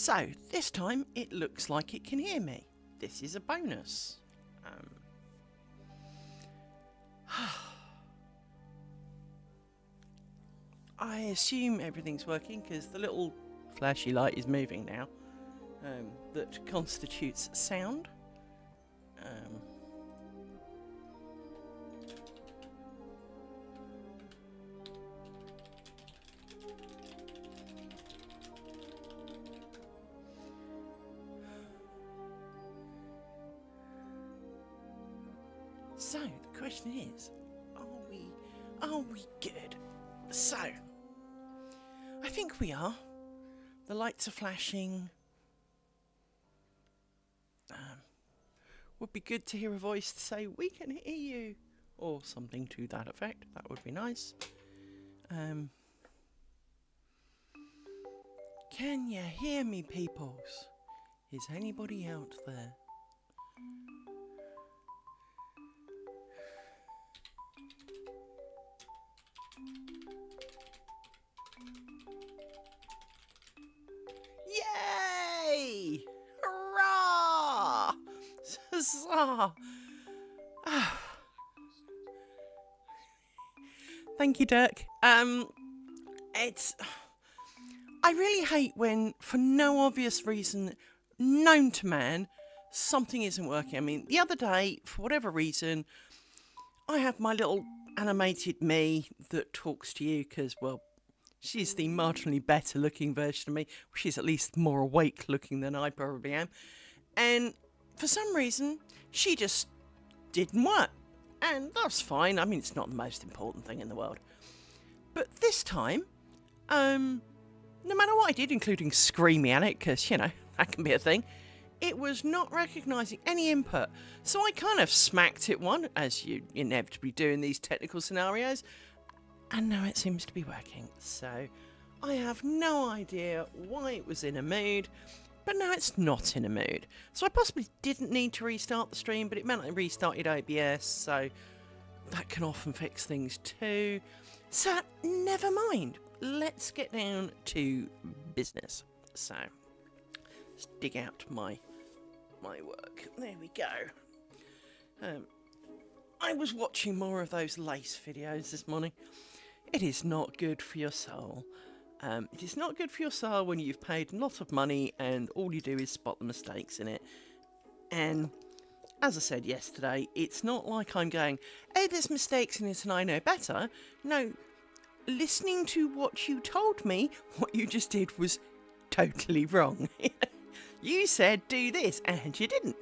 So, this time it looks like it can hear me. This is a bonus. I assume everything's working because the little flashy light is moving now. That constitutes sound. So, the question is, are we good? So, I think we are. The lights are flashing. Would be good to hear a voice to say, we can hear you, or something to that effect. That would be nice. Can you hear me, peoples? Is anybody out there? Yay! Hurrah! Huzzah! Thank you, Dirk. I really hate when, for no obvious reason known to man, something isn't working. I mean, the other day, for whatever reason, I have my little animated me that talks to you because, well, she's the marginally better looking version of me. She's at least more awake looking than I probably am. And for some reason, she just didn't work. And that's fine. I mean, it's not the most important thing in the world. But this time, no matter what I did, including screaming at it, because, you know, that can be a thing, it was not recognising any input. So I kind of smacked it one, as you inevitably do in these technical scenarios, and now it seems to be working. So I have no idea why it was in a mood, but now it's not in a mood. So I possibly didn't need to restart the stream, but it meant I restarted OBS, so that can often fix things too. So never mind. Let's get down to business. So let's dig out my work. There we go. I was watching more of those lace videos this morning. It is not good for your soul. It is not good for your soul when you've paid a lot of money and all you do is spot the mistakes in it. And as I said yesterday, it's not like I'm going, oh, there's mistakes in it and I know better. No, listening to what you told me, what you just did was totally wrong. You said do this and you didn't.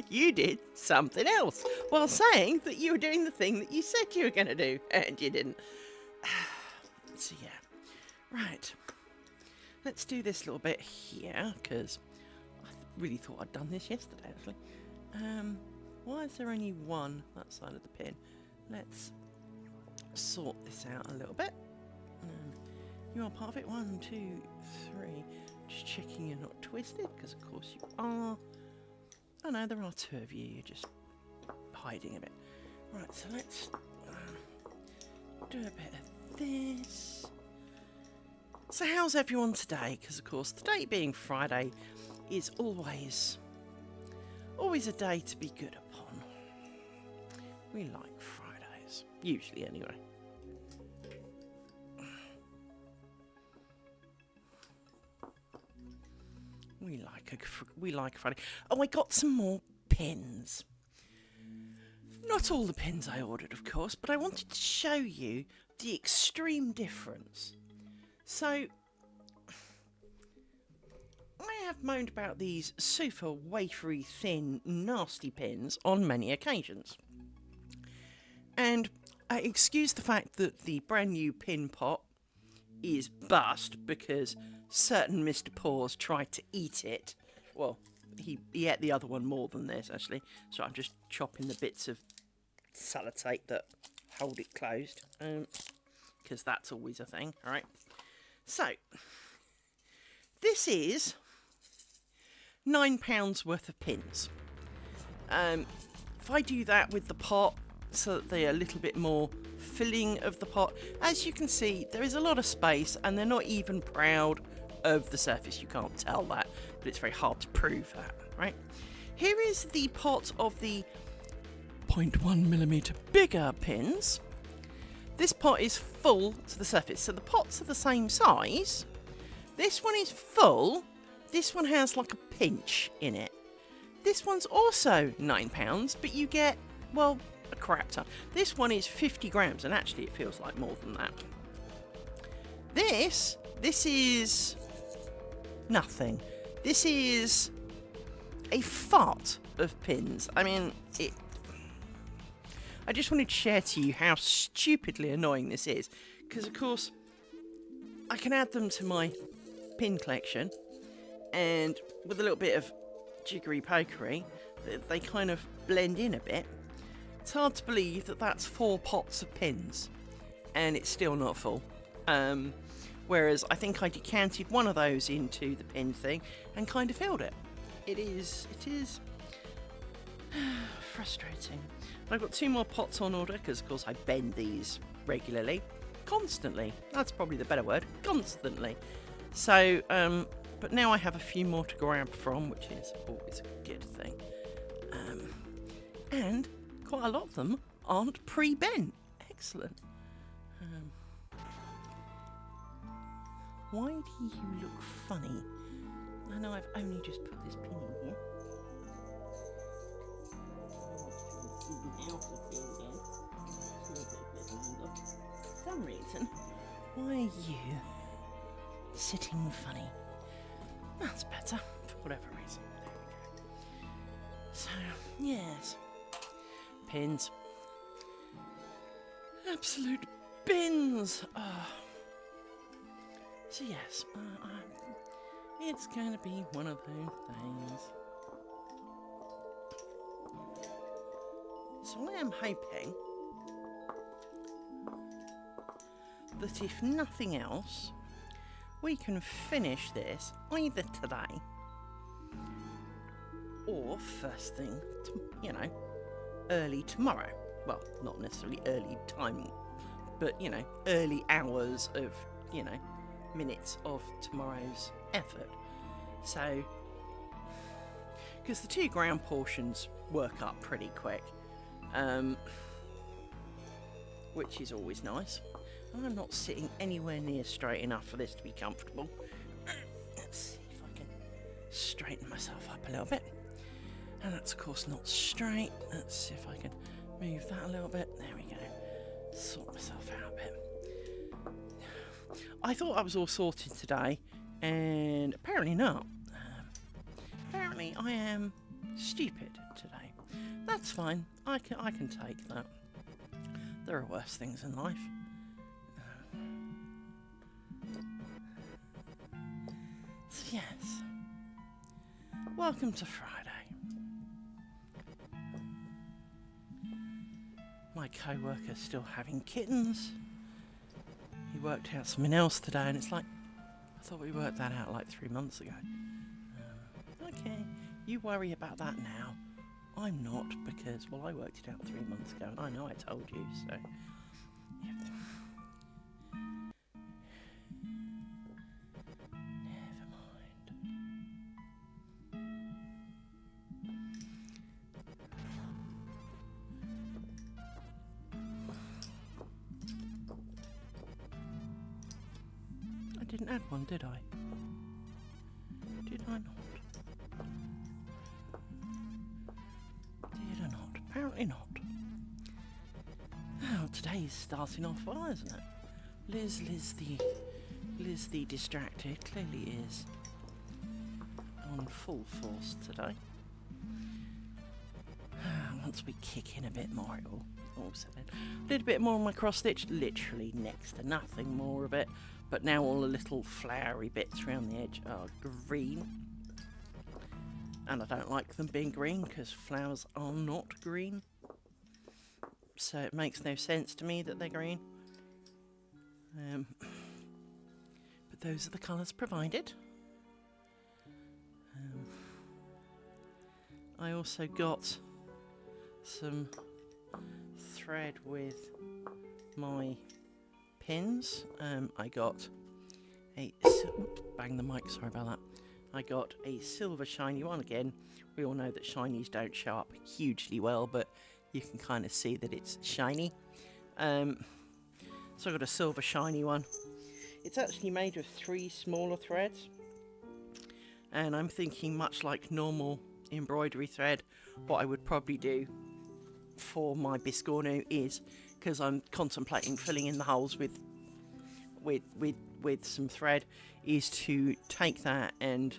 You did something else while saying that you were doing the thing that you said you were going to do and you didn't. So yeah, right. Let's do this little bit here because I really thought I'd done this yesterday actually. Why is there only one that side of the pin? Let's sort this out a little bit. You are part of it. 1, 2, 3. Just checking you're not twisted, because of course you are. Oh no, there are two of you. You're just hiding a bit. Right, so let's do a bit of this. So how's everyone today? Because of course, today being Friday is always a day to be good upon. We like Fridays, usually anyway. We like Friday. Oh, I got some more pins. Not all the pins I ordered, of course, but I wanted to show you the extreme difference. So, I have moaned about these super wafery, thin, nasty pins on many occasions. And excuse the fact that the brand new pin pot is bust because certain Mr. Paws tried to eat it. Well, he ate the other one more than this, actually. So I'm just chopping the bits of sellotape that hold it closed. Because that's always a thing, alright? So, this is £9 worth of pins. If I do that with the pot, so that they're a little bit more filling of the pot, as you can see, there is a lot of space, and they're not even proud of the surface. You can't tell that, but it's very hard to prove that, right? Here is the pot of the 0.1mm bigger pins. This pot is full to the surface, so the pots are the same size. This one is full. This one has like a pinch in it. This one's also £9, but you get, well, a crap ton. This one is 50 grams, and actually it feels like more than that. This is nothing. This is a fart of pins. I mean, I just wanted to share to you how stupidly annoying this is, because of course I can add them to my pin collection, and with a little bit of jiggery pokery, they kind of blend in a bit. It's hard to believe that that's 4 pots of pins, and it's still not full. Whereas I think I decanted one of those into the pin thing and kind of filled it. It is frustrating. I've got 2 more pots on order because, of course, I bend these regularly. Constantly. That's probably the better word. Constantly. So, but now I have a few more to grab from, which is always a good thing. And quite a lot of them aren't pre-bent. Excellent. Why do you look funny? I know I've only just put this pin in here. For some reason, why are you sitting funny? That's better, for whatever reason. There we go. So, yes. Pins. Absolute bins! So yes, it's going to be one of those days. So I am hoping that if nothing else, we can finish this either today or first thing, early tomorrow. Well, not necessarily early time, but, early hours of, minutes of tomorrow's effort. So, because the 2 ground portions work up pretty quick, which is always nice. And I'm not sitting anywhere near straight enough for this to be comfortable. Let's see if I can straighten myself up a little bit. And that's of course not straight. Let's see if I can move that a little bit. There we go. Sort myself out a bit. I thought I was all sorted today, and apparently not. Apparently I am stupid today. That's fine. I can take that. There are worse things in life. So yes. Welcome to Friday. My co-worker's still having kittens. He worked out something else today, and it's like, I thought we worked that out like 3 months ago. Okay, you worry about that now. I'm not, because, well, I worked it out 3 months ago, and I know I told you, so... Never mind. I didn't add one, did I? Did I not? Did I not? Apparently not. Oh, today's starting off well, isn't it? Liz the distracted clearly is on full force today. Once we kick in a bit more, it will all set in. I did a bit more on my cross stitch, literally next to nothing more of it. But now all the little flowery bits around the edge are green. And I don't like them being green because flowers are not green. So it makes no sense to me that they're green. But those are the colours provided. I also got some thread with my pins. I got a bang the mic, sorry about that. I got a silver shiny one again. We all know that shinies don't show up hugely well, but you can kind of see that it's shiny. So I got a silver shiny one. It's actually made of 3 smaller threads. And I'm thinking, much like normal embroidery thread, what I would probably do for my biscornu is, because I'm contemplating filling in the holes with some thread, is to take that and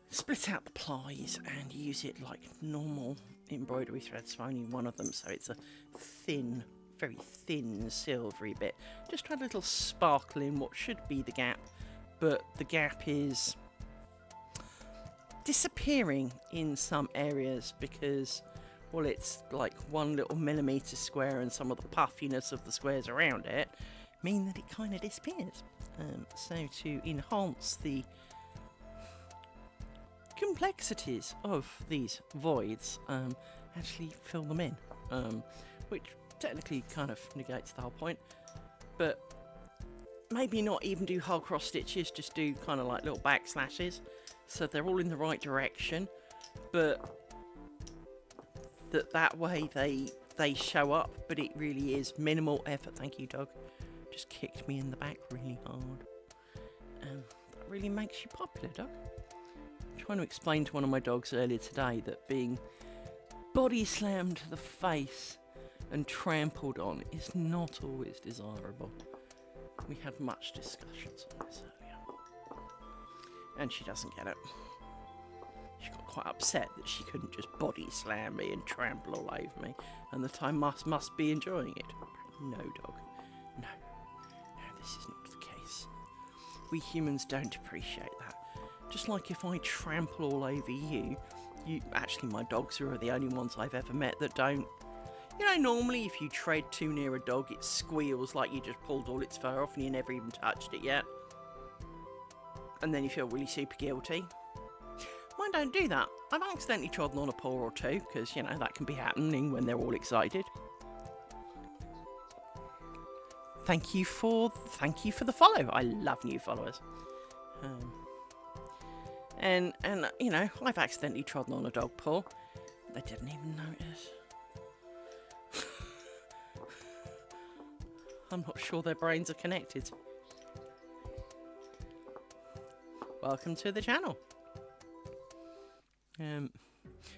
split out the plies and use it like normal embroidery threads for only one of them, so it's a thin, very thin silvery bit. Just add a little sparkle in what should be the gap, but the gap is disappearing in some areas because, well, it's like 1 little millimetre square, and some of the puffiness of the squares around it mean that it kind of disappears. So to enhance the complexities of these voids, actually fill them in, which technically kind of negates the whole point, but maybe not even do whole cross stitches, just do kind of like little backslashes so they're all in the right direction, but that way they show up, but it really is minimal effort. Thank you, dog. Just kicked me in the back really hard. That really makes you popular, dog. I'm trying to explain to one of my dogs earlier today that being body slammed to the face and trampled on is not always desirable. We had much discussions on this earlier, and she doesn't get it. She got quite upset that she couldn't just body slam me and trample all over me, and that I must be enjoying it. No, dog. No, this is not the case. We humans don't appreciate that. Just like if I trample all over you, actually my dogs are the only ones I've ever met that don't. You know, normally if you tread too near a dog, it squeals like you just pulled all its fur off and you never even touched it yet. And then you feel really super guilty. Mine don't do that. I've accidentally trodden on a paw or two, because, you know, that can be happening when they're all excited. Thank you for the follow. I love new followers. And you know, I've accidentally trodden on a dog paw. They didn't even notice. I'm not sure their brains are connected. Welcome to the channel.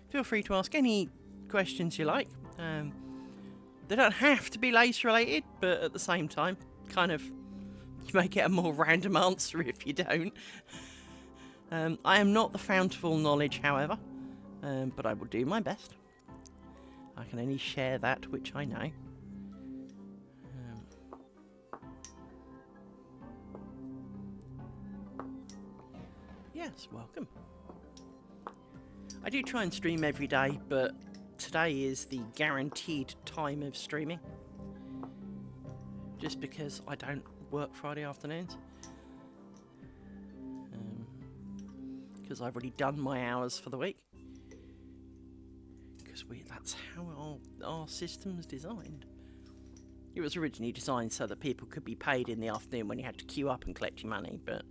Feel free to ask any questions you like. They don't have to be lace related, but at the same time, kind of, you may get a more random answer if you don't. I am not the fount of all knowledge, however, but I will do my best. I can only share that which I know. Yes, welcome. I do try and stream every day, but today is the guaranteed time of streaming. Just because I don't work Friday afternoons. Because I've already done my hours for the week. Because that's how our system's designed. It was originally designed so that people could be paid in the afternoon when you had to queue up and collect your money, but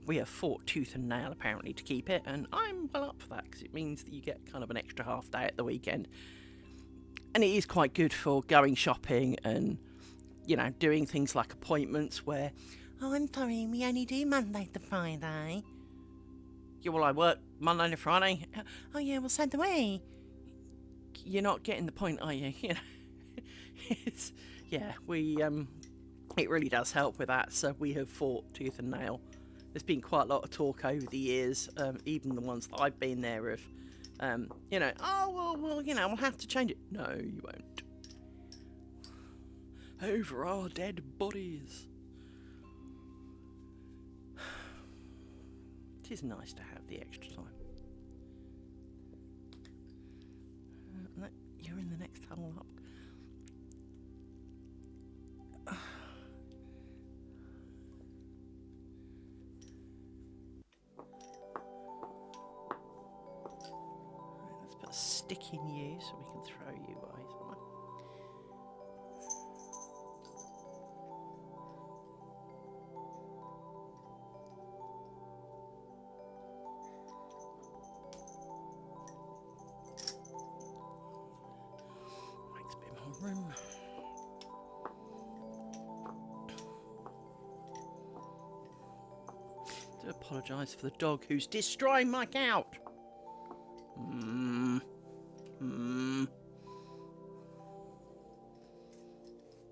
we have fought tooth and nail apparently to keep it, and I'm well up for that because it means that you get kind of an extra half day at the weekend. And it is quite good for going shopping and, you know, doing things like appointments where, oh, I'm sorry, we only do Monday to Friday. Yeah, well, I work Monday to Friday. Oh, yeah, well, so do we. You're not getting the point, are you? You know, it really does help with that. So we have fought tooth and nail. There's been quite a lot of talk over the years, even the ones that I've been there of, you know, oh, well, you know, we'll have to change it. No, you won't. Over our dead bodies. It is nice to have the extra time. You're in the next hole up. Let's put a stick in you so we can throw you away somewhere. do apologise for the dog who's destroying my couch.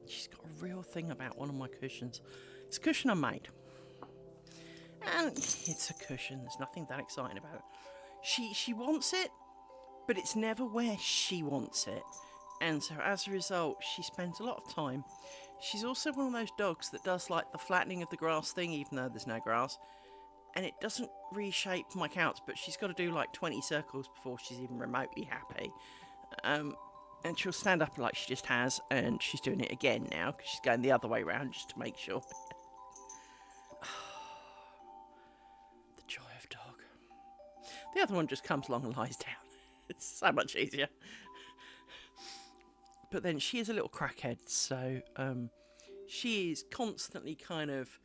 She's got a real thing about one of my cushions. It's a cushion I made. And it's a cushion. There's nothing that exciting about it. She wants it, but it's never where she wants it. And so as a result, she spends a lot of time. She's also one of those dogs that does like the flattening of the grass thing, even though there's no grass. And it doesn't reshape my couch, but she's got to do like 20 circles before she's even remotely happy. And she'll stand up like she just has, and she's doing it again now, because she's going the other way around just to make sure. The joy of dog. The other one just comes along and lies down. It's so much easier. But then she is a little crackhead, so she is constantly kind of...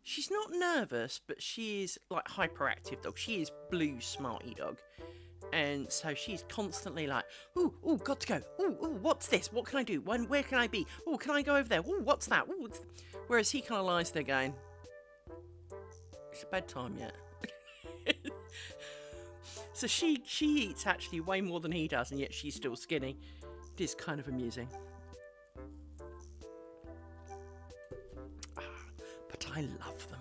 She's not nervous, but she is like hyperactive dog. She is blue smarty dog. And so she's constantly like, ooh, got to go. Ooh, what's this? What can I do? Where can I be? Ooh, can I go over there? Ooh, what's that? Ooh, whereas he kind of lies there going, it's bedtime yet. So she eats actually way more than he does, and yet she's still skinny. It is kind of amusing. But I love them.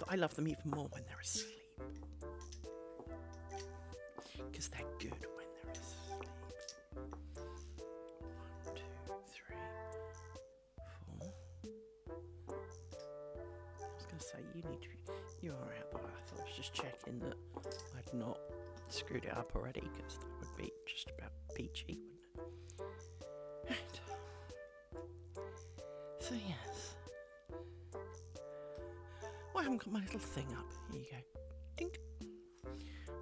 I love them even more when they're asleep. Because they're good when they're asleep. 1, 2, 3, 4. I was going to say, you are out the bath. I was just checking that I'd not screwed it up already, because that would be just about peachy, wouldn't it? Right. So yes. Well, I haven't got my little thing up. Here you go. Dink.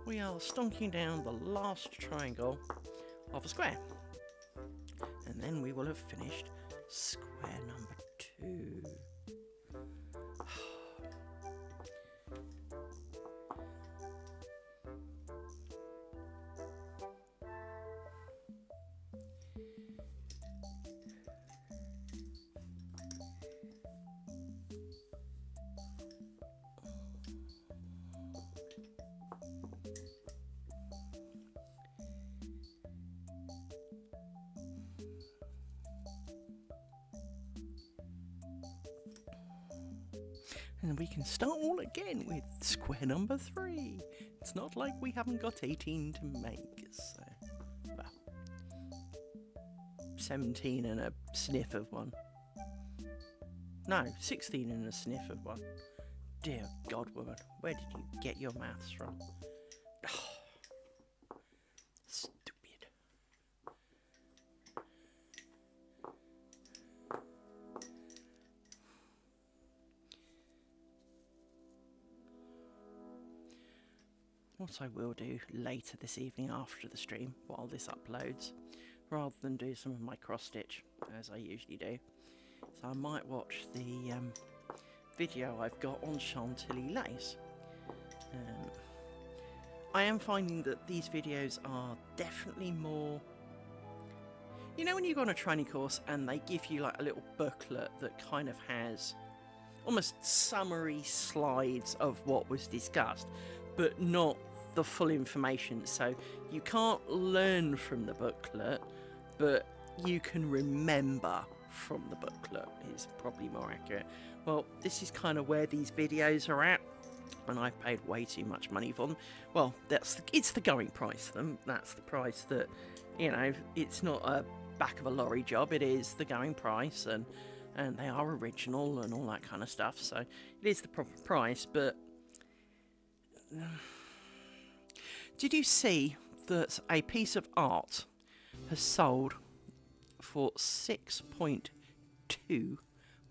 We are stonking down the last triangle of a square. And then we will have finished square number 2. And we can start all again with square number 3. It's not like we haven't got 18 to make, so... Well... 17 and a sniff of one. No, 16 and a sniff of one. Dear God, woman, where did you get your maths from? Oh, stupid. What I will do later this evening after the stream, while this uploads, rather than do some of my cross stitch, as I usually do, so I might watch the video I've got on Chantilly lace. I am finding that these videos are definitely more... You know when you go on a training course and they give you like a little booklet that kind of has almost summary slides of what was discussed, but not the full information, so you can't learn from the booklet, but you can remember from the booklet, is probably more accurate. Well, this is kind of where these videos are at, and I've paid way too much money for them. Well, it's the going price for them. That's the price that, you know, it's not a back of a lorry job, it is the going price, and they are original and all that kind of stuff, so it is the proper price. But did you see that a piece of art has sold for £6.2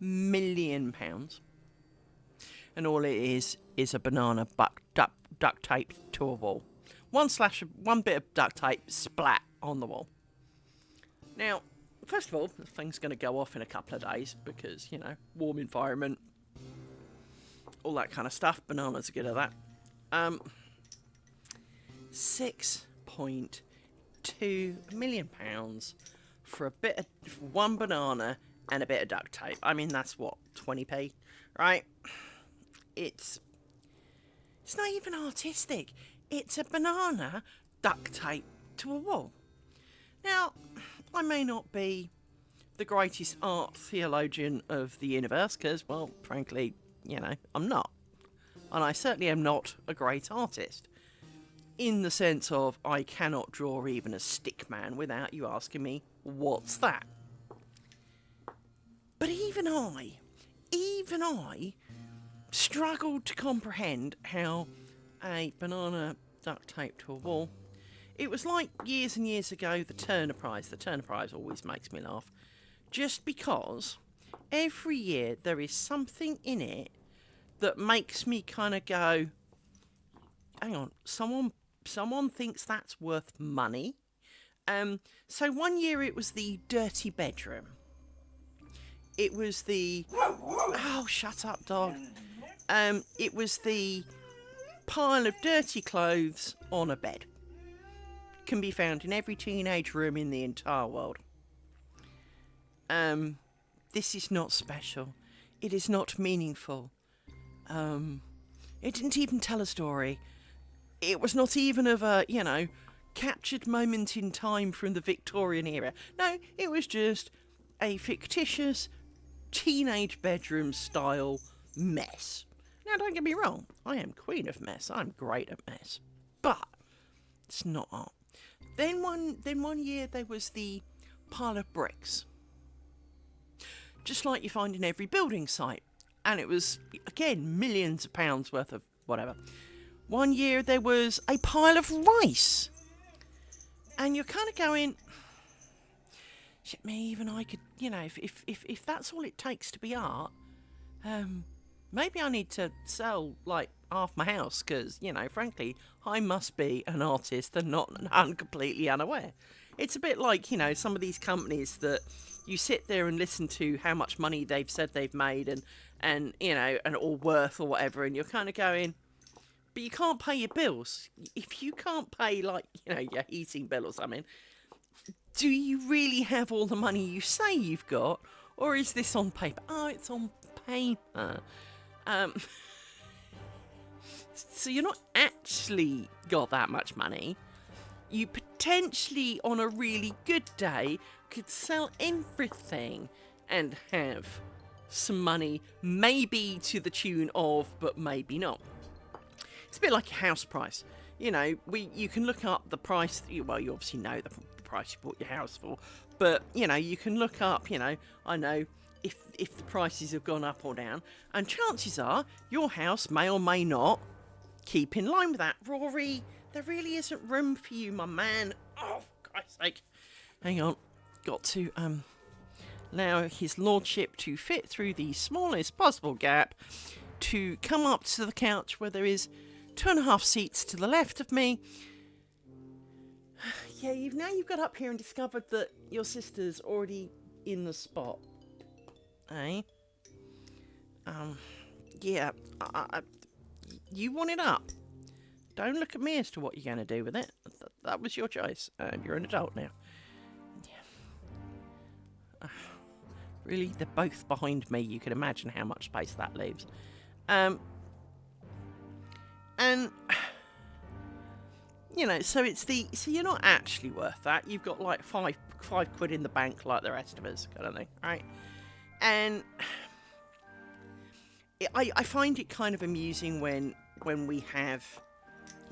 million? And all it is a banana duct taped to a wall. One bit of duct tape splat on the wall. Now, first of all, the thing's going to go off in a couple of days because, you know, warm environment, all that kind of stuff. Bananas are good at that. £6.2 million for one banana and a bit of duct tape. I mean, that's what, 20p, right? It's It's not even artistic. It's a banana duct taped to a wall. Now, I may not be the greatest art theologian of the universe, because, well, frankly, I'm not. And I certainly am not a great artist. In the sense of, I cannot draw even a stick man without you asking me, what's that? But even I struggled to comprehend how a banana duct taped to a wall. It was like years and years ago, the Turner Prize. The Turner Prize always makes me laugh. Just because every year there is something in it that makes me kind of go, hang on, someone thinks that's worth money. So one year it was the dirty bedroom. It was the... Oh, shut up, dog. It was the pile of dirty clothes on a bed. Can be found in every teenage room in the entire world. This is not special. It is not meaningful. It didn't even tell a story. It was not even of a, captured moment in time from the Victorian era. No, it was just a fictitious teenage bedroom style mess. Now, don't get me wrong, I am queen of mess. I'm great at mess. But it's not art. Then one year there was the pile of bricks. Just like you find in every building site. And it was, again, millions of pounds worth of whatever. One year there was a pile of rice. And you're kind of going, shit, me, even I could, if that's all it takes to be art, maybe I need to sell, like, half my house, because, frankly, I must be an artist and not completely unaware. It's a bit like, some of these companies that you sit there and listen to how much money they've said they've made and or worth or whatever, and you're kind of going, but you can't pay your bills. If you can't pay, like, your heating bill or something, do you really have all the money you say you've got, or is this on paper? Oh, it's on paper. So you're not actually got that much money. You potentially, on a really good day, could sell everything and have some money, maybe to the tune of, but maybe not. It's a bit like a house price. You can look up the price. Well, you obviously know the price you bought your house for, but you can look up. I know if the prices have gone up or down, and chances are your house may or may not keep in line with that. Rory, there really isn't room for you, my man. Oh, for Christ's sake! Hang on, got to allow his lordship to fit through the smallest possible gap to come up to the couch where there is 2.5 seats to the left of me. Yeah, you've got up here and discovered that your sister's already in the spot. Eh? Yeah, you want it up. Don't look at me as to what you're going to do with it. That was your choice. You're an adult now. Yeah. Really, they're both behind me. You can imagine how much space that leaves. And so so you're not actually worth that. You've got like five quid in the bank, like the rest of us, kind of thing, right? And I find it kind of amusing when we have,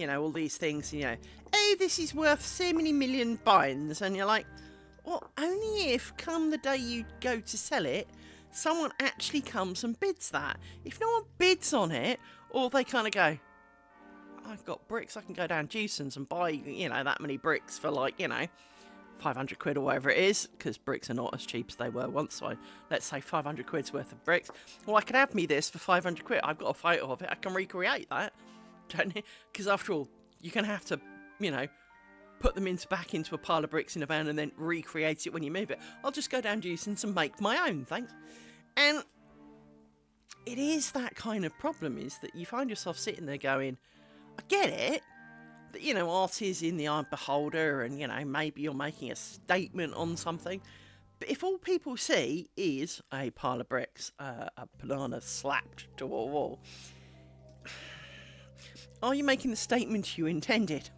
all these things, oh, this is worth so many million bobbins, and you're like, well, only if come the day you go to sell it, someone actually comes and bids that. If no one bids on it, or they kind of go, I've got bricks, I can go down Dewson's and buy, that many bricks for, like, 500 quid or whatever it is, because bricks are not as cheap as they were once, so let's say 500 quid's worth of bricks. Well, I can have me this for 500 quid. I've got a photo of it. I can recreate that, don't you? Because after all, you're going to have to, put them back into a pile of bricks in a van and then recreate it when you move it. I'll just go down Dewson's and make my own, thanks. And it is that kind of problem, is that you find yourself sitting there going, I get it, that, art is in the eye of the beholder, and, maybe you're making a statement on something. But if all people see is a pile of bricks, a banana slapped to a wall, are you making the statement you intended?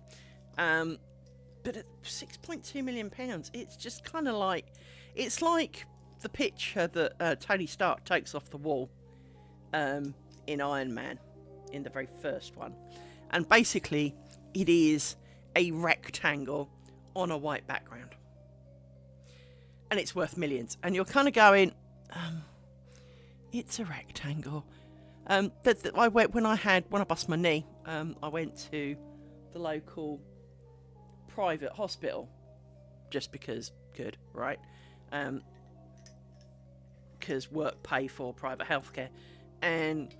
But at £6.2 million, it's just kind of like, it's like the picture that Tony Stark takes off the wall in Iron Man, in the very first one. And basically, it is a rectangle on a white background. And it's worth millions. And you're kind of going, it's a rectangle. I went when I bust my knee. I went to the local private hospital, just because good, right? Because work pay for private healthcare, and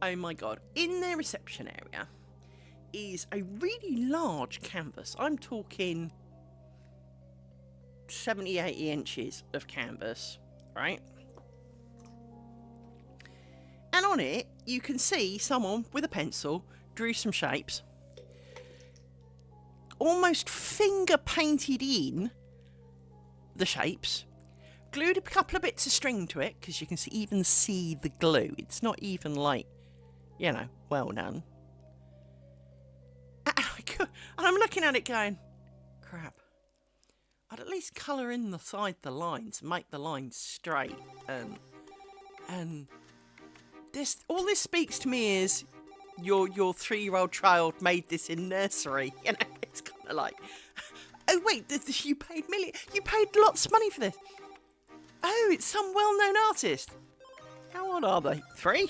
oh my god, in their reception area is a really large canvas. I'm talking 70, 80 inches of canvas, right? And on it, you can see someone with a pencil drew some shapes, almost finger painted in the shapes, glued a couple of bits of string to it, because you can even see the glue. It's not even like, well done. And I'm looking at it going, crap. I'd at least colour in the side the lines, make the lines straight, and all this speaks to me is your 3-year-old child made this in nursery. It's kind of like, oh wait, you paid lots of money for this. Oh, it's some well-known artist. How old are they? 3?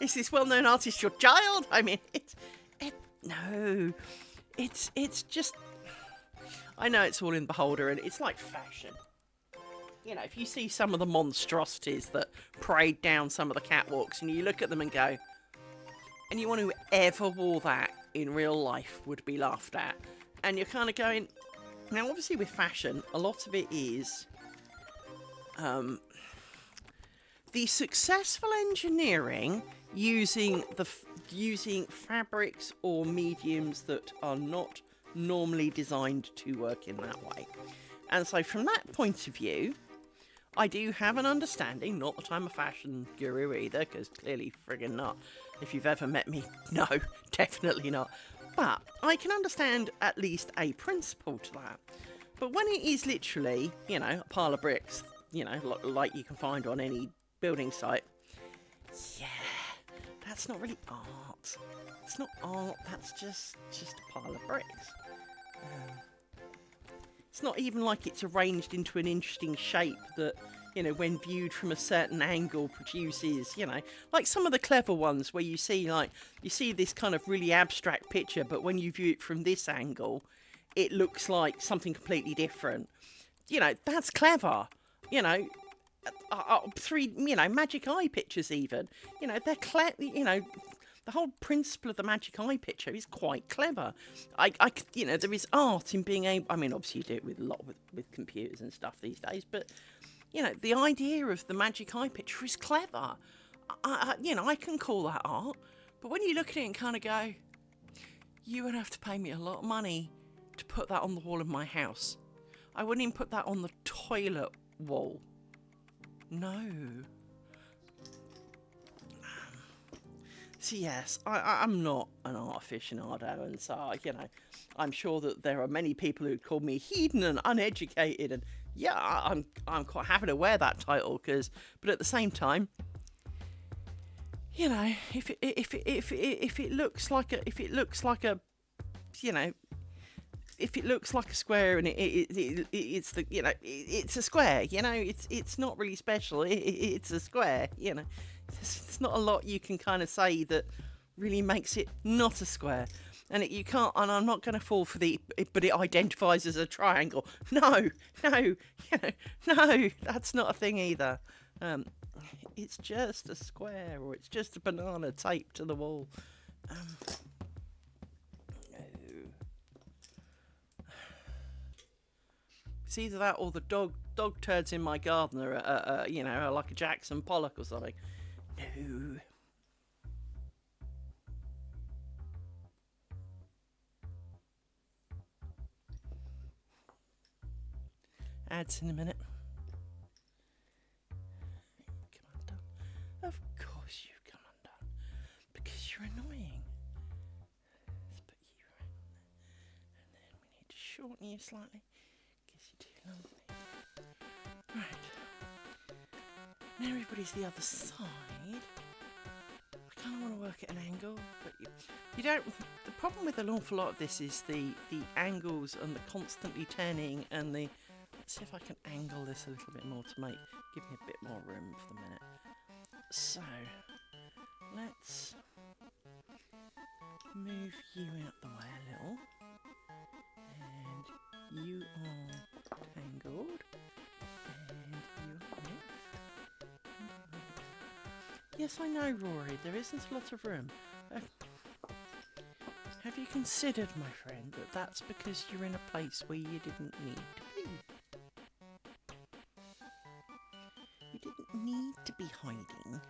Is this well-known artist your child? I mean, no, it's just. I know it's all in the beholder, and it's like fashion. If you see some of the monstrosities that parade down some of the catwalks, and you look at them and go, anyone who ever wore that in real life would be laughed at. And you're kind of going, now obviously with fashion, a lot of it is the successful engineering using fabrics or mediums that are not normally designed to work in that way. And so from that point of view, I do have an understanding, not that I'm a fashion guru either, because clearly friggin' not. If you've ever met me, no, definitely not. But I can understand at least a principle to that. But when it is literally, a pile of bricks, like you can find on any building site, yeah, that's not really art. It's not art, that's just a pile of bricks. It's not even like it's arranged into an interesting shape that, when viewed from a certain angle produces, like some of the clever ones where you see this kind of really abstract picture, but when you view it from this angle, it looks like something completely different. That's clever. Magic eye pictures even, they're clever, the whole principle of the magic eye picture is quite clever. There is art in being able. I mean, obviously you do it with computers and stuff these days, but the idea of the magic eye picture is clever. I can call that art, but when you look at it and kind of go, you would have to pay me a lot of money to put that on the wall of my house. I wouldn't even put that on the toilet wall. No. So yes, I'm not an art aficionado, and so I'm sure that there are many people who'd call me heathen and uneducated, and yeah, I'm quite happy to wear that title, but at the same time, if it looks like a square and it's it's a square, it's not really special. It's a square, There's not a lot you can kind of say that really makes it not a square. And you can't, and I'm not going to fall for but it identifies as a triangle. No, no, that's not a thing either. It's just a square, or it's just a banana taped to the wall. No. It's either that or the dog turds in my garden are like a Jackson Pollock or something. No. Ads in a minute. Come on, Dom. Of course you slightly. Gives you too long. Right. Now everybody's the other side. I kind of want to work at an angle, but you don't. The problem with an awful lot of this is the angles and the constantly turning and the. Let's see if I can angle this a little bit more to give me a bit more room for the minute. So let's move you out the way a little, and you are tangled, and you are next. Yes, I know, Rory, there isn't a lot of room. Have you considered, my friend, that that's because you're in a place where you didn't need to be? You didn't need to be hiding, no.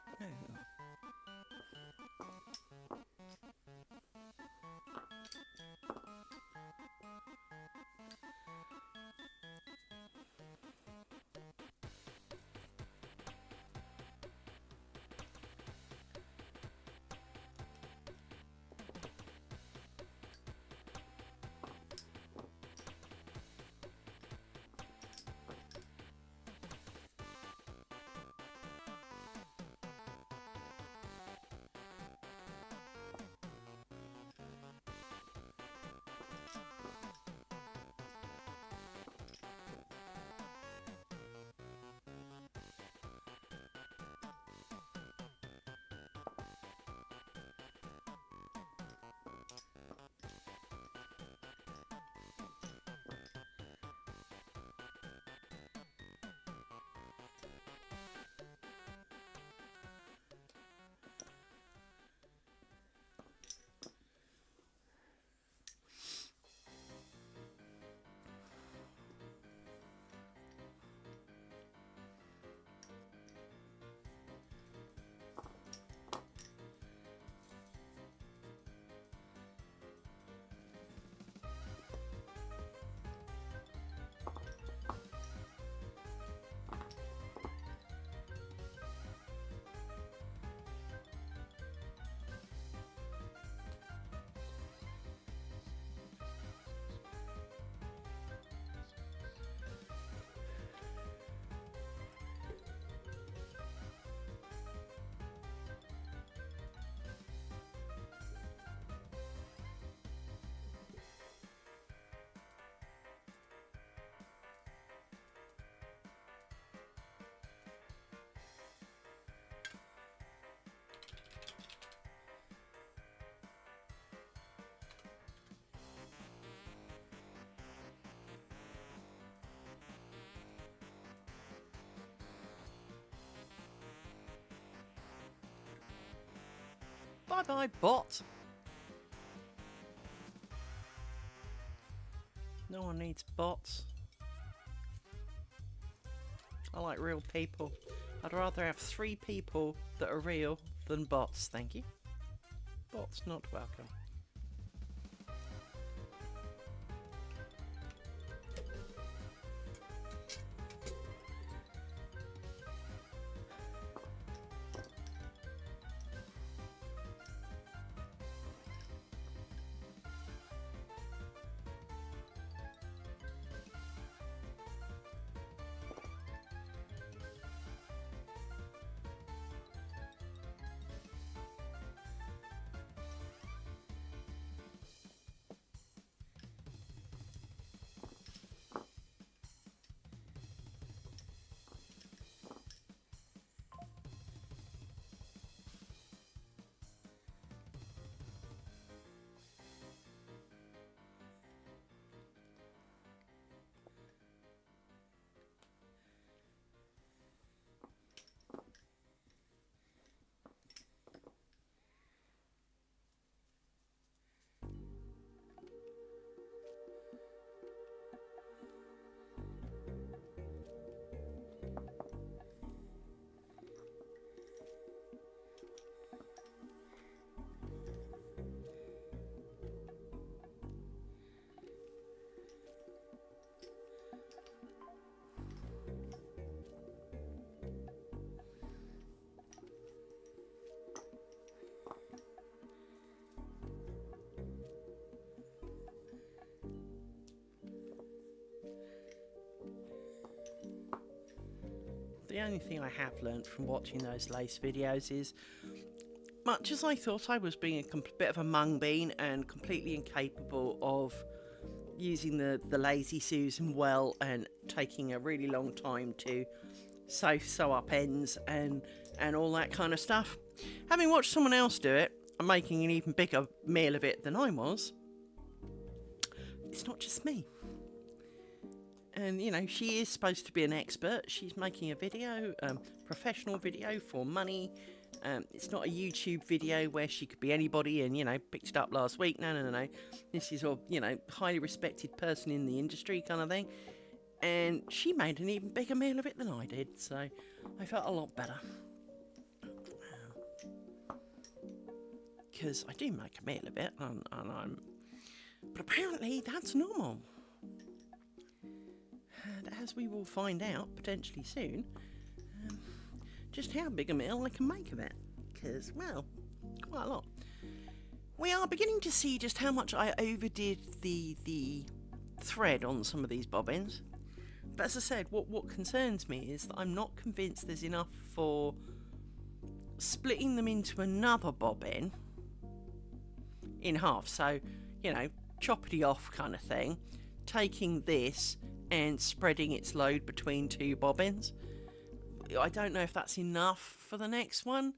Bye-bye, bot. No one needs bots. I like real people. I'd rather have 3 people that are real than bots, thank you. Bots not welcome. the only thing I have learnt from watching those lace videos is, much as I thought I was being a bit of a mung bean and completely incapable of using the lazy Susan well and taking a really long time to sew up ends and all that kind of stuff, having watched someone else do it and making an even bigger meal of it than I was, it's not just me. And, you know, she is supposed to be an expert. She's making a video, professional video for money. It's not a YouTube video where she could be anybody and, you know, picked it up last week. No. This is a, you know, highly respected person in the industry kind of thing. And she made an even bigger meal of it than I did. So I felt a lot better. Because I do make a meal of it. But apparently that's normal. And as we will find out potentially soon, just how big a meal I can make of it. Because, well, quite a lot. We are beginning to see just how much I overdid the thread on some of these bobbins. But as I said, what concerns me is that I'm not convinced there's enough for splitting them into another bobbin in half. So, you know, choppity off kind of thing. Taking this and spreading its load between two bobbins. I don't know if that's enough for the next one.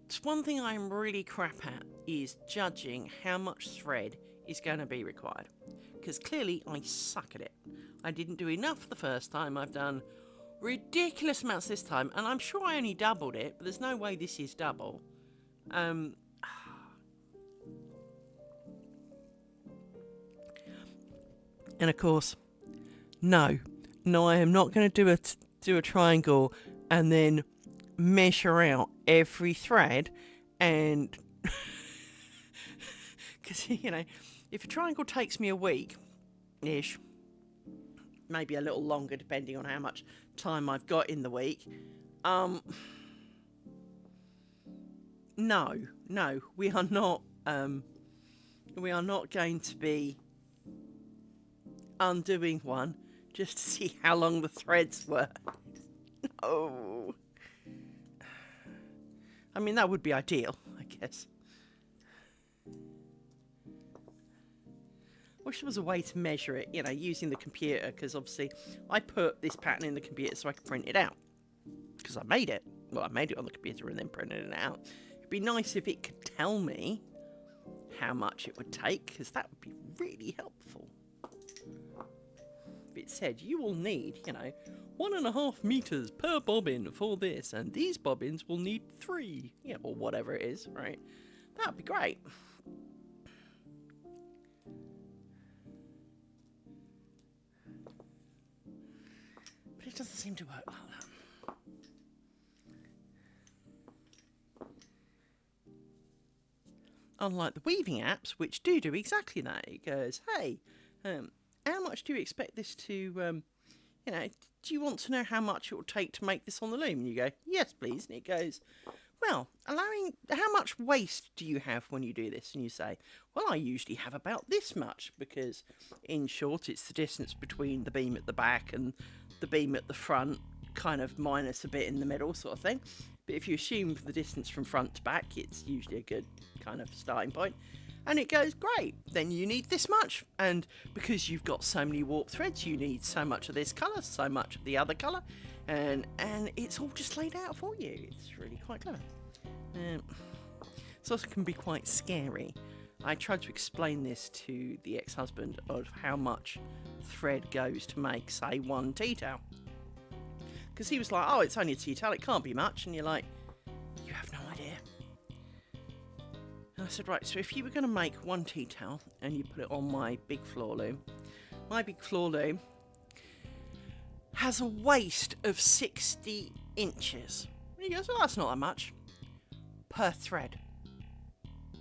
It's one thing I'm really crap at is judging how much thread is going to be required. Because clearly I suck at it. I didn't do enough the first time. I've done ridiculous amounts this time. And I'm sure I only doubled it. But there's no way this is double. And of course, no, I am not going to do a triangle and then measure out every thread, and because you know, if a triangle takes me a week-ish, maybe a little longer depending on how much time I've got in the week, no, we are not going to be undoing one just to see how long the threads were. No. I mean, that would be ideal, I guess. Wish there was a way to measure it, you know, using the computer, because obviously I put this pattern in the computer so I could print it out. Because I made it. Well, I made it on the computer and then printed it out. It'd be nice if it could tell me how much it would take, because that would be really helpful. If it said, you will need, you know, 1.5 meters per bobbin for this, and these bobbins will need 3, yeah, or whatever it is, right? That would be great. But it doesn't seem to work like that. Unlike the weaving apps, which do exactly that. It goes, hey, how much do you expect this to, you know, do you want to know how much it will take to make this on the loom? And you go, yes, please. And it goes, well, how much waste do you have when you do this? And you say, well, I usually have about this much, because in short, it's the distance between the beam at the back and the beam at the front, kind of minus a bit in the middle sort of thing. But if you assume the distance from front to back, it's usually a good kind of starting point. And it goes, great, then you need this much. And because you've got so many warp threads, you need so much of this colour, so much of the other colour. And it's all just laid out for you. It's really quite clever. It also can be quite scary. I tried to explain this to the ex-husband of how much thread goes to make, say, one tea towel. Because he was like, oh, it's only a tea towel, it can't be much. And you're like, you have no idea. And I said, right, so if you were going to make one tea towel and you put it on my big floor loom, my big floor loom has a waist of 60 inches. And he goes, well, that's not that much per thread.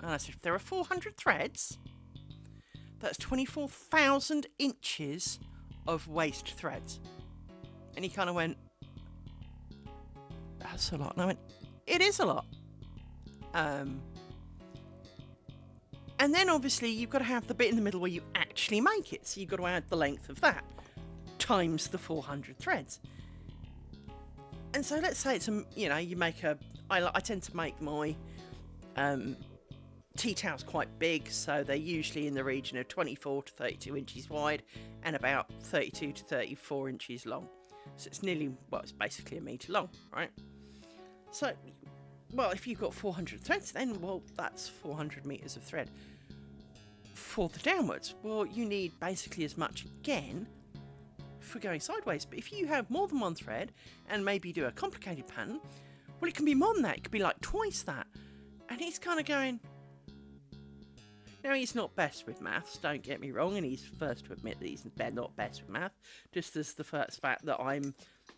And I said, if there are 400 threads, that's 24,000 inches of waist threads. And he kind of went, that's a lot. And I went, it is a lot. And then obviously you've got to have the bit in the middle where you actually make it. So you've got to add the length of that times the 400 threads. And so let's say it's you make I tend to make my tea towels quite big, so they're usually in the region of 24 to 32 inches wide and about 32 to 34 inches long. So it's it's basically a metre long, right? So, well, if you've got 400 threads, then, well, that's 400 metres of thread. For the downwards, well, you need basically as much again for going sideways. But if you have more than one thread and maybe do a complicated pattern, well, it can be more than that. It could be like twice that. And he's kind of going... Now, he's not best with maths, don't get me wrong, and he's first to admit that he's not best with math, just as the first fact that I'm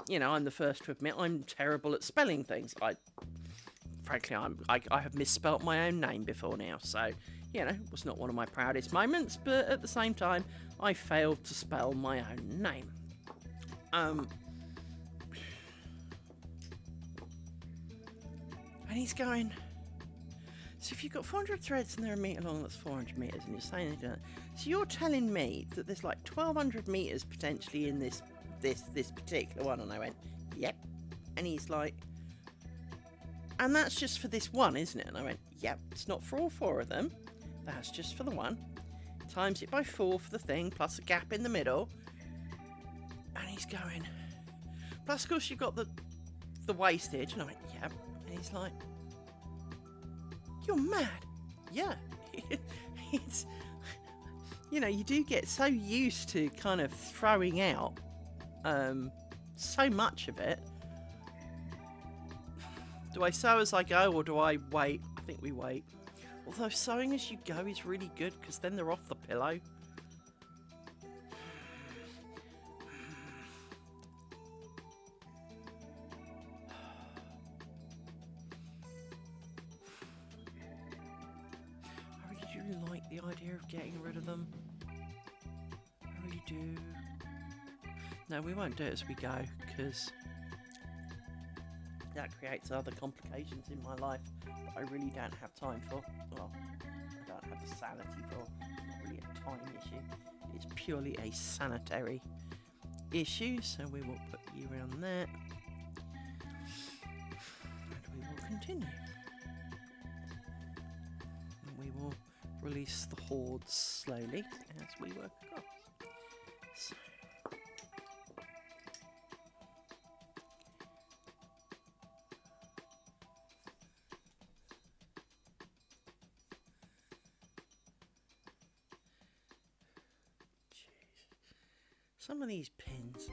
the first to admit I'm terrible at spelling things. Frankly, I have misspelt my own name before now, so, it was not one of my proudest moments, but at the same time, I failed to spell my own name. And he's going... So if you've got 400 threads and they're a metre long, that's 400 metres, and you're saying that. So you're telling me that there's like 1,200 metres potentially in this particular one, and I went, yep. And he's like, and that's just for this one, isn't it? And I went, yep, it's not for all 4 of them. That's just for the one. Times it by 4 for the thing, plus a gap in the middle. And he's going, plus of course you've got the wastage, and I went, yep. And he's like, you're mad. Yeah. It's, you do get so used to kind of throwing out so much of it. Do I sew as I go, or do I wait? I think we wait. Although sewing as you go is really good, because then they're off the pillow. Like the idea of getting rid of them. I really do. No, we won't do it as we go, because that creates other complications in my life that I really don't have time for. Well, I don't have the sanity for. It's not really a time issue. It's purely a sanitary issue, so we will put you around there. And we will continue. And we will release the hordes slowly as we work across. So. Some of these pins,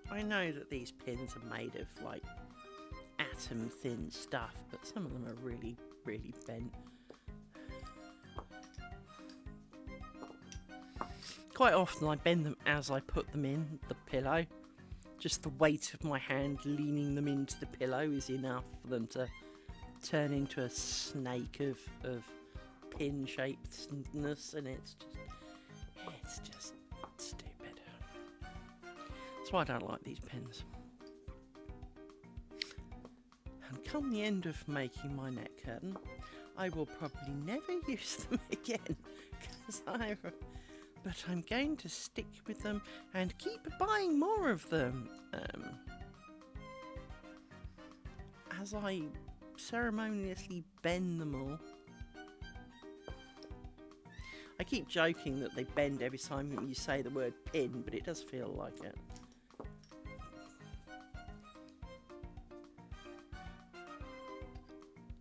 I know that these pins are made of like atom thin stuff, but some of them are really, really bent. Quite often I bend them as I put them in the pillow. Just the weight of my hand leaning them into the pillow is enough for them to turn into a snake of pin shapedness, and it's just stupid. That's why I don't like these pins. And come the end of making my net curtain, I will probably never use them again, but I'm going to stick with them and keep buying more of them as I ceremoniously bend them all. I keep joking that they bend every time you say the word pin, but it does feel like it.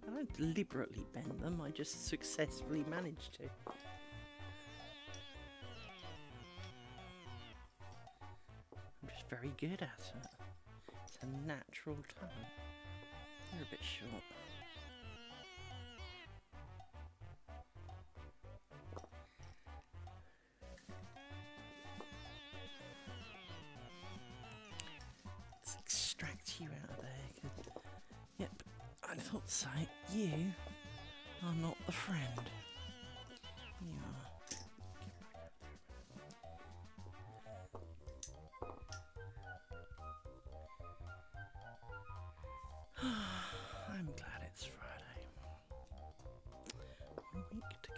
I don't deliberately bend them, I just successfully manage to. Very good at it. It's a natural talent. You're a bit short. Let's extract you out of there. Yep, I thought so. You are not the friend. You are. I'm glad it's Friday. 1 week to go.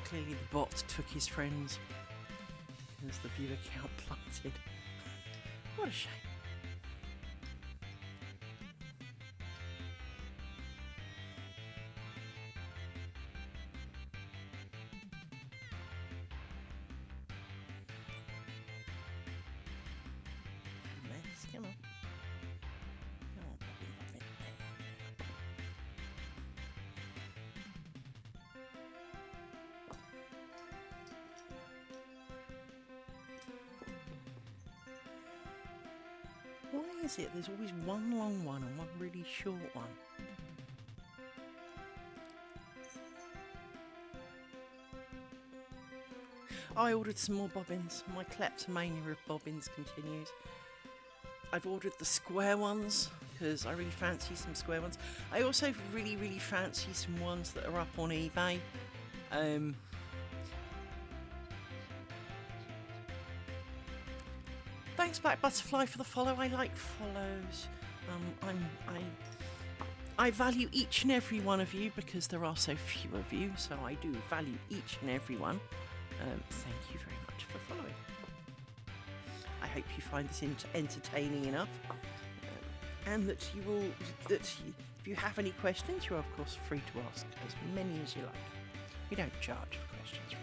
Clearly the bot took his friends because the view account plummeted. What a shame. Nice, come on. Come on, bobbin, bobbin. Why is it there's always one long one and one really short one? I ordered some more bobbins. My kleptomania of bobbins continues. I've ordered the square ones because I really fancy some square ones. I also really fancy some ones that are up on eBay. Thanks, Black Butterfly, for the follow. I like follows. I value each and every one of you because there are so few of you, so I do value each and every one. Thank you very much for following. I hope you find this entertaining enough, and that you will. If you have any questions, you're of course free to ask as many as you like. We don't charge for questions.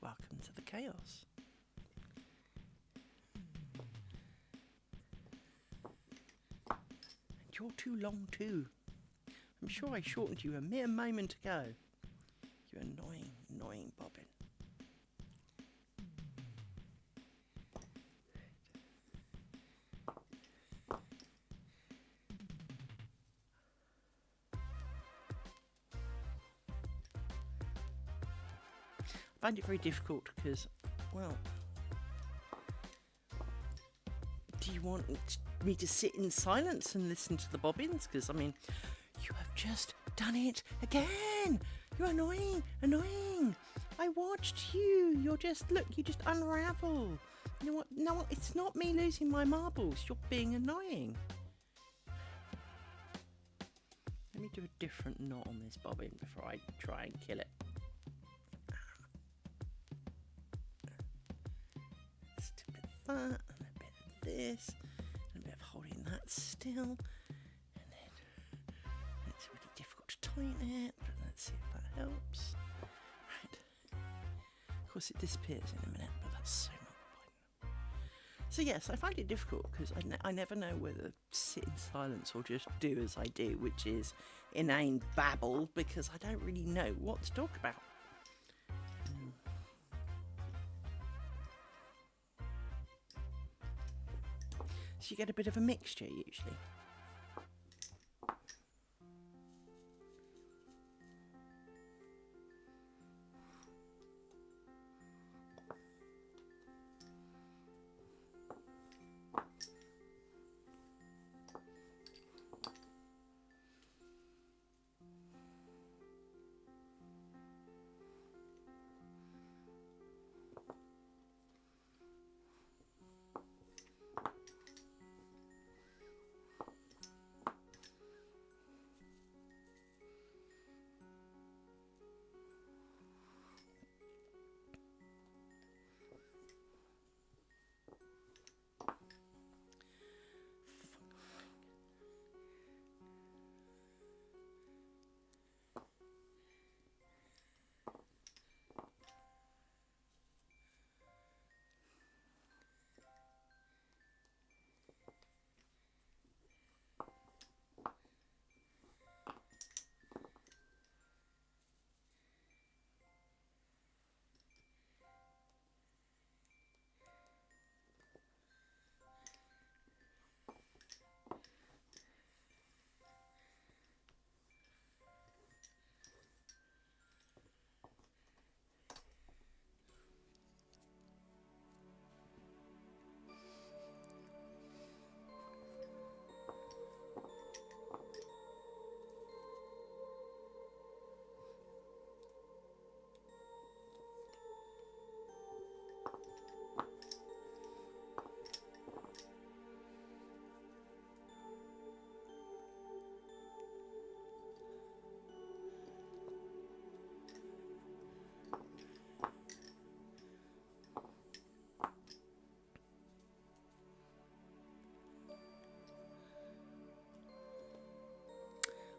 Welcome to the chaos. And you're too long too. I'm sure I shortened you a mere moment ago. You annoying bobbin. I find it very difficult because, well, do you want me to sit in silence and listen to the bobbins? Because, I mean, you have just done it again. You're annoying. I watched you. You just unravel. You know what? No, it's not me losing my marbles. You're being annoying. Let me do a different knot on this bobbin before I try and kill it. That and a bit of this and a bit of holding that still, and then it's really difficult to tighten it, but let's see if that helps. Right, of course it disappears in a minute, but that's so not the point. So yes, I find it difficult because I never know whether sit in silence or just do as I do, which is inane babble, because I don't really know what to talk about. So you get a bit of a mixture usually.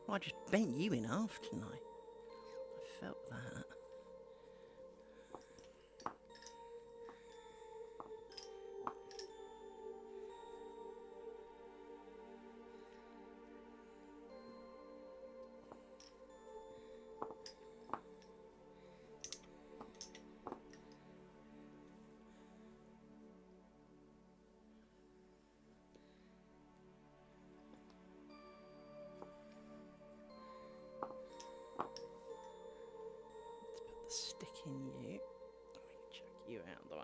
Well, I just bent you in half, didn't I? I felt that. The stick in you. Let me chuck you out of the way.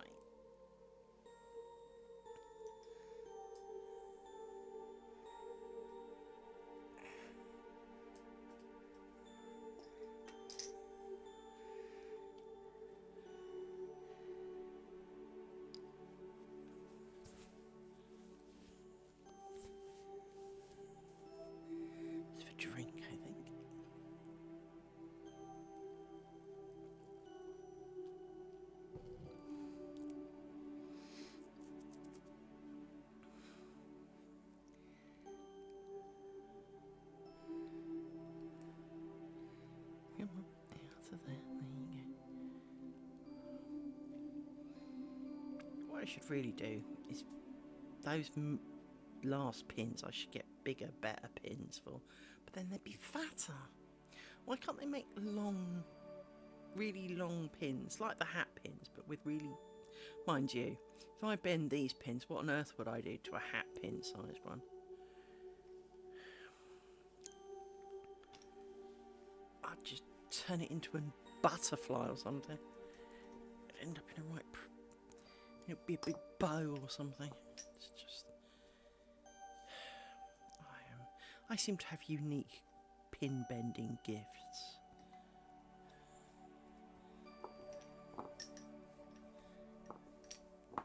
It's for drink, I think. Come on, out of there. There you go. What I should really do is those last pins I should get bigger, better pins for, but then they'd be fatter. Why can't they make long, really long pins, like the hat pins, but with really, mind you, if I bend these pins, what on earth would I do to a hat pin size one? I'd just turn it into a butterfly or something. It'd end up in a right, it'd be a big bow or something. It's just, I seem to have unique pin bending gifts. I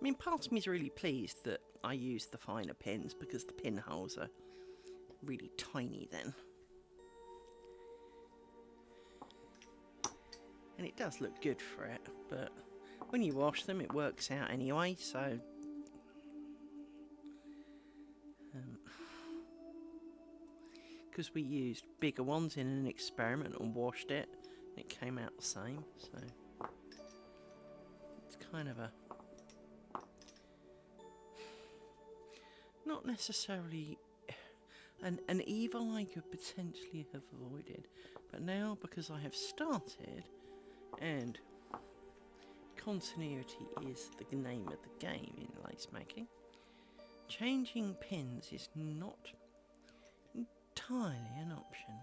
mean, part of me is really pleased that I use the finer pins because the pinholes are really tiny then. And it does look good for it, but when you wash them it works out anyway, so because we used bigger ones in an experiment and washed it, it came out the same, so it's kind of a not necessarily an evil I could potentially have avoided, but now because I have started and continuity is the name of the game in lace making, changing pins is not entirely an option.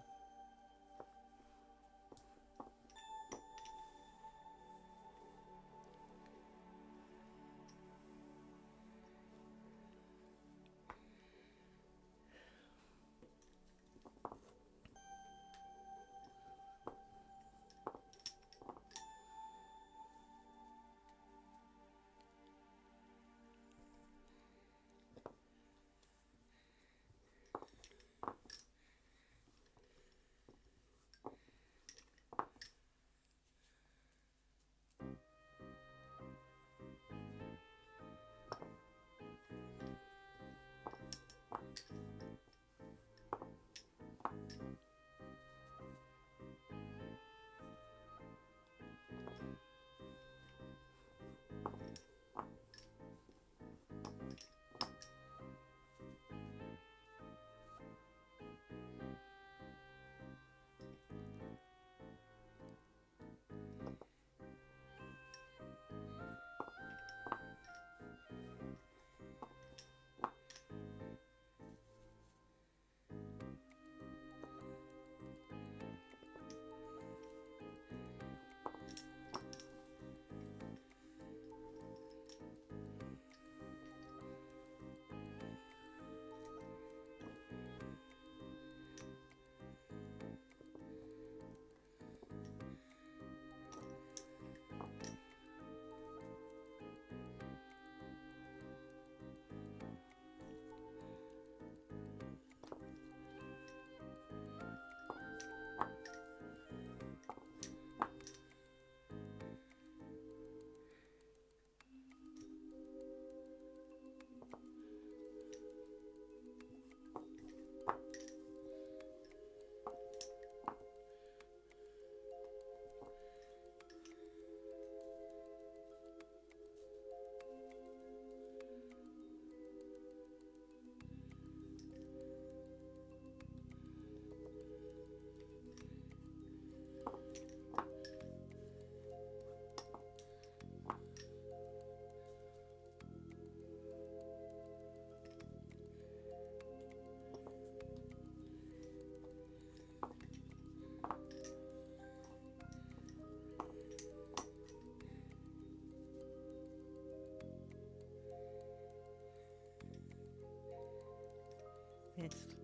Missed.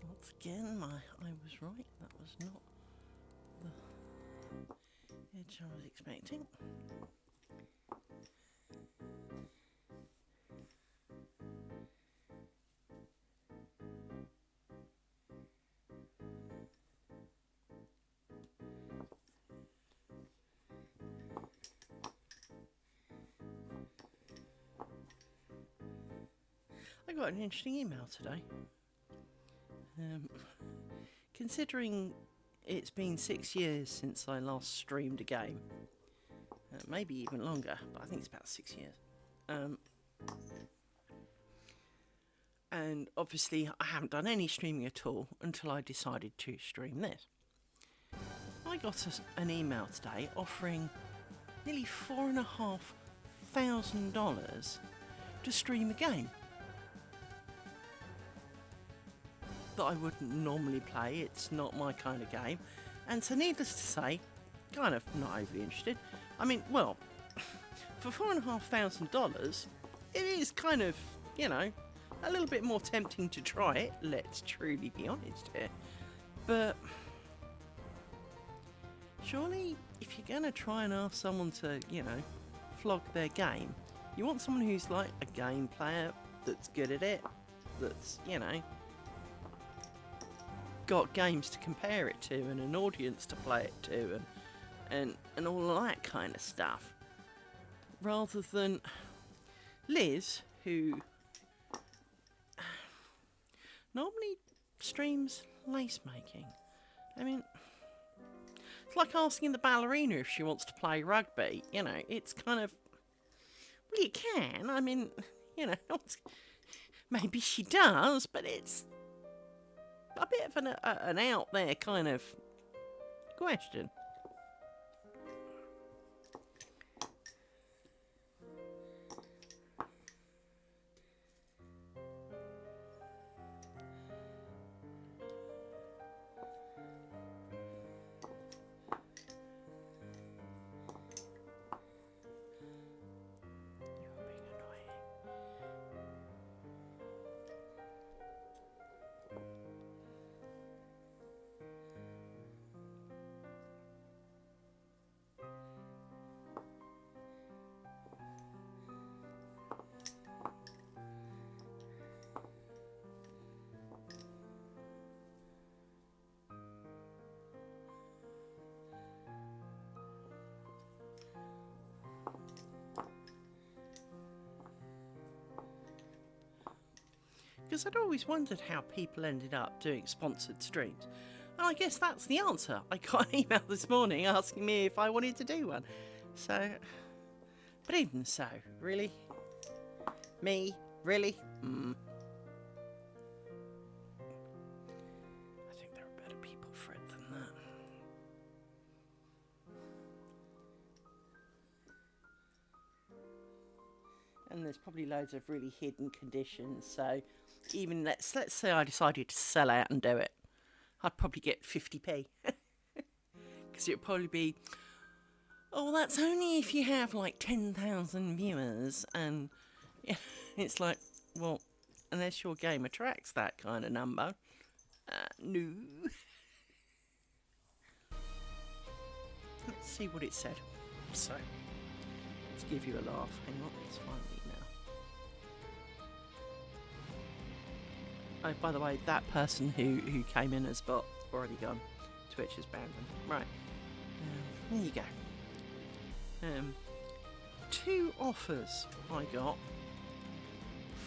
Once again, I was right. That was not the edge I was expecting. I got an interesting email today. Considering it's been 6 years since I last streamed a game, maybe even longer, but I think it's about 6 years. And obviously I haven't done any streaming at all until I decided to stream this. I got an email today offering nearly $4,500 to stream a game that I wouldn't normally play. It's not my kind of game, and so needless to say, kind of not overly interested. I mean, well, for $4,500, it is kind of, you know, a little bit more tempting to try it, let's truly be honest here. But surely, if you're going to try and ask someone to, you know, flog their game, you want someone who's like a game player, that's good at it, that's, you know, got games to compare it to and an audience to play it to and all of that kind of stuff, rather than Liz, who normally streams lace making. I mean, it's like asking the ballerina if she wants to play rugby. You know, it's kind of, well, you can. I mean, you know, maybe she does, but it's a bit of an out there kind of question. Because I'd always wondered how people ended up doing sponsored streams. And I guess that's the answer. I got an email this morning asking me if I wanted to do one. So, but even so, really? Me? Really? I think there are better people for it than that. And there's probably loads of really hidden conditions, so even let's say I decided to sell out and do it, I'd probably get 50p. Because it would probably be, oh, that's only if you have like 10,000 viewers, and yeah, it's like, well, unless your game attracts that kind of number, no. Let's see what it said. So, let's give you a laugh. Hang on, let's find the email. Oh, by the way, that person who came in as bot, already gone. Twitch has banned them. Right. There you go. 2 offers I got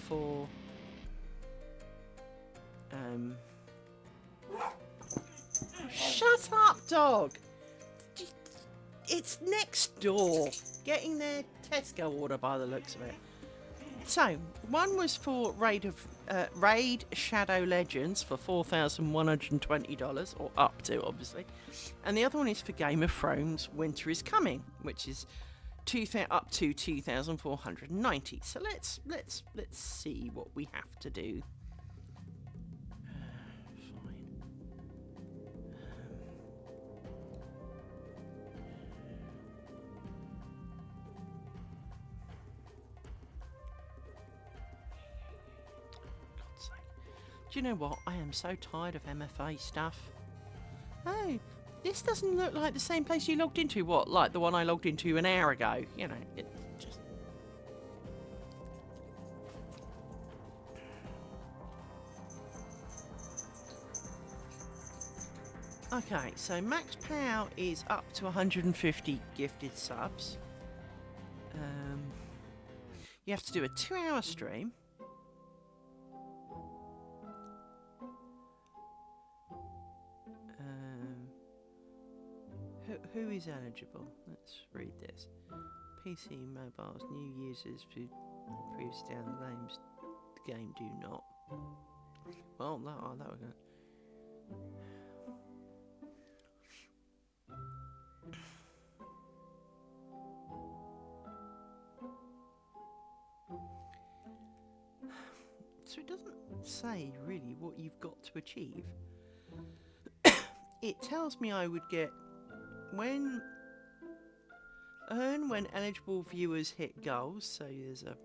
for shut up, dog! It's next door. Getting their Tesco order by the looks of it. So, one was for Raid Shadow Legends for $4,120, or up to, obviously. And the other one is for Game of Thrones Winter is Coming, which is up to 2,490. So let's see what we have to do. Fine. God's sake. Do you know what? I am so tired of MFA stuff. Oh, this doesn't look like the same place you logged into. What, like the one I logged into an hour ago? You know, it just... Okay, so max power is up to 150 gifted subs. You have to do a 2-hour stream. Who is eligible? Let's read this. PC, mobiles, new users who proves down names. The game do not. Well, that we're going. So it doesn't say really what you've got to achieve. It tells me I would get when eligible viewers hit goals. So there's a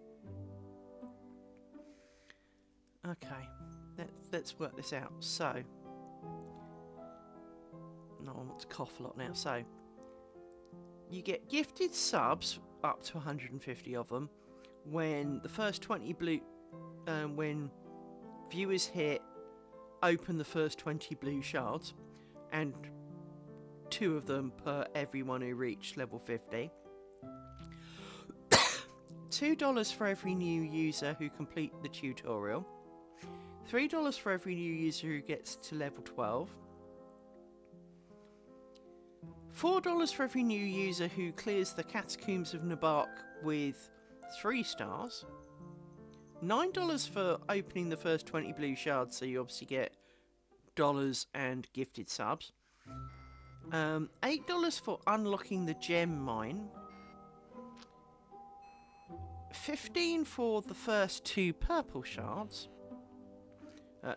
let's work this out. So no, I want to cough a lot now. So you get gifted subs up to 150 of them when the first 20 blue when viewers open the first 20 blue shards, and 2 of them per everyone who reached level 50. $2 for every new user who complete the tutorial. $3 for every new user who gets to level 12. $4 for every new user who clears the Catacombs of Nabark with 3 stars. $9 for opening the first 20 blue shards, so you obviously get dollars and gifted subs. $8 for unlocking the gem mine. 15 for the first 2 purple shards.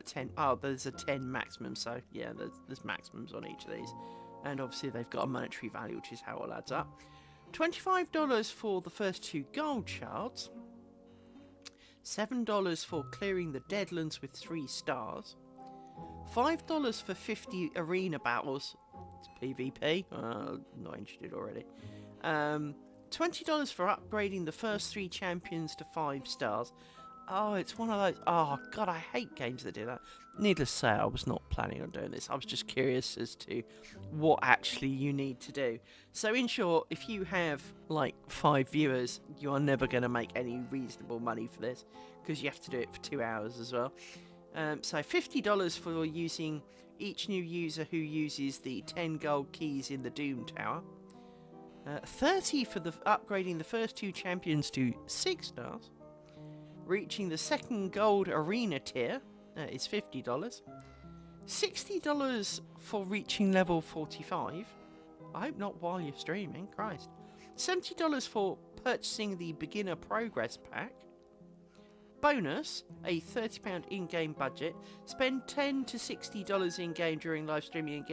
10. Oh, there's a 10 maximum, so yeah, there's maximums on each of these. And obviously they've got a monetary value, which is how it all adds up. $25 for the first 2 gold shards. $7 for clearing the Deadlands with 3 stars. $5 for 50 arena battles. It's PvP. Not interested already. $20 for upgrading the first 3 champions to 5 stars. Oh, it's one of those. Oh, God, I hate games that do that. Needless to say, I was not planning on doing this. I was just curious as to what actually you need to do. So, in short, if you have, like, 5 viewers, you are never going to make any reasonable money for this, because you have to do it for 2 hours as well. So, $50 for using each new user who uses the 10 gold keys in the Doom Tower. $30 for upgrading the first 2 champions to 6 stars. Reaching the 2nd gold arena tier is $50. $60 for reaching level 45. I hope not while you're streaming, Christ. $70 for purchasing the beginner progress pack. Bonus, a £30 in-game budget. Spend $10 to $60 in-game during live streaming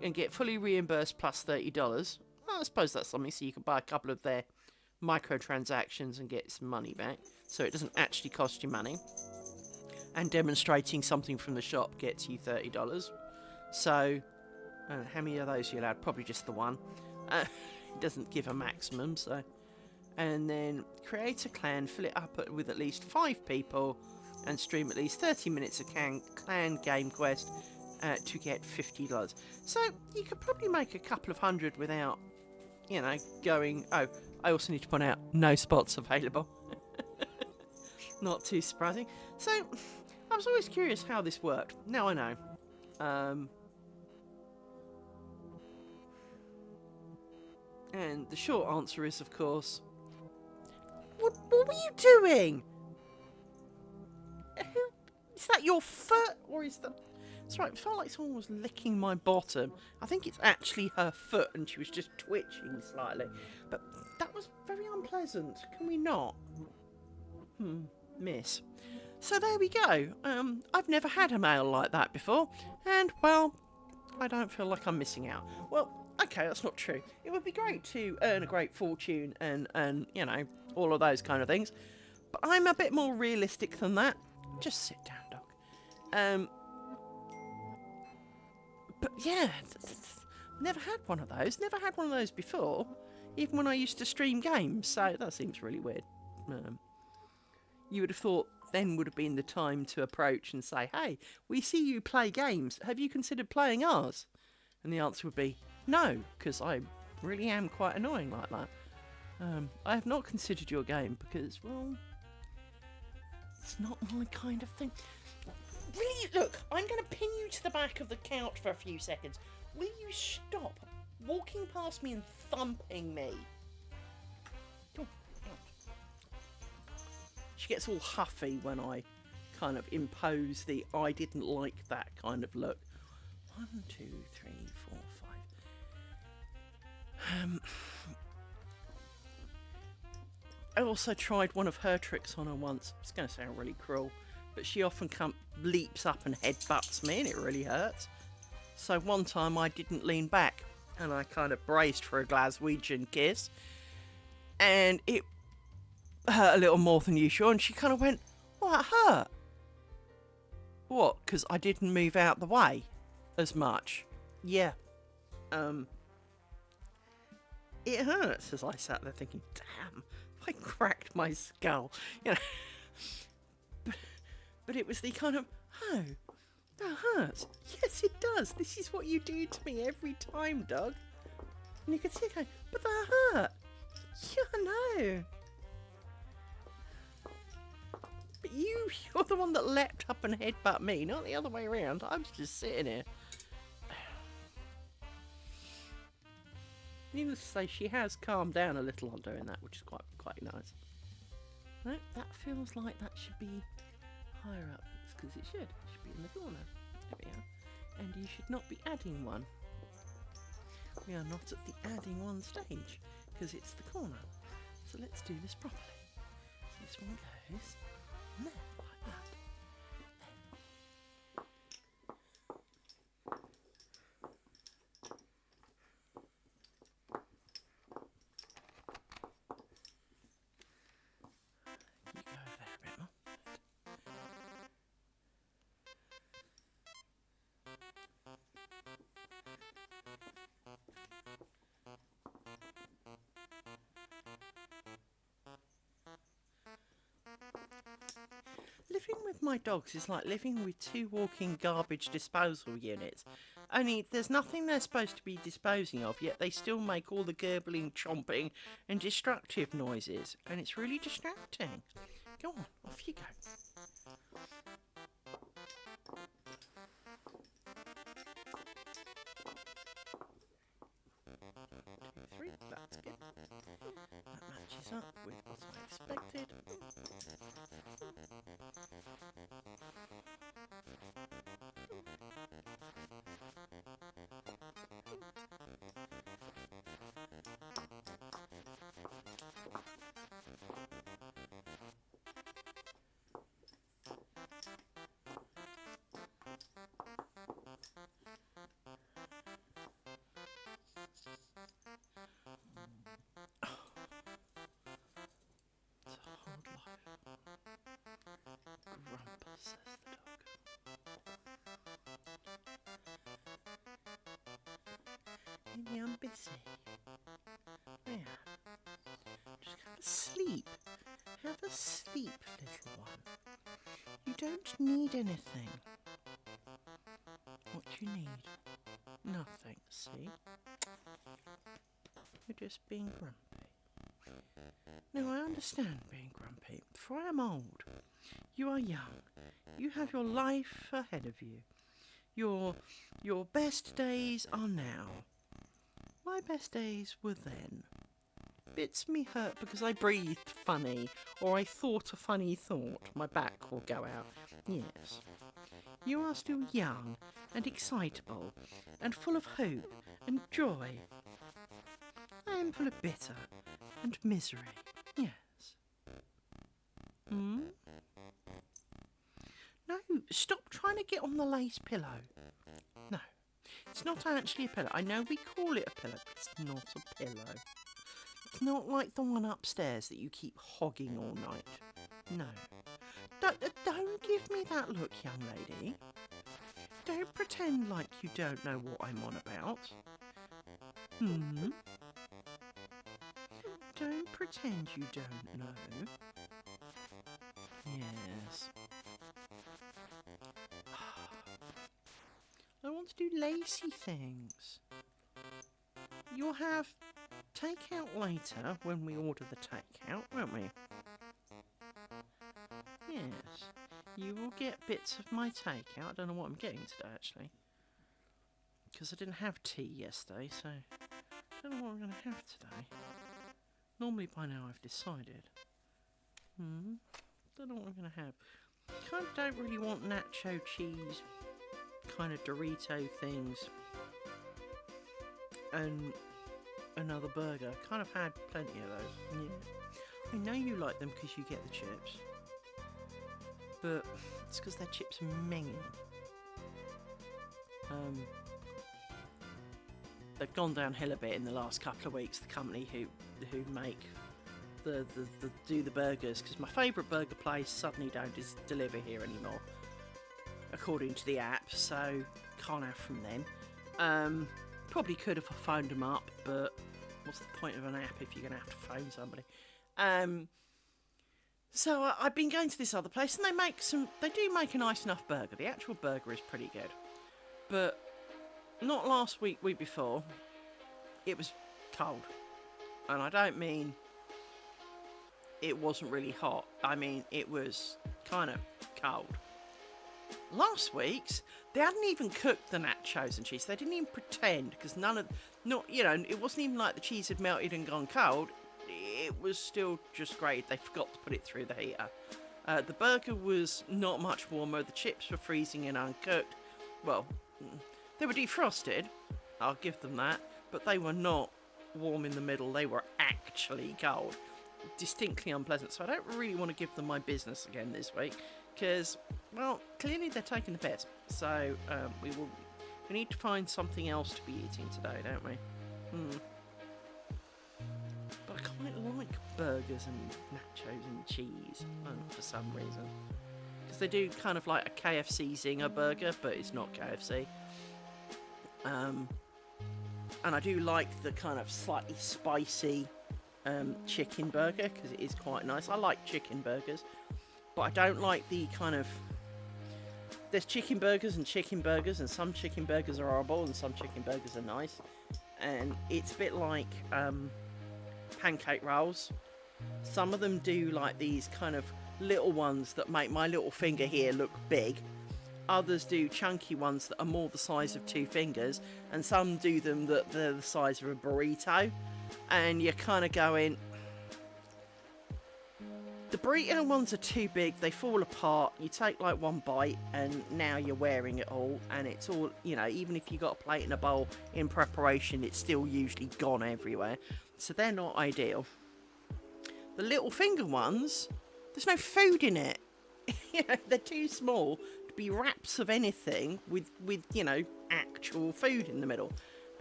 and get fully reimbursed plus $30. Well, I suppose that's something, so you can buy a couple of their microtransactions and get some money back, so it doesn't actually cost you money. And demonstrating something from the shop gets you $30. So, how many of those are you allowed? Probably just the one. It doesn't give a maximum, so. And then create a clan, fill it up with at least 5 people, and stream at least 30 minutes of clan game quest to get $50. So you could probably make a couple of hundred without, you know, going. Oh, I also need to point out no spots available. Not too surprising. So I was always curious how this worked. Now I know. And the short answer is, of course, what were you doing? Is that your foot, or is that? That's right, it felt like someone was licking my bottom. I think it's actually her foot and she was just twitching slightly. But that was very unpleasant. Can we not? Miss. So there we go. I've never had a male like that before. And, well, I don't feel like I'm missing out. Well, okay, that's not true. It would be great to earn a great fortune and you know, all of those kind of things. But I'm a bit more realistic than that. Just sit down, dog. But yeah, never had one of those. Never had one of those before. Even when I used to stream games. So that seems really weird. You would have thought then would have been the time to approach and say, hey, we see you play games. Have you considered playing ours? And the answer would be no, because I really am quite annoying like that. I have not considered your game because, well, it's not my kind of thing. Really, look, I'm going to pin you to the back of the couch for a few seconds. Will you stop walking past me and thumping me? She gets all huffy when I kind of impose the I didn't like that kind of look. 1, 2, 3, 4, 5. I also tried one of her tricks on her once. It's going to sound really cruel, but she often leaps up and headbutts me and it really hurts. So one time I didn't lean back and I kind of braced for a Glaswegian kiss and it hurt a little more than usual and she kind of went, well, that hurt. What? Because I didn't move out the way as much. Yeah. It hurts as I sat there thinking, damn, I cracked my skull. You know. But it was the kind of, oh, that hurts. Yes, it does. This is what you do to me every time, Doug. And you could see it going, but that hurt. Yeah, I know. But you're the one that leapt up and headbutt me, not the other way around. I was just sitting here. Needless to say, she has calmed down a little on doing that, which is quite nice. No, that feels like that should be higher up, because it should be in the corner. There we are. And you should not be adding one. We are not at the adding one stage, because it's the corner. So let's do this properly. So this one goes there, like that. Living with my dogs is like living with 2 walking garbage disposal units. Only there's nothing they're supposed to be disposing of, yet they still make all the gurgling, chomping and destructive noises. And it's really distracting. Go on, off you go. 2, 3, that's good. That matches up with what I expected. Grump, says the dog. Maybe I'm busy. Yeah. Just have a sleep. Have a sleep, little one. You don't need anything. What do you need? Nothing, see? You're just being grumpy. Now, I understand being grumpy, for I am old. You are young. You have your life ahead of you. Your best days are now. My best days were then. bits of me hurt because I breathed funny, or I thought a funny thought. My back will go out. Yes. You are still young and excitable and full of hope and joy. I am full of bitter and misery. Yes. Hmm? No, stop trying to get on the lace pillow. No, it's not actually a pillow. I know we call it a pillow, but it's not a pillow. It's not like the one upstairs that you keep hogging all night. No. Don't give me that look, young lady. Don't pretend like you don't know what I'm on about. Hmm? Don't pretend you don't know. Yes. I want to do lacy things. You'll have takeout later when we order the takeout, won't we? Yes. You will get bits of my takeout. I don't know what I'm getting today, actually. Because I didn't have tea yesterday, so I don't know what I'm going to have today. Normally by now I've decided. Don't know what I'm going to have. Kind of don't really want nacho cheese, kind of Dorito things, and another burger. Kind of had plenty of those. Yeah. I know you like them because you get the chips, but it's because their chips are minging. They've gone downhill a bit in the last couple of weeks. The company who make do the burgers, because my favourite burger place suddenly don't deliver here anymore, according to the app. So can't have from them. Probably could if I phoned them up, but what's the point of an app if you're going to have to phone somebody? So I've been going to this other place, and they do make a nice enough burger. The actual burger is pretty good, but not last week before. It was cold, and I don't mean it wasn't really hot. I mean it was kind of cold. Last week's, they hadn't even cooked the nachos and cheese. They didn't even pretend, because it wasn't even like the cheese had melted and gone cold. It was still just great. They forgot to put it through the heater. The burger was not much warmer. The chips were freezing and uncooked. Well, they were defrosted, I'll give them that, but they were not warm in the middle. They were actually cold. Distinctly unpleasant. So I don't really want to give them my business again this week, because, well, clearly they're taking the piss. So we need to find something else to be eating today, don't we? But I quite like burgers and nachos and cheese for some reason, because they do kind of like a KFC Zinger burger, but it's not KFC. And I do like the kind of slightly spicy chicken burger, because it is quite nice. I like chicken burgers, but I don't like the kind of... There's chicken burgers, and some chicken burgers are horrible and some chicken burgers are nice. And it's a bit like pancake rolls. Some of them do like these kind of little ones that make my little finger here look big. Others do chunky ones that are more the size of two fingers, and some do them that they're the size of a burrito. And you're kind of going, the burrito ones are too big, they fall apart, you take like one bite and now you're wearing it all, and it's all, even if you got a plate and a bowl in preparation, it's still usually gone everywhere. So they're not ideal. The little finger ones, there's no food in it. They're too small to be wraps of anything with actual food in the middle.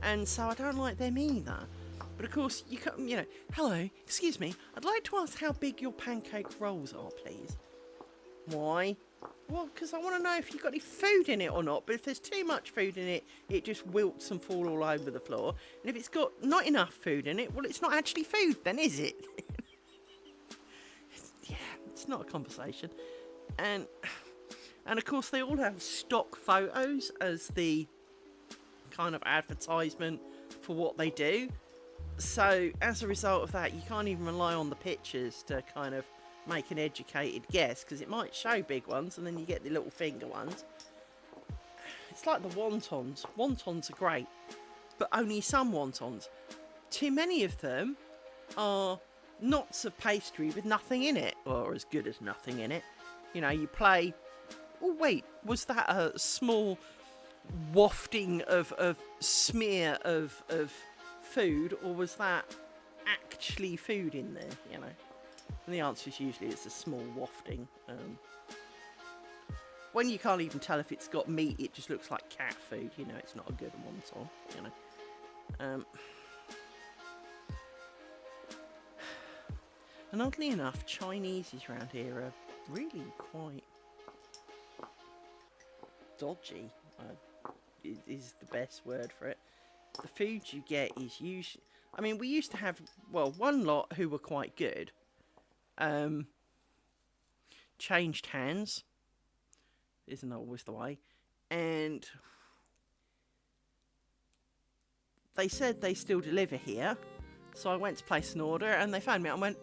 And so I don't like them either. But of course, hello, excuse me, I'd like to ask how big your pancake rolls are, please. Why? Well, because I want to know if you've got any food in it or not. But if there's too much food in it, it just wilts and falls all over the floor. And if it's got not enough food in it, well, it's not actually food then, is it? It's not a conversation. And of course, they all have stock photos as the kind of advertisement for what they do. So as a result of that, you can't even rely on the pictures to kind of make an educated guess, because it might show big ones and then you get the little finger ones. It's like the wontons. Wontons are great, but only some wontons. Too many of them, are knots of pastry with nothing in it, or as good as nothing in it. You know, you play. Oh wait, was that a small wafting of smear of food, or was that actually food in there? You know, and the answer is usually it's a small wafting. When you can't even tell if it's got meat, it just looks like cat food. You know, it's not a good one, so you know. And oddly enough, Chineses around here are really quite dodgy. Is the best word for it. The food you get is usually... I mean, we used to have, well, one lot who were quite good. Changed hands. Isn't always the way. And they said they still deliver here. So I went to place an order and they phoned me up and went,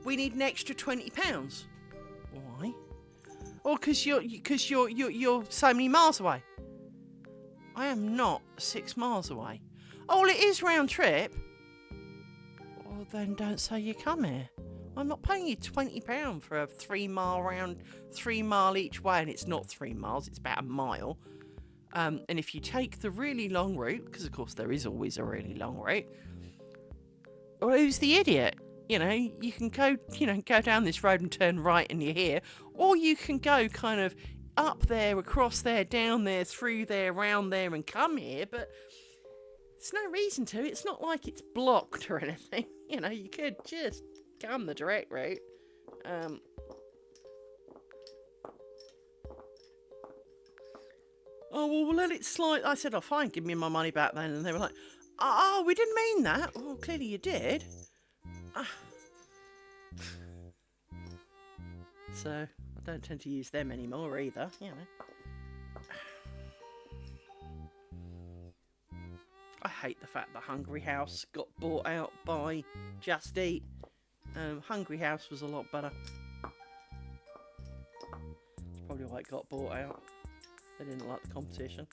we need an extra £20. Why? Or because you're so many miles away. I am not 6 miles away. Oh, well, it is round trip. Well, then don't say you come here. I'm not paying you £20 for a 3 mile round, 3 mile each way, and it's not 3 miles, it's about a mile. And if you take the really long route, because of course there is always a really long route, well, who's the idiot? You know, you can go down this road and turn right and you're here, or you can go kind of up there, across there, down there, through there, round there, and come here. But there's no reason to. It's not like it's blocked or anything. You know, you could just come the direct route. Oh, well, we'll let it slide. I said, oh, fine, give me my money back then. And they were like, oh, we didn't mean that. Well, clearly you did. So, I don't tend to use them anymore either, you know. I hate the fact that Hungry House got bought out by Just Eat. Hungry House was a lot better. That's probably why it got bought out. They didn't like the competition.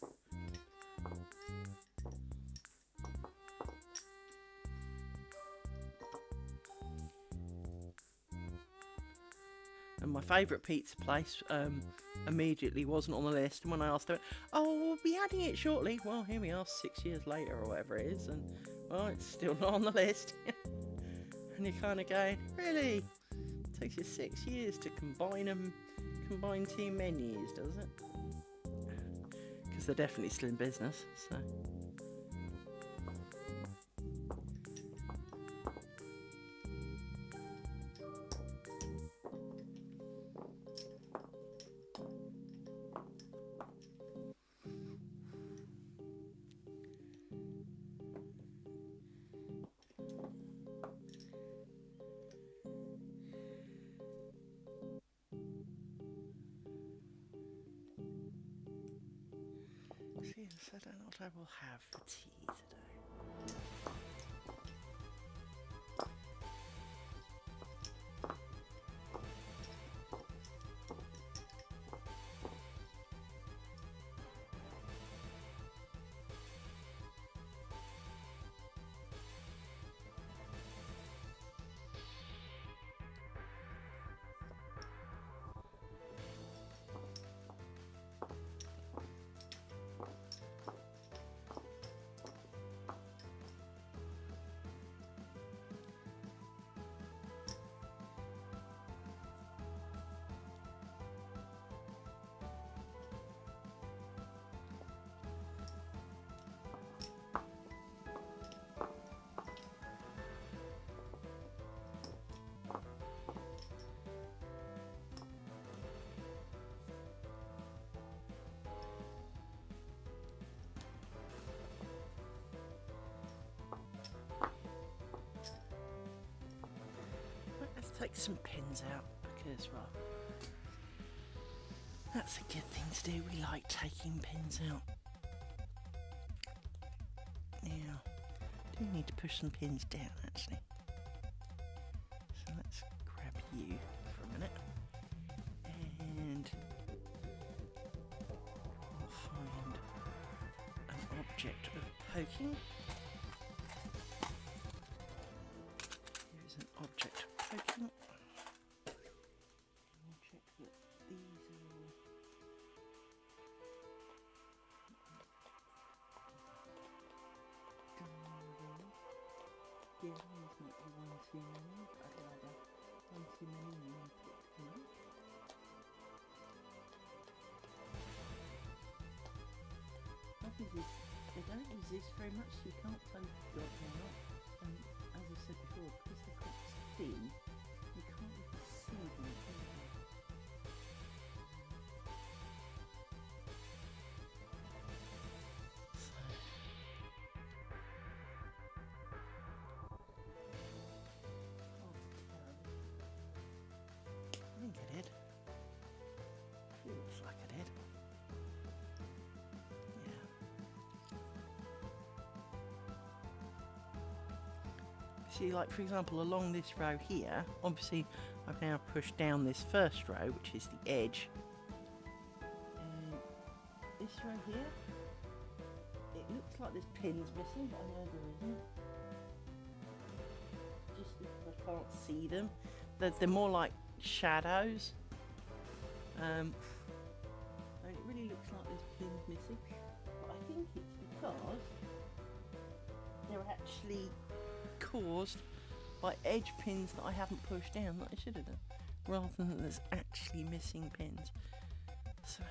And my favourite pizza place immediately wasn't on the list. And when I asked her, oh, we'll be adding it shortly. Well, here we are 6 years later or whatever it is. And, well, it's still not on the list. And you're kind of going, really? It takes you 6 years to combine 2 menus, does it? Because they're definitely still in business, so... I don't know what I will have for tea today. Take some pins out because, well, that's a good thing to do. We like taking pins out. Now, I do need to push some pins down actually. So let's grab you for a minute and we'll find an object of poking. Again, there's not the one too many, but I'd rather one too many than one too few. Nothing is, they don't resist very much, so you can't tell if you've got them or not. And as I said before, because they're quite thin, you can't really see them, can you? I think I did. Looks like I did. Yeah. See, like for example, along this row here, obviously I've now pushed down this first row, which is the edge. And this row here, it looks like there's pins missing, but I know there isn't. Just because I can't see them. They're more like shadows. And it really looks like there's pins missing, but I think it's because they're actually caused by edge pins that I haven't pushed down that I should have done, rather than there's actually missing pins. So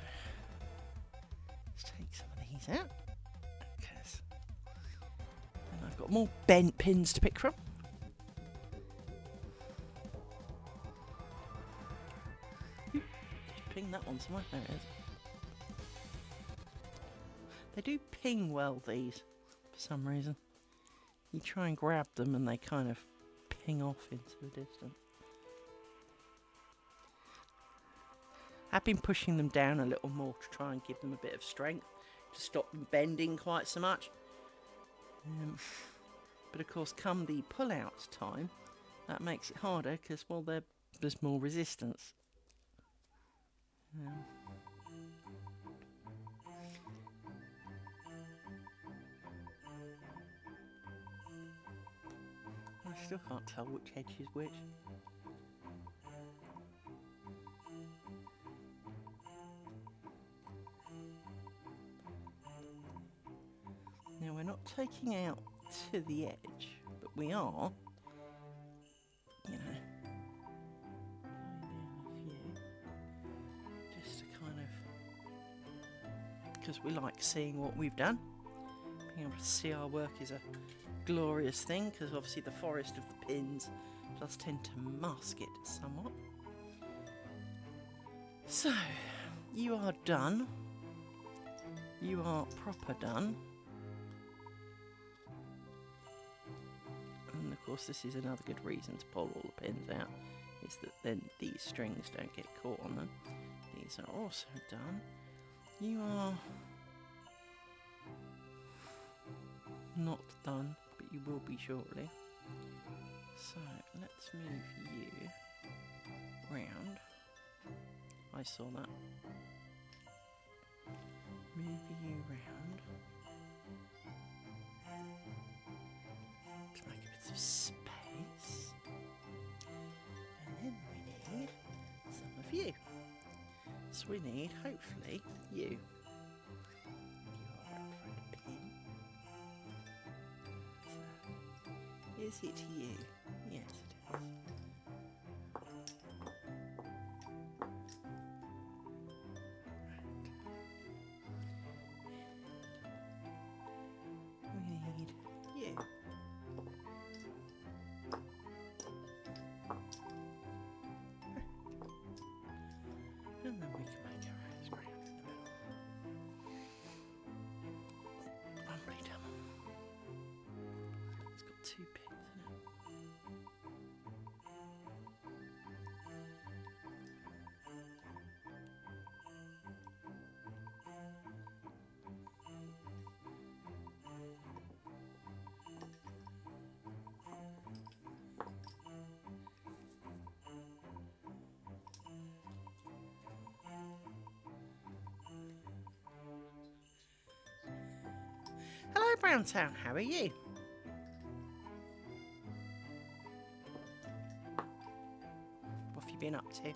let's take some of these out, because then I've got more bent pins to pick from. Ping that one somewhere. There it is. They do ping well, these, for some reason. You try and grab them and they kind of ping off into the distance. I've been pushing them down a little more to try and give them a bit of strength, to stop them bending quite so much. But of course, come the pull-outs time, that makes it harder because, well, there's more resistance. I still can't tell which edge is which. Now we're not taking out to the edge, but we are, you know, because we like seeing what we've done. Being able to see our work is a glorious thing, because obviously the forest of the pins does tend to mask it somewhat. So, you are done. You are proper done. And of course this is another good reason to pull all the pins out, is that then these strings don't get caught on them. These are also done. You are not done, but you will be shortly. So let's move you round. I saw that. Move you round to make a bit of space. And then we need some of you. So we need, hopefully, you. You are up for a pin. So, is it you? Yes, it is. We need you. And then we can make our rose ground in the middle. Lovely done. It's got 2 pins in it. Hello, Browntown, how are you? What have you been up to?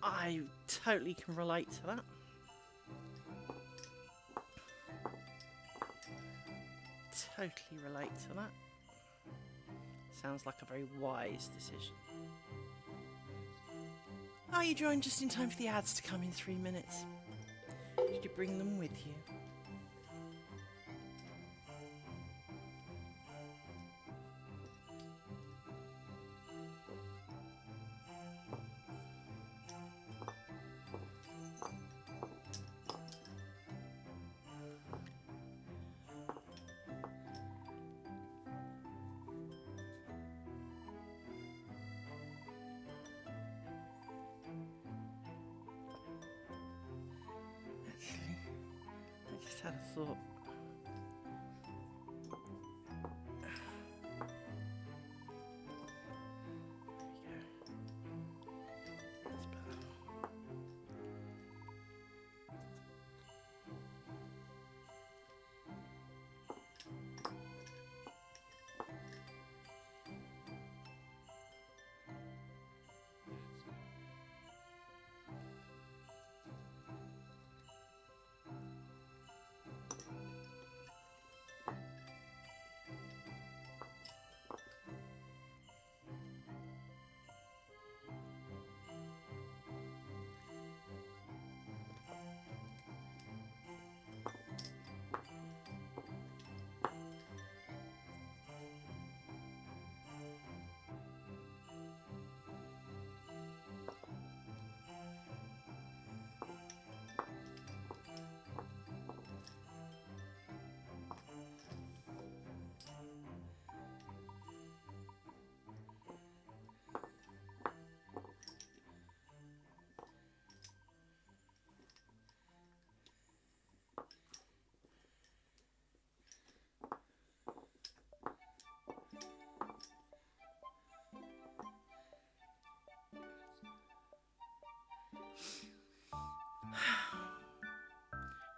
I totally can relate to that. Totally relate to that. Sounds like a very wise decision. Oh, you joined just in time for the ads to come in 3 minutes. Did you bring them with you? I just had a thought. There we go. That's better.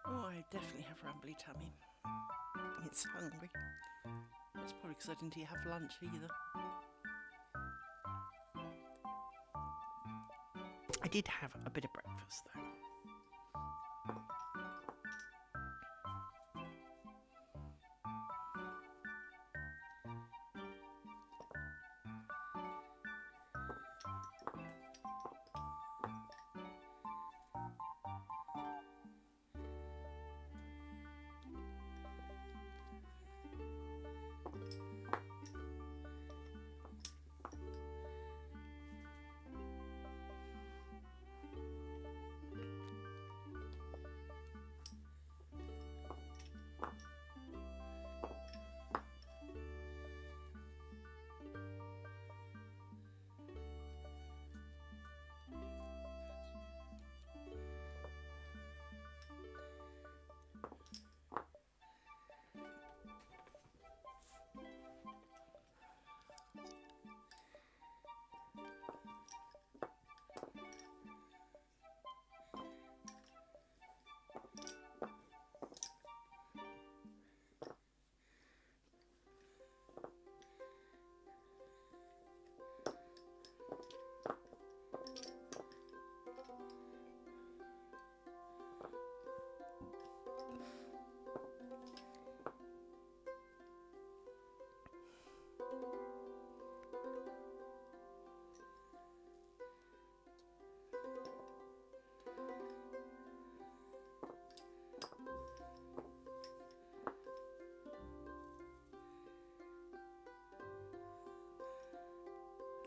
Oh, I definitely have rumbly tummy. It's hungry. That's probably because I didn't have lunch either. I did have a bit of breakfast though.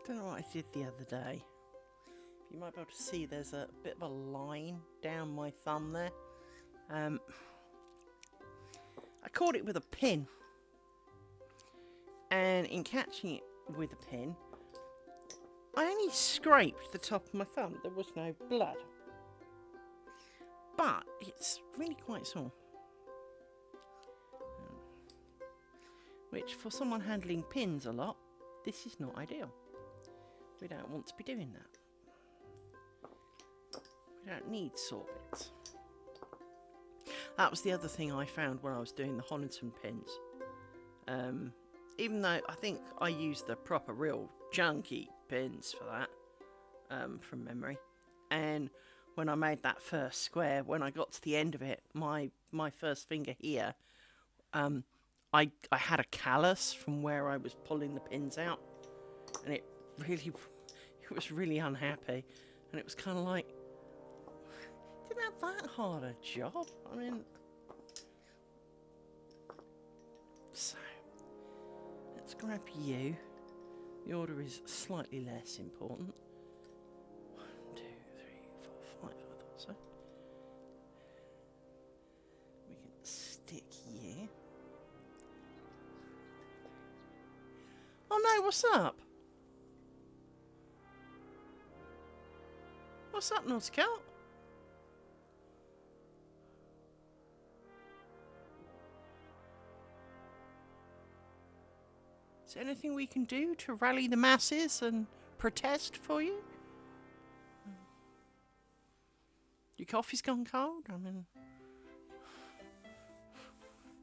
I don't know what I did the other day. You might be able to see there's a bit of a line down my thumb there. I caught it with a pin, and in catching it with a pin, I only scraped the top of my thumb. There was no blood, but it's really quite sore, which for someone handling pins a lot, this is not ideal. We don't want to be doing that. We don't need sore bits. That was the other thing I found when I was doing the Honiton pins. Even though I think I used the proper real junky pins for that, from memory. And when I made that first square, when I got to the end of it, my first finger here, I had a callus from where I was pulling the pins out, and it was really unhappy, and it was kind of like, didn't have that hard a job. I mean, so let's grab you. The order is slightly less important. 1, 2, 3, 4, 5. I thought so. We can stick you. Oh no! What's up? What's up, Nautical? Is there anything we can do to rally the masses and protest for you? Your coffee's gone cold? I mean,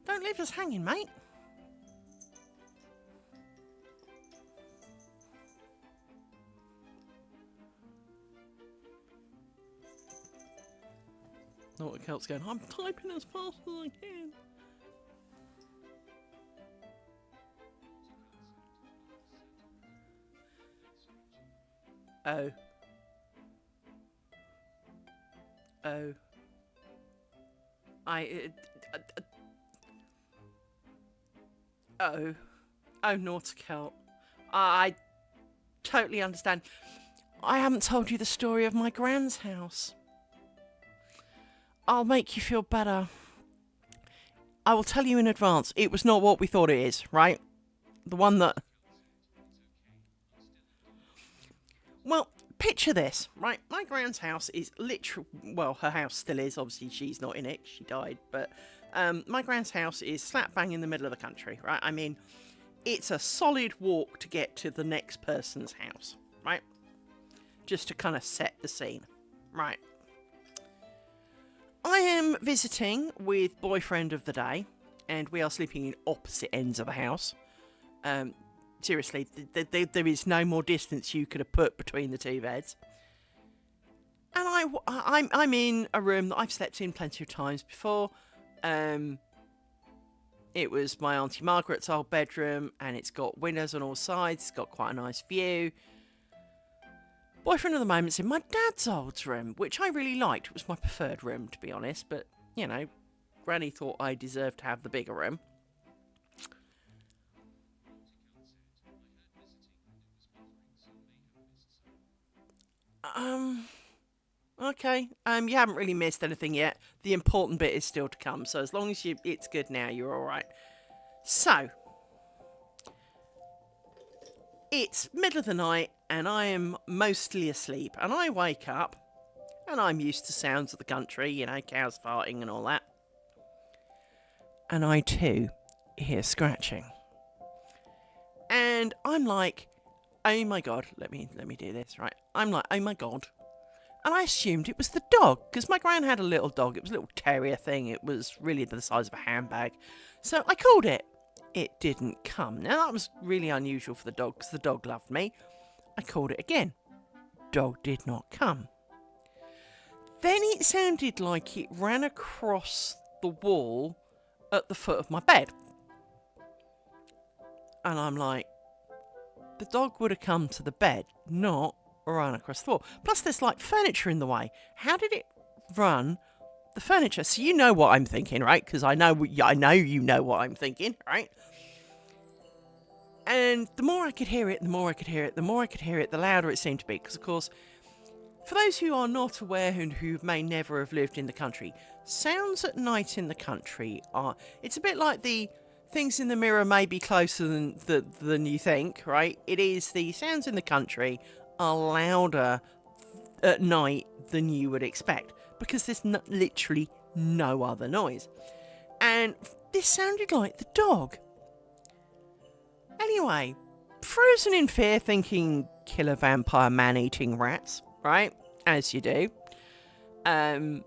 don't leave us hanging, mate. Nautical's going, I'm typing as fast as I can. Oh. Oh. Oh. Oh, Nautical. I totally understand. I haven't told you the story of my grand's house. I'll make you feel better. I will tell you in advance. It was not what we thought it is, right? The one that... Well, picture this, right? My grand's house is literally... Well, her house still is. Obviously, she's not in it. She died. But my grand's house is slap bang in the middle of the country, right? I mean, it's a solid walk to get to the next person's house, right? Just to kind of set the scene, right? I am visiting with boyfriend of the day, and we are sleeping in opposite ends of the house. Seriously, there is no more distance you could have put between the two beds. And I'm in a room that I've slept in plenty of times before. It was my Auntie Margaret's old bedroom, and it's got windows on all sides. It's got quite a nice view. Boyfriend of the moment's in my dad's old room, which I really liked. It was my preferred room, to be honest. But, you know, Granny thought I deserved to have the bigger room. Okay. You haven't really missed anything yet. The important bit is still to come. So as long as it's good now, you're all right. So, it's middle of the night, and I am mostly asleep. And I wake up, and I'm used to sounds of the country, you know, cows farting and all that. And I, too, hear scratching. And I'm like, oh my God, let me do this, right? I'm like, oh my God. And I assumed it was the dog, because my gran had a little dog. It was a little terrier thing. It was really the size of a handbag. So I called it. It didn't come. Now, that was really unusual for the dog, because the dog loved me. I called it again. Dog did not come. Then it sounded like it ran across the wall at the foot of my bed. And I'm like, the dog would have come to the bed, not run across the wall. Plus, there's like furniture in the way. How did it run the furniture? So you know what I'm thinking, right? Because I know you know what I'm thinking, right? And the more I could hear it, the more I could hear it, the more I could hear it, the louder it seemed to be. Because, of course, for those who are not aware and who may never have lived in the country, sounds at night in the country are... It's a bit like the things in the mirror may be closer than you think, right? It is the sounds in the country are louder at night than you would expect. Because there's literally no other noise. And this sounded like the dog. Anyway, frozen in fear, thinking killer vampire man-eating rats, right? As you do. I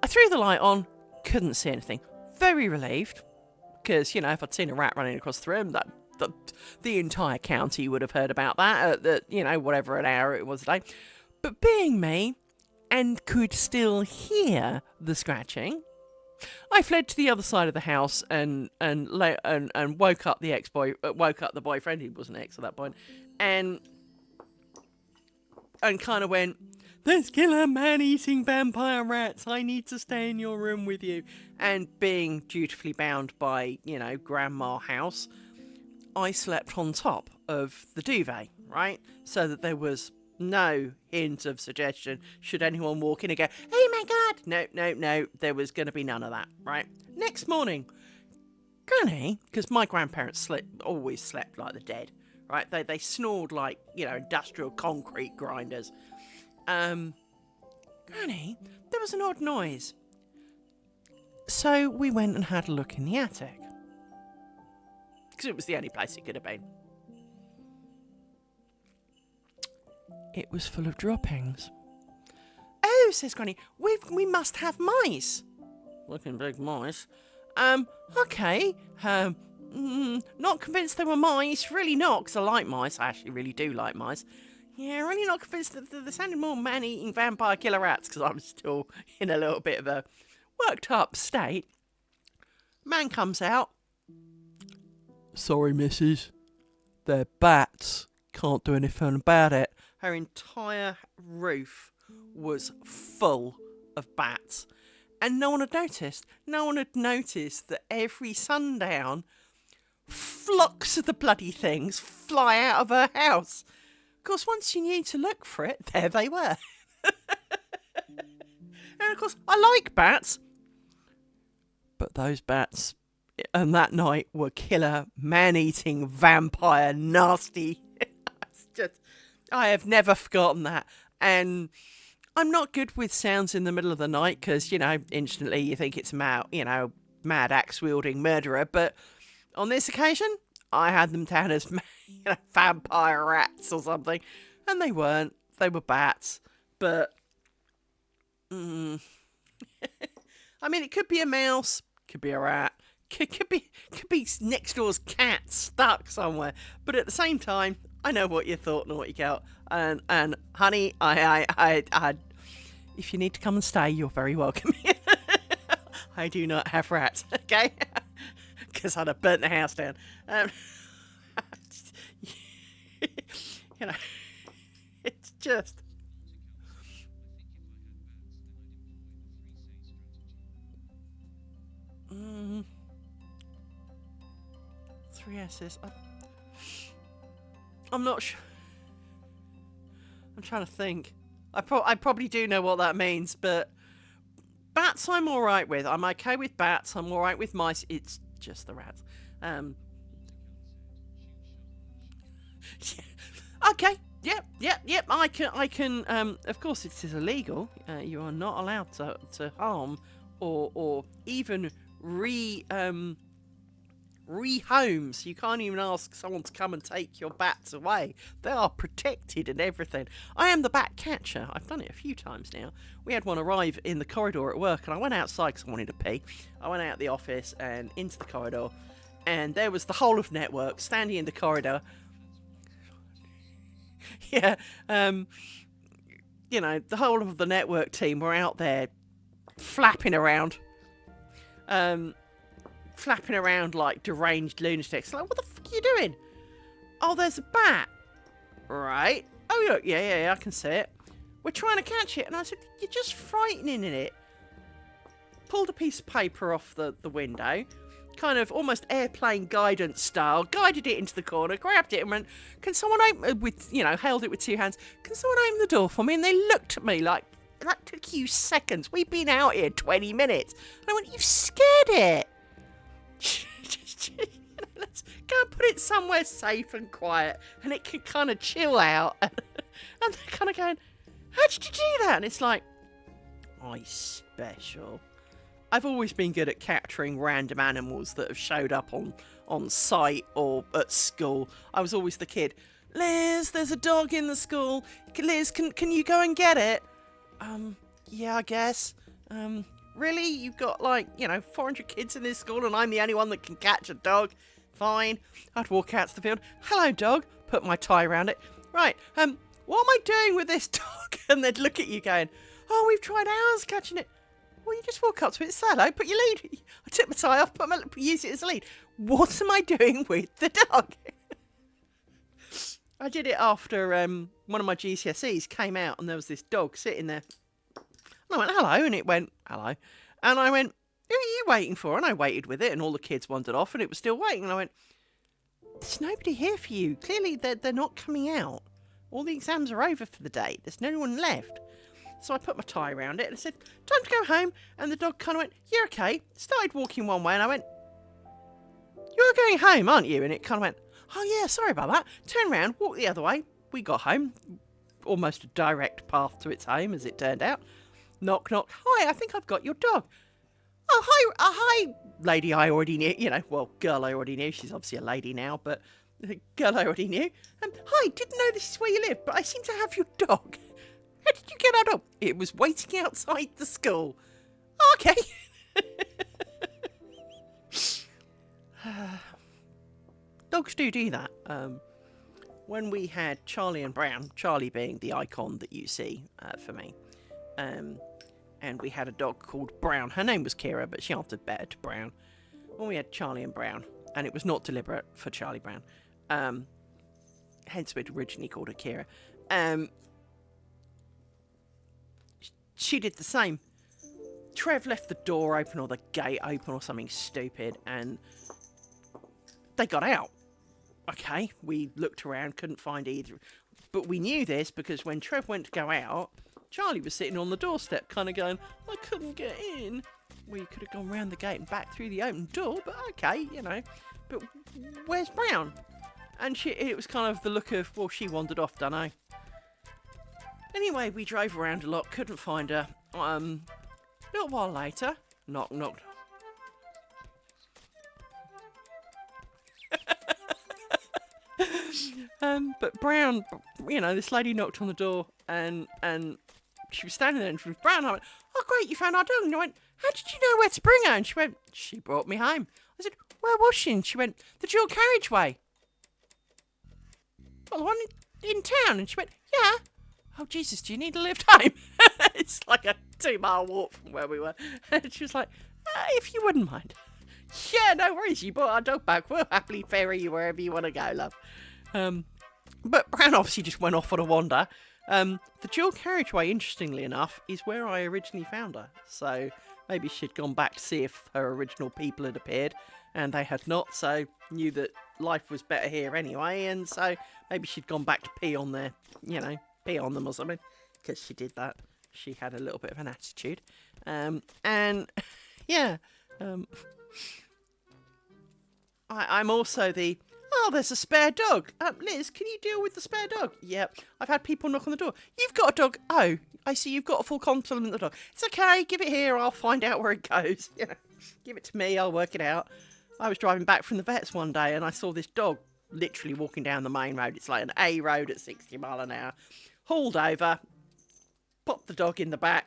threw the light on, couldn't see anything. Very relieved, because, you know, if I'd seen a rat running across the room, that the entire county would have heard about that at, whatever an hour it was a day. But being me, and could still hear the scratching, I fled to the other side of the house and woke up the boyfriend, he wasn't ex at that point, and kind of went, "There's killer man-eating vampire rats. I need to stay in your room with you." And being dutifully bound by, Grandma House, I slept on top of the duvet, right? So that there was no hint of suggestion should anyone walk in and go, "Oh my God." No. There was going to be none of that, right? Next morning, Granny, because my grandparents always slept like the dead, right? They snored like, industrial concrete grinders. Granny, there was an odd noise. So we went and had a look in the attic. Because it was the only place it could have been. It was full of droppings. "Oh," says Granny, we must have mice." Looking big mice. Okay. Not convinced they were mice. Really not, because I like mice. I actually really do like mice. Yeah, really not convinced that they sounded more man-eating vampire killer rats, because I was still in a little bit of a worked up state. Man comes out. "Sorry, missus. They're bats. Can't do anything about it." Her entire roof was full of bats. And no one had noticed. No one had noticed that every sundown, flocks of the bloody things fly out of her house. Of course, once you knew to look for it, there they were. And of course, I like bats. But those bats, and that night, were killer, man-eating, vampire, nasty. I have never forgotten that. And I'm not good with sounds in the middle of the night because, instantly you think it's mad axe-wielding murderer. But on this occasion, I had them down as vampire rats or something. And they weren't. They were bats. But, I mean, it could be a mouse. Could be a rat. Could be next door's cat stuck somewhere. But at the same time, I know what you thought and what you got. And honey, I if you need to come and stay, you're very welcome. I do not have rats, okay? Because I'd have burnt the house down. It's just. Three S's. I'm not sure. I'm trying to think. I probably do know what that means, but bats I'm all right with. I'm okay with bats. I'm all right with mice. It's just the rats. Yeah. Okay. Yep. I can. Of course, it is illegal. You are not allowed to harm or even rehomes. You can't even ask someone to come and take your bats away. They are protected and everything. I am the bat catcher. I've done it a few times now. We had one arrive in the corridor at work and I went outside because I wanted to pee. I went out the office and into the corridor and there was the whole of network standing in the corridor. Yeah, the whole of the network team were out there flapping around. Flapping around like deranged lunatics. Like, what the fuck are you doing? Oh, there's a bat. Right. Oh, look, yeah, I can see it. We're trying to catch it. And I said, you're just frightening it. Pulled a piece of paper off the window, kind of almost airplane guidance style, guided it into the corner, grabbed it and went, can someone open, held it with two hands. Can someone open the door for me? And they looked at me like, that took you seconds. We've been out here 20 minutes. And I went, you've scared it. Let's go and put it somewhere safe and quiet and it can kind of chill out. And they're kind of going, how did you do that? And it's like, I'm special. I've always been good at capturing random animals that have showed up on site or at school. I was always the kid. Liz, there's a dog in the school. Liz, can you go and get it? Yeah, I guess. Really? You've got 400 kids in this school and I'm the only one that can catch a dog? Fine. I'd walk out to the field. Hello, dog. Put my tie around it. Right, what am I doing with this dog? And they'd look at you going, oh, we've tried hours catching it. Well, you just walk up to it, say hello, put your lead. I took my tie off, use it as a lead. What am I doing with the dog? I did it after one of my GCSEs came out and there was this dog sitting there. And I went, hello, and it went, hello. And I went, who are you waiting for? And I waited with it and all the kids wandered off and it was still waiting. And I went, there's nobody here for you. Clearly they're not coming out. All the exams are over for the day. There's no one left. So I put my tie around it and I said, time to go home. And the dog kind of went, you're okay. Started walking one way and I went, you're going home, aren't you? And it kind of went, oh yeah, sorry about that. Turned around, walked the other way. We got home. Almost a direct path to its home, as it turned out. Knock, knock. Hi, I think I've got your dog. Oh, hi, lady I already knew. You know, well, girl I already knew. She's obviously a lady now, but girl I already knew. Hi, didn't know this is where you live, but I seem to have your dog. How did you get our dog? It was waiting outside the school. Oh, okay. Dogs do that. When we had Charlie and Brown, Charlie being the icon that you see for me, and we had a dog called Brown. Her name was Kira, but she answered better to Brown. When we had Charlie and Brown, and it was not deliberate for Charlie Brown, hence we'd originally called her Kira. She did the same. Trev left the door open or the gate open or something stupid, and they got out. Okay, we looked around, couldn't find either. But we knew this because when Trev went to go out, Charlie was sitting on the doorstep kind of going, I couldn't get in. We could have gone round the gate and back through the open door, but okay, you know. But where's Brown? And it was kind of the look of, well, she wandered off, dunno. Anyway, we drove around a lot, couldn't find her. A little while later, knock, knock. But Brown, you know, this lady knocked on the door and she was standing there and she was Brown. I went, oh great, you found our dog. And I went, how did you know where to bring her? And she went, she brought me home. I said, where was she? And she went, the dual carriageway. Well, the one in town. And she went, yeah. Oh Jesus, do you need a lift home? It's like a 2-mile walk from where we were. And she was like, if you wouldn't mind. Yeah, no worries, you brought our dog back. We'll happily ferry you wherever you want to go, love. But Brown obviously just went off on a wander. The dual carriageway, interestingly enough, is where I originally found her. So maybe she'd gone back to see if her original people had appeared, and they had not, so knew that life was better here anyway, and so maybe she'd gone back to pee on their, you know, pee on them or something, because she did that. She had a little bit of an attitude. And, yeah, I'm also the, oh, there's a spare dog. Liz, can you deal with the spare dog? Yep. I've had people knock on the door. You've got a dog. Oh, I see you've got a full complement of the dog. It's okay. Give it here. I'll find out where it goes. You know, give it to me. I'll work it out. I was driving back from the vets one day and I saw this dog literally walking down the main road. It's like an A road at 60 mile an hour. Hauled over. Popped the dog in the back.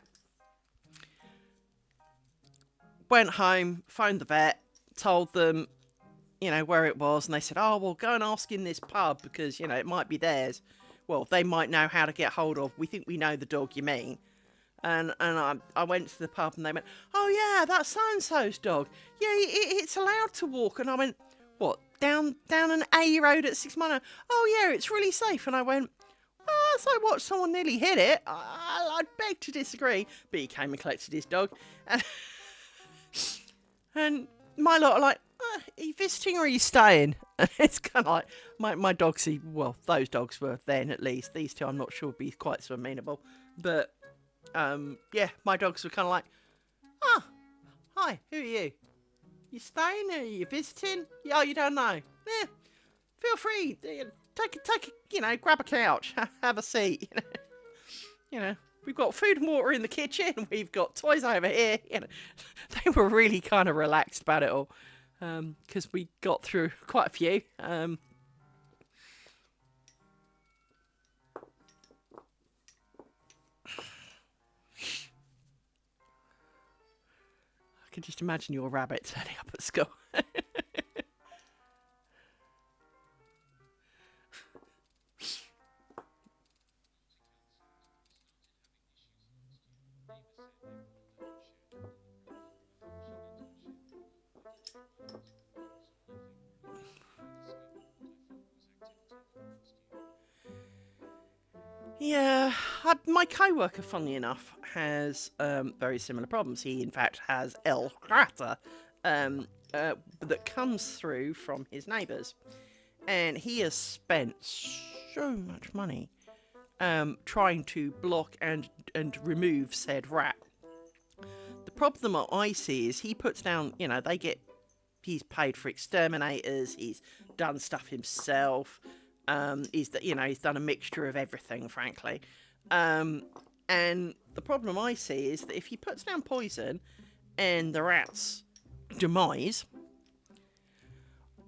Went home. Phoned the vet. Told them, you know, where it was, and they said, oh, well, go and ask in this pub because, you know, it might be theirs. Well, they might know how to get hold of. We think we know the dog you mean. And I went to the pub and they went, oh, yeah, that's so-and-so's dog. Yeah, it's allowed to walk. And I went, what, down an A road at 6 mile? Oh, yeah, it's really safe. And I went, oh, so what, someone nearly hit it? I'd beg to disagree. But he came and collected his dog. And my lot are like, are you visiting or are you staying? It's kind of like my dogs, well, those dogs were then at least. These two I'm not sure would be quite so amenable. But, yeah, my dogs were kind of like, oh, hi, who are you? You staying or are you visiting? Oh, you don't know? Yeah, feel free. Take you know, grab a couch, have a seat. You know, we've got food and water in the kitchen. We've got toys over here. You know, they were really kind of relaxed about it all. Because we got through quite a few. I can just imagine your rabbit turning up at school. Yeah, my co-worker, funnily enough, has very similar problems. He, in fact, has El Rata that comes through from his neighbours. And he has spent so much money trying to block and remove said rat. The problem that I see is he puts down, he's paid for exterminators, he's done stuff himself, he's done a mixture of everything, frankly. And the problem I see is that if he puts down poison and the rats demise,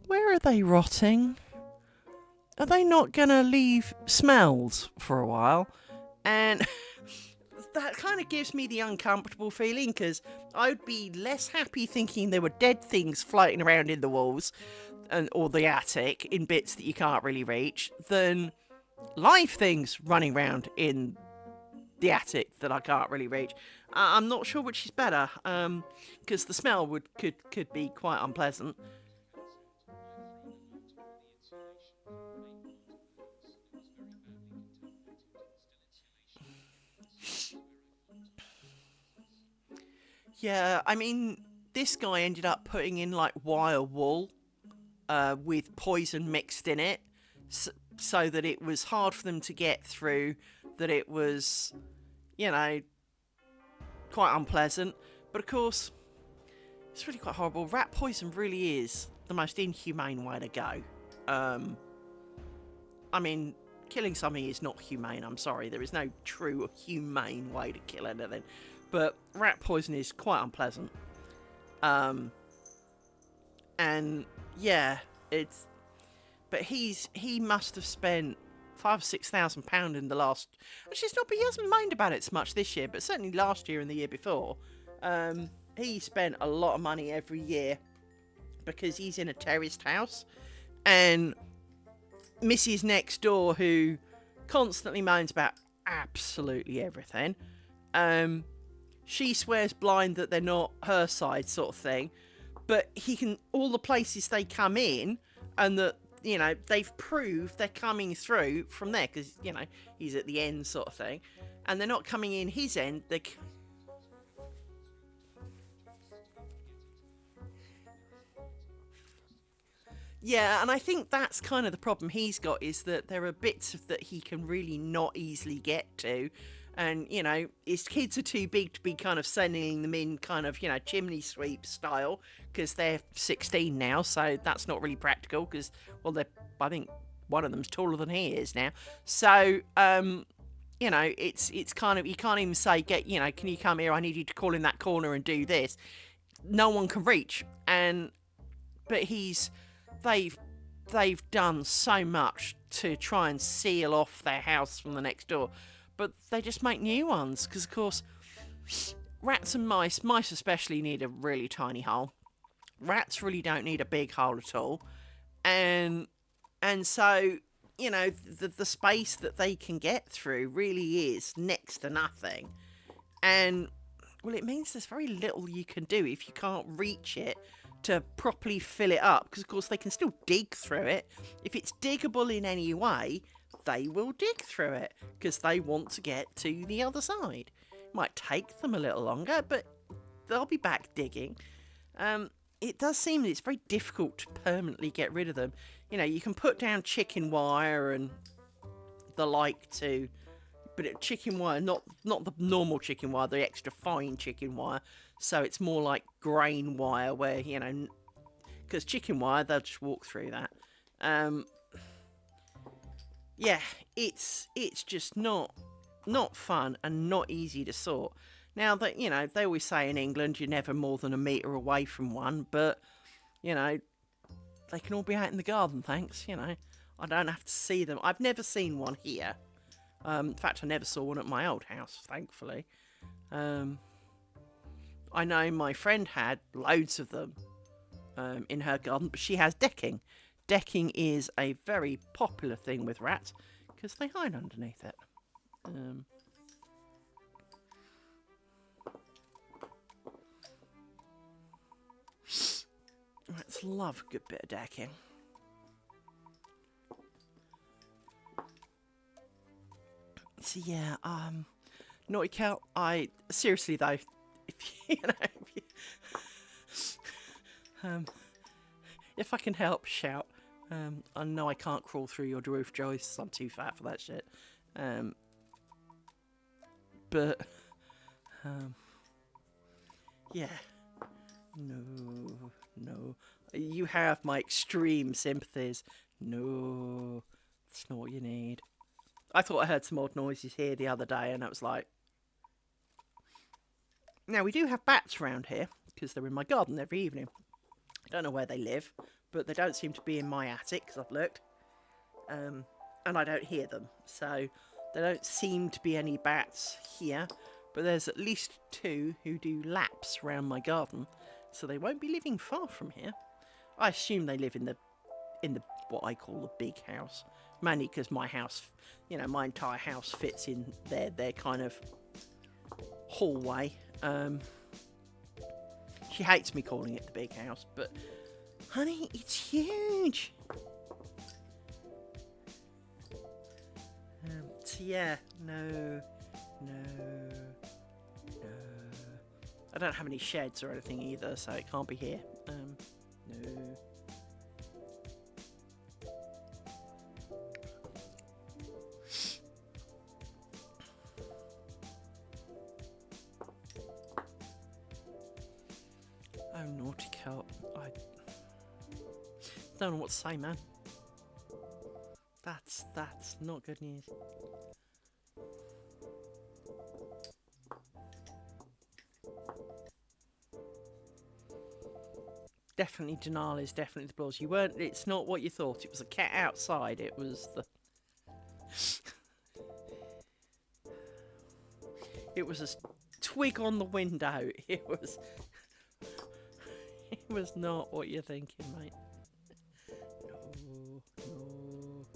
where are they rotting? Are they not going to leave smells for a while? And that kind of gives me the uncomfortable feeling, because I'd be less happy thinking there were dead things floating around in the walls or the attic in bits that you can't really reach than live things running around in the attic that I can't really reach. I'm not sure which is better, because the smell could be quite unpleasant. Yeah, I mean, this guy ended up putting in like wire wool with poison mixed in it, so that it was hard for them to get through, that it was, you know, quite unpleasant. But of course, it's really quite horrible. Rat poison really is the most inhumane way to go. I mean, killing something is not humane, I'm sorry. There is no true humane way to kill anything. But rat poison is quite unpleasant. And yeah, it's. But he must have spent £5,000 or £6,000 in the last. Actually, it's not. But he hasn't moaned about it so much this year. But certainly last year and the year before, he spent a lot of money every year because he's in a terraced house, and Mrs. next door, who constantly moans about absolutely everything, she swears blind that they're not her side, sort of thing. But he can, all the places they come in, and that, they've proved they're coming through from there, because, he's at the end, sort of thing. And they're not coming in his end, they're. Yeah, and I think that's kind of the problem he's got, is that there are bits of that he can really not easily get to. And, his kids are too big to be kind of sending them in kind of, chimney sweep style, because they're 16 now, so that's not really practical, because, well, I think one of them's taller than he is now. So, it's kind of, you can't even say, can you come here? I need you to call in that corner and do this. No one can reach. But they've done so much to try and seal off their house from the next door, but they just make new ones, because of course rats and mice especially, need a really tiny hole. Rats really don't need a big hole at all, and so the space that they can get through really is next to nothing. And well, it means there's very little you can do if you can't reach it to properly fill it up, because of course they can still dig through it. If it's diggable in any way, they will dig through it, because they want to get to the other side. It might take them a little longer, but they'll be back digging. It does seem that it's very difficult to permanently get rid of them. You can put down chicken wire and the like to, but chicken wire, not the normal chicken wire, the extra fine chicken wire. So it's more like grain wire, where, because chicken wire, they'll just walk through that. Yeah, it's just not fun and not easy to sort. Now that, they always say in England you're never more than a metre away from one, but, they can all be out in the garden, thanks, I don't have to see them. I've never seen one here. In fact, I never saw one at my old house, thankfully. I know my friend had loads of them in her garden, but she has decking. Decking is a very popular thing with rats, because they hide underneath it. Rats love a good bit of decking. So yeah, naughty cow. I seriously though, if you know, if I can help, shout. I know I can't crawl through your roof joists. I'm too fat for that shit. But yeah, no. You have my extreme sympathies. No, that's not what you need. I thought I heard some odd noises here the other day, and I was like, now we do have bats around here because they're in my garden every evening. I don't know where they live, but they don't seem to be in my attic because I've looked, and I don't hear them. So there don't seem to be any bats here, but there's at least 2 who do laps around my garden, so they won't be living far from here. I assume they live in the what I call the big house, mainly because my house, you know, my entire house fits in their kind of hallway. She hates me calling it the big house, but honey, it's huge. So yeah, no. I don't have any sheds or anything either, so it can't be here. No. Oh, naughty cat. I don't know what to say, man. That's not good news. Definitely Denali is definitely the balls. You weren't. It's not what you thought. It was a cat outside. It was the. It was a twig on the window. It was. It was not what you're thinking, mate. No.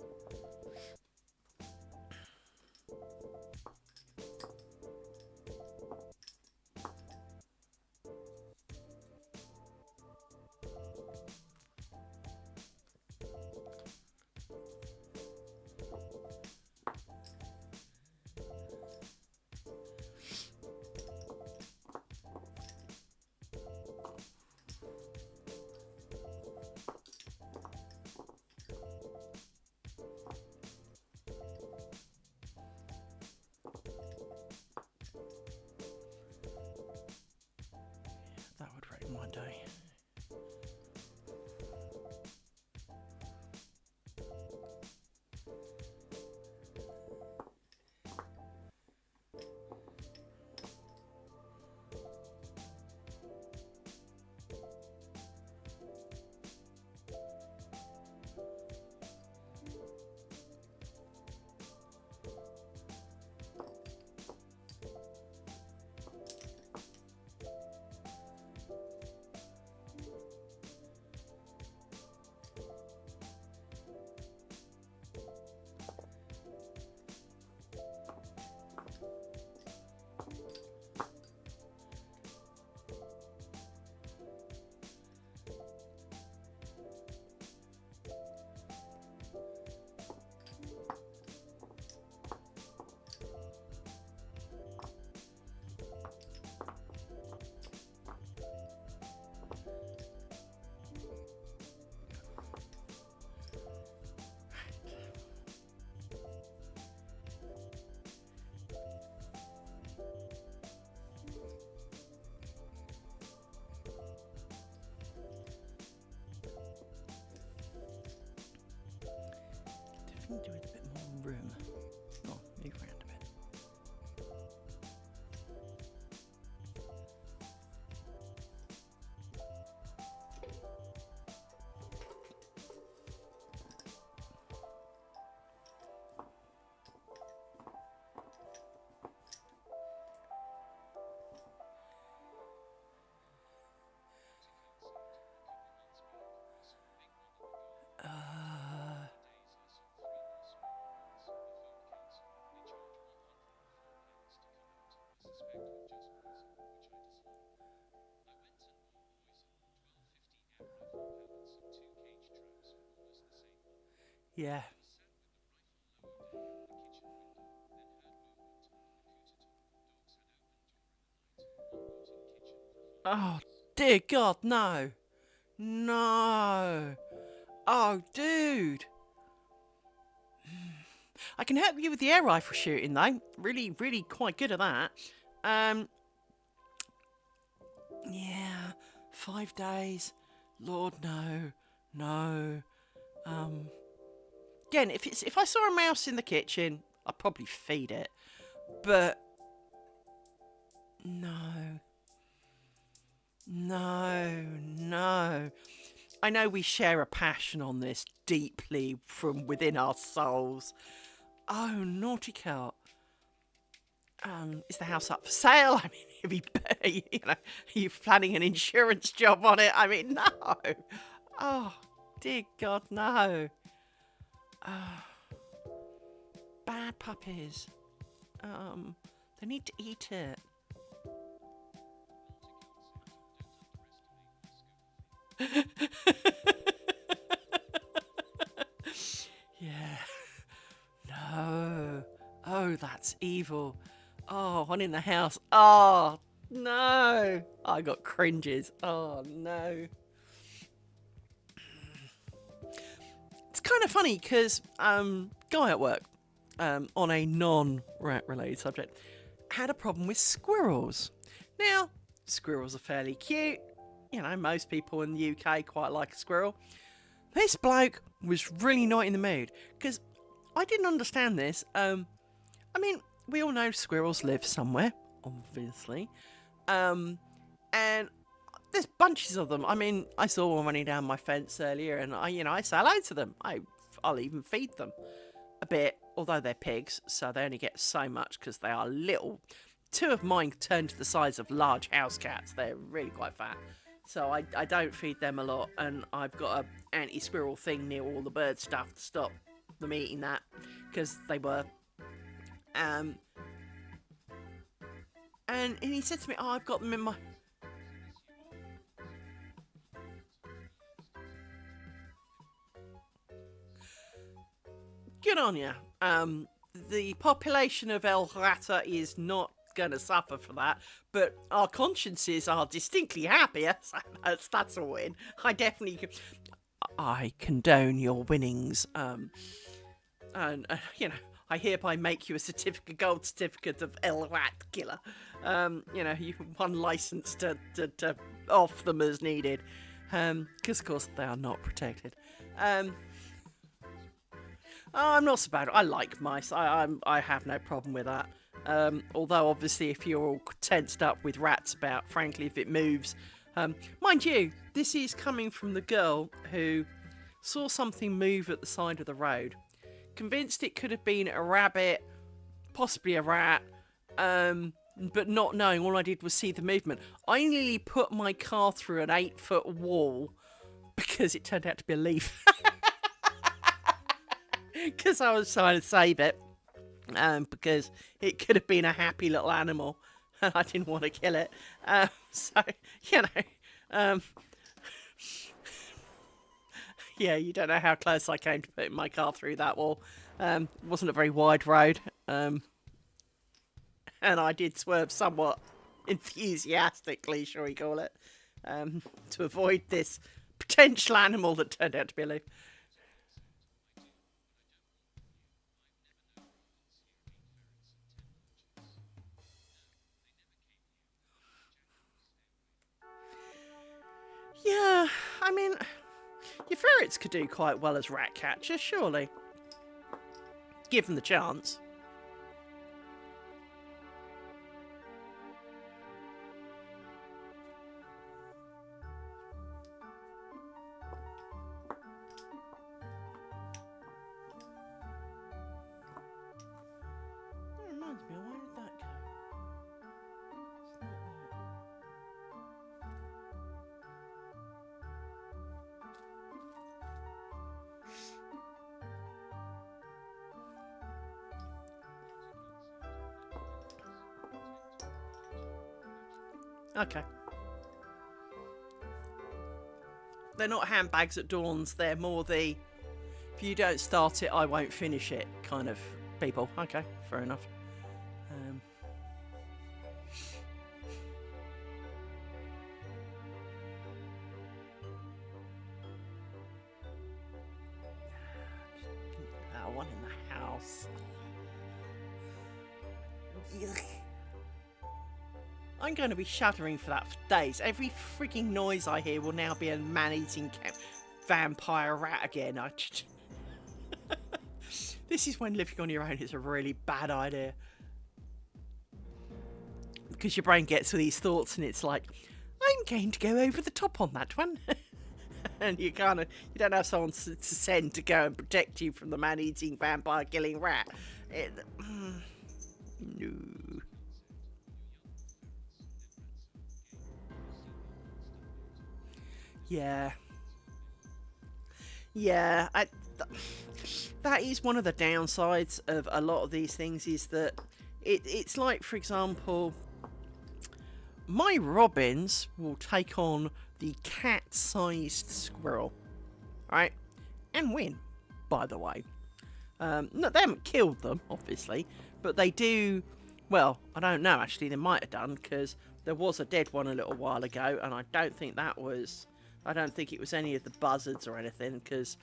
Yeah. Oh, dear God, no. No. Oh, dude. I can help you with the air rifle shooting, though. Really, really quite good at that. Um, yeah, 5 days. Lord, no. No. Um, again, if I saw a mouse in the kitchen, I'd probably feed it. But no. No, no. I know we share a passion on this deeply from within our souls. Oh, naughty cat. Is the house up for sale? I mean, if you know, are you planning an insurance job on it? I mean, no. Oh, dear God, no. Oh, bad puppies. They need to eat it. Yeah. No. Oh, that's evil. Oh, one in the house. Oh, no. I got cringes. Oh, no. It's kind of funny because guy at work, on a non-rat related subject, had a problem with squirrels. Now, squirrels are fairly cute. You know, most people in the UK quite like a squirrel. This bloke was really not in the mood because I didn't understand this. I mean, we all know squirrels live somewhere, obviously. And there's bunches of them. I mean, I saw one running down my fence earlier, and I say hello to them. I'll even feed them a bit, although they're pigs, so they only get so much because they are little. Two of mine turn to the size of large house cats. They're really quite fat. So I don't feed them a lot, and I've got a anti-squirrel thing near all the bird stuff to stop them eating that, because they were. Um, and he said to me, "Oh, I've got them in my." Good on you. The population of El Rata is not going to suffer for that, but our consciences are distinctly happier. So that's a win. I condone your winnings. And I hereby make you a gold certificate of El Rat Killer. You one license to off them as needed, because of course they are not protected. I'm not so bad. I like mice. I have no problem with that. Although obviously, if you're all tensed up with rats about, frankly, if it moves, mind you, this is coming from the girl who saw something move at the side of the road, convinced it could have been a rabbit, possibly a rat, but not knowing. All I did was see the movement. I nearly put my car through an 8-foot wall because it turned out to be a leaf. Because I was trying to save it, because it could have been a happy little animal, and I didn't want to kill it. So, you know, yeah, you don't know how close I came to putting my car through that wall. It wasn't a very wide road, and I did swerve somewhat enthusiastically, shall we call it, to avoid this potential animal that turned out to be a leaf. Yeah, I mean, your ferrets could do quite well as rat catchers, surely. Given the chance. That reminds me, where did that go? Okay. They're not handbags at Dawn's, they're more the If you don't start it, I won't finish it kind of people. Okay, fair enough. That one in the house. Yuck. I'm going to be shuddering for that for days. Every freaking noise I hear will now be a man-eating vampire rat again. This is when living on your own is a really bad idea. Because your brain gets to these thoughts and it's like, I'm going to go over the top on that one. And you don't have someone to send to go and protect you from the man-eating vampire killing rat. No. Yeah. Yeah, that is one of the downsides of a lot of these things, is that it's like, for example, my robins will take on the cat-sized squirrel, right? And win, by the way. No, they haven't killed them, obviously, but they do. Well, I don't know, actually, they might have done, because there was a dead one a little while ago, and I don't think it was any of the buzzards or anything, because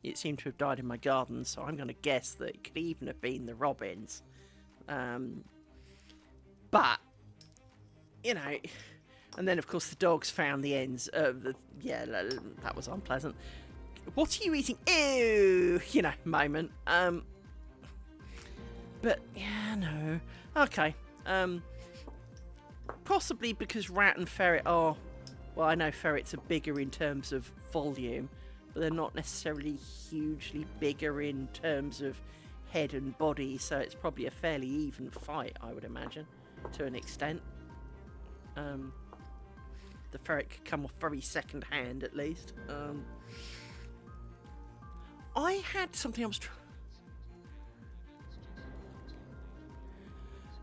it seemed to have died in my garden, so I'm going to guess that it could even have been the robins. But, you know, and then of course the dogs found the ends of the, yeah, that was unpleasant. What are you eating? Ew, you know, moment. But, yeah, no. Okay. Possibly because rat and ferret are, well, I know ferrets are bigger in terms of volume, but they're not necessarily hugely bigger in terms of head and body, so it's probably a fairly even fight, I would imagine, to an extent. The ferret could come off very second hand, at least. I had something I was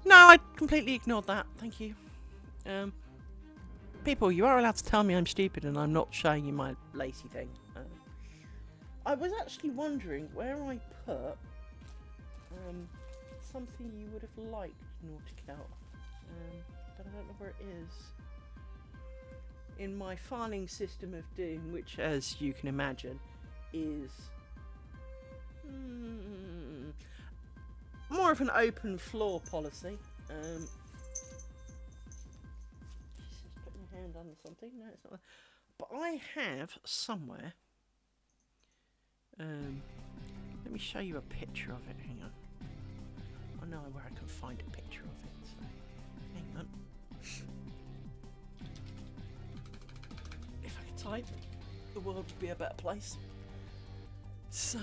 No, I completely ignored that, thank you. People, you are allowed to tell me I'm stupid and I'm not showing you my lacy thing. I was actually wondering where I put something you would have liked, Nautical, but I don't know where it is. In my filing system of doom, which, as you can imagine, is more of an open floor policy. Just put my hand under something. No, it's not. But I have somewhere. Let me show you a picture of it. Hang on. I know where I can find a picture of it. So, hang on. If I could type, the world would be a better place. So.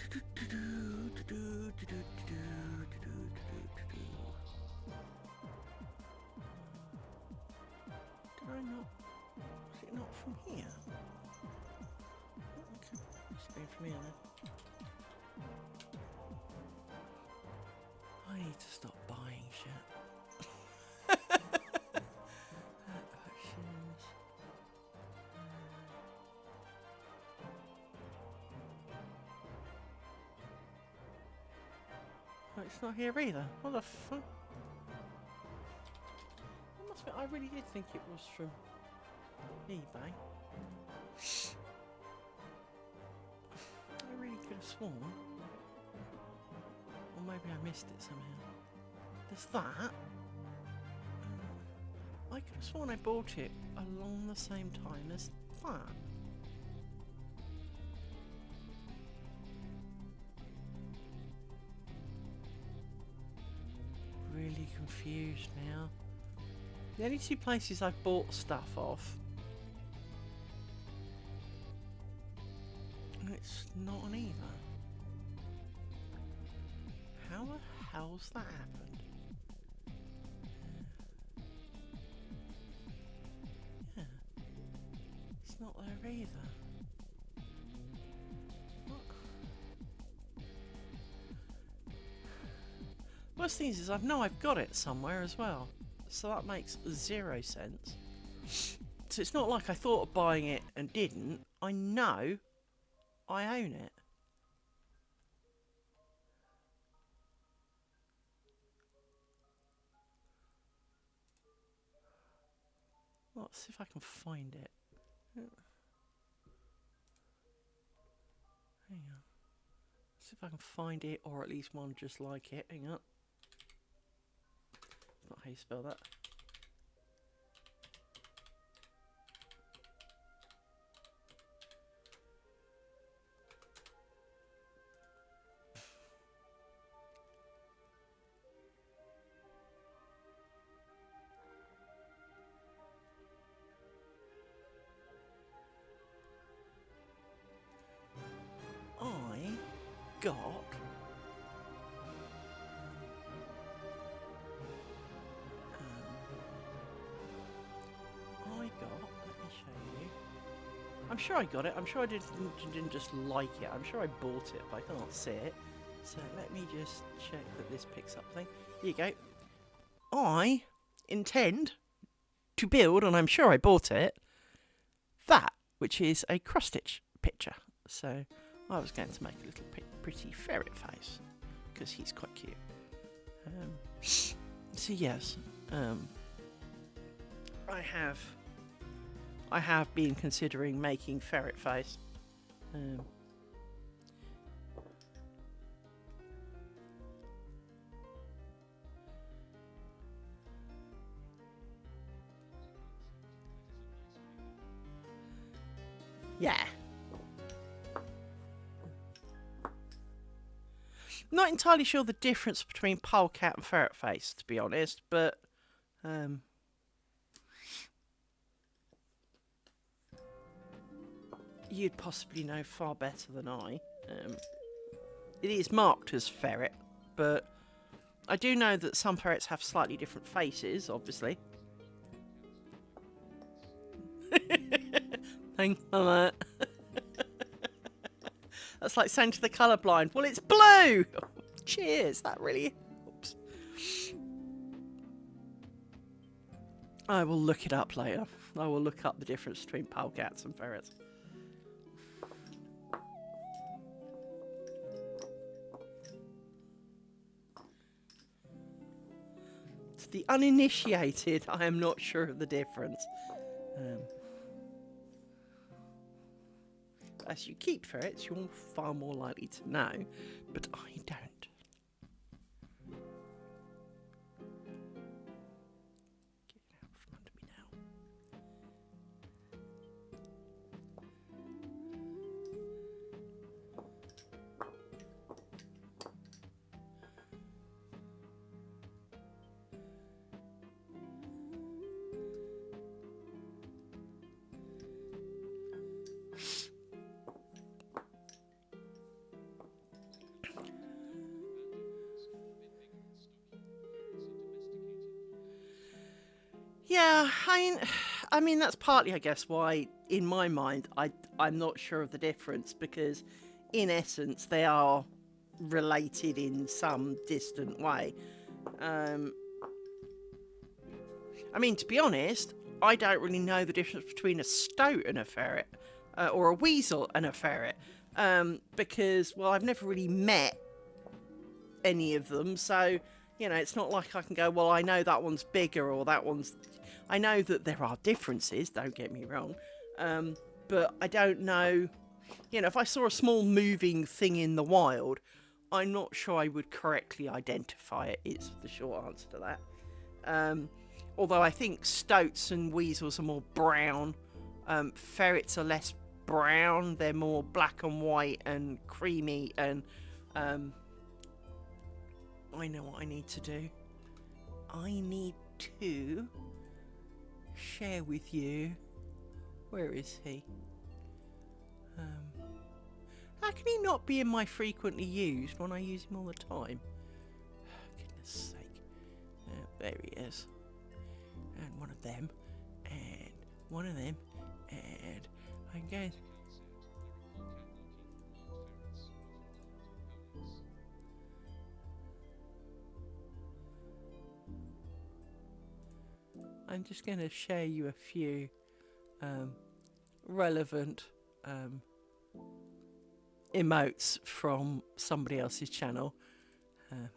Did I not? Is it not from here? Okay, it's been from here then. I need to stop buying shit. Actions. Oh, it's not here either. What the fuck? I really did think it was from eBay. I really could have sworn. Or maybe I missed it somehow. There's that. I could have sworn I bought it along the same time as that. Really confused now. The only two places I've bought stuff off, it's not on either. How the hell's that happened? Yeah, it's not there either. What? Worst thing is I know I've got it somewhere as well. So that makes 0 sense So it's not like I thought of buying it and didn't. I know I own it. Let's see if I can find it. Hang on. See if I can find it, or at least one just like it. Hang on. Not how you spell that. I got let me show you. I'm sure I got it. I'm sure I didn't just like it. I'm sure I bought it, but I can't see it. So let me just check that this picks up thing. Here you go. I intend to build, and I'm sure I bought it, that, which is a cross-stitch picture. So I was going to make a little pretty ferret face, because he's quite cute. So yes, I have been considering making ferret face. Yeah. Not entirely sure the difference between polecat and ferret face, to be honest, but you'd possibly know far better than I. It is marked as ferret, but I do know that some ferrets have slightly different faces, obviously. Thanks for that. That's like saying to the colourblind, well, it's blue! Cheers, that really helps. I will look it up later. I will look up the difference between polecats and ferrets. To the uninitiated, I am not sure of the difference. As you keep ferrets, you're far more likely to know, but I don't. Get out from under me now. Yeah, I mean that's partly, I guess, why in my mind I'm not sure of the difference, because in essence they are related in some distant way. I mean, to be honest, I don't really know the difference between a stoat and a ferret, or a weasel and a ferret, because, well, I've never really met any of them, so, you know, it's not like I can go, well, I know that one's bigger or that one's... I know that there are differences, don't get me wrong, but I don't know, you know, if I saw a small moving thing in the wild, I'm not sure I would correctly identify it, is the short answer to that. Although I think stoats and weasels are more brown, ferrets are less brown, they're more black and white and creamy, and I know what I need to do. I need to share with you. Where is he? How can he not be in my frequently used when I use him all the time? Goodness sake. There he is. And one of them. And one of them. And I'm going... I'm just going to share you a few relevant emotes from somebody else's channel. Um,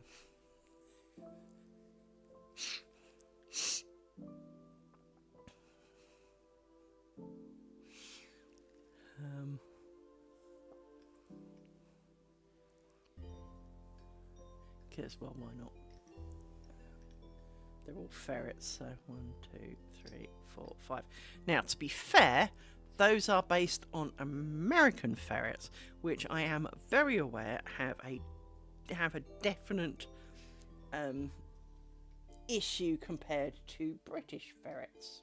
Because, well, why not? They're all ferrets, so 1, 2, 3, 4, 5. Now, to be fair, those are based on American ferrets, which I am very aware have a definite issue compared to British ferrets,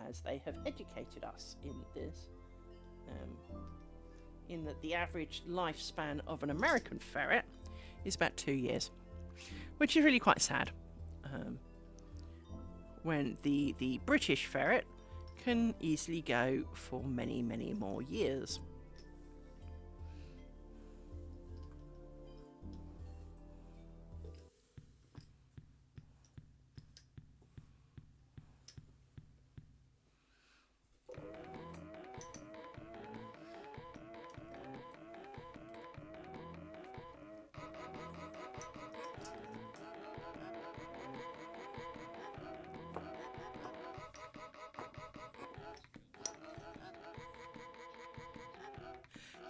as they have educated us in this. In that the average lifespan of an American ferret is about 2 years, which is really quite sad. When the British ferret can easily go for many, many more years.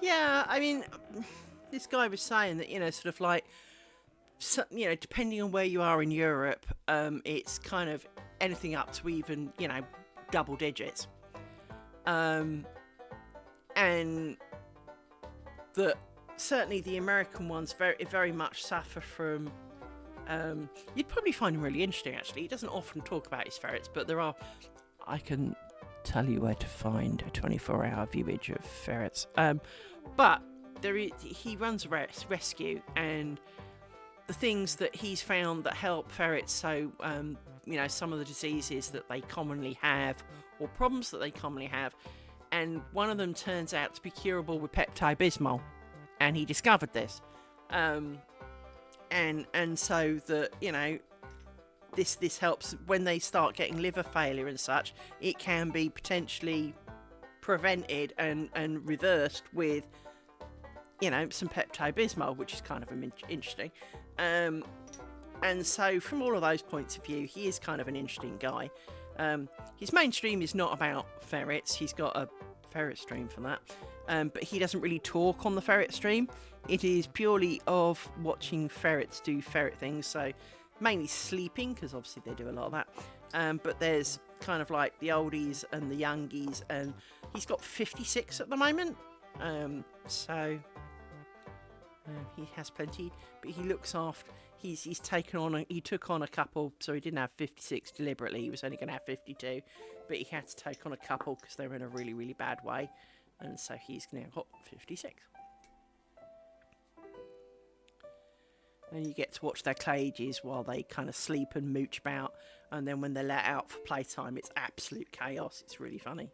Yeah, I mean, this guy was saying that, sort of like, so, depending on where you are in Europe, it's kind of anything up to even, double digits. And that certainly the American ones very much suffer from. You'd probably find him really interesting, actually. He doesn't often talk about his ferrets, but I can tell you where to find a 24-hour viewage of ferrets. But he runs a rescue, and the things that he's found that help ferrets, so some of the diseases that they commonly have, or problems that they commonly have, and one of them turns out to be curable with Pepto-Bismol, and he discovered this, and so that this helps when they start getting liver failure and such. It can be potentially prevented and reversed with some Pepto-Bismol, which is kind of interesting. And so from all of those points of view, he is kind of an interesting guy. His mainstream is not about ferrets. He's got a ferret stream for that, but he doesn't really talk on the ferret stream. It is purely of watching ferrets do ferret things, so mainly sleeping, because obviously they do a lot of that. But there's kind of like the oldies and the youngies, and he's got 56 at the moment. So he has plenty, but he looks after. He took on a couple, so he didn't have 56 deliberately. He was only going to have 52, but he had to take on a couple because they were in a really, really bad way, and so he's now got 56. And you get to watch their cages while they kind of sleep and mooch about, and then when they're let out for playtime, it's absolute chaos. It's really funny.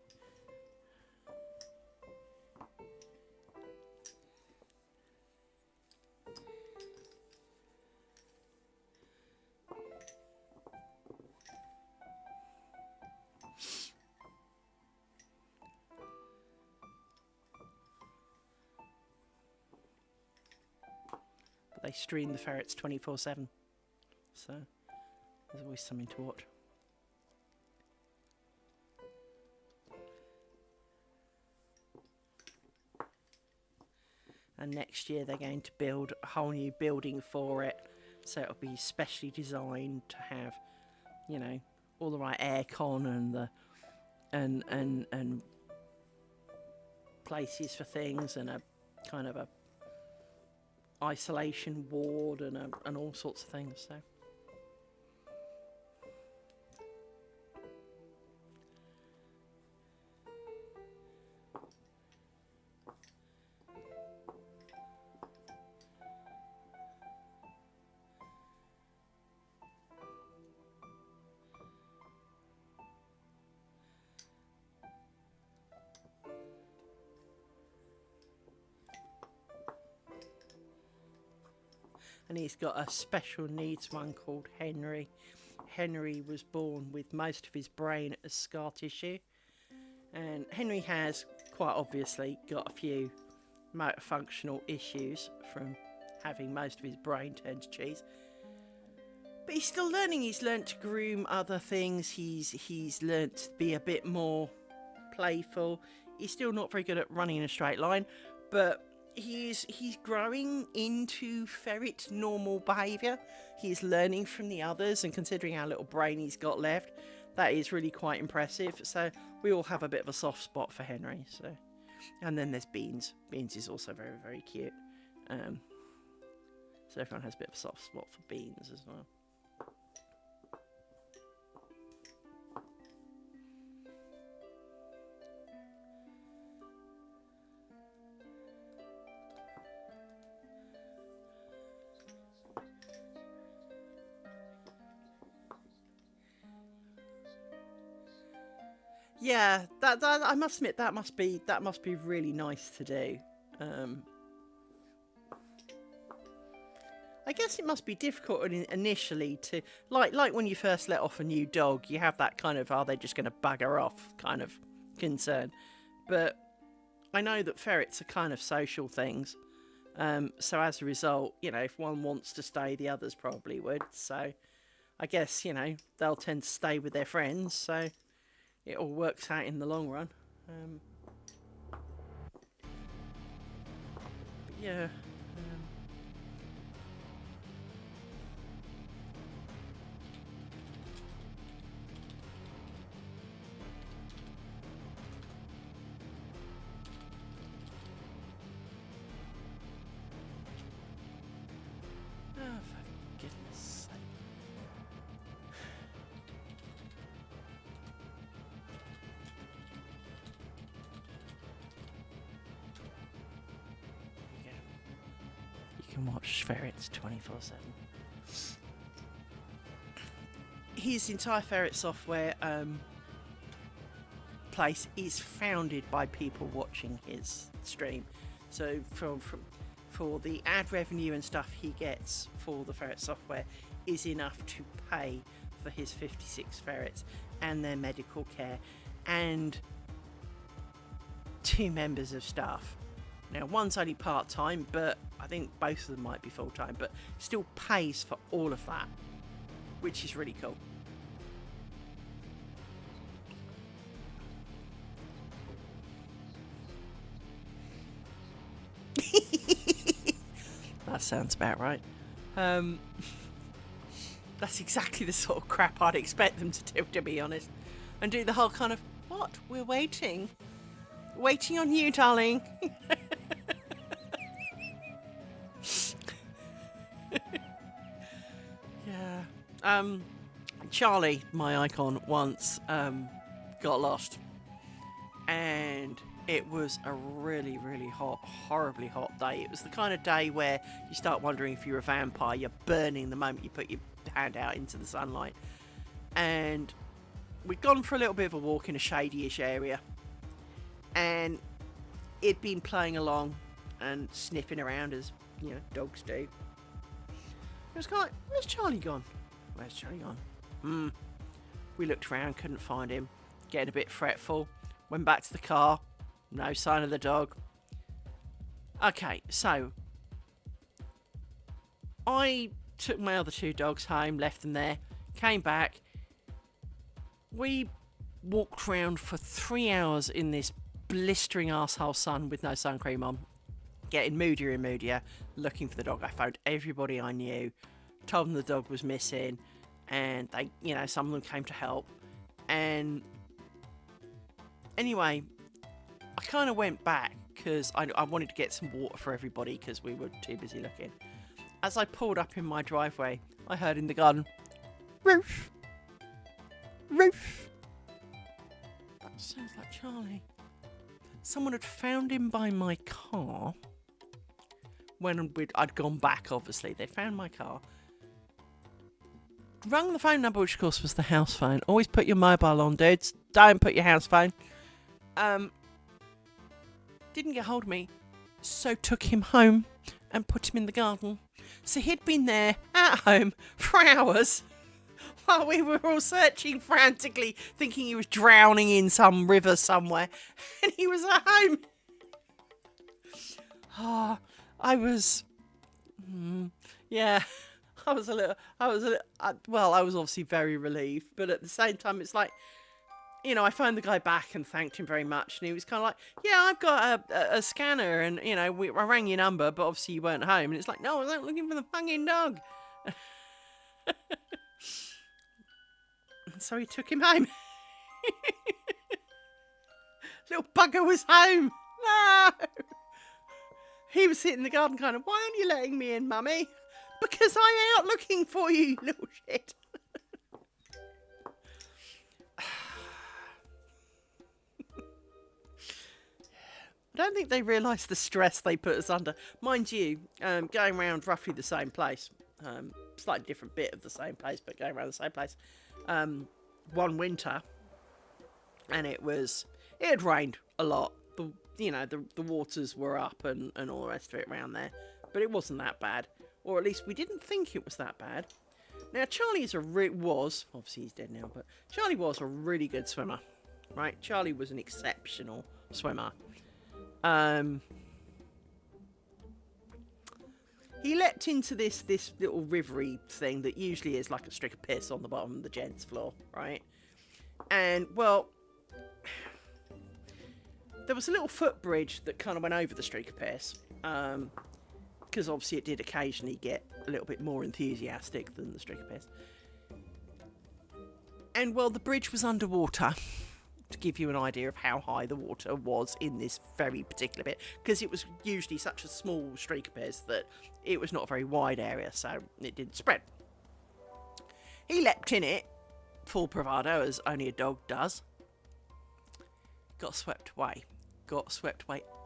They stream the ferrets 24/7, so there's always something to watch. And next year they're going to build a whole new building for it, so it'll be specially designed to have, all the right aircon and places for things, and a kind of a isolation ward and all sorts of things. So and he's got a special needs one called Henry. Henry was born with most of his brain as scar tissue, And Henry has quite obviously got a few motor functional issues from having most of his brain turned to cheese. But he's still learning. He's learnt to groom other things. He's learnt to be a bit more playful. He's still not very good at running in a straight line, but he's growing into ferret normal behaviour. He's learning from the others, and considering how little brain he's got left, that is really quite impressive. So we all have a bit of a soft spot for Henry. So, and then there's Beans. Beans is also very, very cute. So everyone has a bit of a soft spot for Beans as well. Yeah, that I must admit that must be really nice to do. I guess it must be difficult initially to like when you first let off a new dog, you have that kind of, are they just going to bugger off kind of concern. But I know that ferrets are kind of social things. So as a result, if one wants to stay, the others probably would. So I guess, they'll tend to stay with their friends. So it all works out in the long run. But yeah. Oh, for goodness sake. You can watch ferrets 24/7. His entire ferret software place is founded by people watching his stream. So for the ad revenue and stuff he gets for the ferret software is enough to pay for his 56 ferrets and their medical care and 2 members of staff. Now, one's only part-time, but I think both of them might be full-time, but still pays for all of that, which is really cool. That sounds about right. That's exactly the sort of crap I'd expect them to do, to be honest. And do the whole kind of, what? We're waiting. Waiting on you, darling. Yeah. Charlie, my icon, once got lost. And it was a really, really hot, horribly hot day. It was the kind of day where you start wondering if you're a vampire. You're burning the moment you put your hand out into the sunlight. And we'd gone for a little bit of a walk in a shady-ish area. And it'd been playing along and sniffing around as, dogs do. It was kind of like, where's Charlie gone? Where's Charlie gone? We looked around, couldn't find him. Getting a bit fretful. Went back to the car. No sign of the dog. Okay, so I took my other 2 dogs home, left them there, came back. We walked around for 3 hours in this blistering arsehole sun with no sun cream on, getting moodier and moodier, looking for the dog. I phoned everybody I knew, told them the dog was missing, and they, some of them came to help. And anyway, I kind of went back because I wanted to get some water for everybody because we were too busy looking. As I pulled up in my driveway, I heard in the garden, Roof! Roof! That sounds like Charlie. Someone had found him by my car. When I'd gone back, obviously. They found my car. Rung the phone number, which of course was the house phone. Always put your mobile on, dudes. Don't put your house phone. Didn't get hold of me, so took him home and put him in the garden. So he'd been there at home for hours while we were all searching frantically, thinking he was drowning in some river somewhere, and he was at home. Ah, I was, yeah, I was obviously very relieved, but at the same time, it's like, I phoned the guy back and thanked him very much, and he was kind of like, yeah, I've got a scanner, and, I rang your number, but obviously you weren't home, and it's like, no, I was out looking for the fucking dog. So he took him home. Little bugger was home. No! He was sitting in the garden kind of, why aren't you letting me in, Mummy? Because I'm out looking for you, you little shit. I don't think they realised the stress they put us under. Mind you, going around roughly the same place, slightly different bit of the same place, but going around the same place, one winter, and it had rained a lot. The waters were up and all the rest of it around there, but it wasn't that bad, or at least we didn't think it was that bad. Now Charlie was obviously he's dead now, but Charlie was a really good swimmer, right? Charlie was an exceptional swimmer. He leapt into this little rivery thing that usually is like a streak of piss on the bottom of the gents' floor, right? And, well, there was a little footbridge that kind of went over the streak of piss, because obviously it did occasionally get a little bit more enthusiastic than the streak of piss. And, well, the bridge was underwater, to give you an idea of how high the water was in this very particular bit, because it was usually such a small streak of piss that it was not a very wide area, so it didn't spread. He leapt in it, full bravado, as only a dog does. Got swept away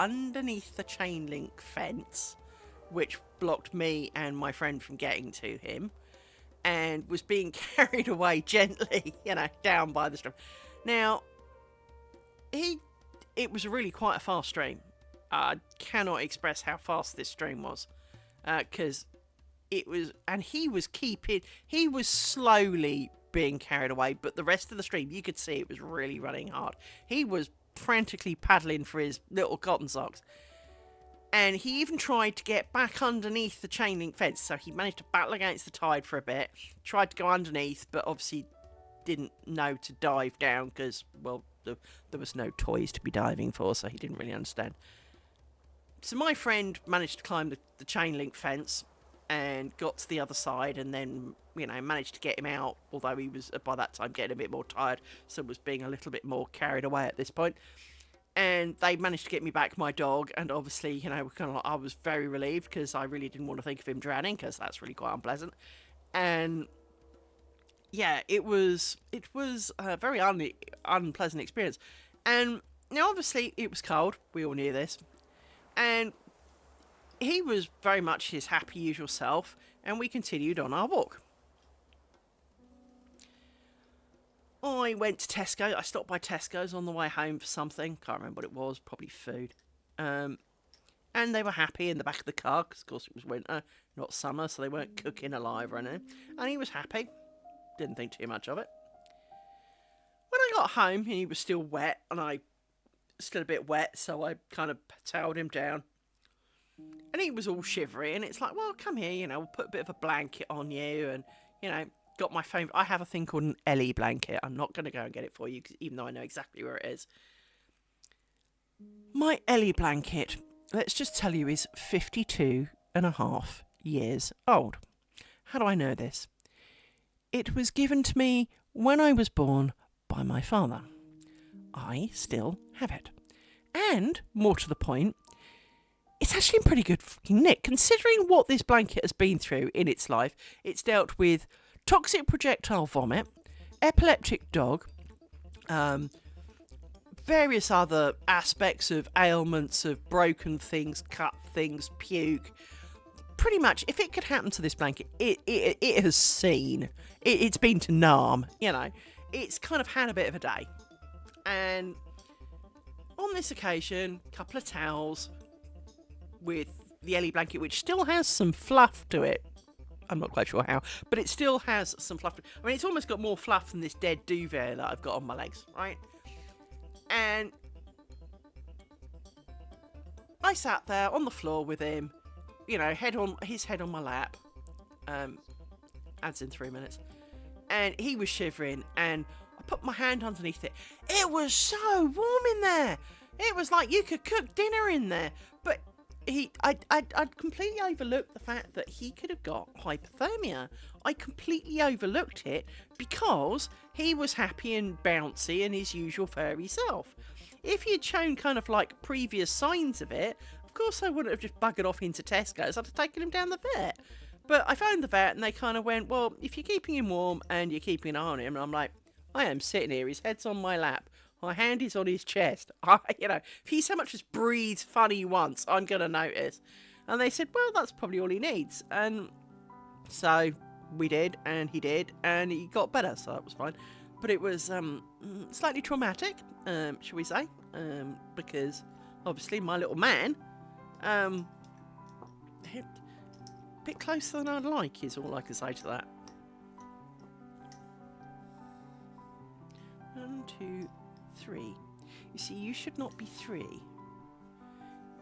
underneath the chain link fence, which blocked me and my friend from getting to him, and was being carried away gently, down by the stream. Now, it was really quite a fast stream. I cannot express how fast this stream was, because he was slowly being carried away, but the rest of the stream, you could see it was really running hard. He was frantically paddling for his little cotton socks, and he even tried to get back underneath the chain link fence, so he managed to battle against the tide for a bit, tried to go underneath, but obviously didn't know to dive down, because, well, there was no toys to be diving for, so he didn't really understand. So my friend managed to climb the chain link fence and got to the other side, and then, managed to get him out, although he was, by that time, getting a bit more tired, so was being a little bit more carried away at this point. And they managed to get me back my dog, and obviously, I was very relieved, because I really didn't want to think of him drowning, because that's really quite unpleasant. And yeah, it was a very unpleasant experience. And now, obviously, it was cold. We all knew this. And he was very much his happy usual self, and we continued on our walk. I went to Tesco. I stopped by Tesco's on the way home for something. Can't remember what it was. Probably food. And they were happy in the back of the car, because, of course, it was winter, not summer, so they weren't cooking alive or anything. And he was happy. Didn't think too much of it. When I got home, and he was still wet, and I still a bit wet, so I kind of toweled him down. And he was all shivery, and it's like, well, come here, we'll put a bit of a blanket on you, and, got my favourite. I have a thing called an Ellie blanket. I'm not going to go and get it for you, even though I know exactly where it is. My Ellie blanket, let's just tell you, is 52.5 years old. How do I know this? It was given to me when I was born by my father. I still have it. And, more to the point, it's actually in pretty good fucking nick, considering what this blanket has been through in its life. It's dealt with toxic projectile vomit, epileptic dog, various other aspects of ailments, of broken things, cut things, puke. Pretty much, if it could happen to this blanket, it has seen. It's been to Nam, It's kind of had a bit of a day. And on this occasion, a couple of towels with the Ellie blanket, which still has some fluff to it. I'm not quite sure how, but it still has some fluff. I mean, it's almost got more fluff than this dead duvet that I've got on my legs, right? And I sat there on the floor with him, you know, his head on my lap. Adds in 3 minutes, and he was shivering, and I put my hand underneath it. It was so warm in there. It was like you could cook dinner in there. But I'd completely overlooked the fact that he could have got hypothermia. I completely overlooked it because he was happy and bouncy and his usual furry self. If he had shown kind of like previous signs of it, of course I wouldn't have just buggered off into Tesco's. I'd have taken him down the vet. But I phoned the vet and they kind of went, well, if you're keeping him warm and you're keeping an eye on him, and I'm like, I am sitting here, his head's on my lap, my hand is on his chest. You know, if he so much as breathes funny once, I'm going to notice. And they said, well, that's probably all he needs. And so we did, and he got better, so that was fine. But it was slightly traumatic, shall we say, because obviously my little man, a bit closer than I'd like is all I can say to that. 1, 2, 3. You see, you should not be 3.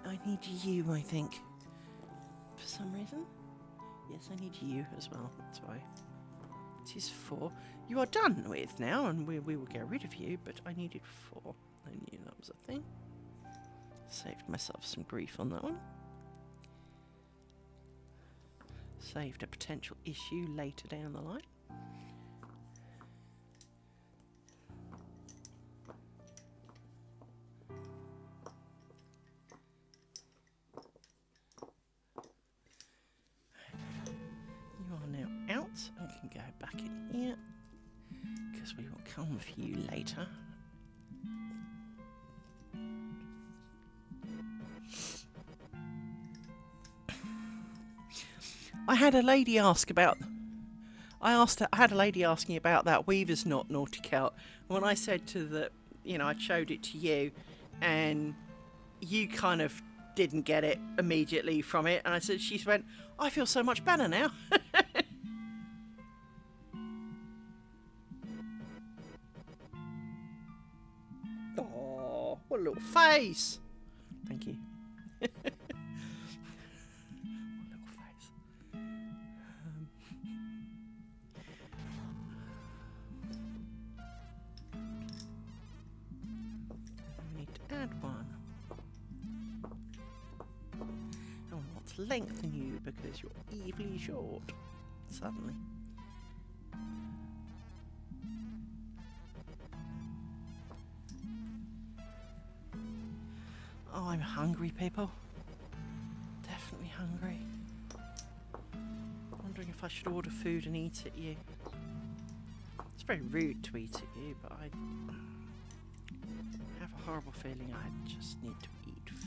I need you, I think. For some reason. Yes, I need you as well. That's why. It is 4. You are done with now, and we will get rid of you, but I needed 4. I knew that was a thing. Saved myself some grief on that one. Saved a potential issue later down the line. You are now out and can go back in here because we will come for you later. I had a lady asking about that weaver's knot naughty Celt. And when I said to the, you know, I showed it to you, and you kind of didn't get it immediately from it, and I said, she went, I feel so much better now. Oh, what a little face! Thank you. Add one. I want to lengthen you because you're evilly short. Suddenly. Oh, I'm hungry, people. Definitely hungry. Wondering if I should order food and eat at you. It's very rude to eat at you, but I have a horrible feeling I just need to eat food.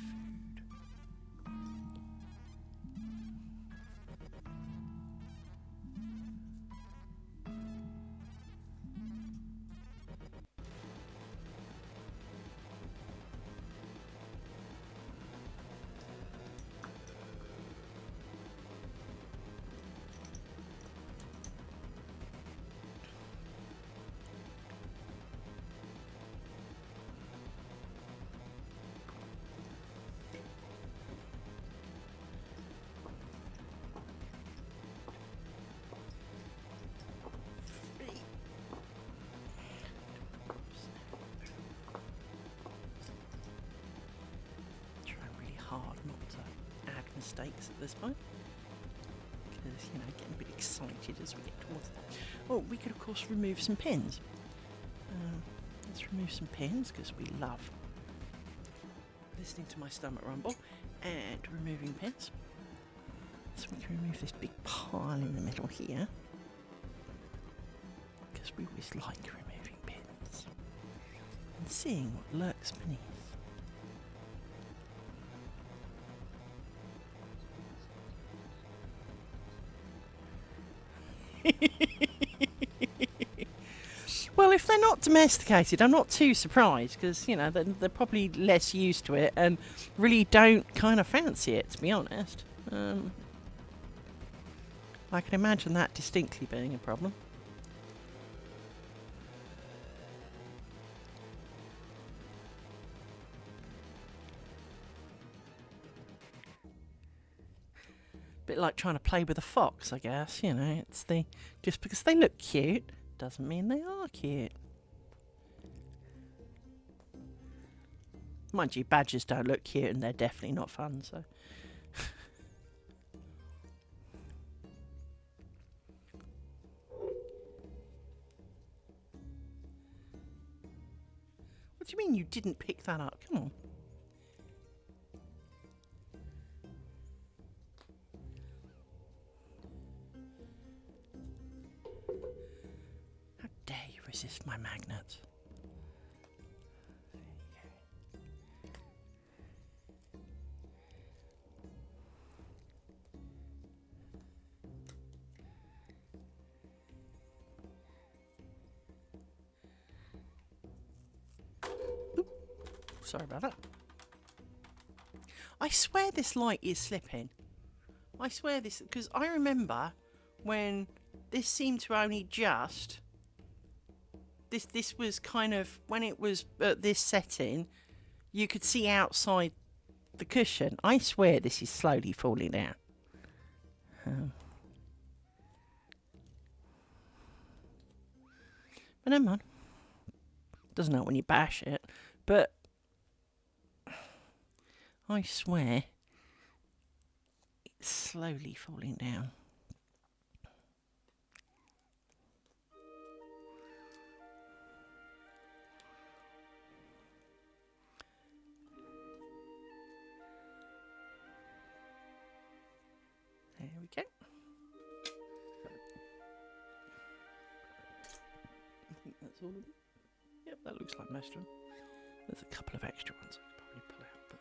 Hard not to add mistakes at this point, because, you know, getting a bit excited as we get towards that. Oh, we could of course remove some pins. Let's remove some pins because we love listening to my stomach rumble and removing pins. So we can remove this big pile in the middle here because we always like removing pins and seeing what lurks beneath. Well, if they're not domesticated, I'm not too surprised because, you know, they're probably less used to it and really don't kind of fancy it, to be honest. I can imagine that distinctly being a problem. Bit like trying to play with a fox, I guess. You know, it's the just because they look cute doesn't mean they are cute. Mind you, badgers don't look cute and they're definitely not fun, so. What do you mean you didn't pick that up? Come on. How dare you resist my magnets? Sorry about that. I swear this light is slipping. I swear this, because I remember when this seemed to only just... This was kind of, when it was at this setting, you could see outside the cushion. I swear this is slowly falling down. But never mind. Doesn't hurt when you bash it, but... I swear, it's slowly falling down. There we go. I think that's all of them. Yep, that looks like most of them. There's a couple of extra ones I could probably pull out, but...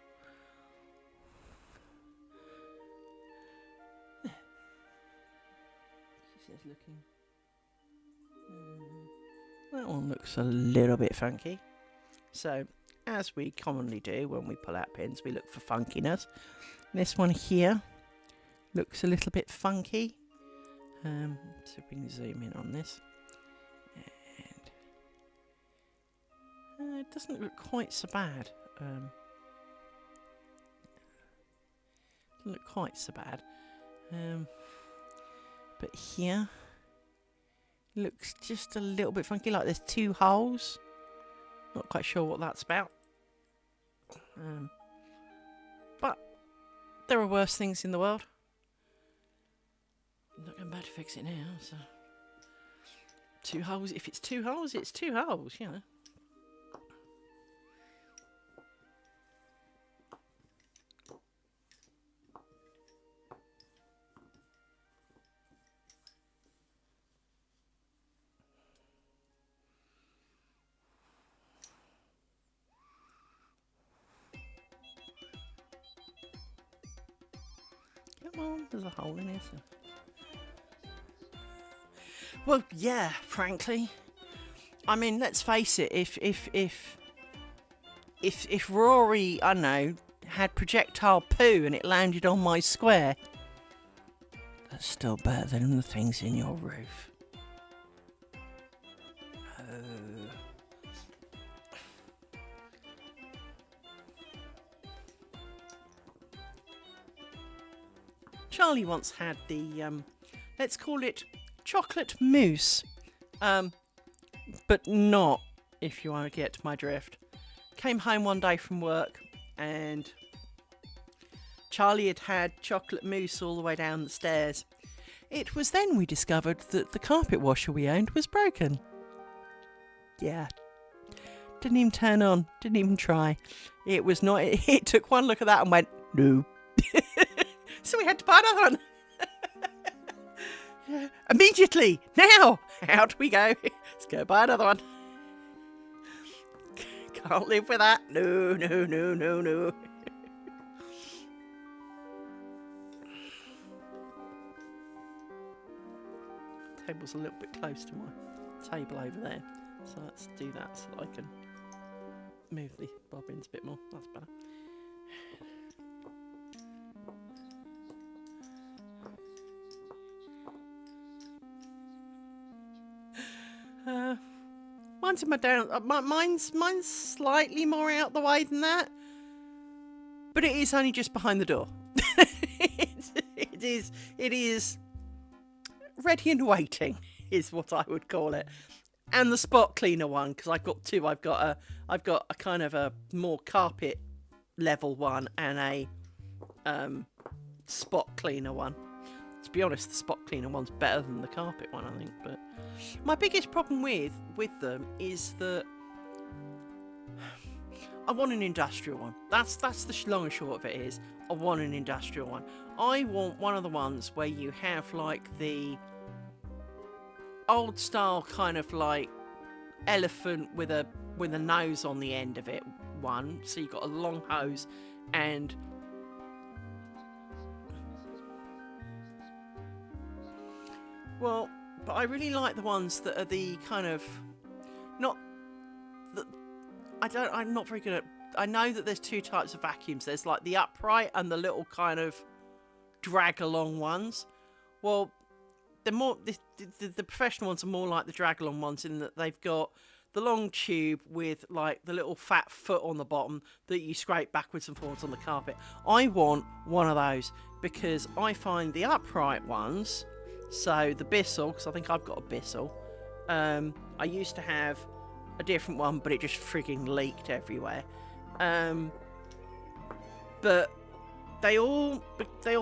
Looking. That one looks a little bit funky. So, as we commonly do when we pull out pins, we look for funkiness. This one here looks a little bit funky. So we can zoom in on this. And it doesn't look quite so bad. Doesn't look quite so bad. But here, looks just a little bit funky, like there's two holes. Not quite sure what that's about. But there are worse things in the world. I'm not going back to fix it now, so. Two holes, if it's two holes, it's two holes, you know. Come on, there's a hole in here. So. Well, yeah, frankly. I mean, let's face it. If Rory, I don't know, had projectile poo and it landed on my square, that's still better than the things in your roof. Charlie once had the, let's call it chocolate mousse, but not, if you want to get my drift. Came home one day from work and Charlie had had chocolate mousse all the way down the stairs. It was then we discovered that the carpet washer we owned was broken. Yeah. Didn't even turn on, didn't even try. It was not, it took one look at that and went, no. So we had to buy another one. Yeah. Immediately, now, out we go. Let's go buy another one. Can't live with that. No, no, no, no, no. Table's a little bit close to my table over there. So let's do that so I can move the bobbins a bit more. That's better. mine's in my down. Mine's slightly more out the way than that, but it is only just behind the door. It is ready and waiting, is what I would call it. And the spot cleaner one, because I've got two. I've got a kind of a more carpet level one and a spot cleaner one. To be honest, the spot cleaner one's better than the carpet one, I think. But my biggest problem with them is that I want an industrial one. That's the long and short of it is. I want an industrial one. I want one of the ones where you have like the old style kind of like elephant with a nose on the end of it one. So you've got a long hose and well, but I really like the ones that are the kind of not that I'm not very good at. I know that there's two types of vacuums. There's like the upright and the little kind of drag along ones. Well, they're more the professional ones are more like the drag along ones in that they've got the long tube with like the little fat foot on the bottom that you scrape backwards and forwards on the carpet. I want one of those because I find the upright ones, so the Bissell, because I think I've got a Bissell. I used to have a different one, but it just frigging leaked everywhere. But they all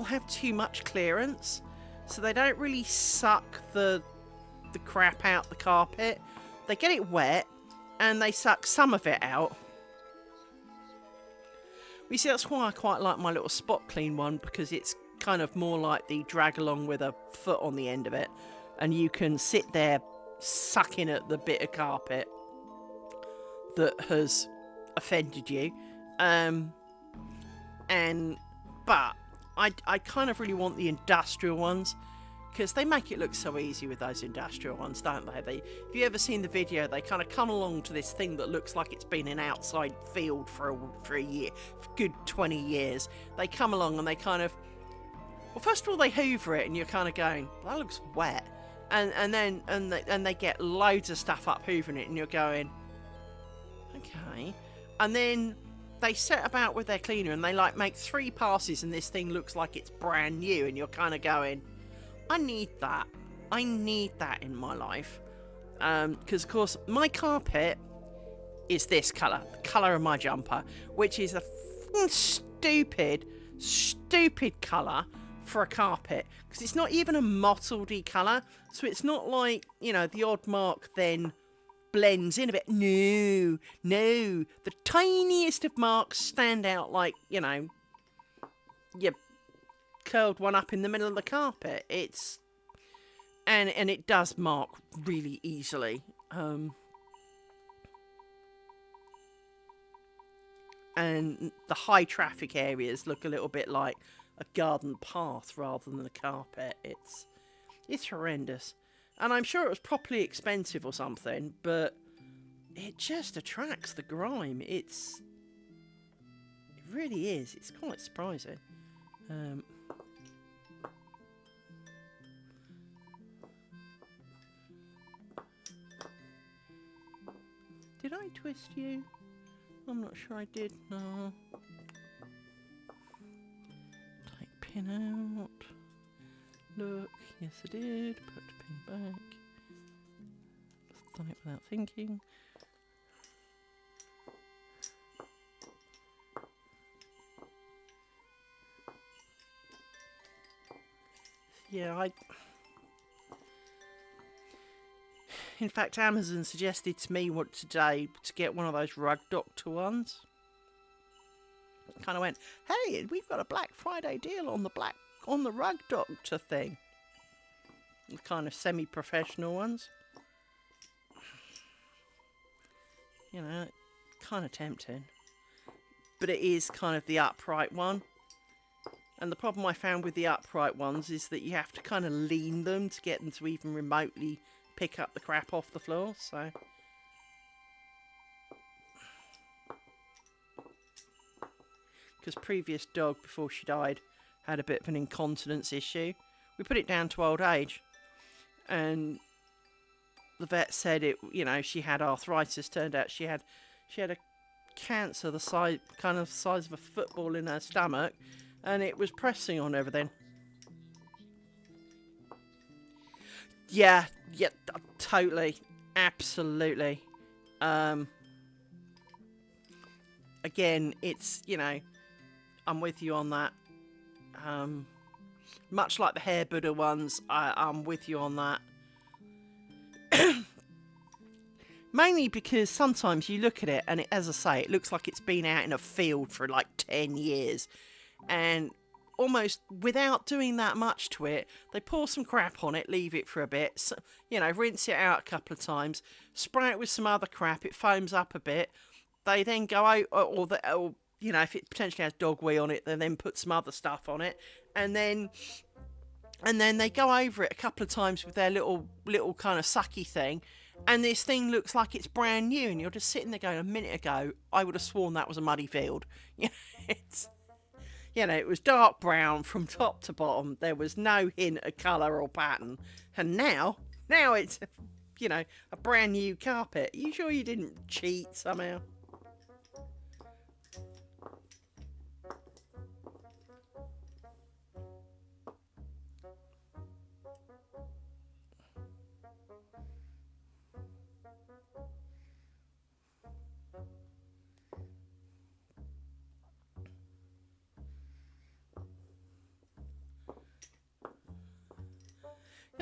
have too much clearance, so they don't really suck the crap out the carpet. They get it wet and they suck some of it out. You see, that's why I quite like my little spot clean one, because it's kind of more like the drag along with a foot on the end of it, and you can sit there sucking at the bit of carpet that has offended you. But I kind of really want the industrial ones, because they make it look so easy with those industrial ones, don't they? If you ever seen the video, they kind of come along to this thing that looks like it's been an outside field for a year, for a good 20 years. They come along and they kind of, well, first of all they hoover it and you're kind of going, well, that looks wet, and then they get loads of stuff up hoovering it and you're going, okay, and then they set about with their cleaner and they like make 3 passes and this thing looks like it's brand new and you're kind of going, I need that in my life, because of course my carpet is this colour, the colour of my jumper, which is a stupid colour for a carpet, because it's not even a mottledy colour, so it's not like, you know, the odd mark then blends in a bit. No, the tiniest of marks stand out like, you know, you curled one up in the middle of the carpet. It's and it does mark really easily, and the high traffic areas look a little bit like a garden path rather than a carpet. It's horrendous. And I'm sure it was properly expensive or something, but it just attracts the grime. It really is. It's quite surprising. Did I twist you? I'm not sure I did. No. Take pin out. Look, yes I did. Put the pin back. Just done it without thinking. Yeah, in fact, Amazon suggested to me today to get one of those rug doctor ones. Kind of went, hey, we've got a Black Friday deal on the rug doctor thing. The kind of semi-professional ones. You know, kind of tempting. But it is kind of the upright one. And the problem I found with the upright ones is that you have to kind of lean them to get them to even remotely pick up the crap off the floor, so. Because previous dog, before she died, had a bit of an incontinence issue. We put it down to old age. And the vet said it, you know, she had arthritis. Turned out she had a cancer the size of a football in her stomach, and it was pressing on everything. Yeah, totally, absolutely. Again, it's, you know, I'm with you on that. Much like the hair Buddha ones, I'm with you on that. Mainly because sometimes you look at it and, as I say, it looks like it's been out in a field for like 10 years. And almost without doing that much to it, they pour some crap on it, leave it for a bit, so, you know, rinse it out a couple of times, spray it with some other crap, it foams up a bit. They then go out, or you know, if it potentially has dog wee on it, they then put some other stuff on it, and then they go over it a couple of times with their little kind of sucky thing, and this thing looks like it's brand new, and you're just sitting there going, a minute ago, I would have sworn that was a muddy field. You know, it was dark brown from top to bottom. There was no hint of colour or pattern. And now it's, you know, a brand new carpet. Are you sure you didn't cheat somehow?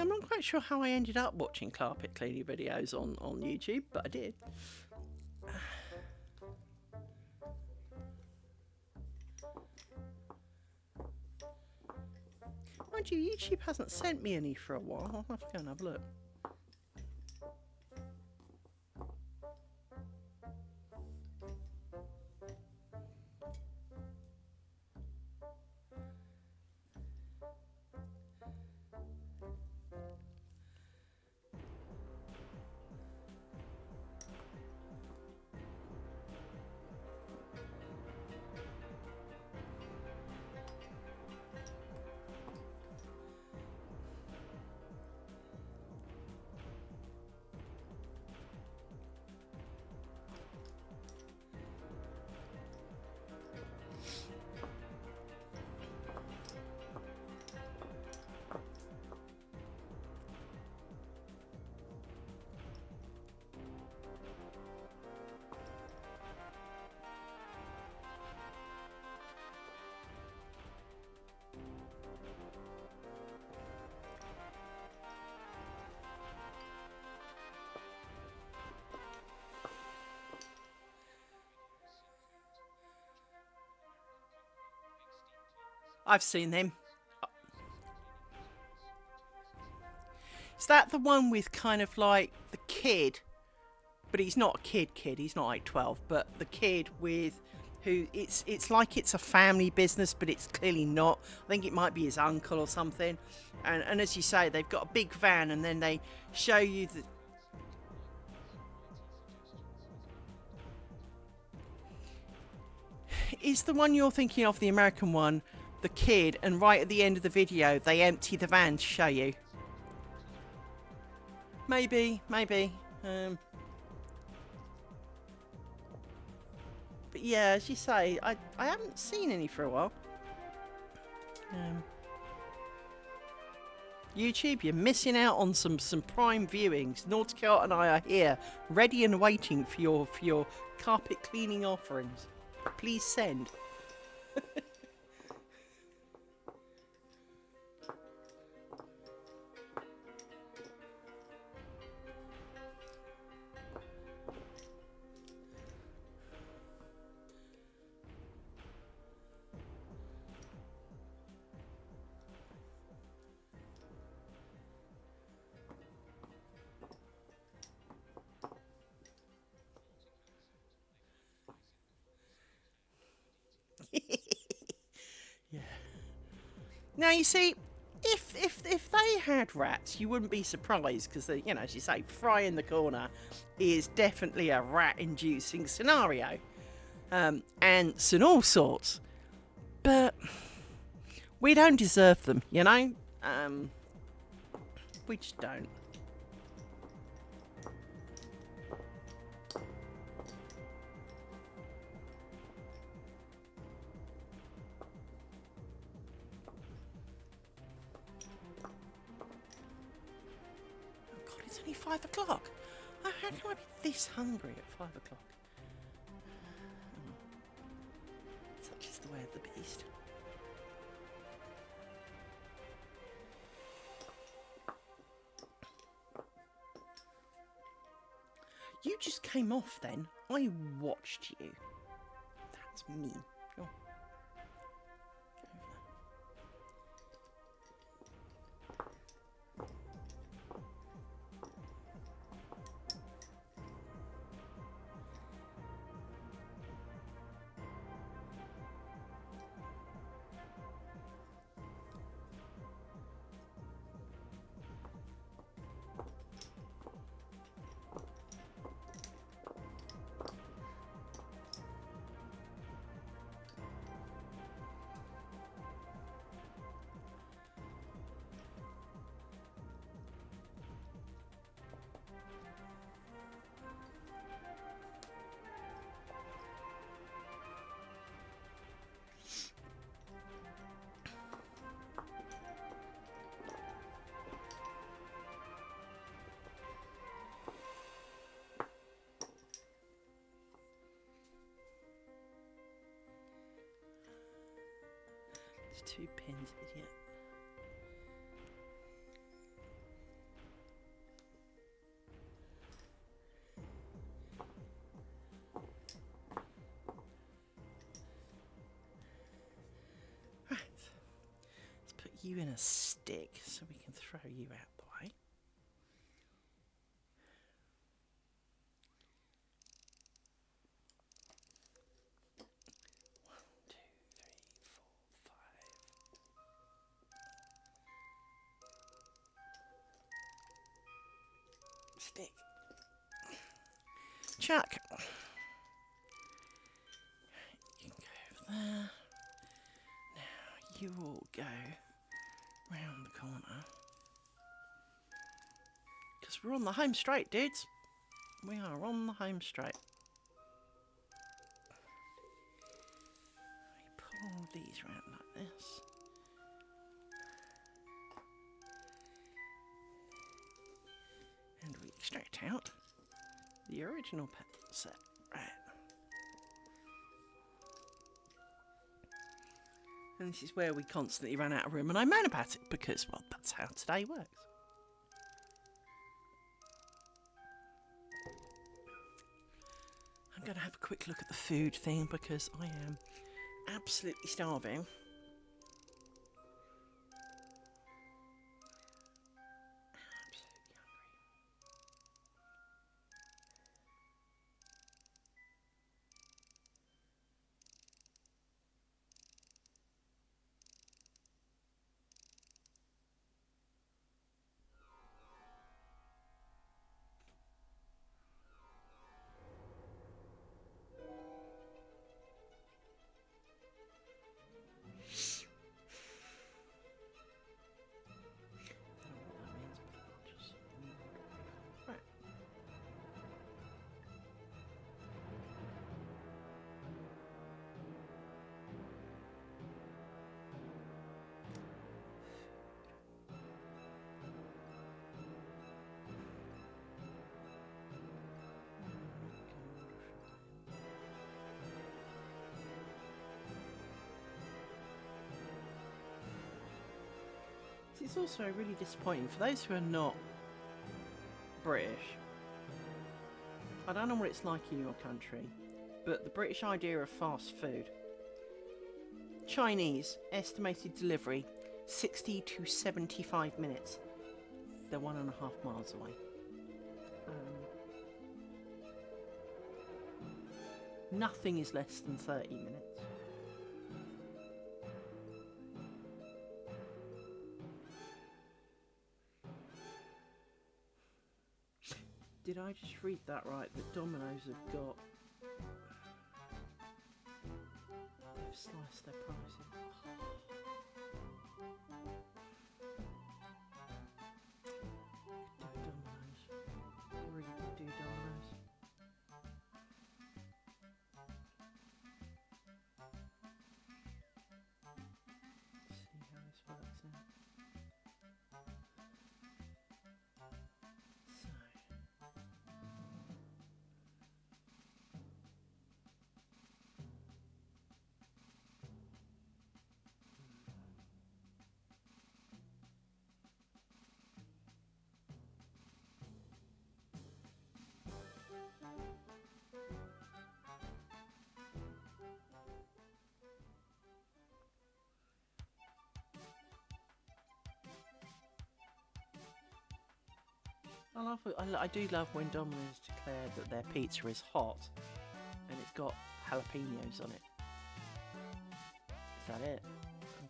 I'm not quite sure how I ended up watching carpet cleaning videos on YouTube, but I did. Mind you, YouTube hasn't sent me any for a while. I'll have to go and have a look. I've seen them. Is that the one with kind of like the kid? But he's not a kid. He's not like 12. But the kid with who it's like it's a family business, but it's clearly not. I think it might be his uncle or something. And as you say, they've got a big van, and then they show you the. Is the one you're thinking of the American one? The kid, and right at the end of the video they empty the van to show you. Maybe. But yeah, as you say, I haven't seen any for a while. YouTube, you're missing out on some prime viewings. Nautica and I are here, ready and waiting for your carpet cleaning offerings. Please send. Yeah. Now you see, if they had rats, you wouldn't be surprised, because you know, as you say, Fry in the corner is definitely a rat-inducing scenario, ants and all sorts. But we don't deserve them, you know. We just don't. only 5 o'clock. How can I be this hungry at 5 o'clock? Such is the way of the beast. You just came off then. I watched you. That's mean. Oh. There's 2 pins, idiot. Right. Let's put you in a stick so we can throw you out the way. Stick. Chuck. You can go over there. Now you all go round the corner. Because we're on the home straight, dudes. We are on the home straight. We pull all these round like this. And we extract out the original set. Right. And this is where we constantly run out of room, and I moan about it because, well, that's how today works. I'm going to have a quick look at the food thing because I am absolutely starving. It's also really disappointing for those who are not British. I don't know what it's like in your country, but the British idea of fast food. Chinese, estimated delivery, 60 to 75 minutes. They're 1.5 miles away. Nothing is less than 30 minutes. Did I just read that right? That Domino's have got... They've sliced their prices. Do Domino's. Really could do Domino's. See how this works out. So... I do love when Domino's declare that their pizza is hot and it's got jalapenos on it. Is that it? Okay.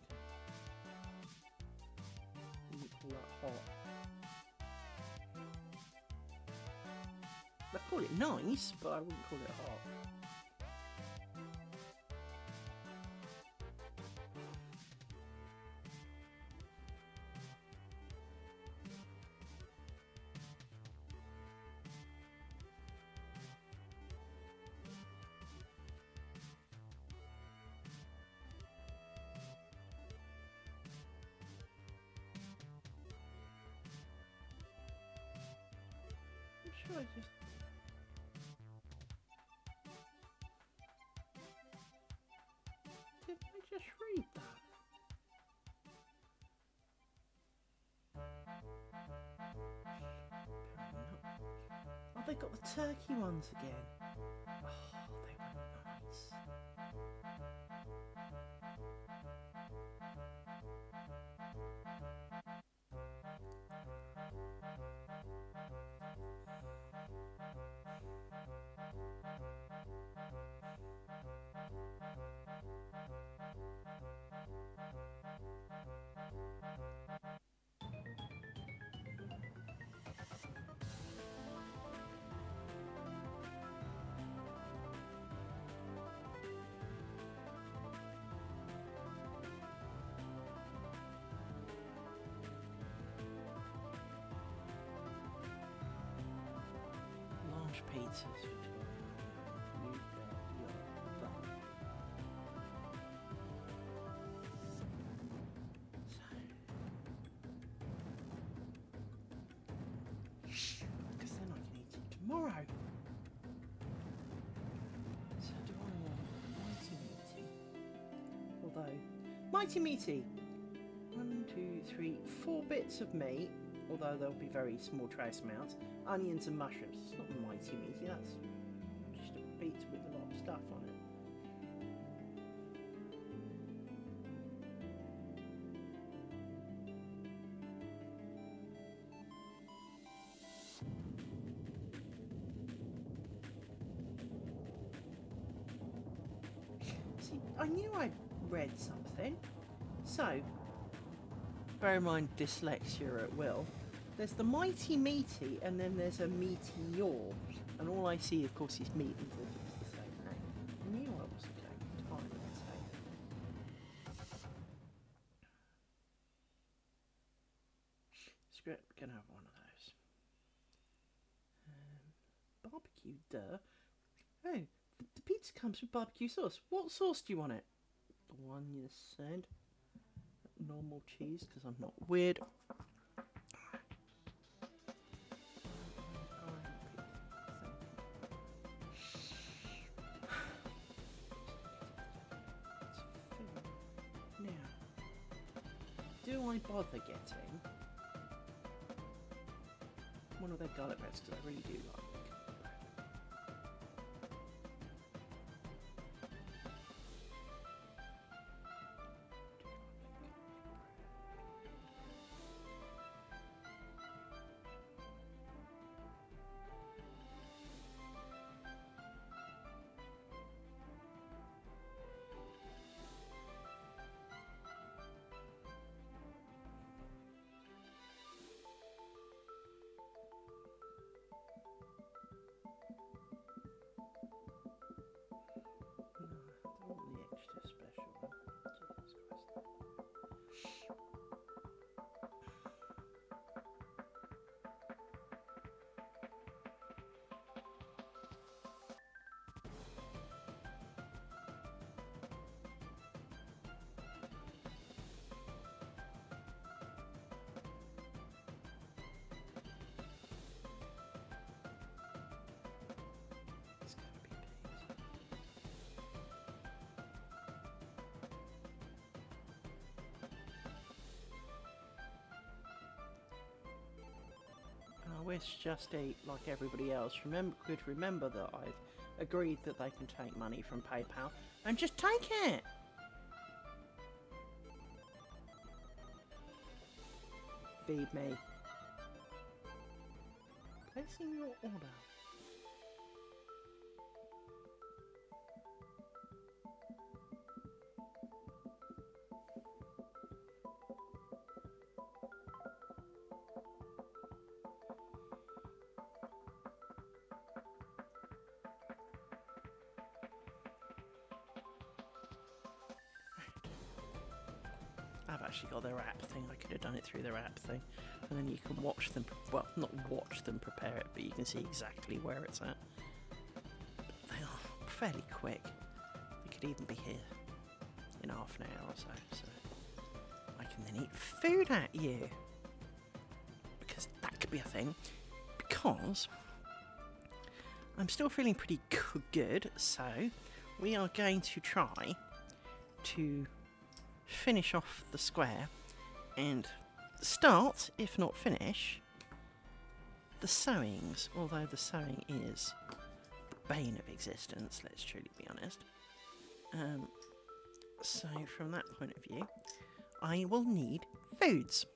You call that hot? I'd call it nice, but I wouldn't call it hot. I'm sure I just... Did I just read that? Apparently not. Oh, they got the turkey ones again. Oh, they were nice. Large pizzas. You bet your bum. Because then I can eat it tomorrow. So do I want Mighty Meaty? Although, Mighty Meaty! 1, 2, 3, 4 bits of meat, although there'll be very small trace amounts, onions and mushrooms. It's not Mighty Meaty, that's just a pizza with a lot of stuff on it. See, I knew I'd read something. So, bear in mind dyslexia at will. There's the Mighty Meaty and then there's a Meteor. And all I see, of course, is meat and it's the same name. I knew I wasn't going to time it. Script, gonna have one of those. Barbecue, duh. Oh, the pizza comes with barbecue sauce. What sauce do you want it? The one you said. Normal cheese, because I'm not weird. Now, do I bother getting one of their garlic breads, because I really do like them. Extra special one. Jesus Christ. It's gotta be pizza. I wish Just Eat, like everybody else, could remember that I've agreed that they can take money from PayPal and just take it. Feed me. Placing your order. I've actually got their app thing. I could have done it through their app thing, and then you can watch them. Well, not watch them prepare it, but you can see exactly where it's at. But they are fairly quick. They could even be here in half an hour or so. So I can then eat food at you, because that could be a thing. Because I'm still feeling pretty good, so we are going to try to finish off the square and start, if not finish, the sewings, although the sewing is the bane of existence, let's truly be honest. So from that point of view, I will need foods.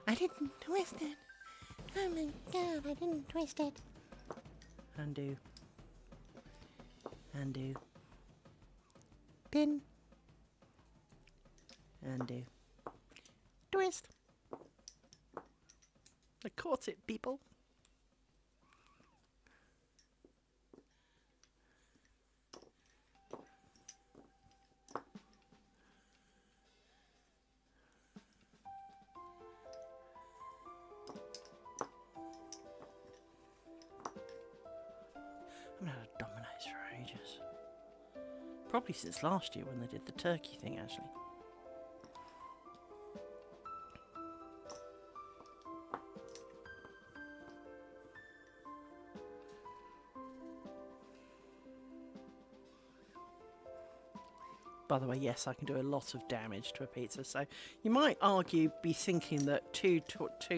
I didn't twist it. Oh my god, I didn't twist it. Undo. Undo. Pin. Undo. Twist. I caught it, people. I haven't had a Domino's for ages. Probably since last year when they did the turkey thing, actually. By the way, yes, I can do a lot of damage to a pizza. So you might be thinking that two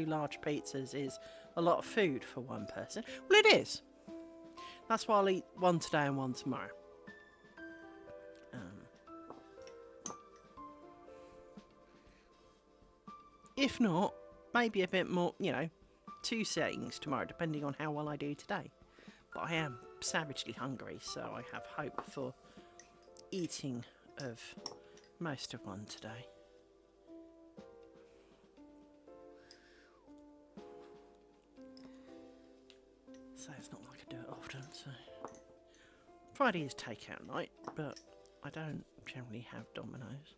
large pizzas is a lot of food for one person. Well, it is. That's why I'll eat one today and one tomorrow. If not, maybe a bit more, 2 settings tomorrow, depending on how well I do today. But I am savagely hungry, so I have hope for eating of most of one today. So it's not like I do it often, so Friday is takeout night, but I don't generally have Domino's.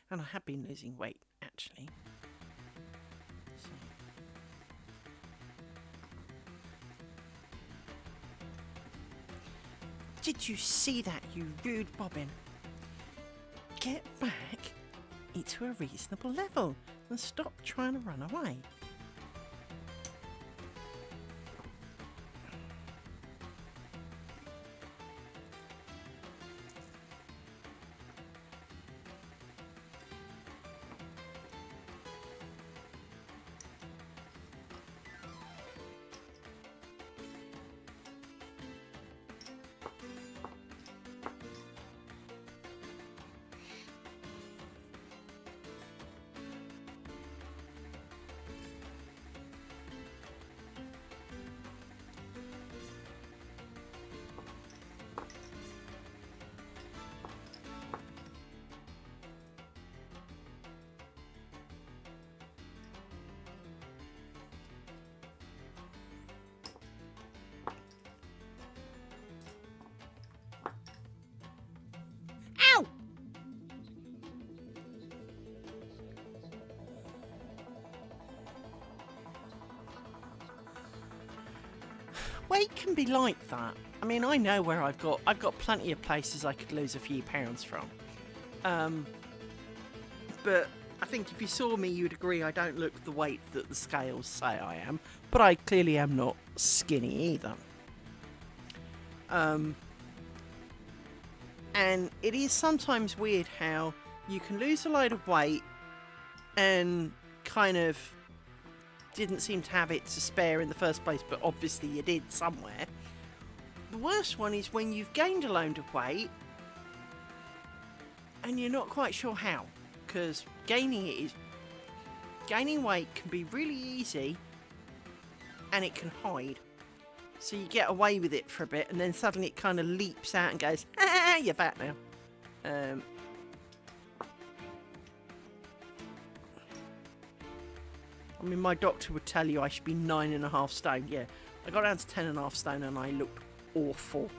And I have been losing weight, actually. So. Did you see that, you rude bobbin? Get back into a reasonable level and stop trying to run away. Weight can be like that. I mean, I know where I've got plenty of places I could lose a few pounds from. But I think if you saw me, you'd agree I don't look the weight that the scales say I am. But I clearly am not skinny either. And it is sometimes weird how you can lose a load of weight and kind of didn't seem to have it to spare in the first place, but obviously you did somewhere. The worst one is when you've gained a load of weight and you're not quite sure how, because gaining weight can be really easy and it can hide. So you get away with it for a bit and then suddenly it kind of leaps out and goes, ah, you're fat now. I mean, my doctor would tell you I should be 9.5 stone. Yeah, I got down to 10.5 stone and I looked awful.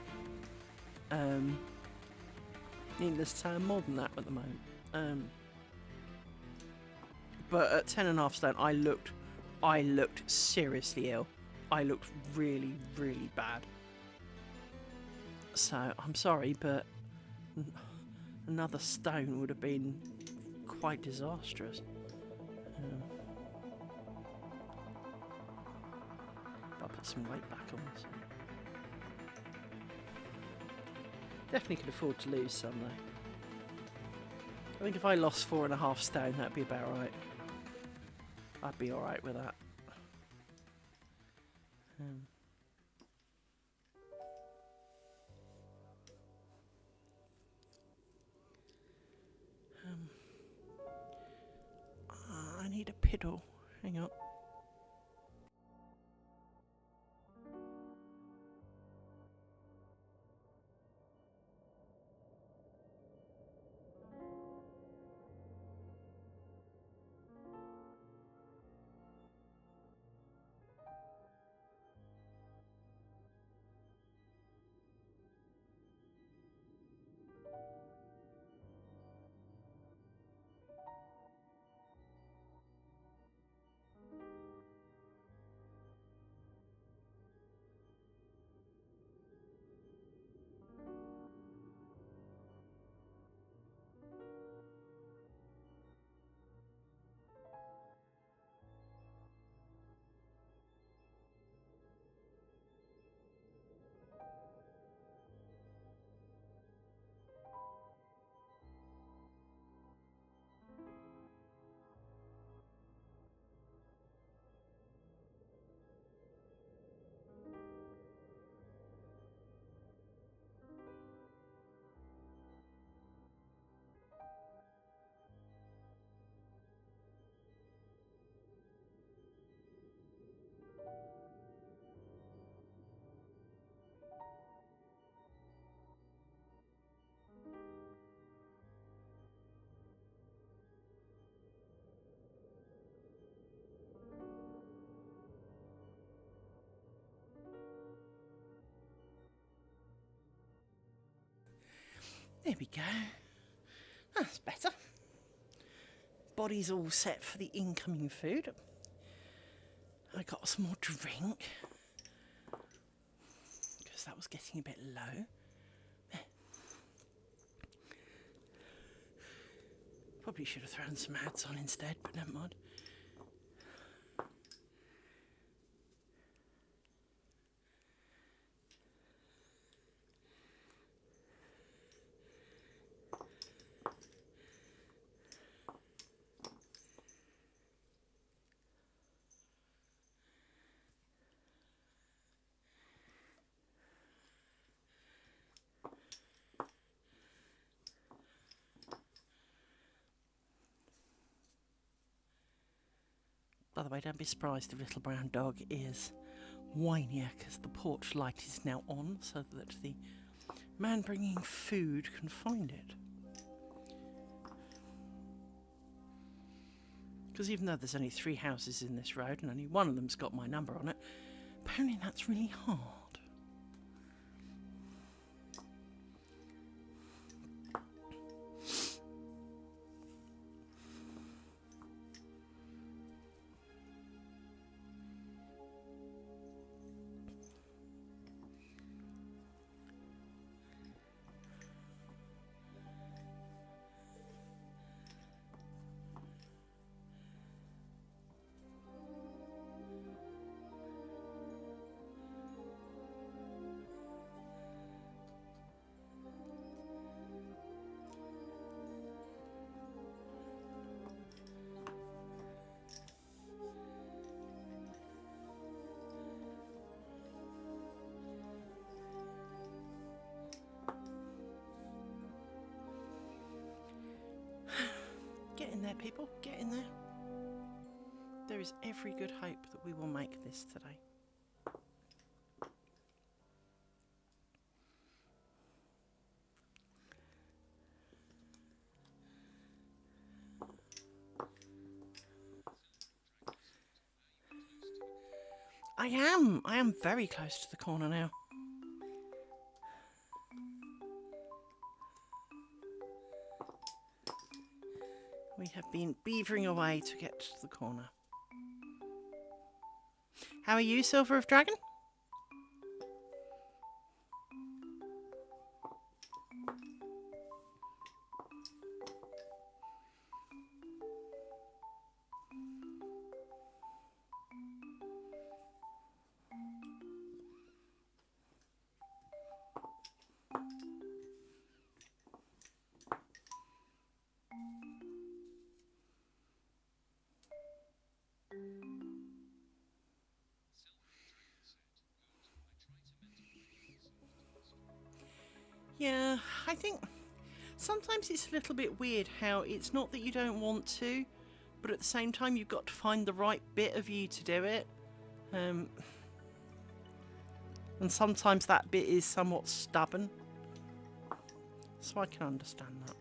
Needless to say, I'm more than that at the moment. But at 10.5 stone, I looked seriously ill. I looked really, really bad. So I'm sorry, but another stone would have been quite disastrous. I'll put some weight back on this. Definitely could afford to lose some though. I think if I lost 4.5 stone, that'd be about right. I'd be alright with that. I need a piddle. Hang on. There we go. That's better. Body's all set for the incoming food. I got some more drink because that was getting a bit low. Probably should have thrown some ads on instead, but never mind. By the way, don't be surprised if Little Brown Dog is whinier because the porch light is now on so that the man bringing food can find it. Because even though there's only 3 houses in this road and only one of them's got my number on it, apparently that's really hard. in there, people. Get in there. There is every good hope that we will make this today. I am very close to the corner now. We have been beavering away to get to the corner. How are you, Silver of Dragon? Yeah, I think sometimes it's a little bit weird how it's not that you don't want to, but at the same time you've got to find the right bit of you to do it. And sometimes that bit is somewhat stubborn. So I can understand that.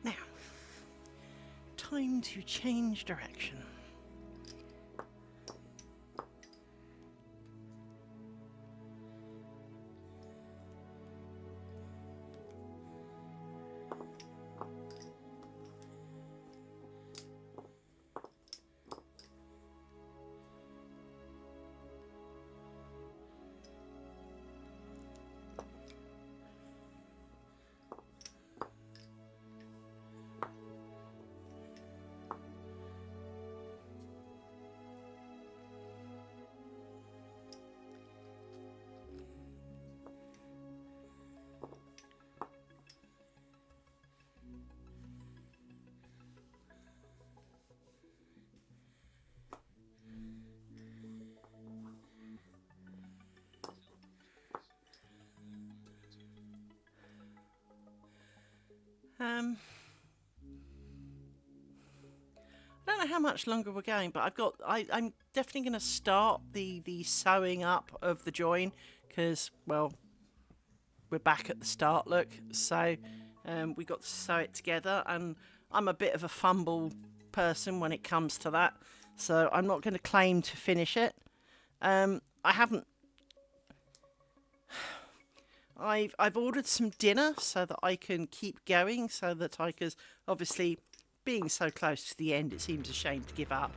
Now, time to change direction. I don't know how much longer we're going, but I'm definitely going to start the sewing up of the join because, well, we're back at the start, look. So we got to sew it together, and I'm a bit of a fumble person when it comes to that, so I'm not going to claim to finish it. I haven't. I've ordered some dinner so that I can keep going, so that I can, obviously, being so close to the end, it seems a shame to give up.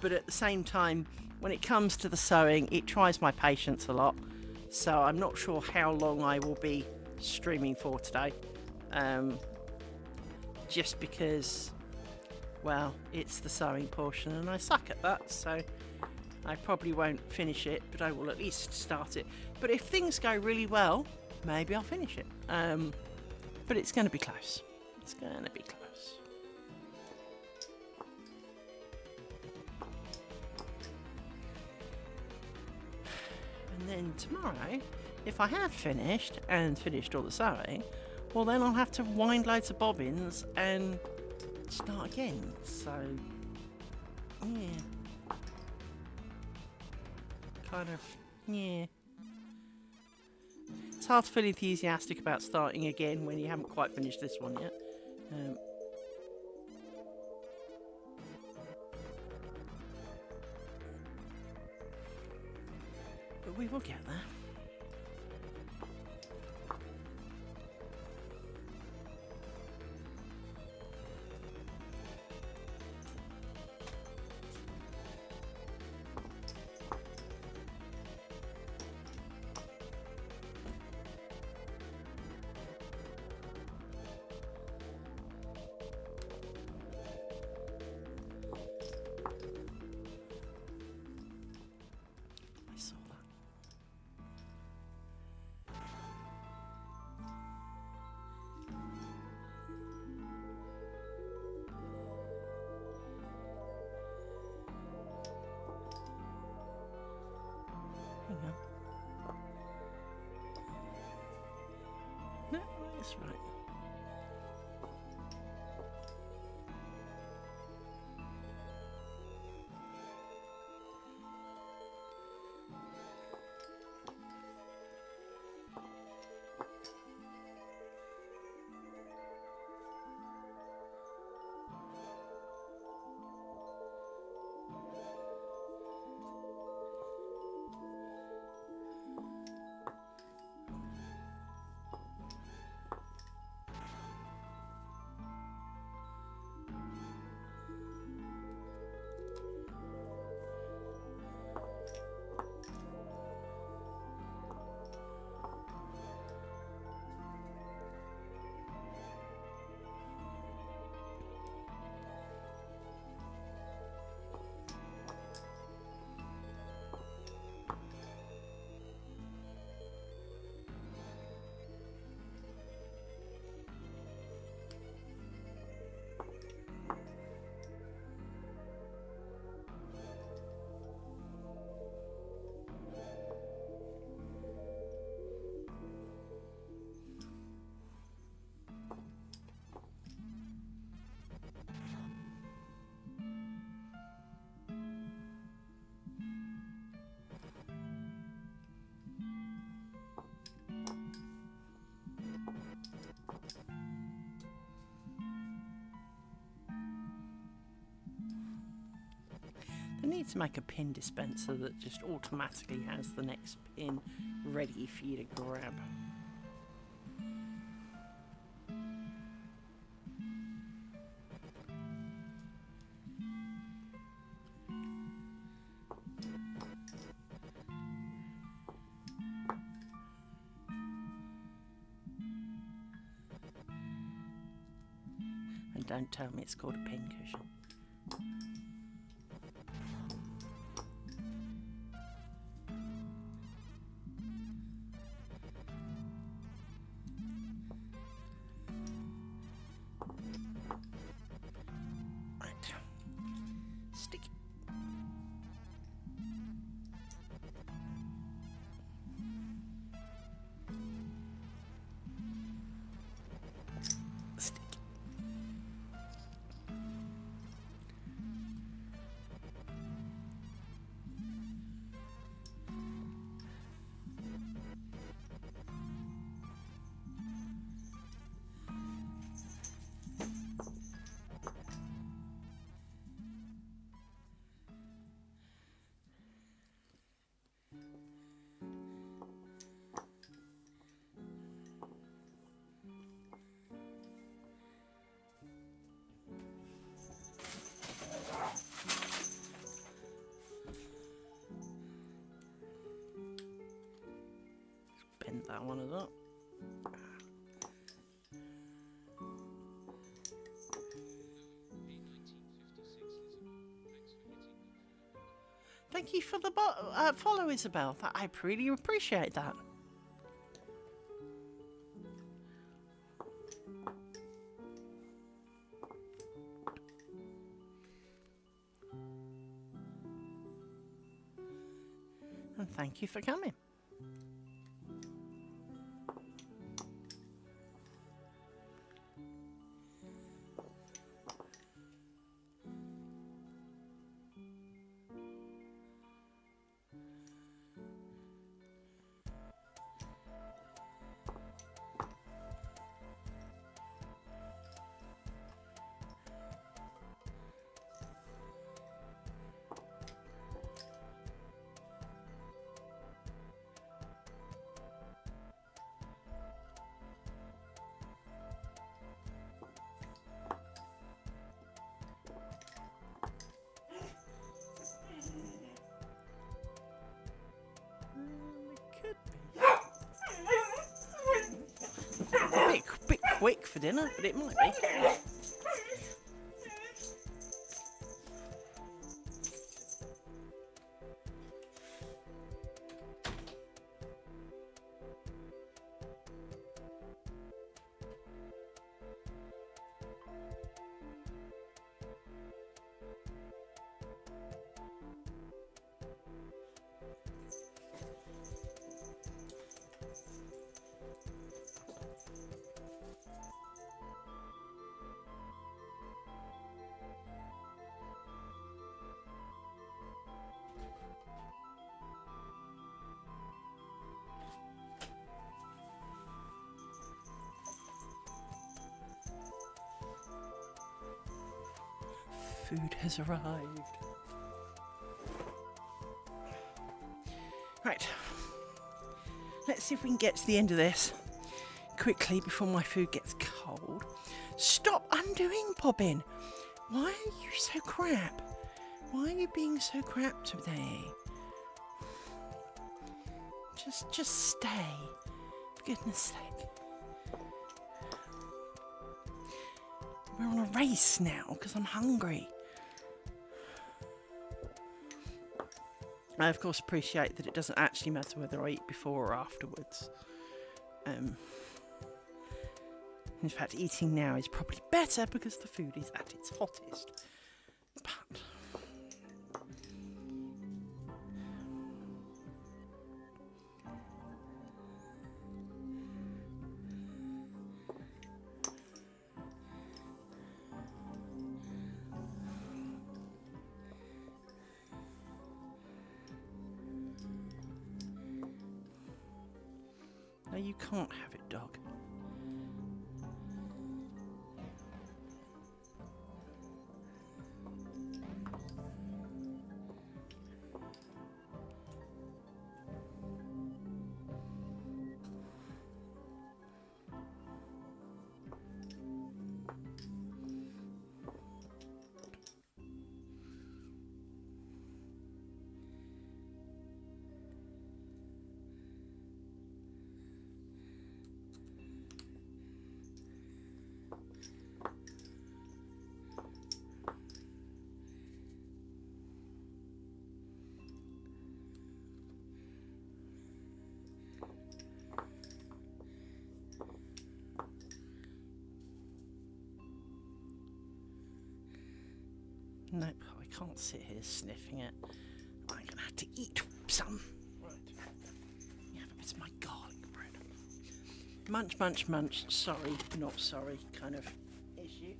But at the same time, when it comes to the sewing, it tries my patience a lot. So I'm not sure how long I will be streaming for today. Just because, well, it's the sewing portion and I suck at that. So I probably won't finish it, but I will at least start it. But if things go really well, maybe I'll finish it. But it's going to be close. It's going to be close. And then tomorrow, if I have finished all the sewing, well then I'll have to wind loads of bobbins and start again. So, yeah. Kind of, yeah. It's hard to feel enthusiastic about starting again when you haven't quite finished this one yet. But we will get there. Hang on. No, that's right. I need to make a pin dispenser that just automatically has the next pin ready for you to grab. And don't tell me it's called a pin cushion. Stick. Stick. Bend that one as well. Thank you for the follow, Isabel. I really appreciate that. And thank you for coming. quick for dinner, but it might be. Food has arrived. Right. Let's see if we can get to the end of this quickly before my food gets cold. Stop undoing, Bobbin. Why are you so crap? Why are you being so crap today? Just stay. For goodness sake. We're on a race now because I'm hungry. I of course appreciate that it doesn't actually matter whether I eat before or afterwards. In fact, eating now is probably better because the food is at its hottest. But no, you can't have it, dog. Nope, I can't sit here sniffing it. I'm gonna have to eat some. Right. You have a bit of my garlic bread. Munch, munch, munch. Sorry, not sorry kind of issue.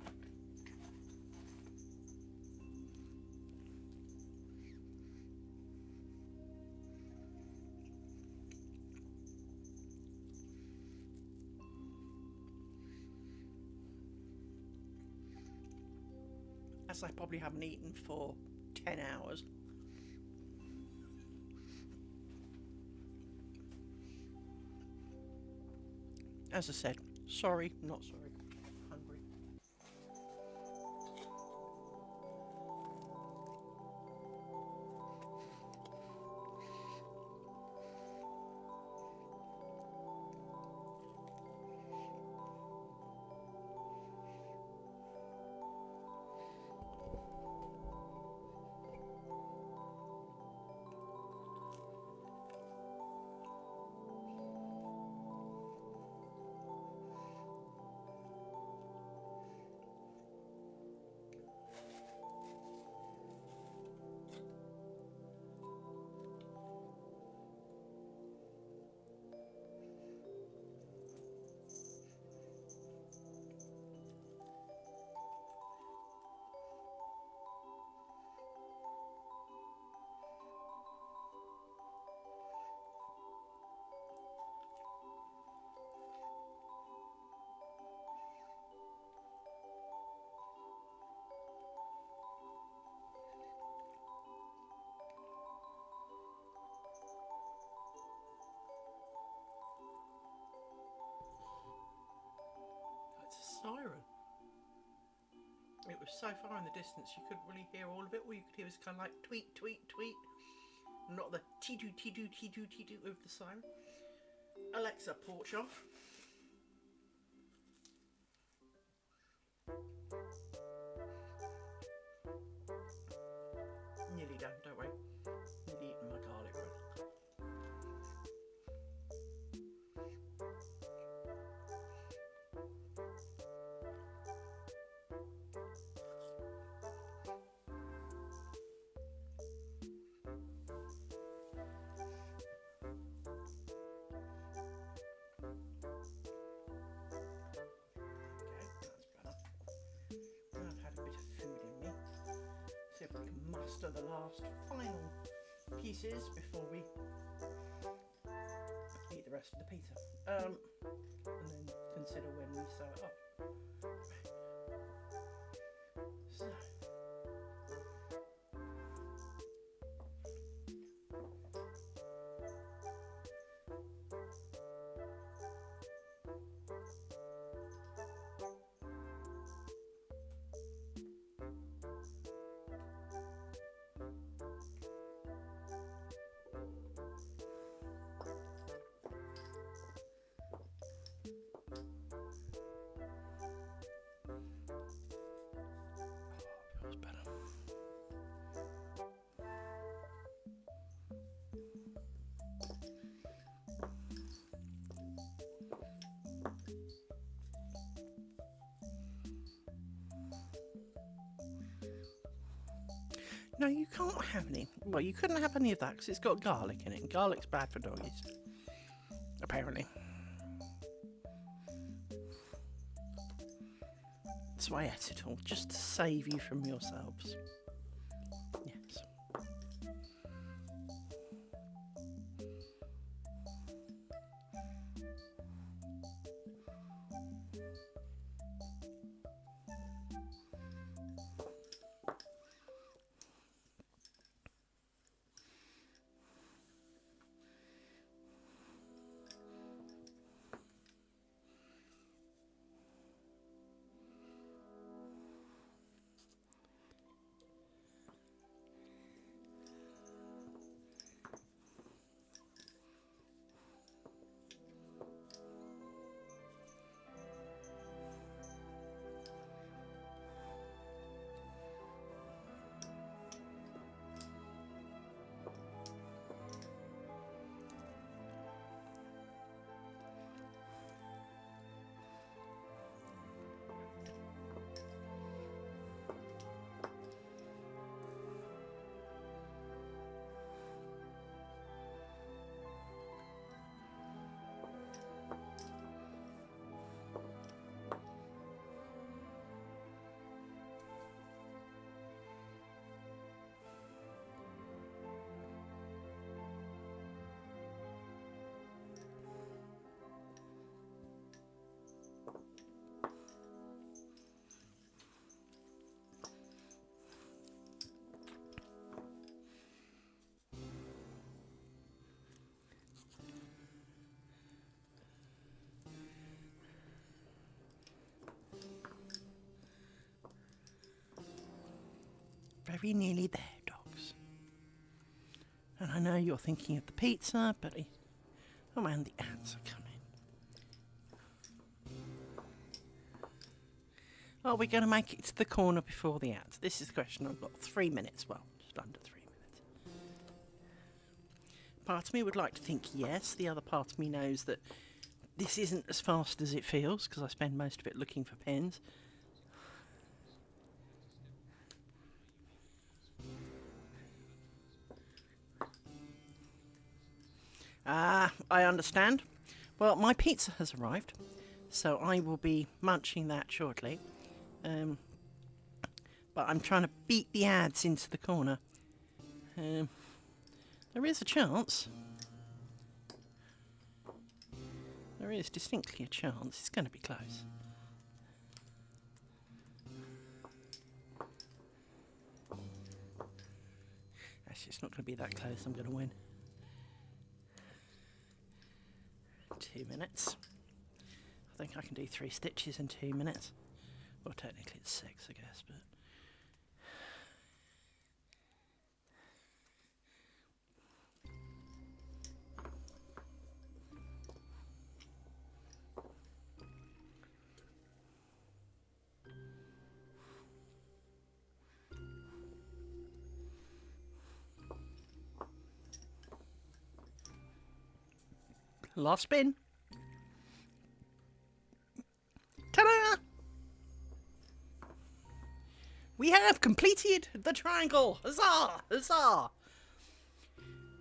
As I probably haven't eaten for 10 hours. As I said, sorry, not sorry. Hungry. Siren. It was so far in the distance you couldn't really hear all of it. All you could hear was kind of like tweet, tweet, tweet. Not the tee-doo, tee-doo, tee-doo, tee-doo of the siren. Alexa, porch off. if we can muster the last final pieces before we eat the rest of the pizza. And then consider when we sew it up. So. Feels better. No, you can't have any. Well, you couldn't have any of that because it's got garlic in it. And garlic's bad for doggies, apparently. So I ate it all just to save you from yourselves. Yes. Very nearly there, dogs. And I know you're thinking of the pizza, but oh man, the ants are coming. Are we going to make it to the corner before the ants? This is the question. I've got 3 minutes. Well, just under 3 minutes. Part of me would like to think yes. The other part of me knows that this isn't as fast as it feels because I spend most of it looking for pens. I understand. Well, my pizza has arrived, so I will be munching that shortly. But I'm trying to beat the ads into the corner. There is a chance. There is distinctly a chance. It's going to be close. Actually, it's not going to be that close. I'm going to win. 2 minutes. I think I can do 3 stitches in 2 minutes. Well, technically it's 6, I guess, but... Last spin. Ta-da! We have completed the triangle. Huzzah! Huzzah!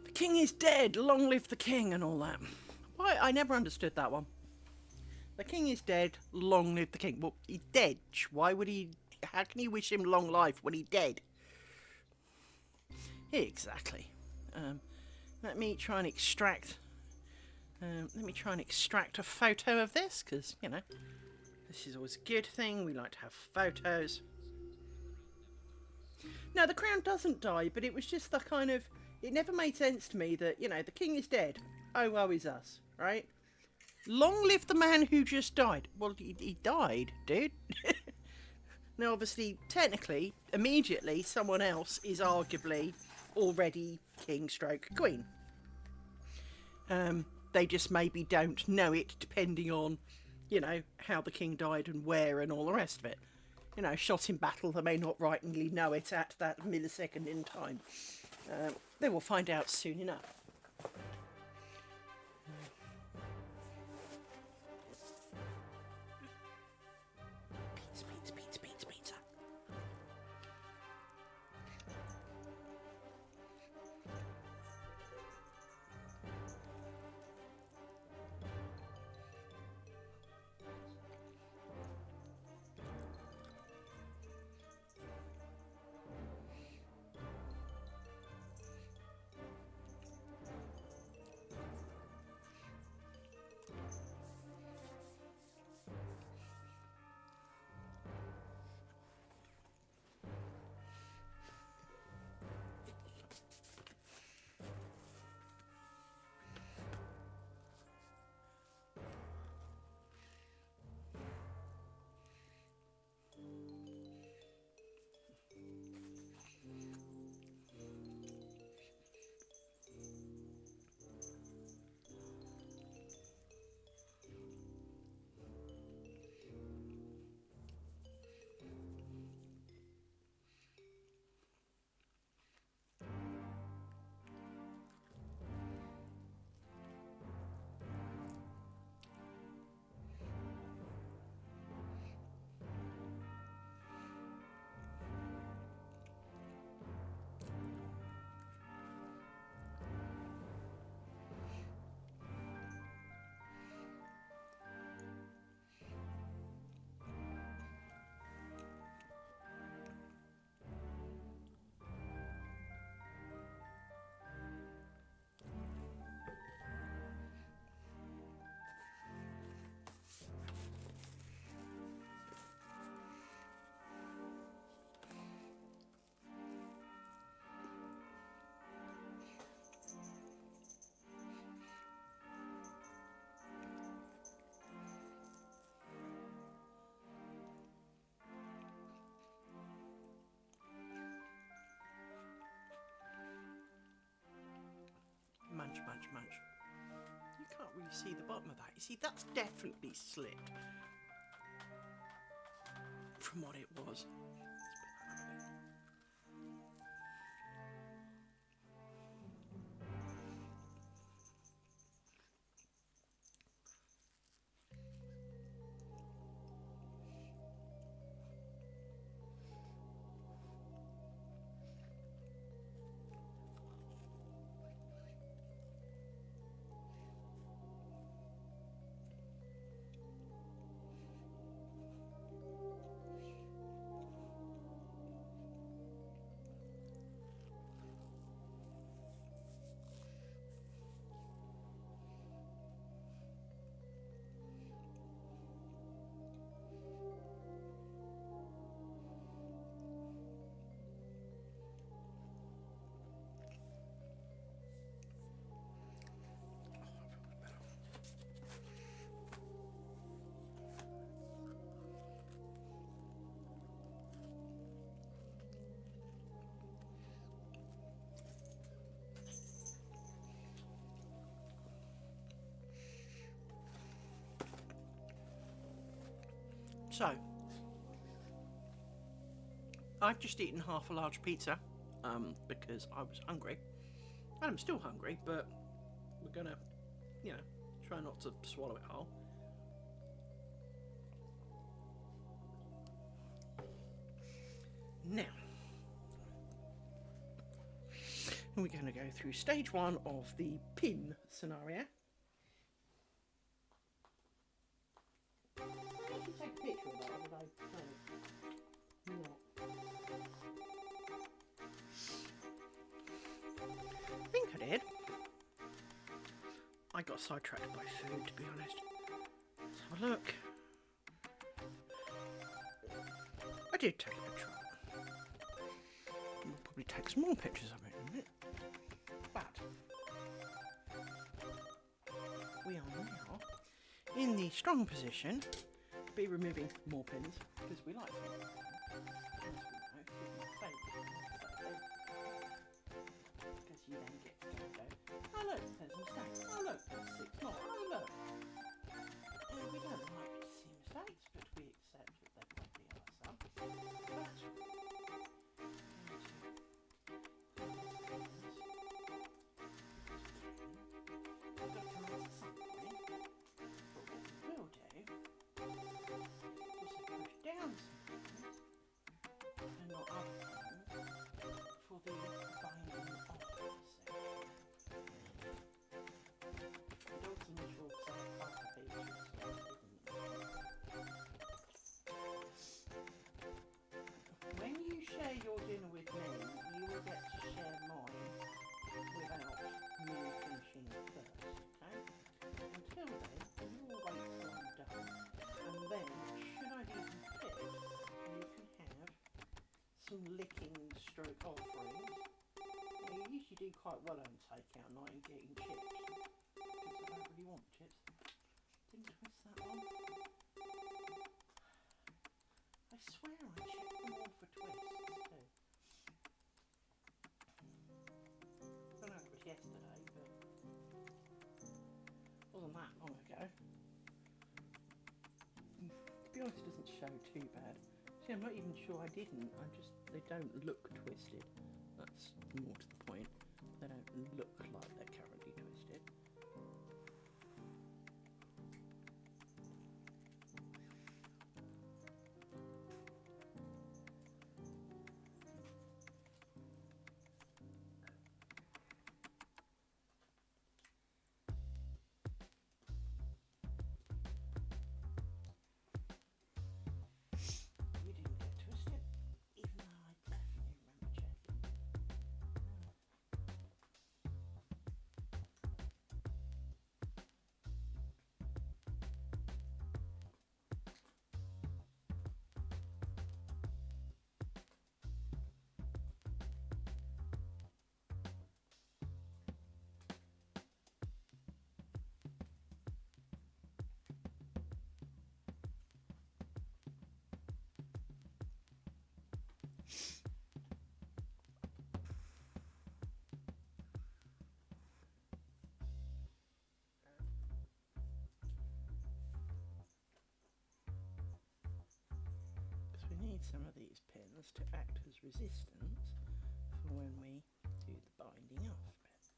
The king is dead. Long live the king and all that. Why? I never understood that one. The king is dead. Long live the king. Well, he's dead. Why would he... How can you wish him long life when he's dead? Exactly. Let me try and extract. A photo of this, because you know this is always a good thing. We like to have photos. No, the crown doesn't die, but it was just the kind of. It never made sense to me that the king is dead. Oh, woe is us, right? Long live the man who just died. Well, he died, dude. Now, obviously, technically, immediately, someone else is arguably already king stroke queen. They just maybe don't know it, depending on, how the king died and where and all the rest of it. Shot in battle, they may not rightly know it at that millisecond in time. They will find out soon enough. Pizza. Munch. You can't really see the bottom of that. You see, that's definitely slit from what it was. So, I've just eaten half a large pizza because I was hungry. And I'm still hungry, but we're gonna, try not to swallow it whole. Now, we're going to go through stage 1 of the pin scenario. Take a picture of that, otherwise no. I got sidetracked by food, to be honest. Let's have a look. I did take a picture of it. We'll probably take some more pictures of it in a minute. But we are now in the strong position to be removing more pins because we like them. Because you then get to go, oh look, there's a mistake. Oh look, there's 6 more. Oh look. We don't like to see mistakes, but we accept that there probably are some. But we'll do also push down some pins and not other pins for the binding off section. And also make sure to cut a page. When you share your dinner with me, you will get to share mine without me finishing first, okay? Until then, you will wait till I'm done, and then, should I even fit, you can have some licking stroke offerings. Now, you usually do quite well on takeout night and getting chips, because I don't really want chips. Didn't twist that one. I swear I checked them all for twists too. I don't know if it was yesterday, but it wasn't that long ago. To be honest, it doesn't show too bad. See, I'm not even sure I didn't. They don't look twisted. That's more to the point. They don't look like they're currently twisted. We need some of these pins to act as resistance for when we do the binding off bit.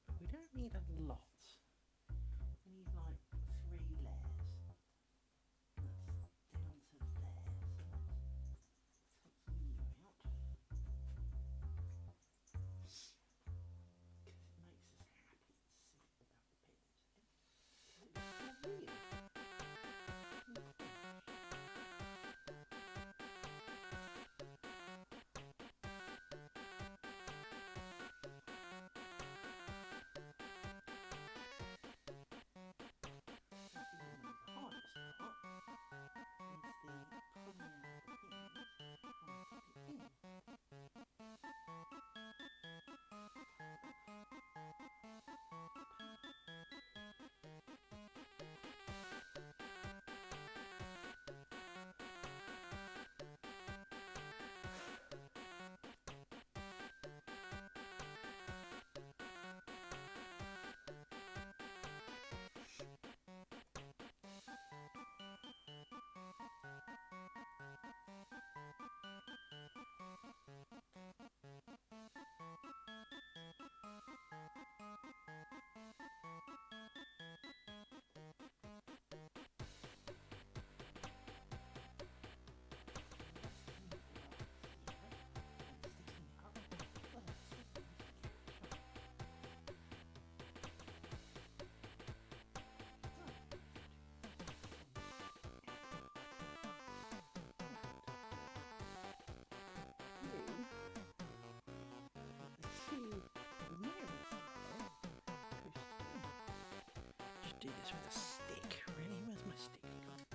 But we don't need a lot. We need like 3 layers. That's down to there. So let's take some new out. Because it makes us happy to see without the pins in. It looks so weird. with a stick, really? Where's my stick gone?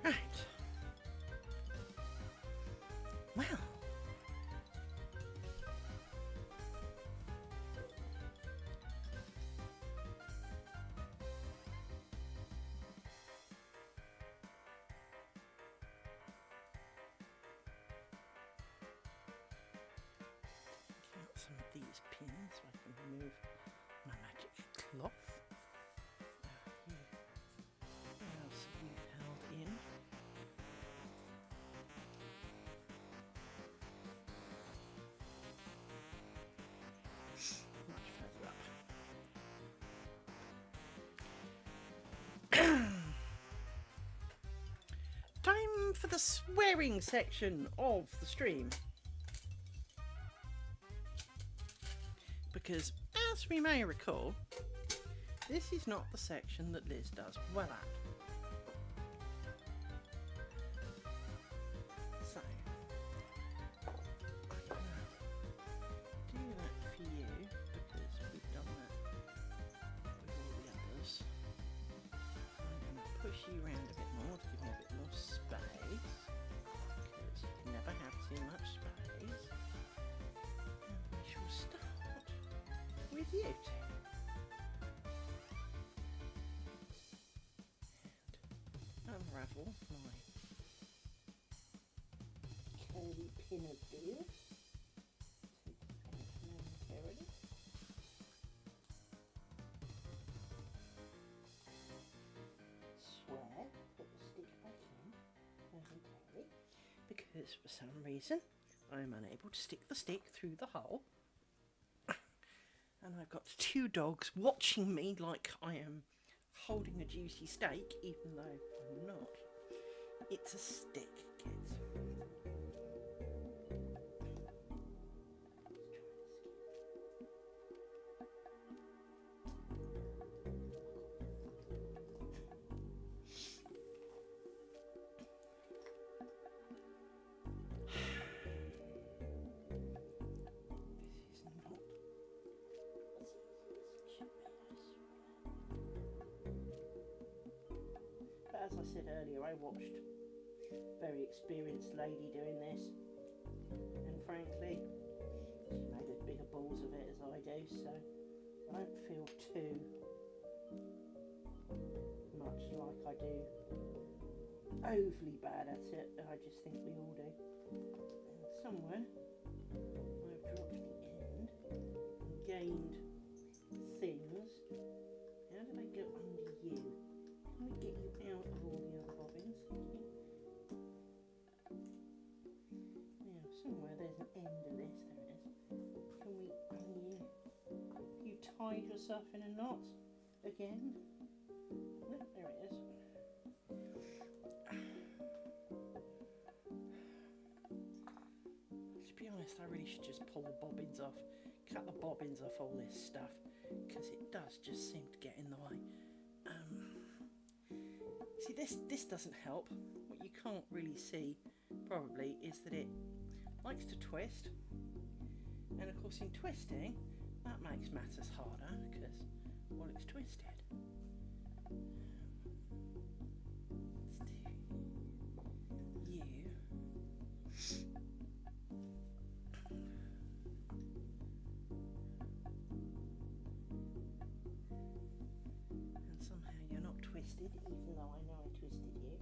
Right. Well. Out some of these pins so I can remove my magic cloth. What else have you held in? Much further up. Time for the swearing section of the stream. Because, as we may recall, this is not the section that Liz does well at. So, I'm going to do that for you, because we've done that with all the others. I'm going to push you around a bit more to give me a bit more space, because you can never have too much space. And we shall start with you two. And unravel my curly pin of doom. Take the pen momentarily. Swear, put the stick back in momentarily. Because for some reason I am unable to stick the stick through the hole. And I've got two dogs watching me like I am holding a juicy steak, even though I'm not. It's a stick, kids. As I said earlier, I watched a very experienced lady doing this, and frankly, she made as big a balls of it as I do, so I don't feel too much like I do overly bad at it. I just think we all do. And somewhere I've dropped the end and gained things. How did I go under you? Can we get you out of all the other bobbins? Now, somewhere there's an end of this. There it is. Can we undo? You tied yourself in a knot again? No, there it is. To be honest, I really should just pull the bobbins off. Cut the bobbins off all this stuff, because it does just seem to get in the way. See, this doesn't help. What you can't really see, probably, is that it likes to twist. And of course, in twisting, that makes matters harder, because, well, it's twisted. Let's do you. And somehow you're not twisted, even though I know I twisted you.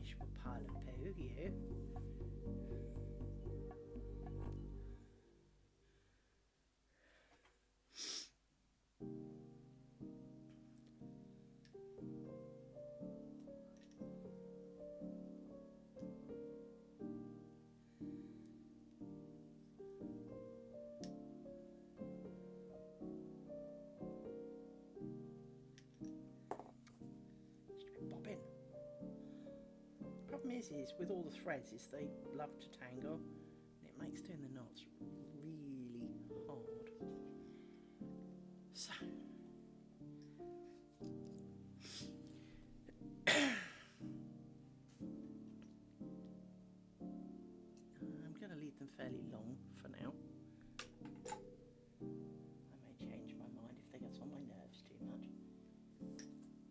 miserable pile of poo, you. Bobbin. Problem is with all the threads is they love to tangle, and it makes doing the knots really hard. So I'm going to leave them fairly long for now. I may change my mind if they get on my nerves too much.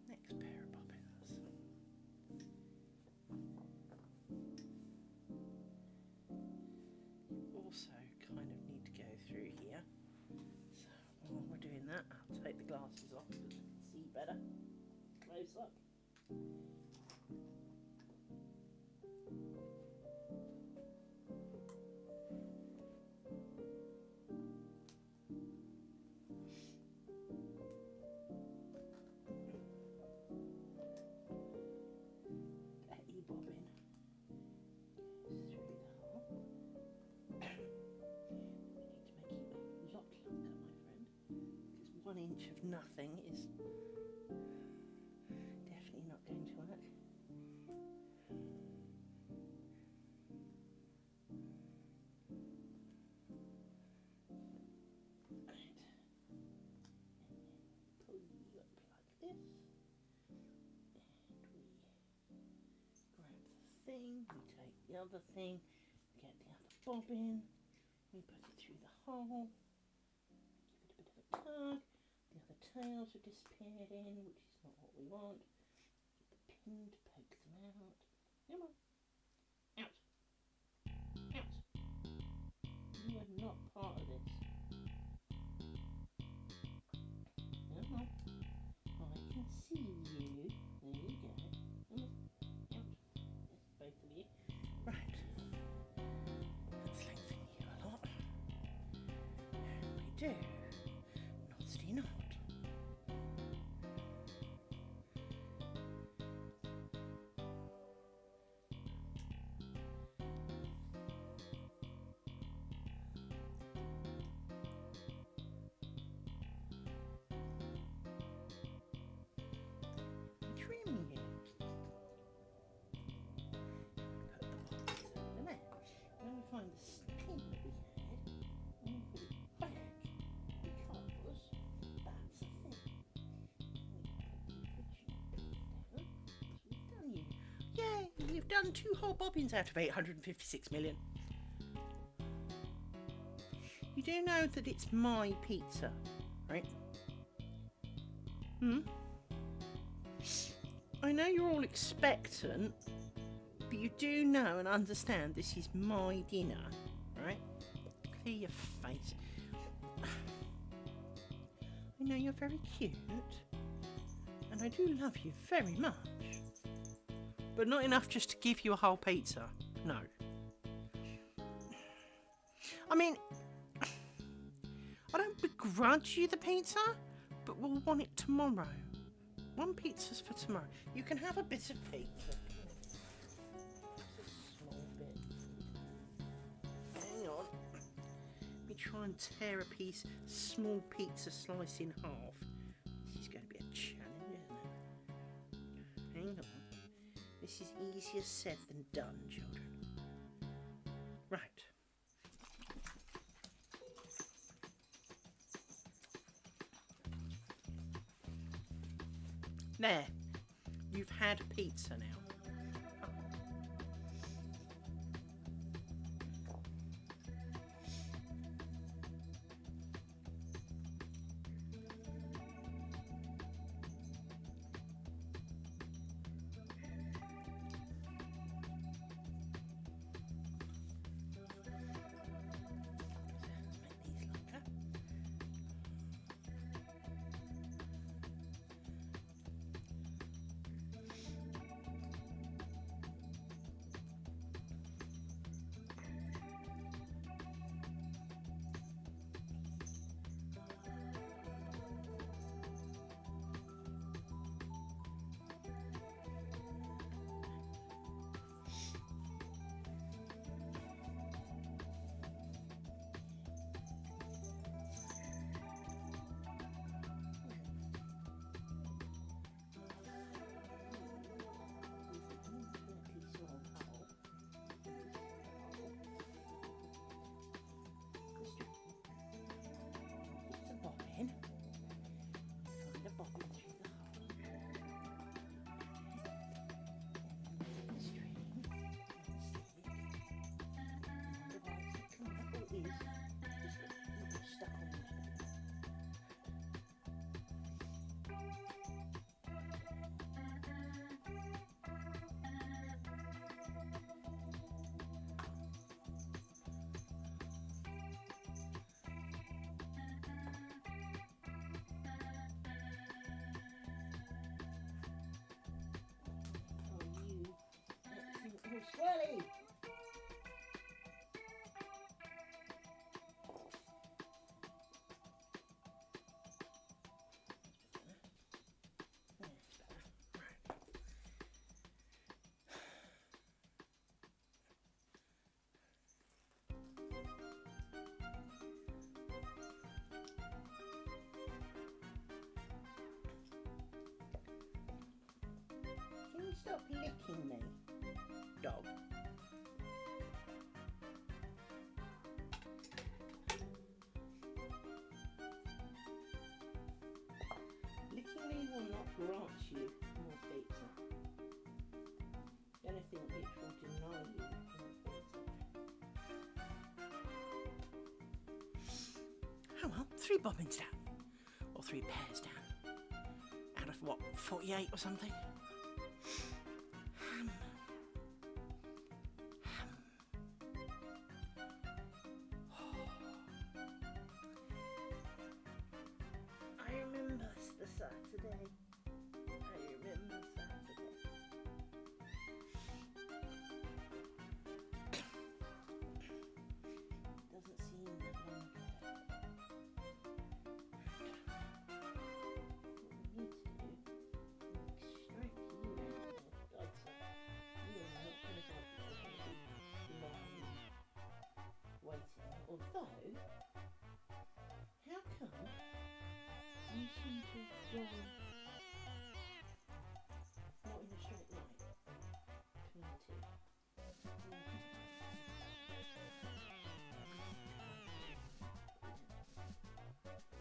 Next pair of bobbins. You also kind of need to go through here. So while we're doing that, I'll take the glasses off so I can see better close up. Bobbin goes through the hole. We need to make it a lot longer, my friend, because 1 inch of nothing is definitely not going to work. Right. And then pull you up like this. Thing, we take the other thing, get the other bobbin, we put it through the hole, give it a bit of a tug, the other tails are disappeared in, which is not what we want, get the pin to poke them out, come on, out, out, you are not part of this, come on, I can see you, there you go, come on. Both of you. Right. Let's lengthen you a lot. And we do. Knotsty knot. Trim you. Find the skin that we had and put it back because that's the thing. We put the original down. That's what we've done you. Yay! You've done 2 whole bobbins out of 856 million. You do know that it's my pizza, right? I know you're all expectant. But you do know and understand this is my dinner, right? Clear your face. I know you're very cute, and I do love you very much, but not enough just to give you a whole pizza. No. I mean, I don't begrudge you the pizza, but we'll want it tomorrow. 1 pizza's for tomorrow. You can have a bit of pizza. Try and tear a small pizza slice in half. This is going to be a challenge, isn't it? Hang on. This is easier said than done, children. Right. There. You've had pizza now. Swirly! Can you stop licking me, dog? Licking me will not grant you more pizza. Anything which will deny you more pizza. Oh well, 3 bobbins down. Or 3 pairs down. Out of what, 48 or something? I remember the Saturday. Doesn't seem that long ago. What we need to do is extract you out of you are not going to go long waiting. Although, how come you seem to have gone not in a straight line between the two? This is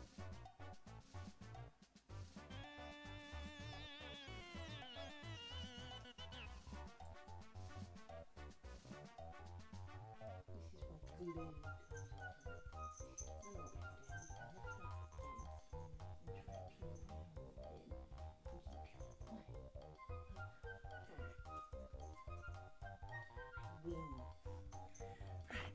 what glue comes Wind. Right.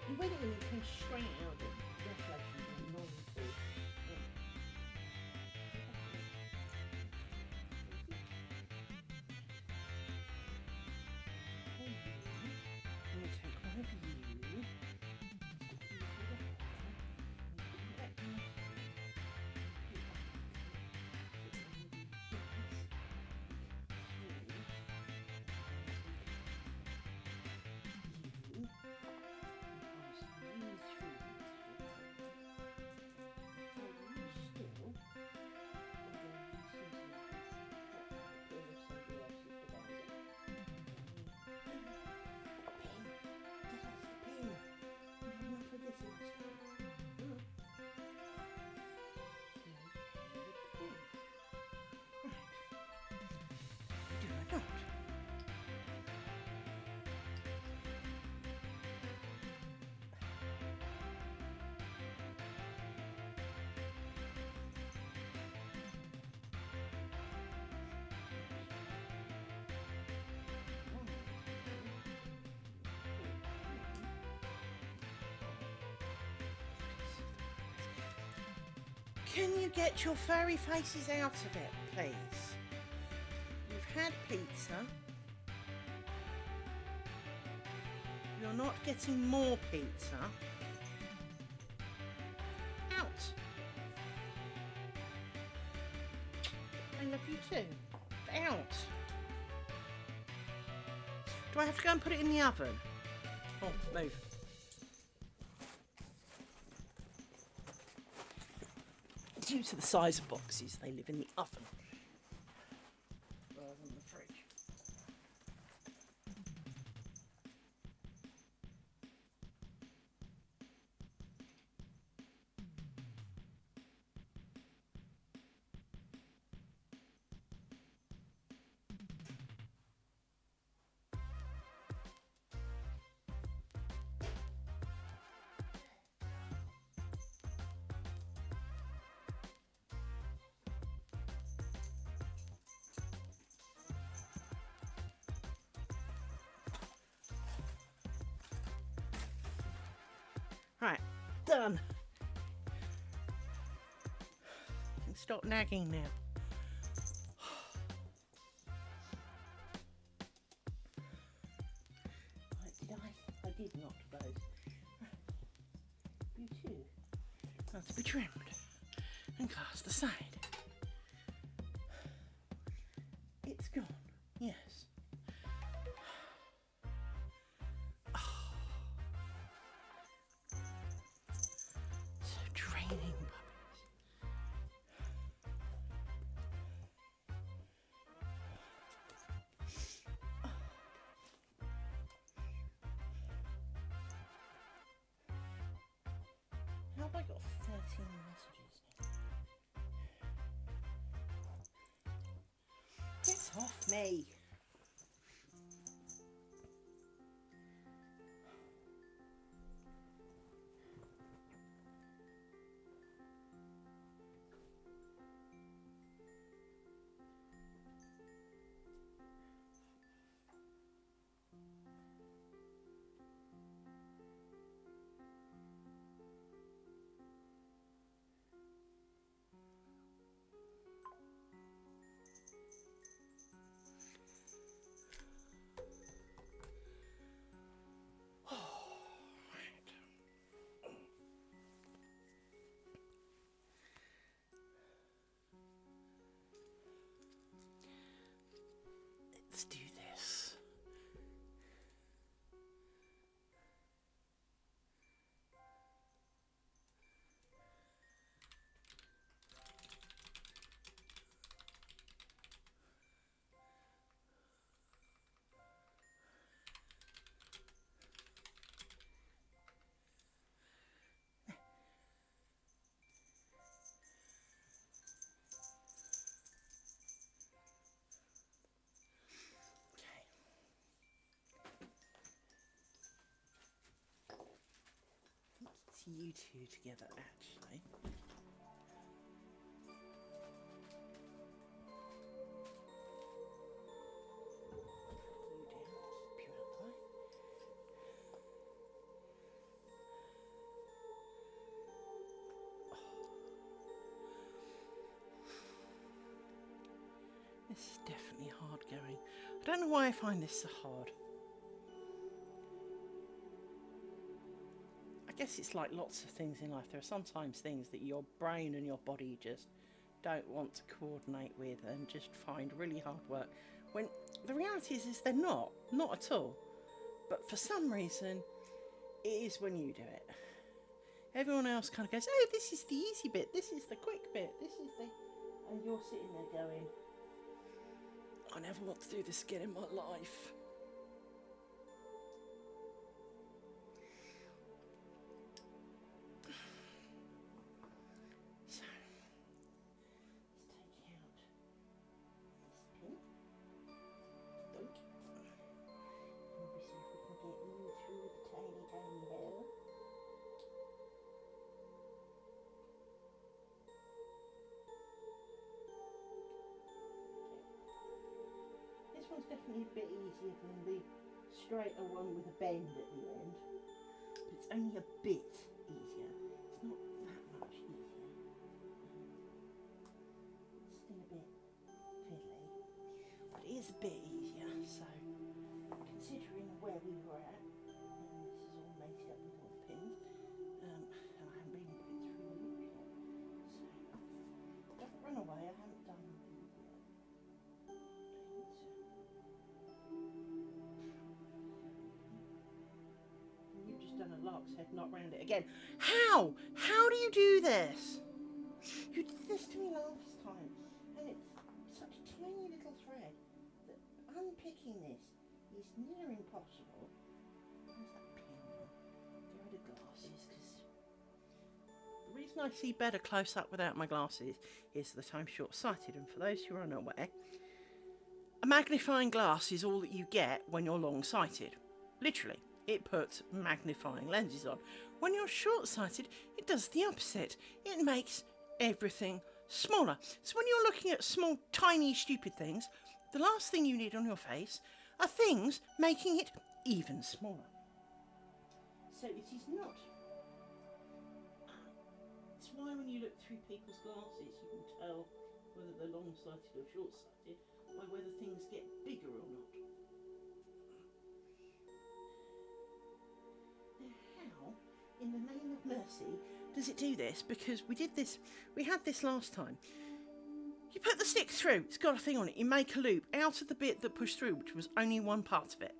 You wait until you come straight out of the reflection and non-food. I'm going to take one of you. Can you get your furry faces out of it, please? You've had pizza. You're not getting more pizza. Out. I love you too. Out. Do I have to go and put it in the oven? Oh, move. due to the size of boxes, they live in the oven rather than the fridge. Right, done. You can stop nagging now. Right, did I? I did not close. You too. That's to be trimmed and cast aside. It's gone, yes. Draining How have I got 13 messages now? Get off me! Let's do this. You two together, actually. You down, pure pie. This is definitely hard going. I don't know why I find this so hard. I guess it's like lots of things in life. There are sometimes things that your brain and your body just don't want to coordinate with and just find really hard work. When the reality is they're not at all. But for some reason, it is when you do it. Everyone else kind of goes, oh, this is the easy bit, this is the quick bit, this is the... And you're sitting there going, I never want to do this again in my life. This one's definitely a bit easier than the straighter one with a bend at the end. But it's only a bit easier. It's not that much easier. It's still a bit fiddly. But it is a bit easier, so considering where we were at, this is all mated up with all the pins, and I haven't been put through the loop yet. So don't run away, I haven't done anything yet. You've just done a lark's head, not round it again. How? How do you do this? You did this to me last time, and it's such a tiny little thread that unpicking this is near impossible. Where's that pin? Go to glasses, because the reason I see better close up without my glasses is that I'm short-sighted, and for those who are unaware, a magnifying glass is all that you get when you're long-sighted. Literally, it puts magnifying lenses on. When you're short-sighted, it does the opposite. It makes everything smaller. So when you're looking at small, tiny, stupid things, the last thing you need on your face are things making it even smaller. So it is not. It's why when you look through people's glasses, you can tell whether they're long-sighted or short-sighted by whether things get bigger or not. How, in the name of mercy, does it do this? Because we had this last time. You put the stick through, it's got a thing on it, you make a loop out of the bit that pushed through, which was only one part of it.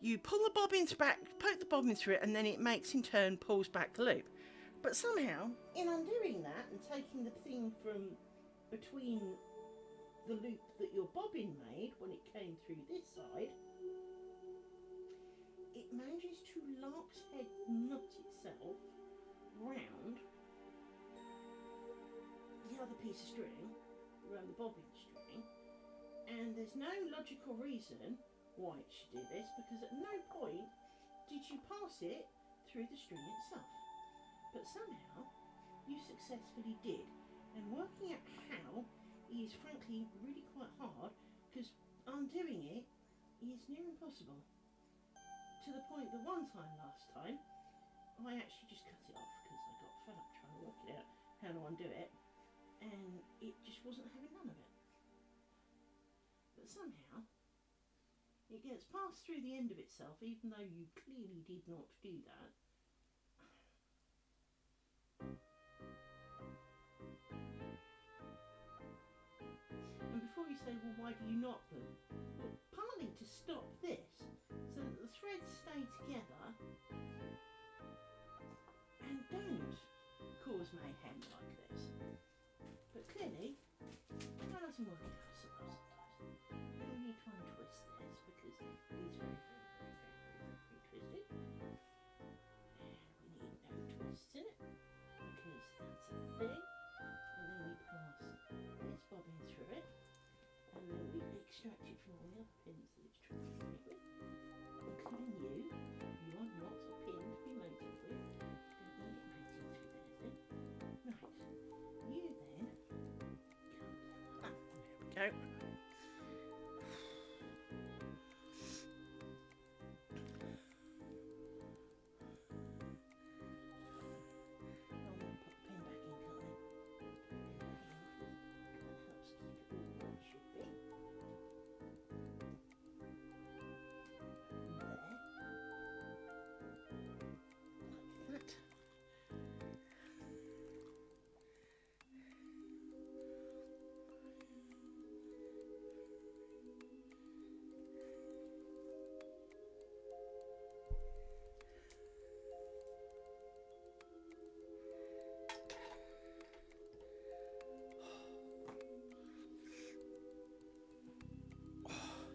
You pull the bobbins back, poke the bobbin through it, and then it makes, in turn, pulls back the loop. But somehow, in undoing that and taking the thing from between the loop that your bobbin made when it came through this side, it manages to lark's head knot itself round the other piece of string, around the bobbin string, and there's no logical reason why it should do this, because at no point did you pass it through the string itself. But somehow you successfully did, and working out how is frankly really quite hard, because undoing it is near impossible. To the point that one time last time I actually just cut it off because I got fed up trying to work it out how to undo it, and it just wasn't having none of it. But somehow it gets passed through the end of itself, even though you clearly did not do that. And before you say, well, why do you knot them? Well, partly to stop this, so that the threads stay together and don't cause mayhem like this. But clearly, that doesn't work out so well sometimes. And we need to untwist this because it is very, very, very, very, very, very twisted. And we need no twists in it because that's a thing. And then we pass this bobbin through it, and then we extract it from all the other pins that it's trying to make with, including you. You are not a pin to be mated with. Don't need it mated with anything. Right. You then come. There we go.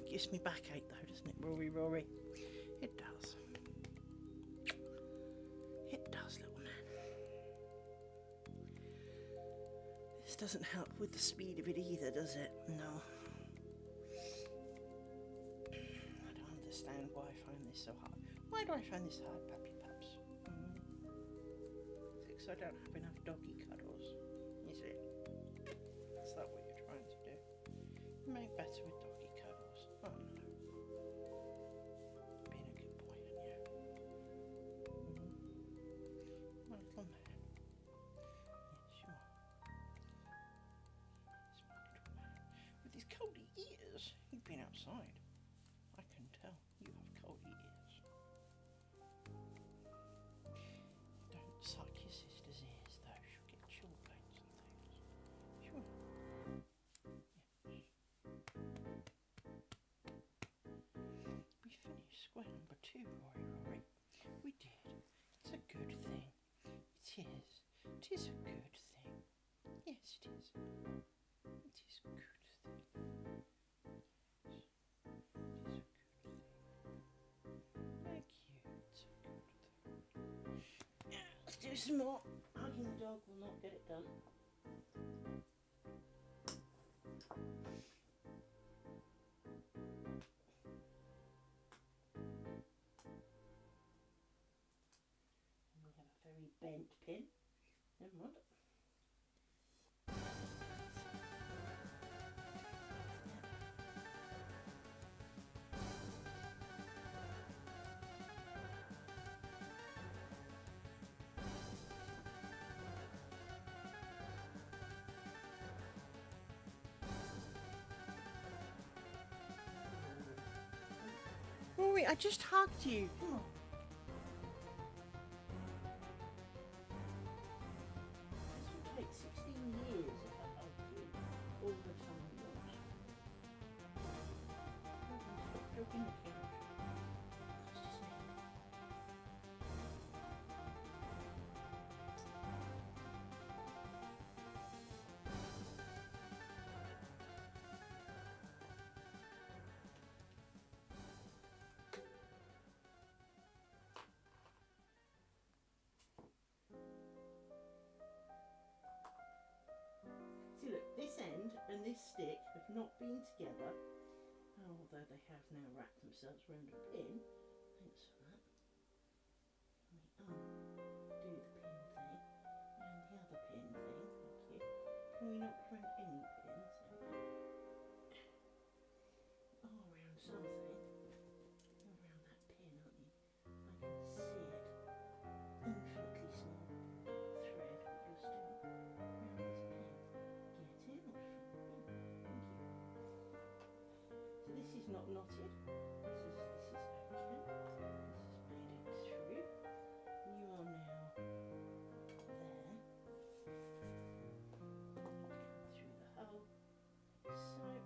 Gives me backache though, doesn't it, Rory? It does. It does, little man. This doesn't help with the speed of it either, does it? No. I don't understand why I find this so hard. Why do I find this hard, puppy pups? Is it because I don't have enough doggy cuddles? Is it? Is that what you're trying to do? You make better with doggy cuddles. Oh no. Being a good boy, aren't you? My little man. Yes, you are. Yes, my little man. With his coldy ears. You've been outside. I can tell you have coldy ears. Don't suck your sister's ears though. She'll get chilblains and things. Sure. We finished square number 2, Rory. We did. It's a good thing. It is. It is a good thing. is. It is a good thing. Yes. It is a good thing. Thank you. It's a good thing. Yeah, let's do some more. Hugging the dog will not get it done. We have a very bent pin. Never mind. Rory, I just hugged you. Come on. This will take 16 years if I hug you all the time you want. Stop joking the couch. It's just me. See, look, this end and this stick have not been together, although they have now wrapped themselves around a pin. Thanks for that. Can we undo the pin thing and the other pin thing? Thank you. Can we not print any pins? Oh, around something. You're around that pin, aren't you? I can see it. Infinitely small thread, but you're still around this pin. Get out from the pin. Thank you. So this is not knotted. This is okay. This has made it through. You are now there. Through the hole. Like so. Let's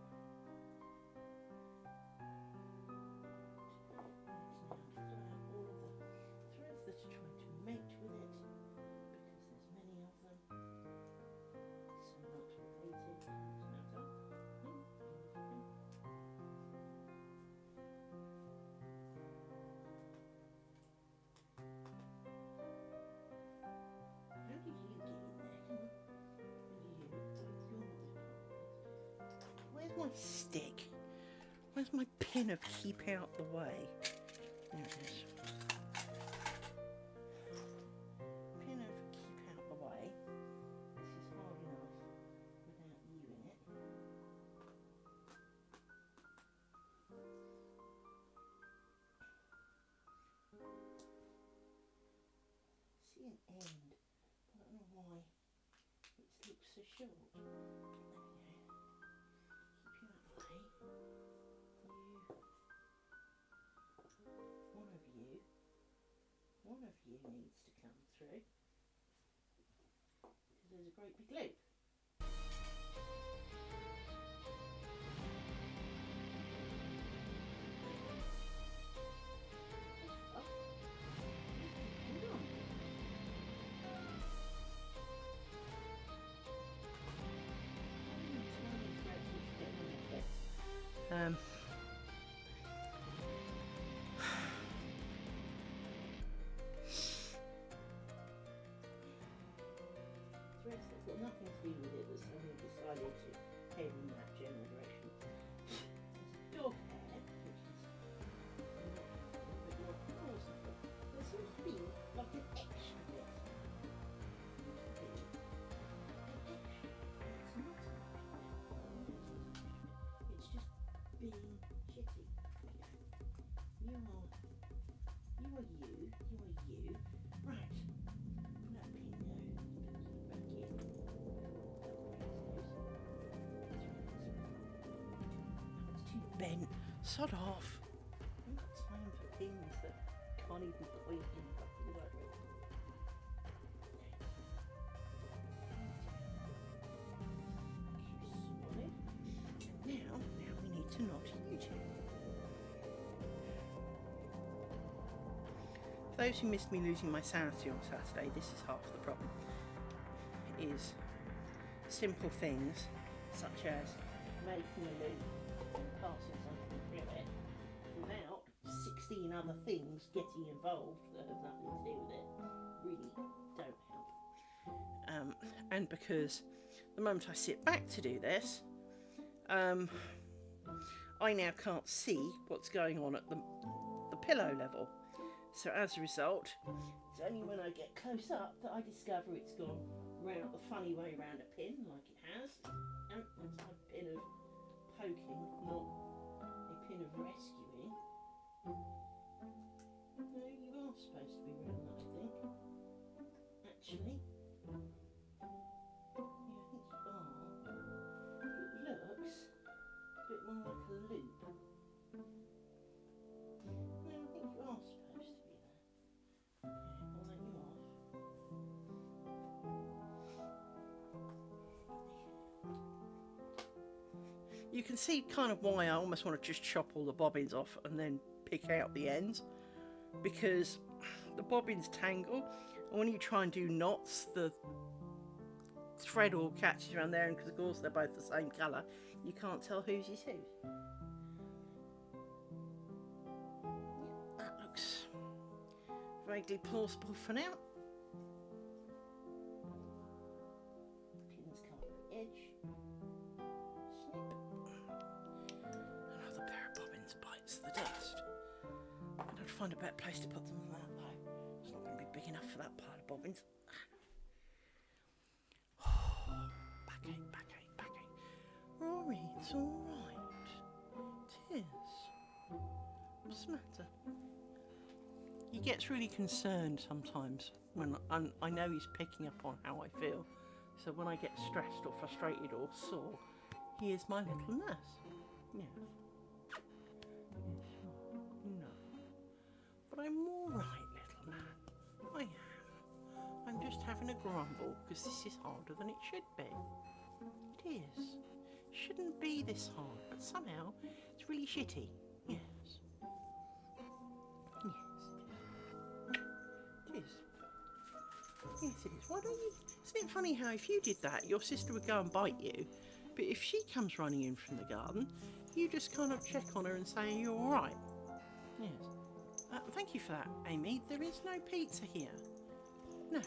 now pull out all of the threads that are trying to mate with it, because there's many of them. Some not related. How did you get in there? Come on. You're not. Where's my stick? Where's my pin of keep out the way? There it is. Pin of keep out the way. This is hard enough without you in it. See an end, but I don't know why it looks so short. There we go. Keep you out of the way. One of you needs to come through, because there's a great big loop. Threads that's got nothing to do with it, that someone decided to head in that general direction. There's a dog hair, which is not a little bit more plausible. There seems to be like an extra bit. It's just being shitty. You are you. Right. Put that pin there. Back in. It's too bent. Sod off. I've got time for things that can't even point in the right way. Now we need to knot you two. For those who missed me losing my sanity on Saturday, this is half the problem. Is simple things such as making a loop and passing something through it without 16 other things getting involved that have nothing to do with it really don't help. And because the moment I sit back to do this, I now can't see what's going on at the pillow level. So as a result, it's only when I get close up that I discover it's gone round the funny way round a pin, like it has. And that's a pin of poking, not a pin of rescuing. No, you are supposed to be around that, I think. Actually. Yeah, I think you are. It looks a bit more like a loop. No, I think you are supposed to be there. Okay, I'll let you off. You can see kind of why I almost want to just chop all the bobbins off and then pick out the ends, because the bobbins tangle, and when you try and do knots, the thread all catches around there, and because of course they're both the same colour, you can't tell whose is whose. That looks vaguely plausible for now. Pins cover the edge. Snip. Another pair of bobbins bites the dust. I'm going to find a better place to put them than that though. It's not going to be big enough for that pile of bobbins. Backache, backache, backache. Rory, it's alright. It is. What's the matter? He gets really concerned sometimes when I know he's picking up on how I feel. So when I get stressed or frustrated or sore, he is my little nurse. Yes. Yes, no. But I'm alright, little man. I am. I'm just having a grumble because this is harder than it should be. It is. It shouldn't be this hard, but somehow it's really shitty. Yes. Yes, it is. Yes, it is. Why don't you... Isn't it funny how if you did that, your sister would go and bite you, but if she comes running in from the garden, you just kind of check on her and say, are you alright? Yes. Thank you for that, Amy. There is no pizza here. No.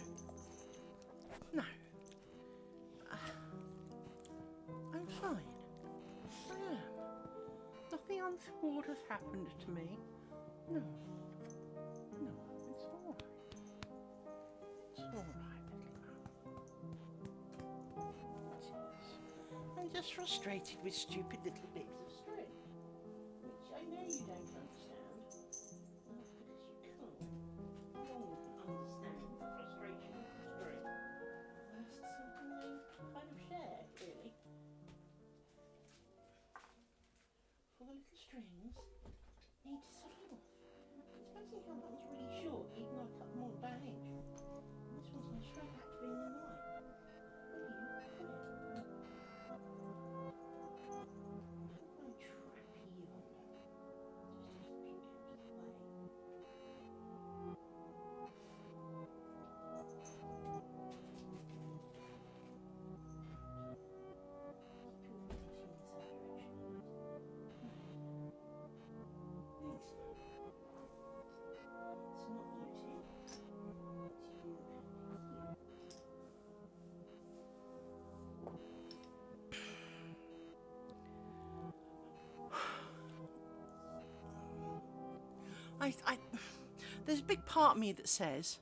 No. I'm fine. I am. Nothing untoward has happened to me. No. No, it's alright. It's alright, little man. It is. I'm just frustrated with stupid little bits of string, which I know you don't understand. Because you can't. No one can understand the frustration of string. Unless it's something they kind of share, really. For the little strings need to settle off. It's amazing how that one's really short, even though I cut them all about an inch. And this one's gone straight back to being in line. Will you? Come here. I'm going to trap you under. Just to keep out of the way. There's a big part of me that says,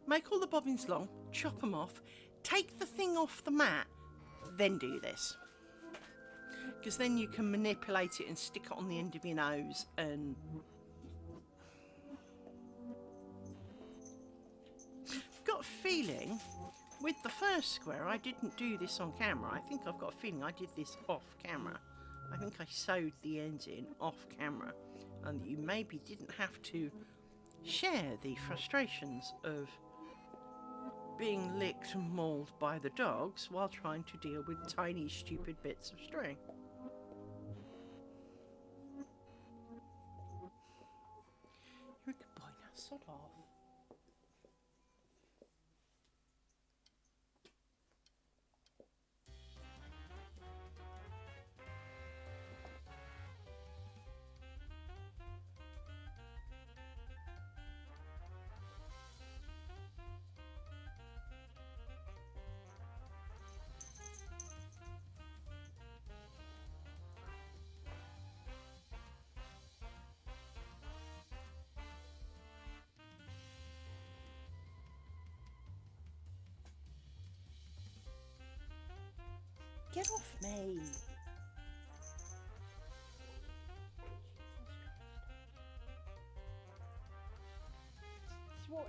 make all the bobbins long, chop them off, take the thing off the mat, then do this. Because then you can manipulate it and stick it on the end of your nose and... I've got a feeling, with the first square, I didn't do this on camera. I think I've got a feeling I did this off camera. I think I sewed the ends in off camera. And you maybe didn't have to share the frustrations of being licked and mauled by the dogs while trying to deal with tiny stupid bits of string. You're a good boy now, sod off.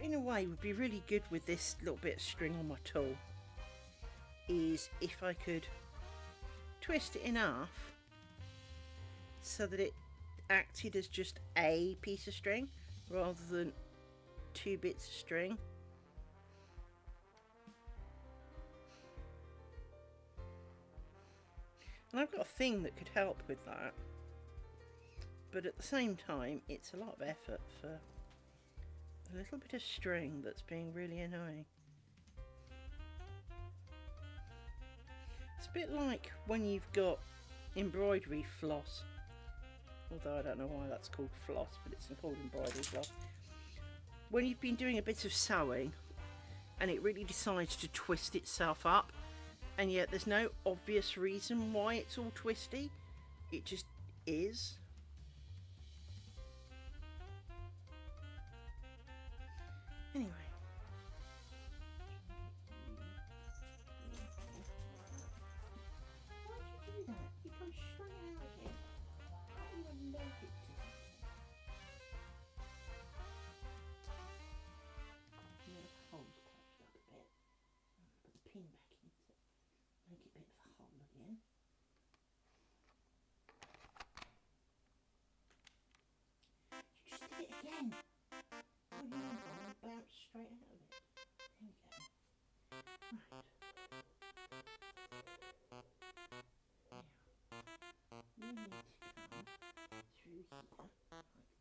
in a way would be really good with this little bit of string on my tool is if I could twist it in half so that it acted as just a piece of string rather than 2 bits of string. And I've got a thing that could help with that, but at the same time it's a lot of effort for a little bit of string that's being really annoying. It's a bit like when you've got embroidery floss, although I don't know why that's called floss, but it's called embroidery floss. When you've been doing a bit of sewing and it really decides to twist itself up, and yet there's no obvious reason why it's all twisty, it just is. Anyway. Why did you do that? You come straight out again. How are you allergic to something? Yeah, the hole's patched up a bit. Put the pin back in to make it a bit of a hole again. You just did it again. Oh, you bounce straight out of it. There we go. Right. Now, you need to come through here like this. And you need to come back like this.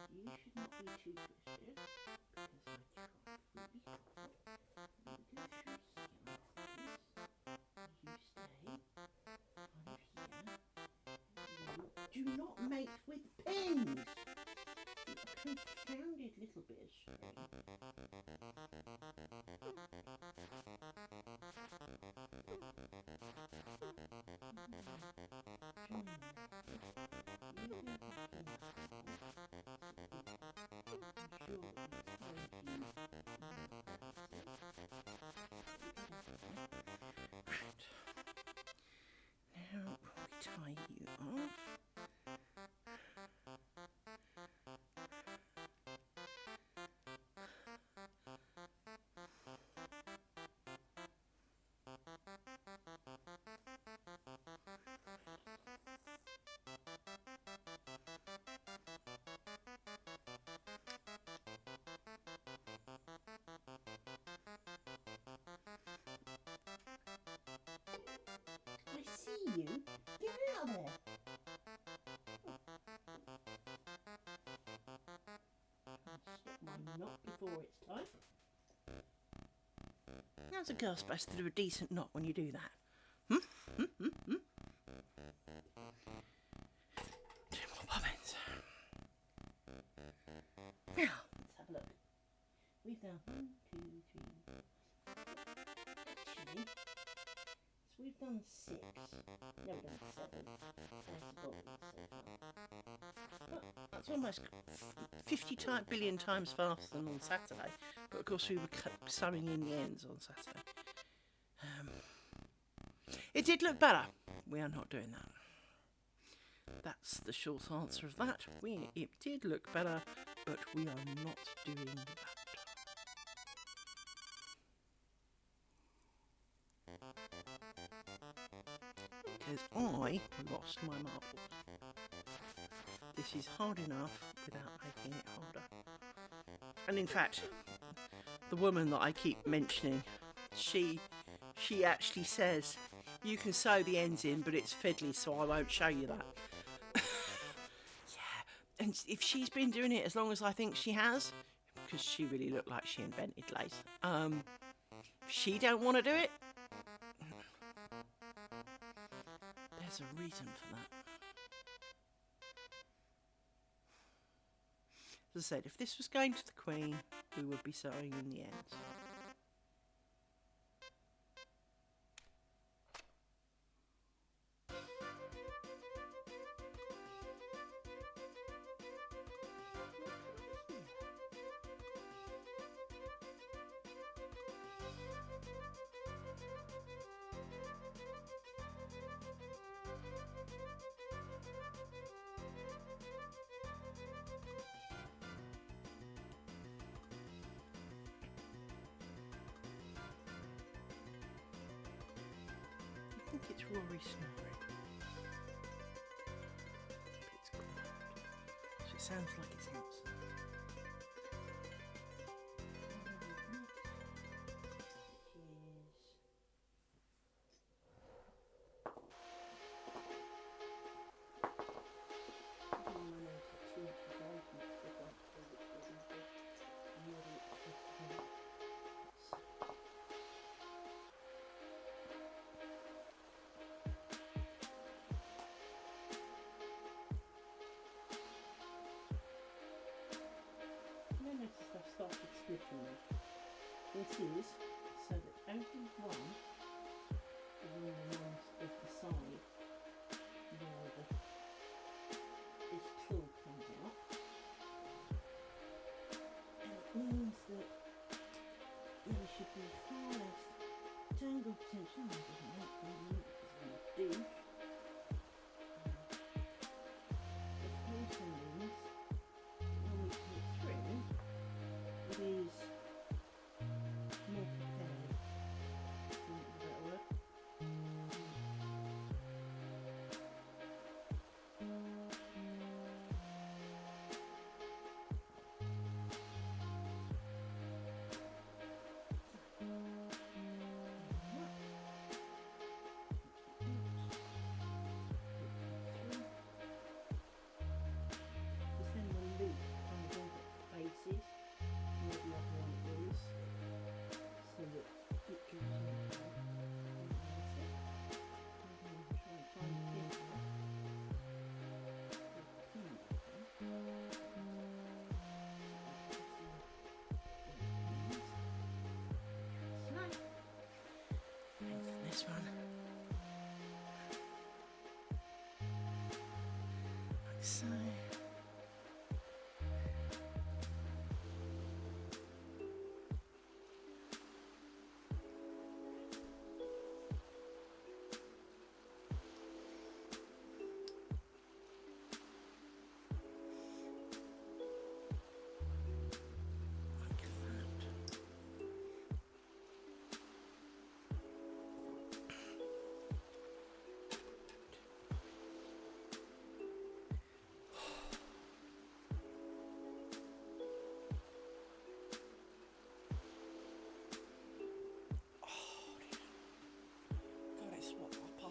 And you should not be too twisted because I tried really hard. You go through here like this. You stay on here. You do not mate with pins. You confounded little bit of string. Now we tie you off. I see you. Get out of there. Stop my knot before it's time. How's a girl supposed to do a decent knot when you do that? Two more bobbins. Now, let's have a look. We've done 1, 2, 3. Actually, so we've done 6. No, we've done 7. Bobbins so far. Well, that's almost 50 billion times faster than on Saturday. But of course we were sewing in the ends on Saturday. It did look better. We are not doing that. That's the short answer of that. It did look better, but we are not doing that. Because I lost my marbles. This is hard enough without making it harder. And in fact, the woman that I keep mentioning, she actually says, you can sew the ends in, but it's fiddly, so I won't show you that. Yeah, and if she's been doing it as long as I think she has, because she really looked like she invented lace, if she don't want to do it, there's a reason for that. As I said, if this was going to the Queen, we would be sewing in the ends. it's Rory snoring. It's quiet. So it sounds like it's outside. Notice I've started splitting them. This is so that only one of the ones of the side where this tool comes out, and it means that there should be far less tangle potential. I didn't make them because I'm a douche. It also means when we put it through, it is more prepared. Is that a better word? This one. Like so.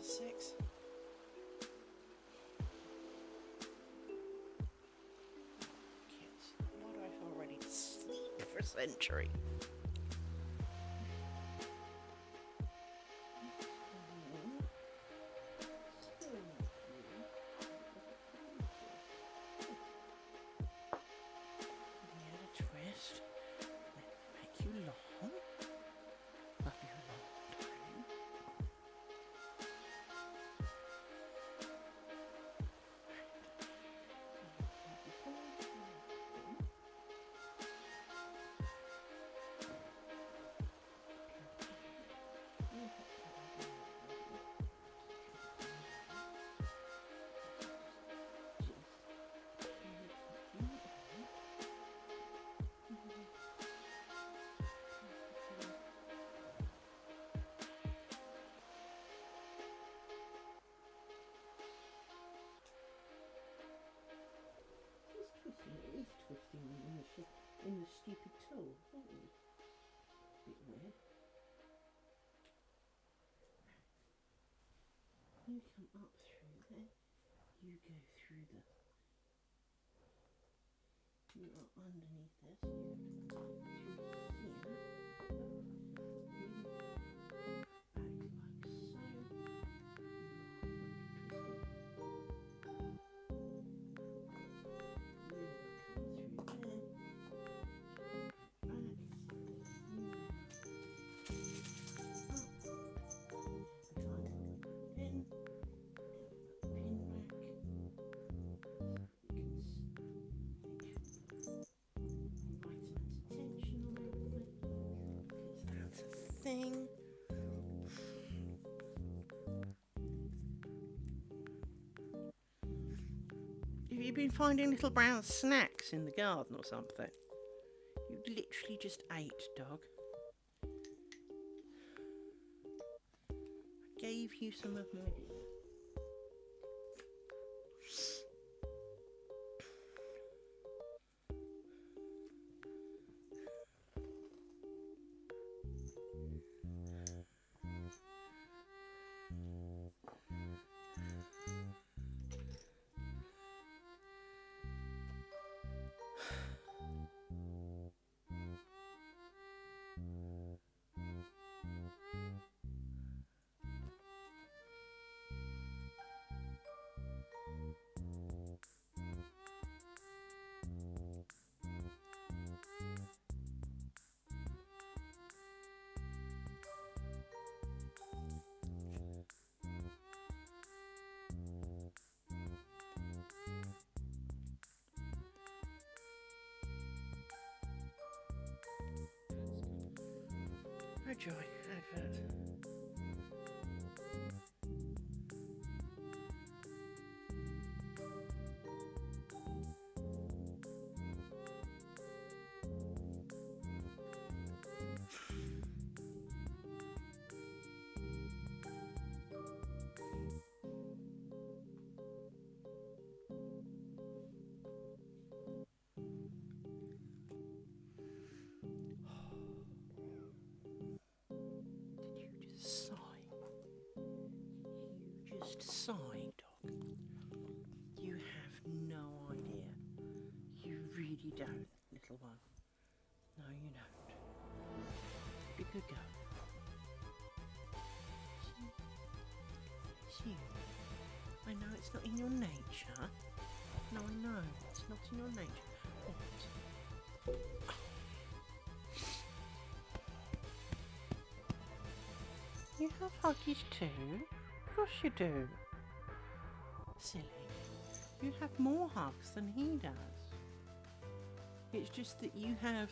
Six. Kids, why do I feel ready to sleep for a century? Yeah, a twist. Make you long. Love you long. Twisting in the stupid tool. Oh, a bit weird. You come up through there. You go through the. You are underneath there, so you have to go through here. Back like so. Thing. Have you been finding little brown snacks in the garden or something? You literally just ate, dog. I gave leave you some of my dinner. Oh joy, advert. Sigh, dog. You have no idea. You really don't, little one. No, you don't. Be a good girl. See, I know it's not in your nature. No, I know it's not in your nature. What? You have huggies too? Of course you do. Silly. You have more hugs than he does. It's just that you have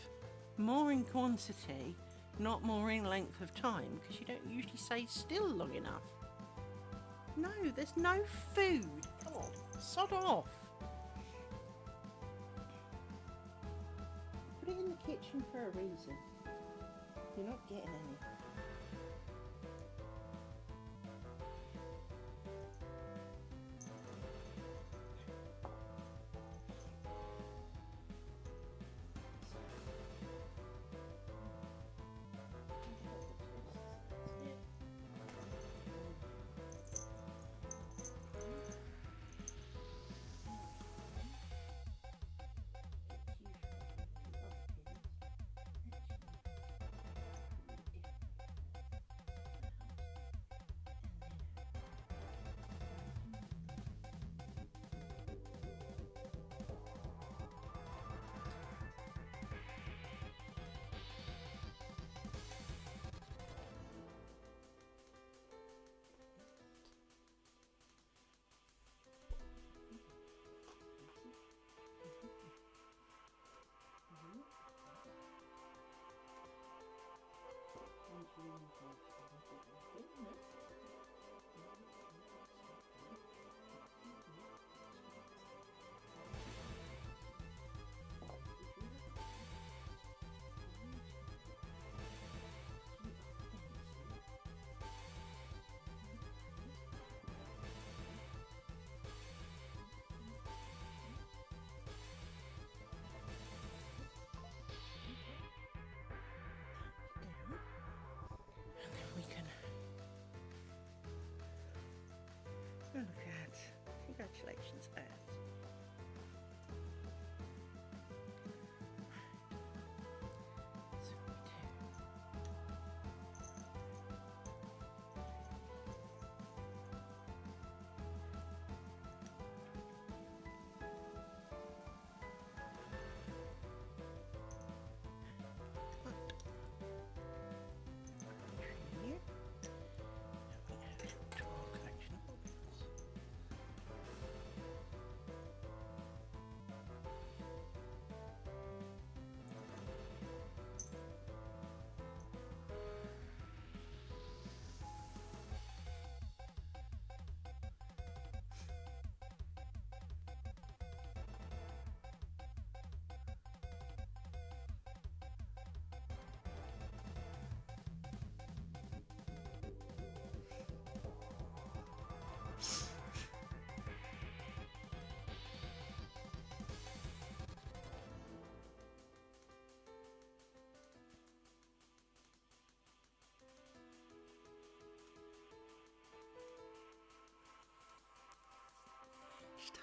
more in quantity, not more in length of time, because you don't usually stay still long enough. No, there's no food. Come on, sod off. Put it in the kitchen for a reason. You're not getting any.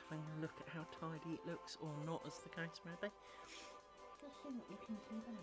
having a look at how tidy it looks, or not, as the case may be. That's not looking too bad.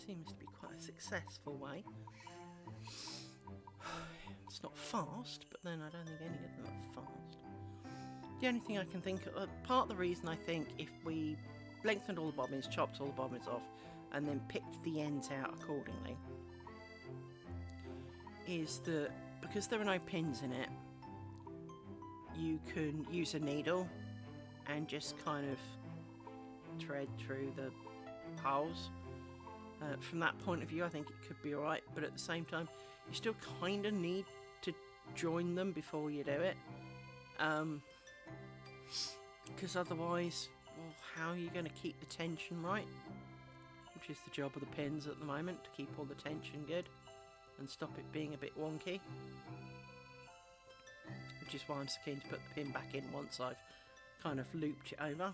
Seems to be quite a successful way. It's not fast, but then I don't think any of them are fast. The only thing I can think of, part of the reason I think if we lengthened all the bobbins, chopped all the bobbins off, and then picked the ends out accordingly, is that because there are no pins in it, you can use a needle and just kind of thread through the holes. From that point of view, I think it could be alright, but at the same time, you still kind of need to join them before you do it. Because otherwise, well, how are you going to keep the tension right? Which is the job of the pins at the moment, to keep all the tension good and stop it being a bit wonky. Which is why I'm so keen to put the pin back in once I've kind of looped it over.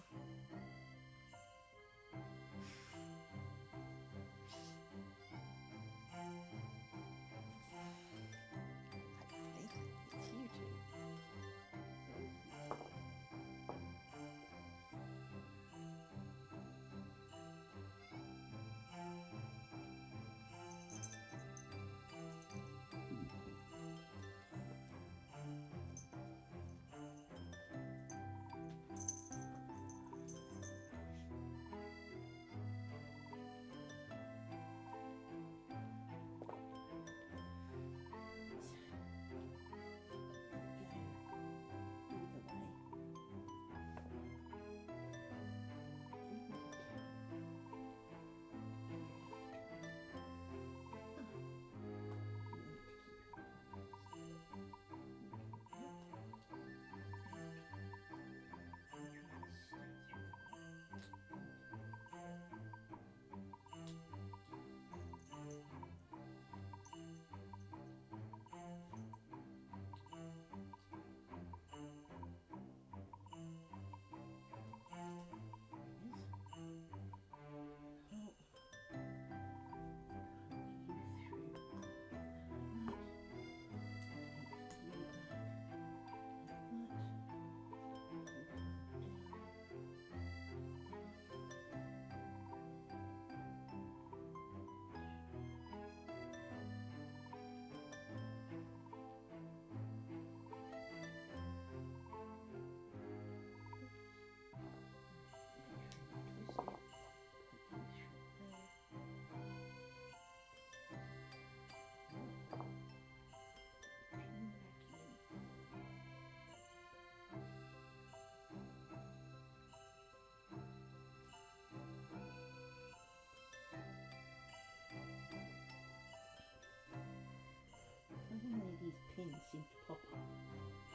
These pins seem to pop up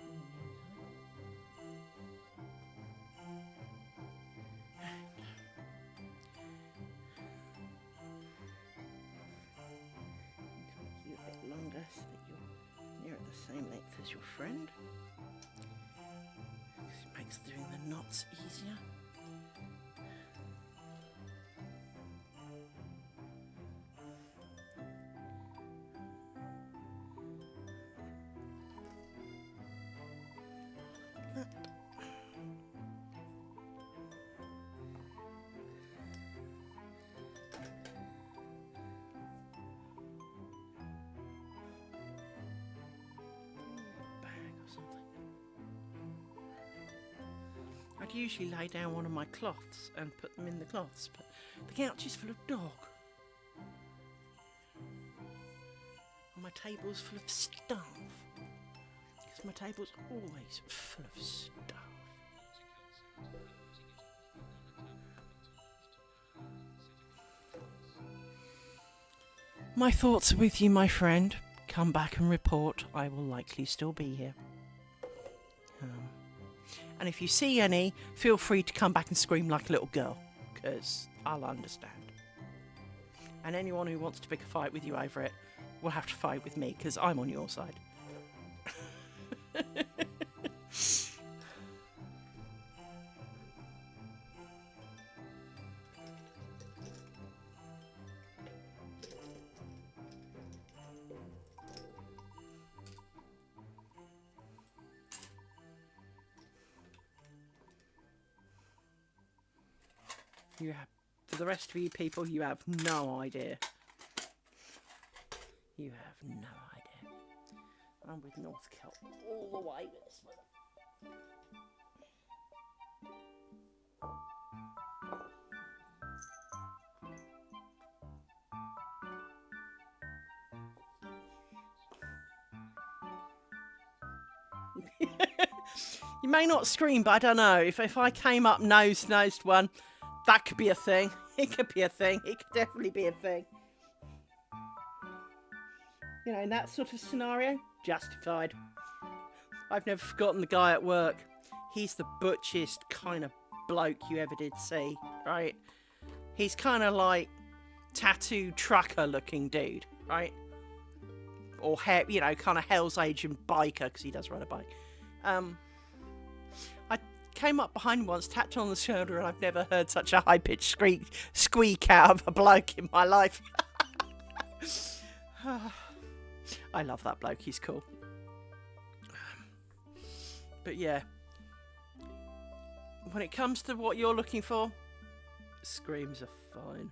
in the meantime. And to make you a bit longer so that you're near the same length as your friend. Because it makes doing the knots easier. I'd usually lay down one of my cloths and put them in the cloths, but the couch is full of dog. And my table's full of stuff. Because my table's always full of stuff. My thoughts are with you, my friend. Come back and report. I will likely still be here. And if you see any, feel free to come back and scream like a little girl, because I'll understand. And anyone who wants to pick a fight with you over it will have to fight with me, because I'm on your side. You have, for the rest of you people, you have no idea. You have no idea. I'm with North Celt all the way with this one. You may not scream, but I don't know. If I came up nose-nosed one, that could be a thing. It could be a thing. It could definitely be a thing. You know, in that sort of scenario, justified. I've never forgotten the guy at work. He's the butchest kind of bloke you ever did see, right? He's kind of like tattoo trucker looking dude, right? Or, you know, kind of Hell's Agent biker, because he does ride a bike. I came up behind him once, tapped on the shoulder, and I've never heard such a high-pitched squeak out of a bloke in my life. I love that bloke, he's cool. But yeah, when it comes to what you're looking for, screams are fine.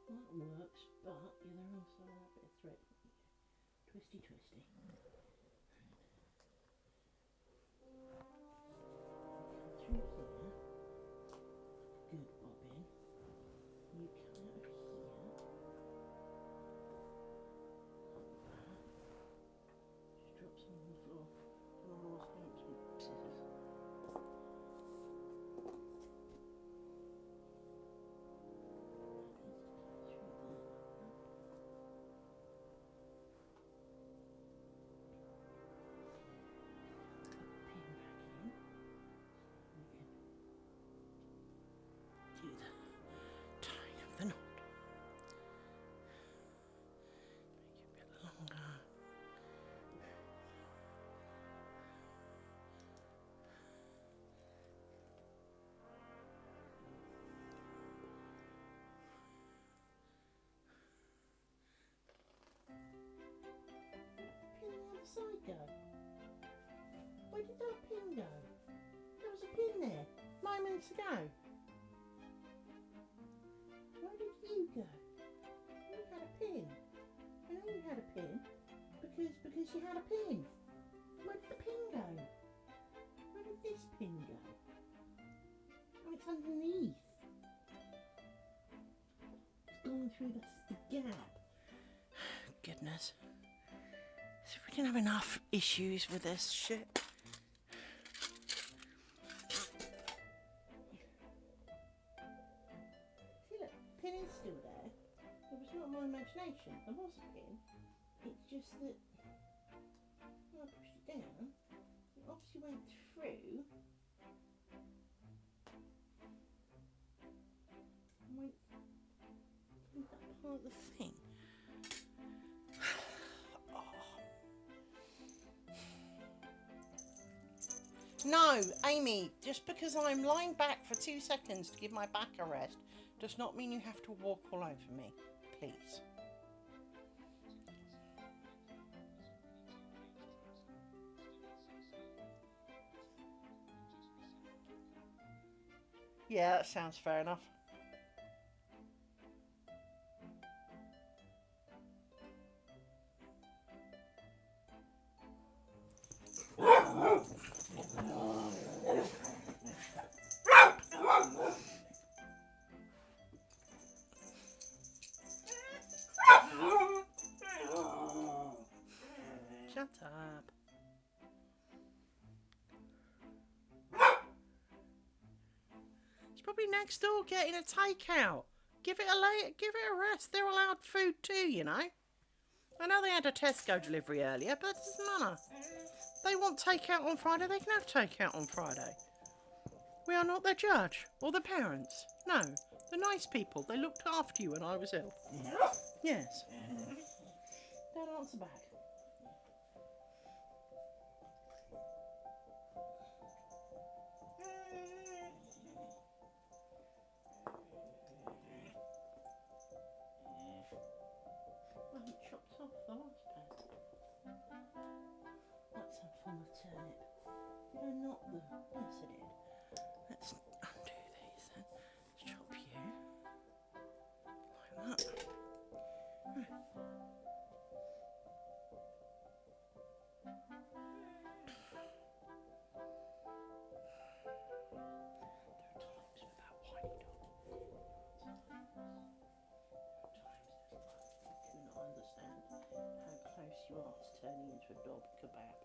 That works, but yeah, they're also a bit of thread. Twisty, twisty. Through here. Good bobbin. You come out here. Just drop some on the floor. And I'll always get some scissors. Side go? Where did that pin go? There was a pin there moments ago. Where did you go? You had a pin. I know you had a pin because you had a pin. Where did the pin go? Where did this pin go? Oh, it's underneath. gone through the gap. Goodness. So we didn't have enough issues with this shit. See, look, pin is still there. It was not my imagination. There was a pin. It's just that when I pushed it down, it obviously went through and went through that part of the thing. No, Amy, just because I'm lying back for 2 seconds to give my back a rest does not mean you have to walk all over me, please. Yeah, that sounds fair enough. Shut up. It's probably next door getting a takeout. Give it a rest. They're allowed food too, you know. I know they had a Tesco delivery earlier, but it doesn't matter. They want takeout on Friday, they can have takeout on Friday. We are not their judge or their parents. No, they're nice people. They looked after you when I was ill. Yes. Don't answer back. I haven't chopped off the last pad. That's a full of turnip. Did I not? Yes, I did. Let's undo these then. Let's chop you like that. Right. There are times with that whiny dog. Do not understand how close you are to turning into a dog kebab.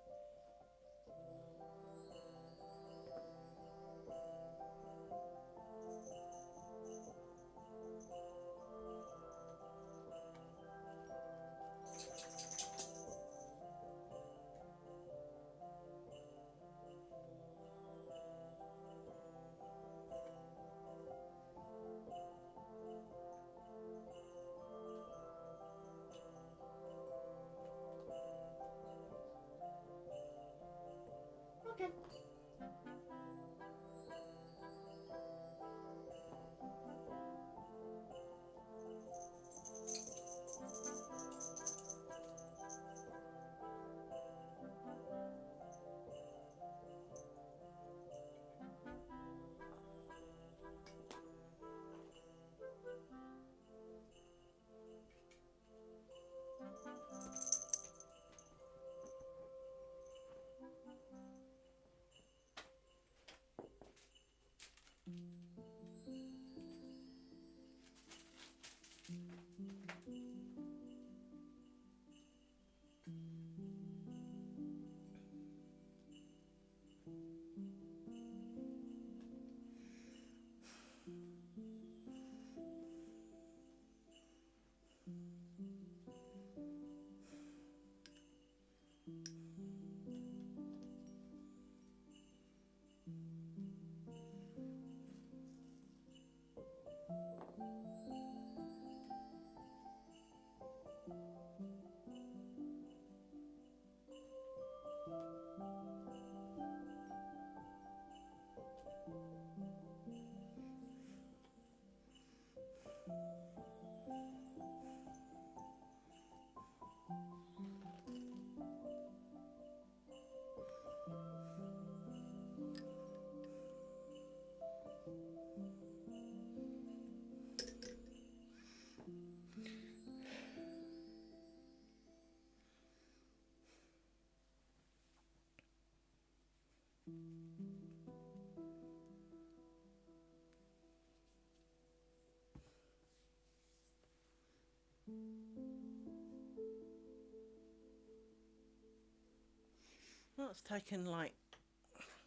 Well, it's taken like,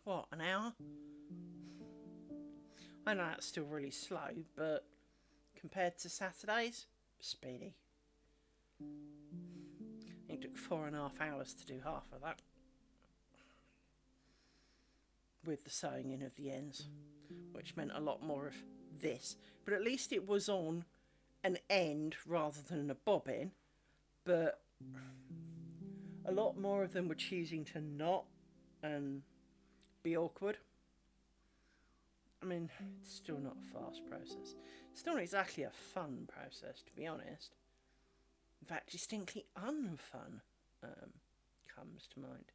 what, an hour? I know that's still really slow, but compared to Saturdays, speedy. It took 4.5 hours to do half of that, with the sewing in of the ends, which meant a lot more of this. But at least it was on an end rather than a bobbin, but a lot more of them were choosing to knot and be awkward. I mean, it's still not a fast process. It's not exactly a fun process, to be honest. In fact, distinctly unfun comes to mind.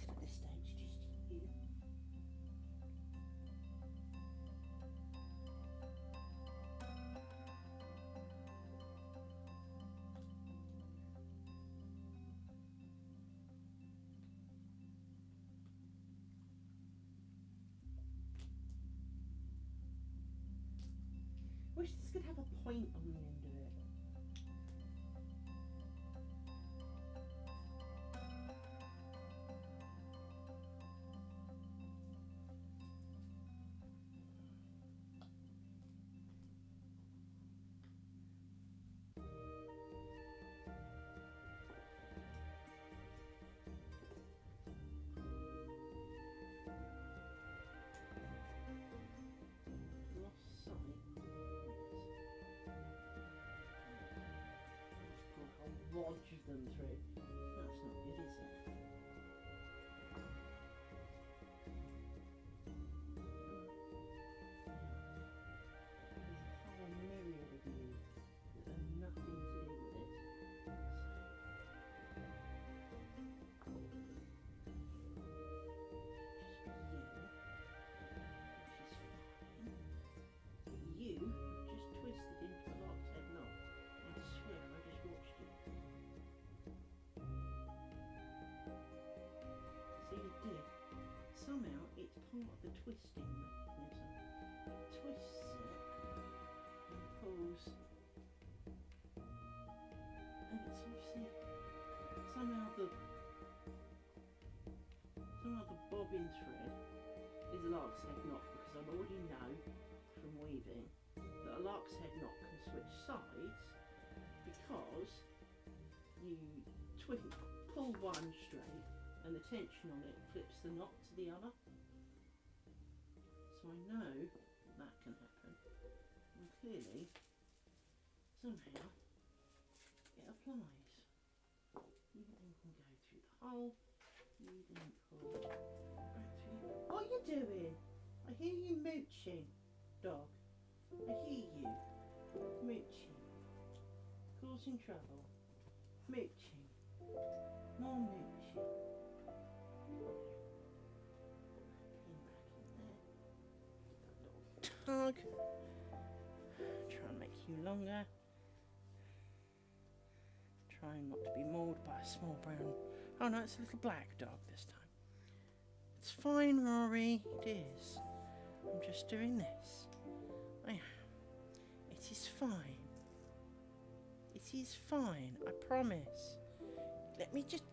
At this stage, just you. Wish this could have a point on the end of it. Lodge them through. That's not good, is it? There's a whole myriad of you that have nothing to do with it. Just be you, which is fine. But you just twisted into a lock's head knot. I swear I just watched you. See, it did. Somehow it's part of the twisting mechanism. It twists it and pulls. And it's obviously somehow the bobbin thread is a lark's head knot, because I already know from weaving that a lark's head knot can switch sides, because you pull one straight and the tension on it flips the knot to the other. So I know that can happen. And clearly, somehow, it applies. You then can go through the hole. You then pull right through. What are you doing? I hear you mooching, dog. I hear you. Mooching. Causing trouble. Mooching. More mooching. Tug. Try and make you longer. Trying not to be mauled by a small brown. Oh no, it's a little black dog this time. It's fine, Rory. It is. I'm just doing this. It is fine. It is fine. I promise.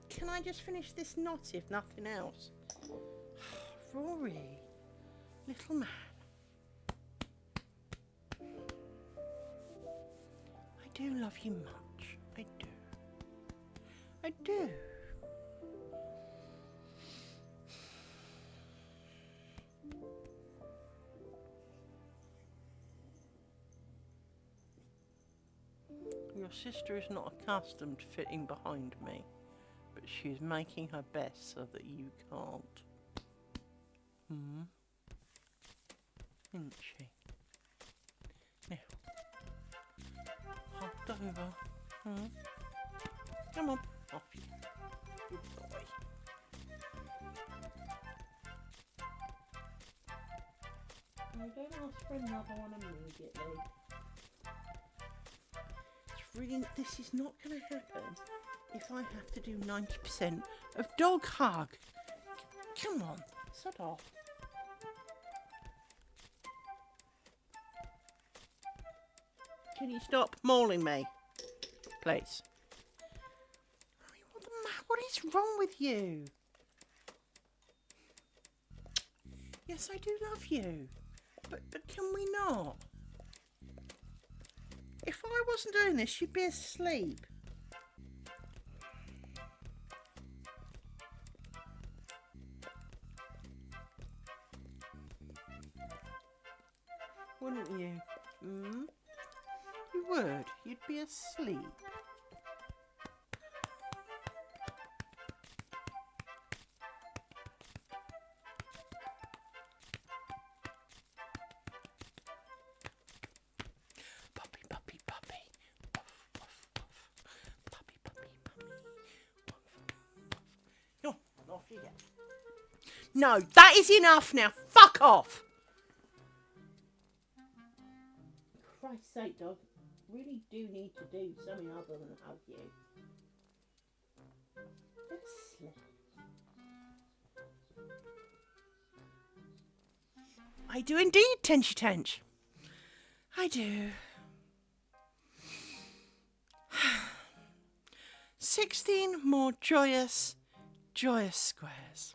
Can I just finish this knot if nothing else? Rory, little man. I do love you much. I do. I do. Your sister is not accustomed to fitting behind me, but she's making her best so that you can't. Isn't she? Now, hold over. Come on, off you go. Good boy. I don't ask for another one immediately. This is not going to happen if I have to do 90% of dog hug. Come on, shut off. Can you stop mauling me, please? What is wrong with you? Yes, I do love you, but can we not? If I wasn't doing this, you'd be asleep. Wouldn't you? You would. You'd be asleep. Puppy, puppy, puppy. Woof, woof, woof. Puppy, puppy, puppy. Woof, woof. Oh, off you go. No, that is enough now. Fuck off. For Christ's sake, dog. Really do need to do something other than hug you. I do indeed, Tenchy Tench. I do. 16 more joyous squares.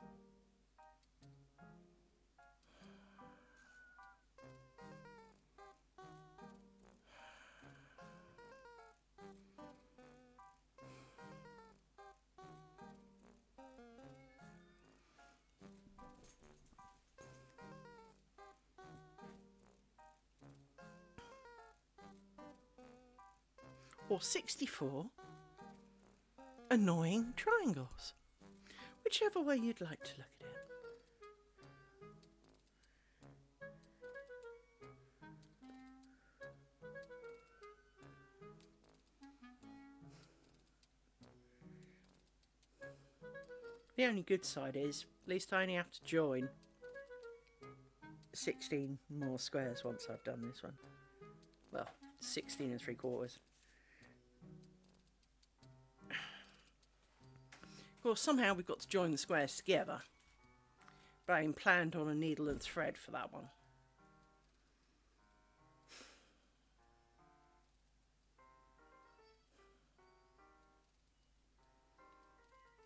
Or 64 annoying triangles. Whichever way you'd like to look at it. The only good side is, at least I only have to join 16 more squares once I've done this one. Well, 16 3/4. Of course, somehow we've got to join the squares together. But I planned on a needle and thread for that one.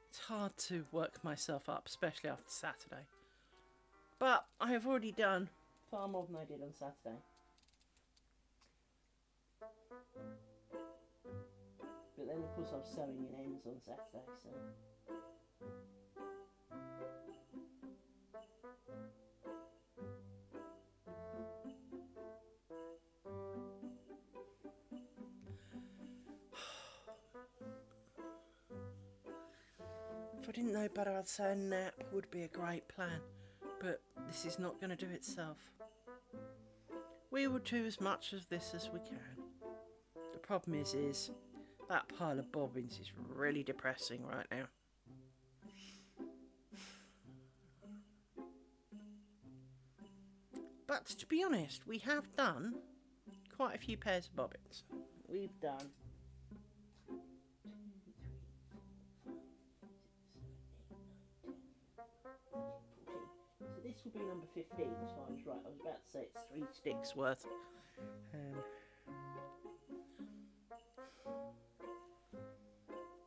It's hard to work myself up, especially after Saturday. But I have already done far more than I did on Saturday. But then, of course, I was sewing in ends on Saturday, so... If I didn't know better, I'd say a nap would be a great plan. But this is not going to do itself. We will do as much of this as we can. The problem is that pile of bobbins is really depressing right now. But to be honest, we have done quite a few pairs of bobbins. We've done 14. So this will be number 15, so I was right. I was about to say it's 3 sticks worth.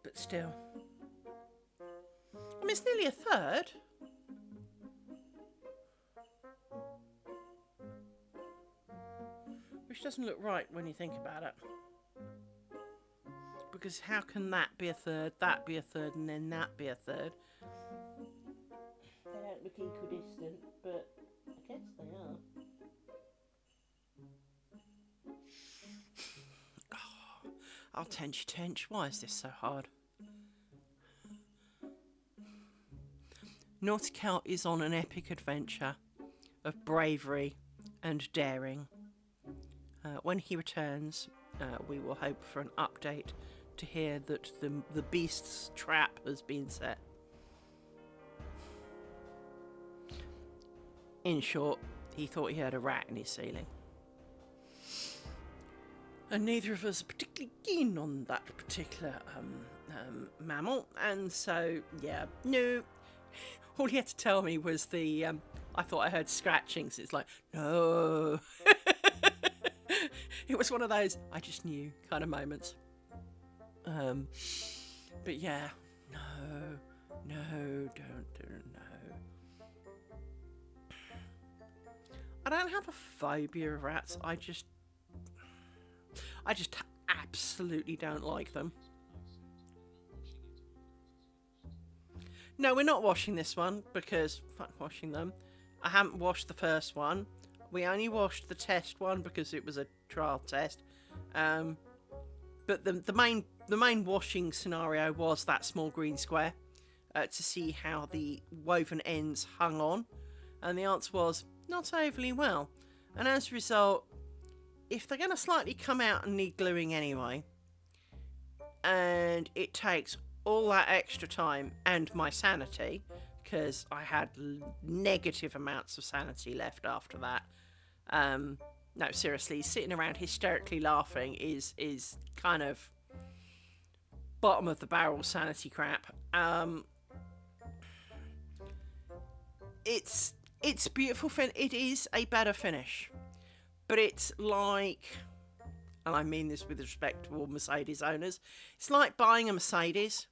But still. I mean, it's nearly a third. Which doesn't look right when you think about it. Because how can that be a third, that be a third, and then that be a third? They don't look equidistant, but I guess they are. Oh, tench, why is this so hard? Naughty Cal is on an epic adventure of bravery and daring. When he returns, we will hope for an update to hear that the beast's trap has been set. In short, he thought he heard a rat in his ceiling. And neither of us are particularly keen on that particular mammal, and so, yeah, no. All he had to tell me was I thought I heard scratching, so it's like, no. It was one of those, I just knew kind of moments. But yeah, no, don't, no. I don't have a phobia of rats, I just absolutely don't like them. No, we're not washing this one because fuck washing them. I haven't washed the first one. We only washed the test one because it was a trial test. But the main washing scenario was that small green square to see how the woven ends hung on, and the answer was not overly well. And as a result, if they're going to slightly come out and need gluing anyway, and it takes all that extra time and my sanity, because I had negative amounts of sanity left after that. No, seriously, sitting around hysterically laughing is kind of bottom of the barrel sanity crap. It's beautiful. It is a better finish, but it's like, and I mean this with respect to all Mercedes owners, it's like buying a Mercedes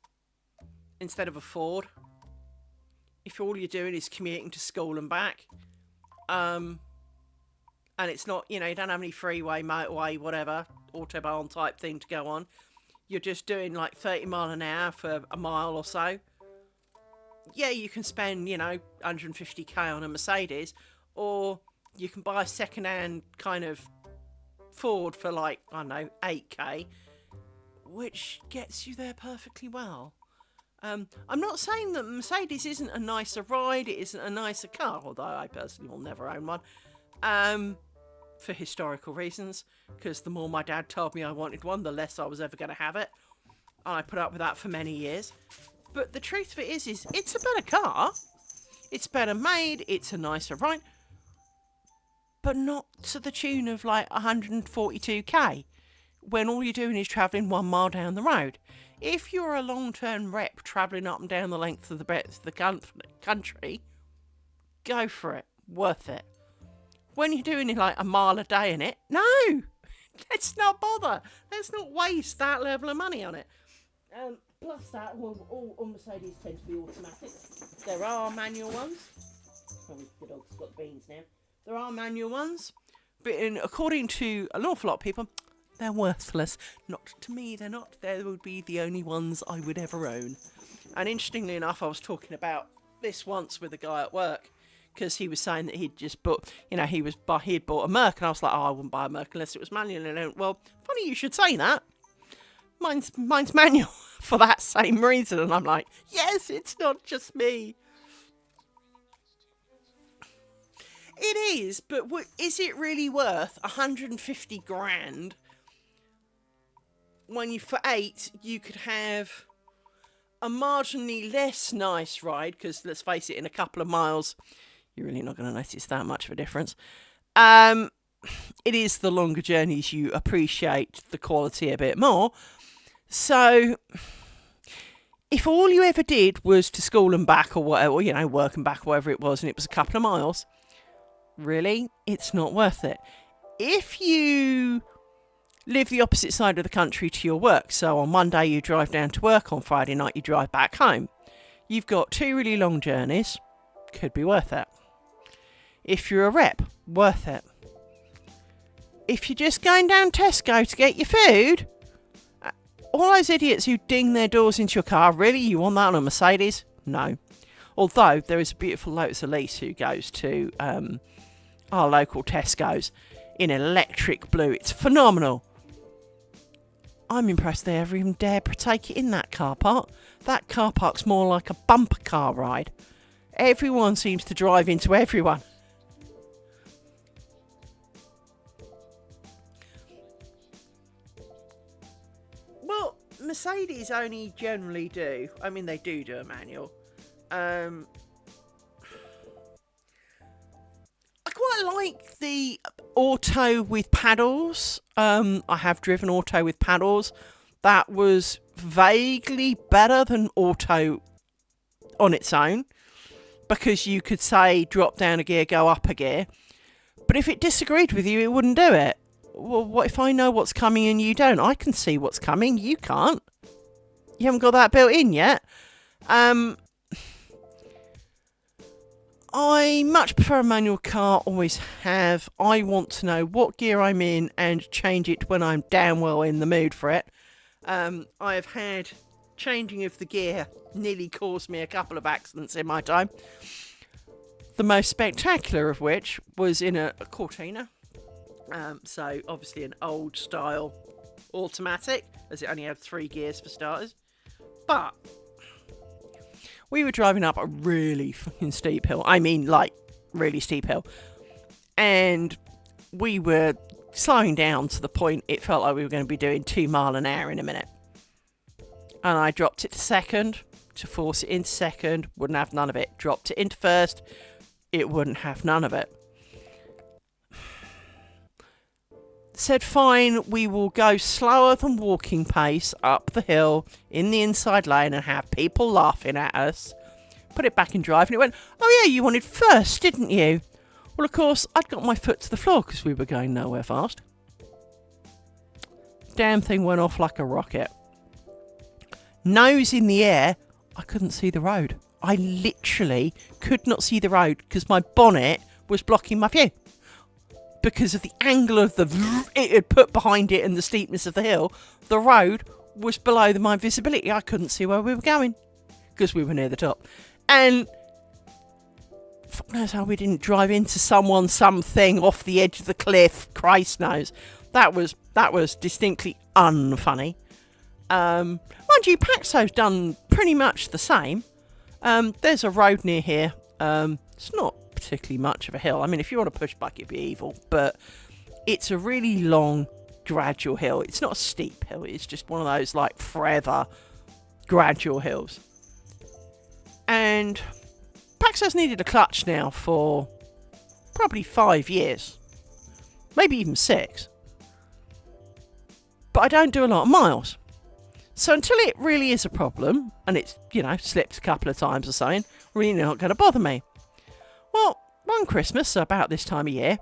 instead of a Ford. If all you're doing is commuting to school and back, and it's not, you don't have any freeway, motorway, whatever, autobahn type thing to go on. You're just doing like 30 mile an hour for a mile or so. Yeah, you can spend, 150k on a Mercedes, or you can buy a second-hand kind of Ford for like, I don't know, 8k, which gets you there perfectly well. I'm not saying that Mercedes isn't a nicer ride, it isn't a nicer car, although I personally will never own one, for historical reasons, because the more my dad told me I wanted one, the less I was ever going to have it. And I put up with that for many years. But the truth of it is it's a better car, it's better made, it's a nicer ride, but not to the tune of like 142k, when all you're doing is travelling 1 mile down the road. If you're a long-term rep travelling up and down the length of the breadth of the country, go for it. Worth it. When you're doing it like a mile a day in it, no! Let's not bother. Let's not waste that level of money on it. Plus that, all Mercedes tend to be automatic. There are manual ones. Oh, the dog's got beans now. There are manual ones, but according to an awful lot of people, they're worthless. Not to me, they're not. They would be the only ones I would ever own. And interestingly enough, I was talking about this once with a guy at work, because he was saying that he'd just bought, he had bought a Merc, and I was like, I wouldn't buy a Merc unless it was manual. And I went, well, funny you should say that. Mine's manual for that same reason. And I'm like, yes, it's not just me. It is, but is it really worth 150 grand when for 8 you could have a marginally less nice ride? Because let's face it, in a couple of miles, you're really not going to notice that much of a difference. It is the longer journeys you appreciate the quality a bit more. So if all you ever did was to school and back or whatever, work and back, whatever it was, and it was a couple of miles, really, it's not worth it. If you live the opposite side of the country to your work, so on Monday you drive down to work, on Friday night you drive back home, you've got 2 really long journeys, could be worth it. If you're a rep, worth it. If you're just going down Tesco to get your food, all those idiots who ding their doors into your car, really, you want that on a Mercedes? No. Although there is a beautiful Lotus Elise who goes to our local Tesco's in electric blue. It's phenomenal. I'm impressed they ever even dare take it in that car park. That car park's more like a bumper car ride. Everyone seems to drive into everyone. Well, Mercedes only generally do. I mean, they do a manual. I quite like the auto with paddles. I have driven auto with paddles. That was vaguely better than auto on its own, because you could say drop down a gear, go up a gear. But if it disagreed with you, it wouldn't do it. Well, what if I know what's coming and you don't? I can see what's coming. You can't. You haven't got that built in yet. I much prefer a manual car, always have. I want to know what gear I'm in and change it when I'm damn well in the mood for it. I have had changing of the gear nearly caused me a couple of accidents in my time. The most spectacular of which was in a Cortina. So obviously an old style automatic, as it only had 3 gears for starters. But we were driving up a really fucking steep hill. I mean, like, really steep hill. And we were slowing down to the point it felt like we were going to be doing 2 miles an hour in a minute. And I dropped it to second to force it into second. Wouldn't have none of it. Dropped it into first. It wouldn't have none of it. Said, fine, we will go slower than walking pace up the hill in the inside lane and have people laughing at us. Put it back in drive, and it went, oh yeah, you wanted first, didn't you? Well, of course, I'd got my foot to the floor because we were going nowhere fast. Damn thing went off like a rocket. Nose in the air, I couldn't see the road. I literally could not see the road because my bonnet was blocking my view. Because of the angle of it had put behind it and the steepness of the hill, the road was below my visibility. I couldn't see where we were going because we were near the top. And fuck knows how we didn't drive into something off the edge of the cliff. Christ knows. That was distinctly unfunny. Mind you, Paxo's done pretty much the same. There's a road near here. It's not particularly much of a hill. I mean, if you want to push back, it'd be evil, but it's a really long, gradual hill. It's not a steep hill. It's just one of those, like, forever gradual hills. And Paxo's needed a clutch now for probably 5 years. Maybe even 6. But I don't do a lot of miles. So until it really is a problem, and it's, slipped a couple of times or something, really not going to bother me. Well, one Christmas, so about this time of year,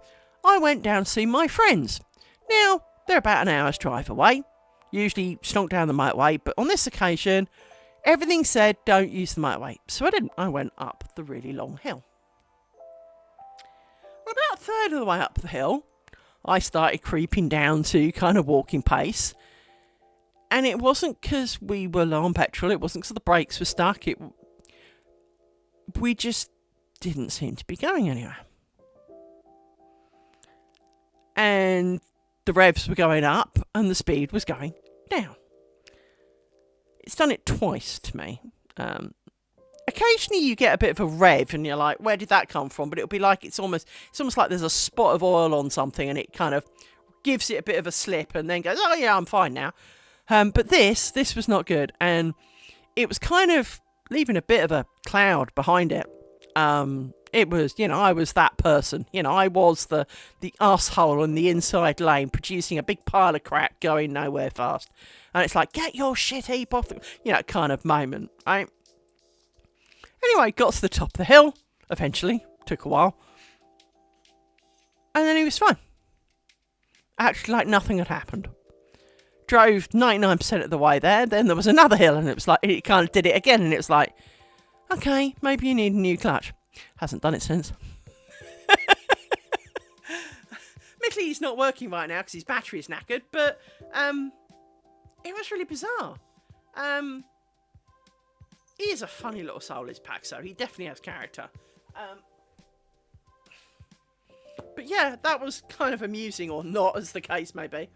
I went down to see my friends. Now, they're about an hour's drive away. Usually stunk down the motorway, but on this occasion, everything said don't use the motorway. So I didn't. I went up the really long hill. Well, about a third of the way up the hill, I started creeping down to kind of walking pace. And it wasn't because we were low on petrol. It wasn't because the brakes were stuck. We just didn't seem to be going anywhere. And the revs were going up and the speed was going down. It's done it twice to me. Occasionally you get a bit of a rev and you're like, where did that come from? But it'll be like it's almost like there's a spot of oil on something and it kind of gives it a bit of a slip and then goes, oh yeah, I'm fine now. But this was not good, and it was kind of leaving a bit of a cloud behind it. It was, I was that person. I was the asshole in the inside lane producing a big pile of crap going nowhere fast. And it's like, get your shit heap off the, kind of moment, right? Anyway, got to the top of the hill, eventually. Took a while. And then he was fine. Actually, like nothing had happened. Drove 99% of the way there. Then there was another hill, and it was like, it kind of did it again, and it was like, okay, maybe you need a new clutch. Hasn't done it since. Admittedly, he's not working right now because his battery is knackered, but it was really bizarre. He is a funny little soul, is Paxo. He definitely has character. But yeah, that was kind of amusing, or not, as the case may be.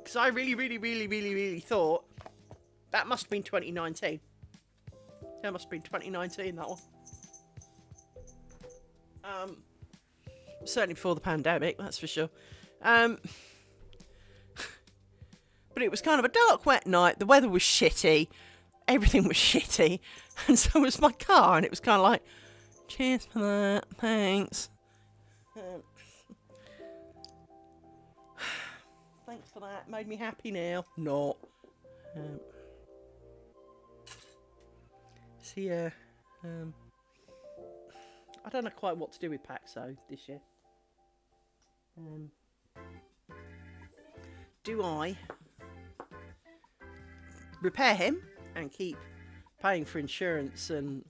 Because I really thought that must have been 2019. That must have been 2019, that one. Certainly before the pandemic, that's for sure. But it was kind of a dark, wet night. The weather was shitty. Everything was shitty. And so was my car. And it was kind of like, cheers for that. Thanks. Thanks for that. Made me happy now. Not. So yeah. I don't know quite what to do with Paxo this year. Do I repair him and keep paying for insurance and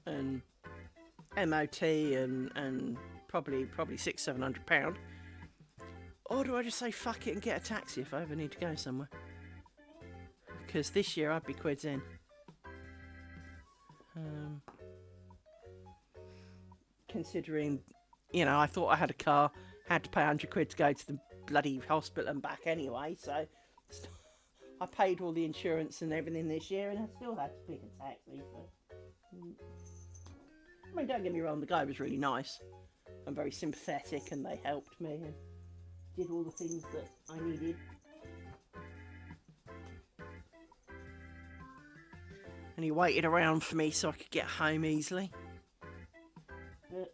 MOT and probably £600-700, or do I just say fuck it and get a taxi if I ever need to go somewhere? Because this year I'd be quids in. Considering, you know, I thought I had a car, had to pay £100 to go to the bloody hospital and back anyway, so I paid all the insurance and everything this year and I still had to pick a taxi. So. I mean, don't get me wrong, the guy was really nice and very sympathetic, and they helped me and did all the things that I needed. And he waited around for me so I could get home easily. But,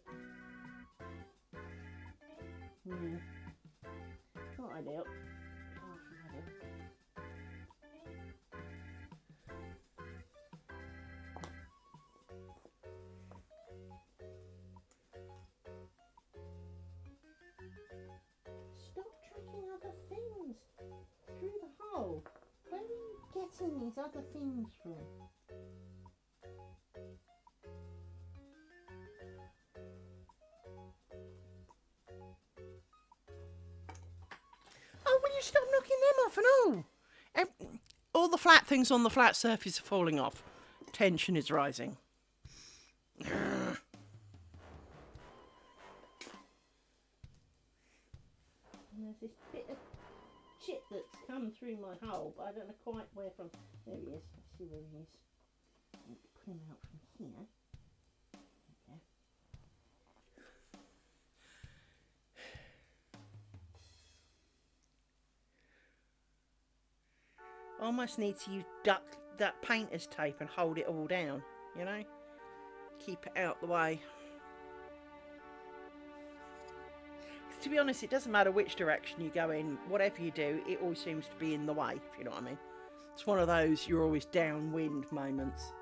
yeah, not ideal. Stop tracking other things through the hole. Where are you getting these other things from? Oh, will you stop knocking them off and all? All the flat things on the flat surface are falling off. Tension is rising. And there's this bit of chip that's come through my hole, but I don't know quite where from. There he is. Let's see where he is. Put him out from here. Okay. I almost need to use that painter's tape and hold it all down, you know? Keep it out the way. To be honest, it doesn't matter which direction you go in, whatever you do, it always seems to be in the way, if you know what I mean. It's one of those you're always downwind moments.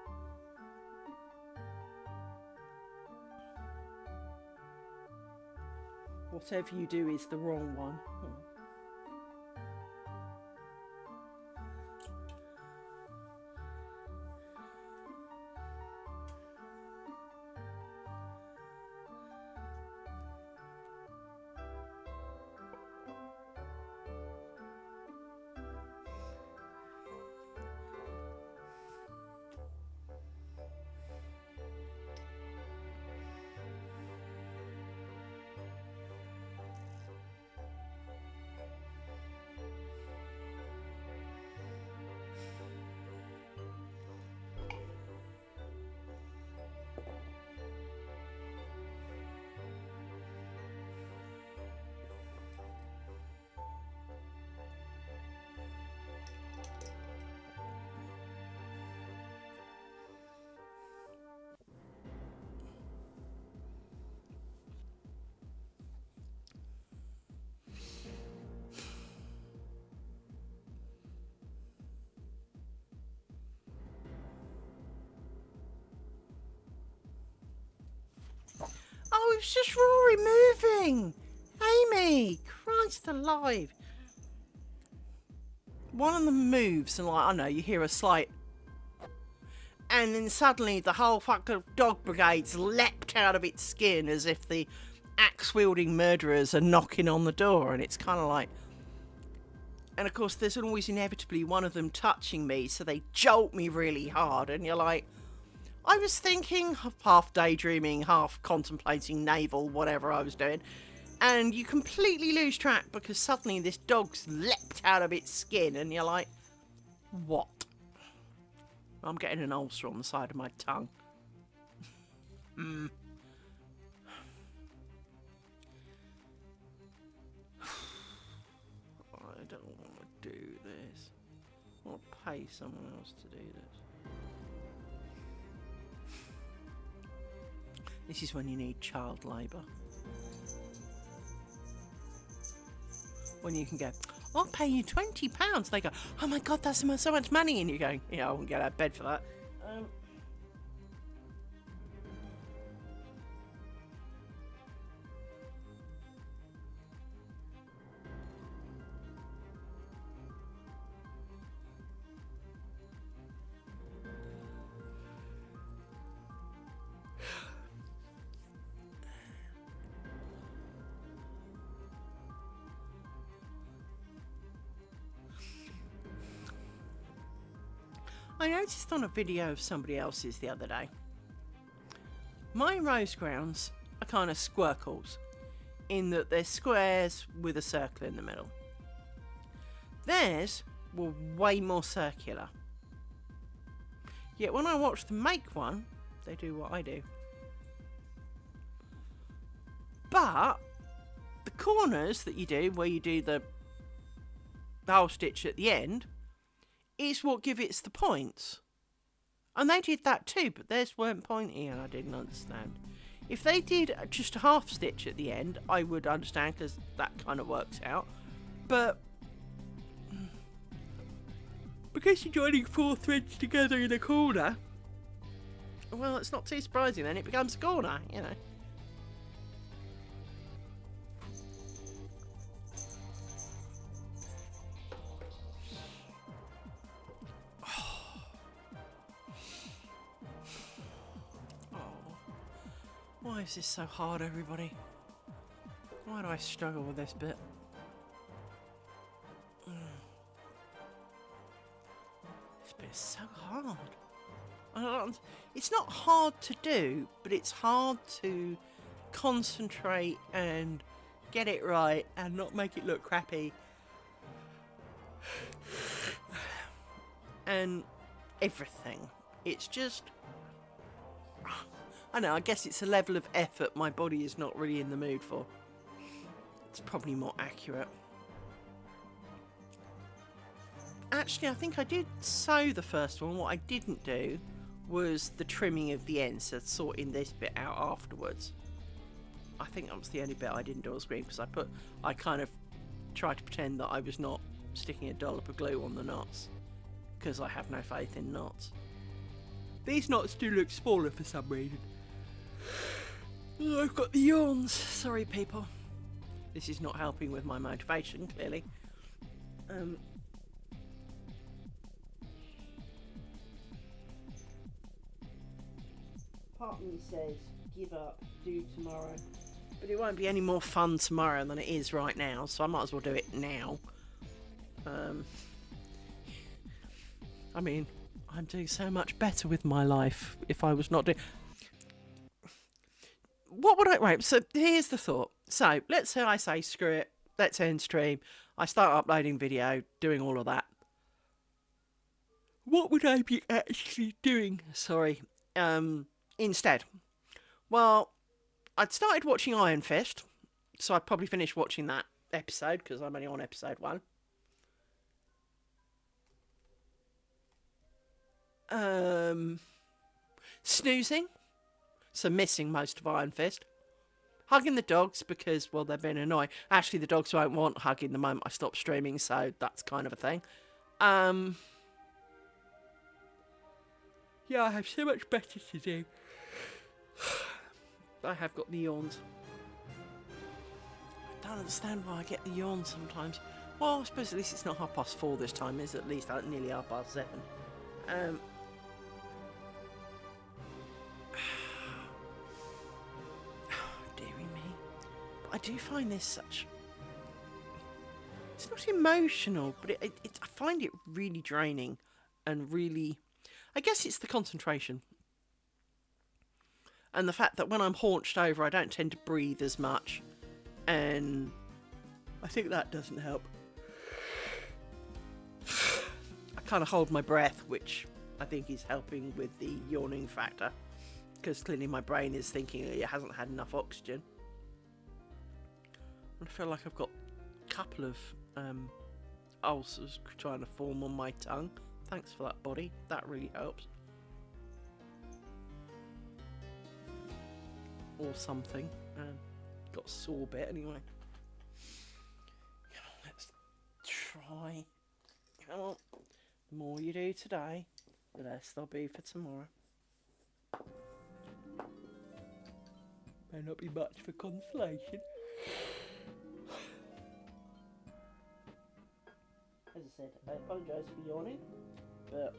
Whatever you do is the wrong one. Oh, it's just Rory moving. Amy, Christ alive. One of them moves and like, I don't know, you hear a slight... And then suddenly the whole fucking dog brigade's leapt out of its skin as if the axe-wielding murderers are knocking on the door. And it's kind of like... And of course, there's always inevitably one of them touching me, so they jolt me really hard. And you're like... I was thinking, half daydreaming, half contemplating naval, whatever I was doing. And you completely lose track because suddenly this dog's leapt out of its skin and you're like, what? I'm getting an ulcer on the side of my tongue. I don't want to do this. I want to pay someone else to do this. This is when you need child labour. When you can go, I'll pay you £20. They go, oh my God, that's so much money. And you're going, yeah, I wouldn't get out of bed for that. I noticed on a video of somebody else's the other day, my rose grounds are kind of squircles, in that they're squares with a circle in the middle. Theirs were way more circular. Yet when I watch them make one, they do what I do. But the corners that you do, where you do the hole stitch at the end, is what give it the points. And they did that too, but theirs weren't pointy and I didn't understand. If they did just a half stitch at the end, I would understand because that kind of works out. But because you're joining 4 threads together in a corner, well, it's not too surprising then, it becomes a corner, you know. Why is this so hard, everybody? Why do I struggle with this bit? This bit is so hard. It's not hard to do, but it's hard to concentrate and get it right and not make it look crappy. And everything. It's just... I know, I guess it's a level of effort my body is not really in the mood for. It's probably more accurate. Actually, I think I did sew the first one. What I didn't do was the trimming of the ends, so sorting this bit out afterwards. I think that was the only bit I didn't do on screen because I kind of tried to pretend that I was not sticking a dollop of glue on the knots because I have no faith in knots. These knots do look smaller for some reason. Oh, I've got the yawns. Sorry, people. This is not helping with my motivation, clearly. Part of me says, give up, do tomorrow. But it won't be any more fun tomorrow than it is right now, so I might as well do it now. I mean, I'm doing so much better with my life if I was not doing... What would I... Right, so here's the thought. So, let's say I say, screw it, let's end stream. I start uploading video, doing all of that. What would I be actually doing, instead? Well, I'd started watching Iron Fist, so I'd probably finish watching that episode, because I'm only on episode 1. Snoozing, so missing most of Iron Fist. Hugging the dogs because, well, they're being annoying. Actually, the dogs won't want hugging the moment I stop streaming, so that's kind of a thing. Yeah, I have so much better to do. I have got the yawns. I don't understand why I get the yawns sometimes. Well, I suppose at least it's not 4:30 this time, it's at least nearly 7:30. Dearie me. But I do find this such... It's not emotional, but I find it really draining and really... I guess it's the concentration. And the fact that when I'm haunched over, I don't tend to breathe as much. and I think that doesn't help. I kind of hold my breath, which I think is helping with the yawning factor, because clearly my brain is thinking it hasn't had enough oxygen. I feel like I've got a couple of ulcers trying to form on my tongue. Thanks for that, body. That really helps. Or something. Got a sore bit anyway. Come on, let's try. Come on. The more you do today, the less there'll be for tomorrow. May not be much for consolation. As I said, I apologise for yawning, but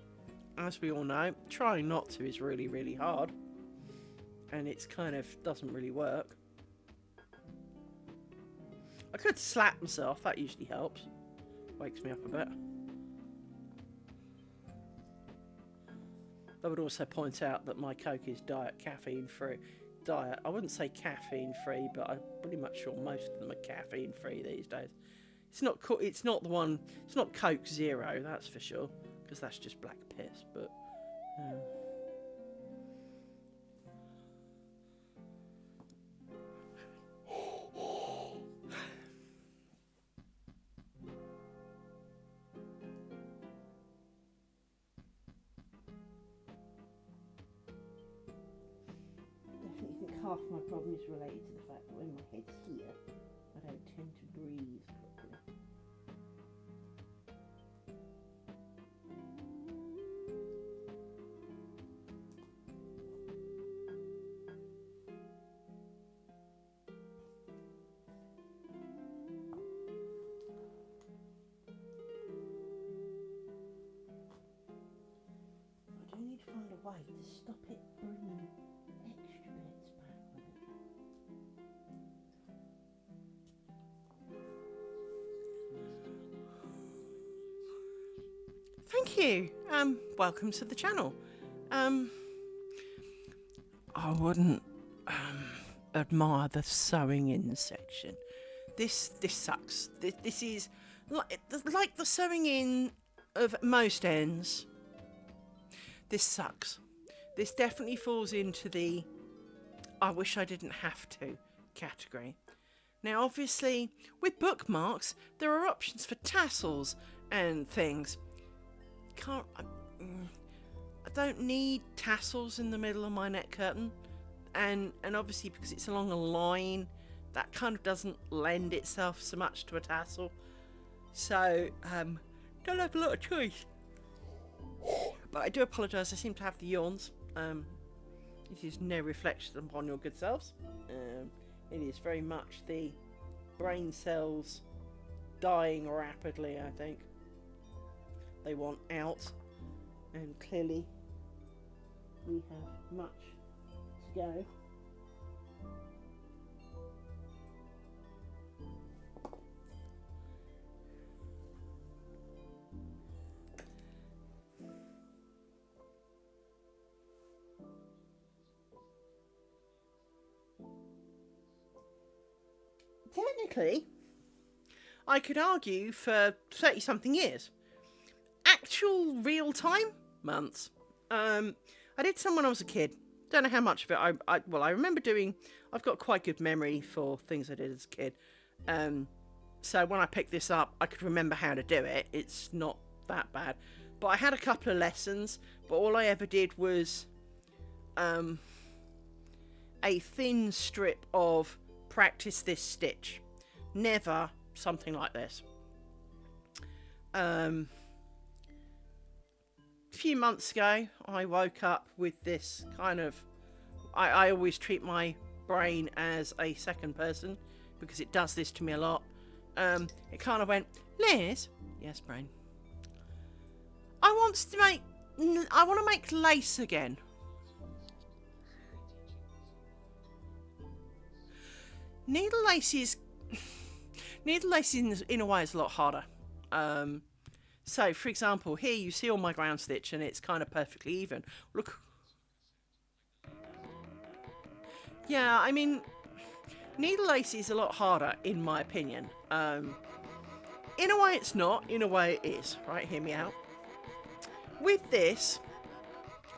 as we all know, trying not to is really, really hard, and it's kind of doesn't really work. I could slap myself, that usually helps. Wakes me up a bit. I would also point out that my Coke is diet caffeine free. I wouldn't say caffeine free, but I'm pretty much sure most of them are caffeine free these days. It's not the one. It's not Coke Zero, that's for sure, because that's just black piss. But definitely think half my problem is related to the fact that when my head's here, I don't tend to breathe properly. I do need to find a way to stop it bringing extra bits back with it. Thank you. Welcome to the channel. I wouldn't admire the sewing in section. This sucks. This is like the sewing in of most ends. This sucks. This definitely falls into the I wish I didn't have to category. Now, obviously, with bookmarks, there are options for tassels and things. I don't need tassels in the middle of my neck curtain, and obviously because it's along a line, that kind of doesn't lend itself so much to a tassel. So, don't have a lot of choice. But I do apologise, I seem to have the yawns. It is no reflection upon your good selves. It is very much the brain cells dying rapidly, I think. They want out, and clearly we have much to go. Technically, I could argue for 30-something years. Actual real time? Months. I did some when I was a kid. Don't know how much of it I remember doing. I've got quite good memory for things I did as a kid. So when I picked this up, I could remember how to do it. It's not that bad. But I had a couple of lessons, but all I ever did was a thin strip of practice this stitch. Never something like this. A few months ago, I woke up with this kind of... I always treat my brain as a second person because it does this to me a lot. It kind of went, Liz, yes, brain. I want to make lace again. Needle lace in a way is a lot harder. So, for example, here you see all my ground stitch and it's kind of perfectly even. Look. Yeah, I mean, Needle lace is a lot harder, in my opinion. In a way it's not, in a way it is. Right, hear me out. With this,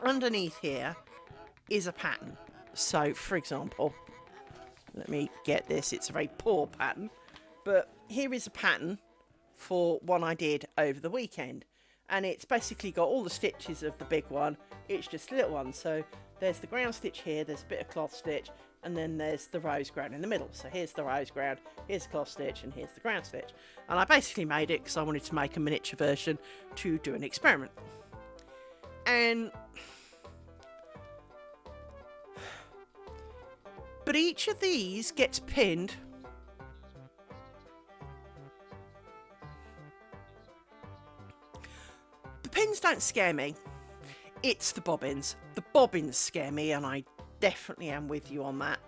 underneath here is a pattern. So, for example, let me get this. It's a very poor pattern. But here is a pattern for one I did over the weekend. And it's basically got all the stitches of the big one. It's just a little one. So there's the ground stitch here, there's a bit of cloth stitch, and then there's the rose ground in the middle. So here's the rose ground, here's the cloth stitch, and here's the ground stitch. And I basically made it because I wanted to make a miniature version to do an experiment. And but each of these gets pinned the pins don't scare me. It's the bobbins. The bobbins scare me, and I definitely am with you on that.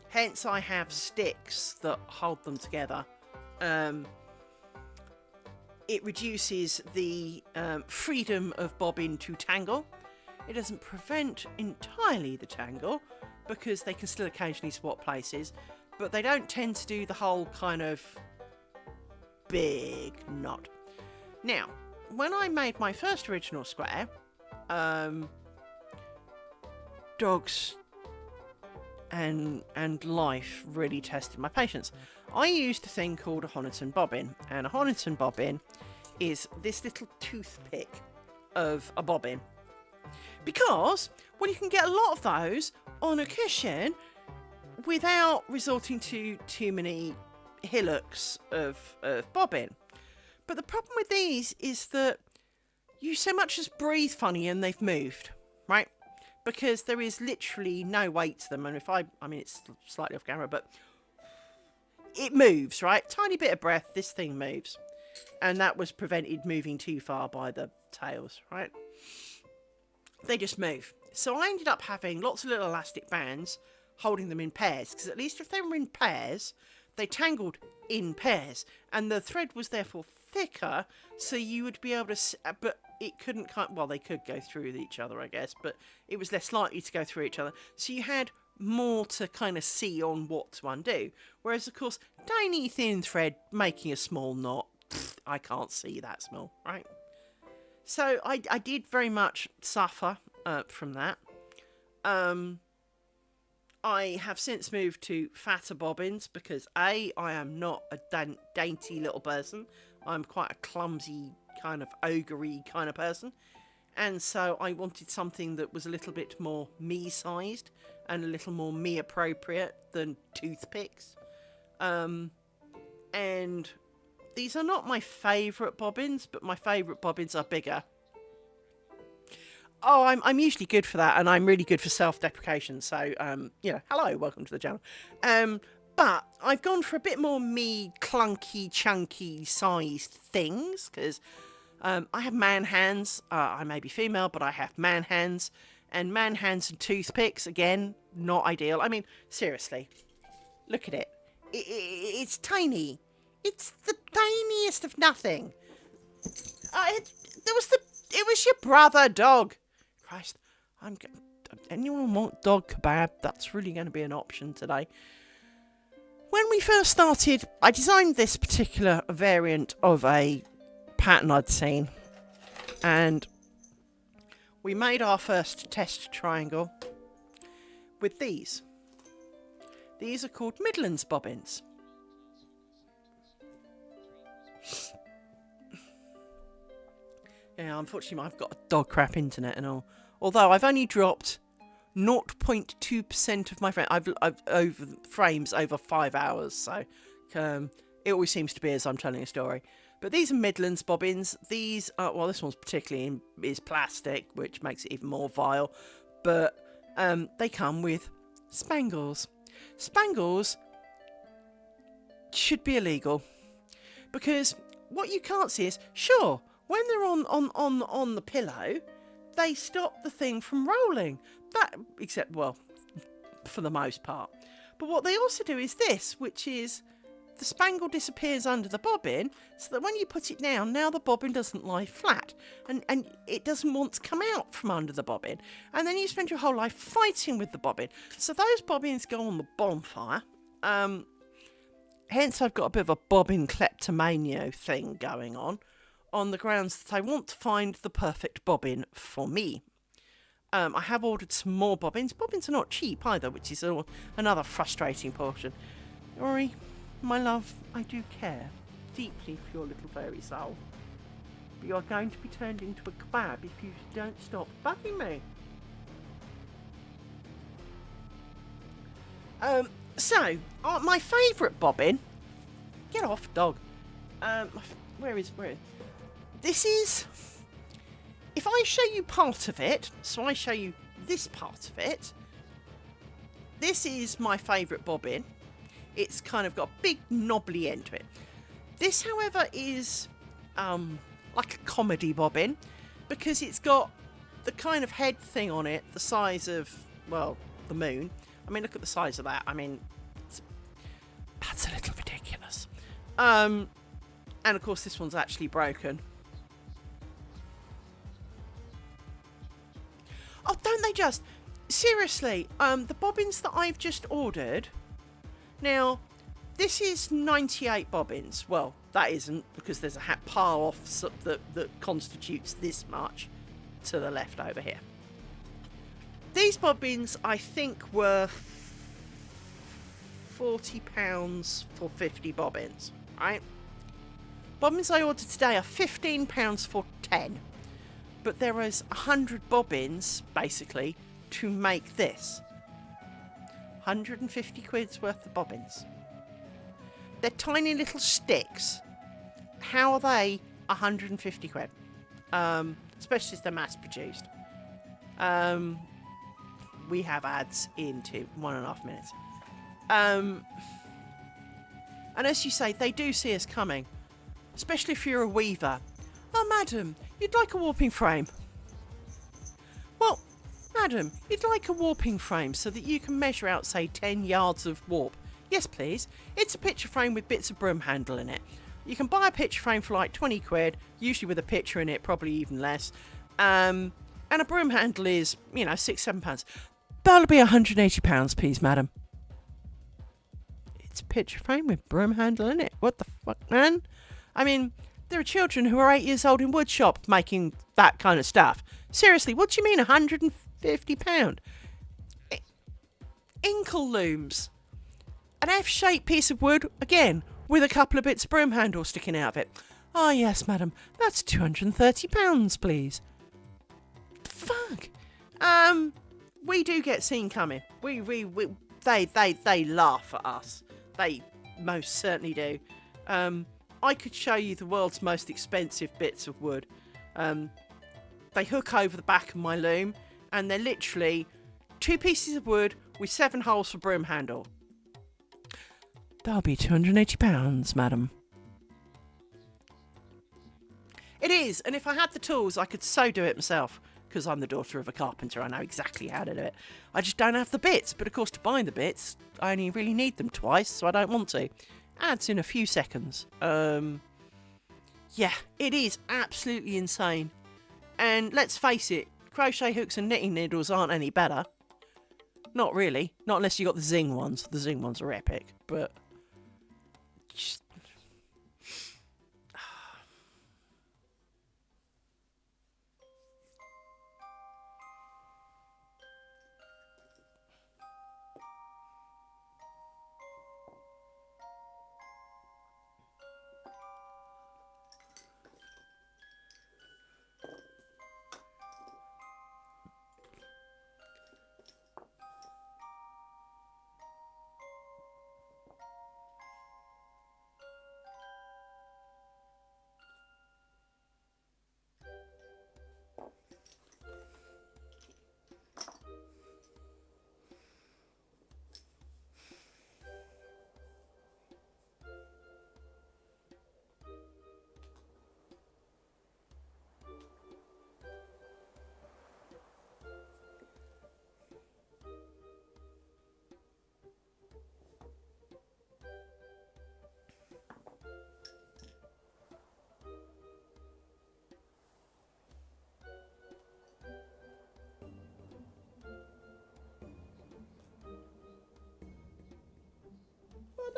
Hence I have sticks that hold them together. It reduces the freedom of bobbin to tangle. It doesn't prevent entirely the tangle, because they can still occasionally swap places, but they don't tend to do the whole kind of big knot. Now, when I made my first original square, dogs and life really tested my patience. I used a thing called a Honiton bobbin, and a Honiton bobbin is this little toothpick of a bobbin. Because, well, you can get a lot of those on a cushion without resorting to too many hillocks of bobbin. But the problem with these is that you so much as breathe funny and they've moved, right? Because there is literally no weight to them. And if I mean, it's slightly off camera, but it moves, right? Tiny bit of breath, this thing moves. And that was prevented moving too far by the tails, right? They just move. So I ended up having lots of little elastic bands holding them in pairs, because at least if they were in pairs, they tangled in pairs, and the thread was therefore thicker, so you would be able to, but it couldn't, well, they could go through each other, I guess, but it was less likely to go through each other, so you had more to kind of see on what to undo. Whereas, of course, tiny thin thread making a small knot, I can't see that small, right? So I did very much suffer from that. I have since moved to fatter bobbins because I am not a dainty little person. I'm quite a clumsy, kind of ogre-y kind of person. And so I wanted something that was a little bit more me-sized and a little more me-appropriate than toothpicks. And these are not my favourite bobbins, but my favourite bobbins are bigger. Oh, I'm usually good for that, and I'm really good for self-deprecation. So, hello, welcome to the channel. But I've gone for a bit more me, clunky, chunky sized things, because I have man hands. I may be female, but I have man hands. And man hands and toothpicks, again, not ideal. I mean, seriously, look at it. It's tiny. It's the tiniest of nothing. It was your brother, dog. Christ, anyone want dog kebab? That's really going to be an option today. When we first started, I designed this particular variant of a pattern I'd seen, and we made our first test triangle with these. These are called Midlands bobbins. Yeah, unfortunately I've got a dog crap internet and all. Although I've only dropped 0.2% of my frame. I've over frames over 5 hours, so it always seems to be as I'm telling a story. But these are Midlands bobbins. These are, well, this one's particularly is plastic, which makes it even more vile. But they come with spangles. Spangles should be illegal, because what you can't see is, sure, when they're on the pillow, they stop the thing from rolling. Except, well, for the most part. But what they also do is this, which is the spangle disappears under the bobbin, so that when you put it down, now the bobbin doesn't lie flat, and it doesn't want to come out from under the bobbin. And then you spend your whole life fighting with the bobbin. So those bobbins go on the bonfire. Hence I've got a bit of a bobbin kleptomania thing going on the grounds that I want to find the perfect bobbin for me. I have ordered some more bobbins. Bobbins are not cheap either, which is another frustrating portion. Rory, my love, I do care deeply for your little fairy soul. But you are going to be turned into a kebab if you don't stop bugging me. So, my favourite bobbin... Get off, dog. Where is... This is... If I show you part of it, so I show you this part of it, this is my favourite bobbin. It's kind of got a big knobbly end to it. This, however, is like a comedy bobbin because it's got the kind of head thing on it, the size of, well, the moon. I mean, look at the size of that. I mean, that's a little ridiculous. And of course, this one's actually broken. Oh, don't they just? Seriously, the bobbins that I've just ordered. Now, this is 98 bobbins. Well, that isn't, because there's a pile off that constitutes this much to the left over here. These bobbins, I think, were £40 for 50 bobbins, right? Bobbins I ordered today are £15 for 10. But there is 100 bobbins, basically, to make this. 150 quid's worth of bobbins. They're tiny little sticks. How are they 150 quid? Especially as they're mass produced. We have ads in 1.5 minutes. And as you say, they do see us coming. Especially if you're a weaver. Oh, madam, you'd like a warping frame. Well, madam, you'd like a warping frame so that you can measure out, say, 10 yards of warp. Yes, please. It's a picture frame with bits of broom handle in it. You can buy a picture frame for like 20 quid, usually with a picture in it, probably even less. And a broom handle is, £6-7. That'll be £180, please, madam. It's a picture frame with broom handle in it. What the fuck, man? I mean, there are children who are 8 years old in woodshop making that kind of stuff. Seriously, what do you mean £150? Inkle looms. An F-shaped piece of wood, again, with a couple of bits of broom handle sticking out of it. Ah, yes, madam. That's £230, please. Fuck. We do get seen coming. They laugh at us. They most certainly do. I could show you the world's most expensive bits of wood. They hook over the back of my loom, and they're literally 2 pieces of wood with 7 holes for broom handle. That'll be £280, madam. It is, and if I had the tools, I could so do it myself. Because I'm the daughter of a carpenter, I know exactly how to do it. I just don't have the bits, but of course to buy the bits, I only really need them twice, so I don't want to. Adds in a few seconds. Yeah, it is absolutely insane. And let's face it, crochet hooks and knitting needles aren't any better. Not really. Not unless you got the Zing ones. The Zing ones are epic, but... just...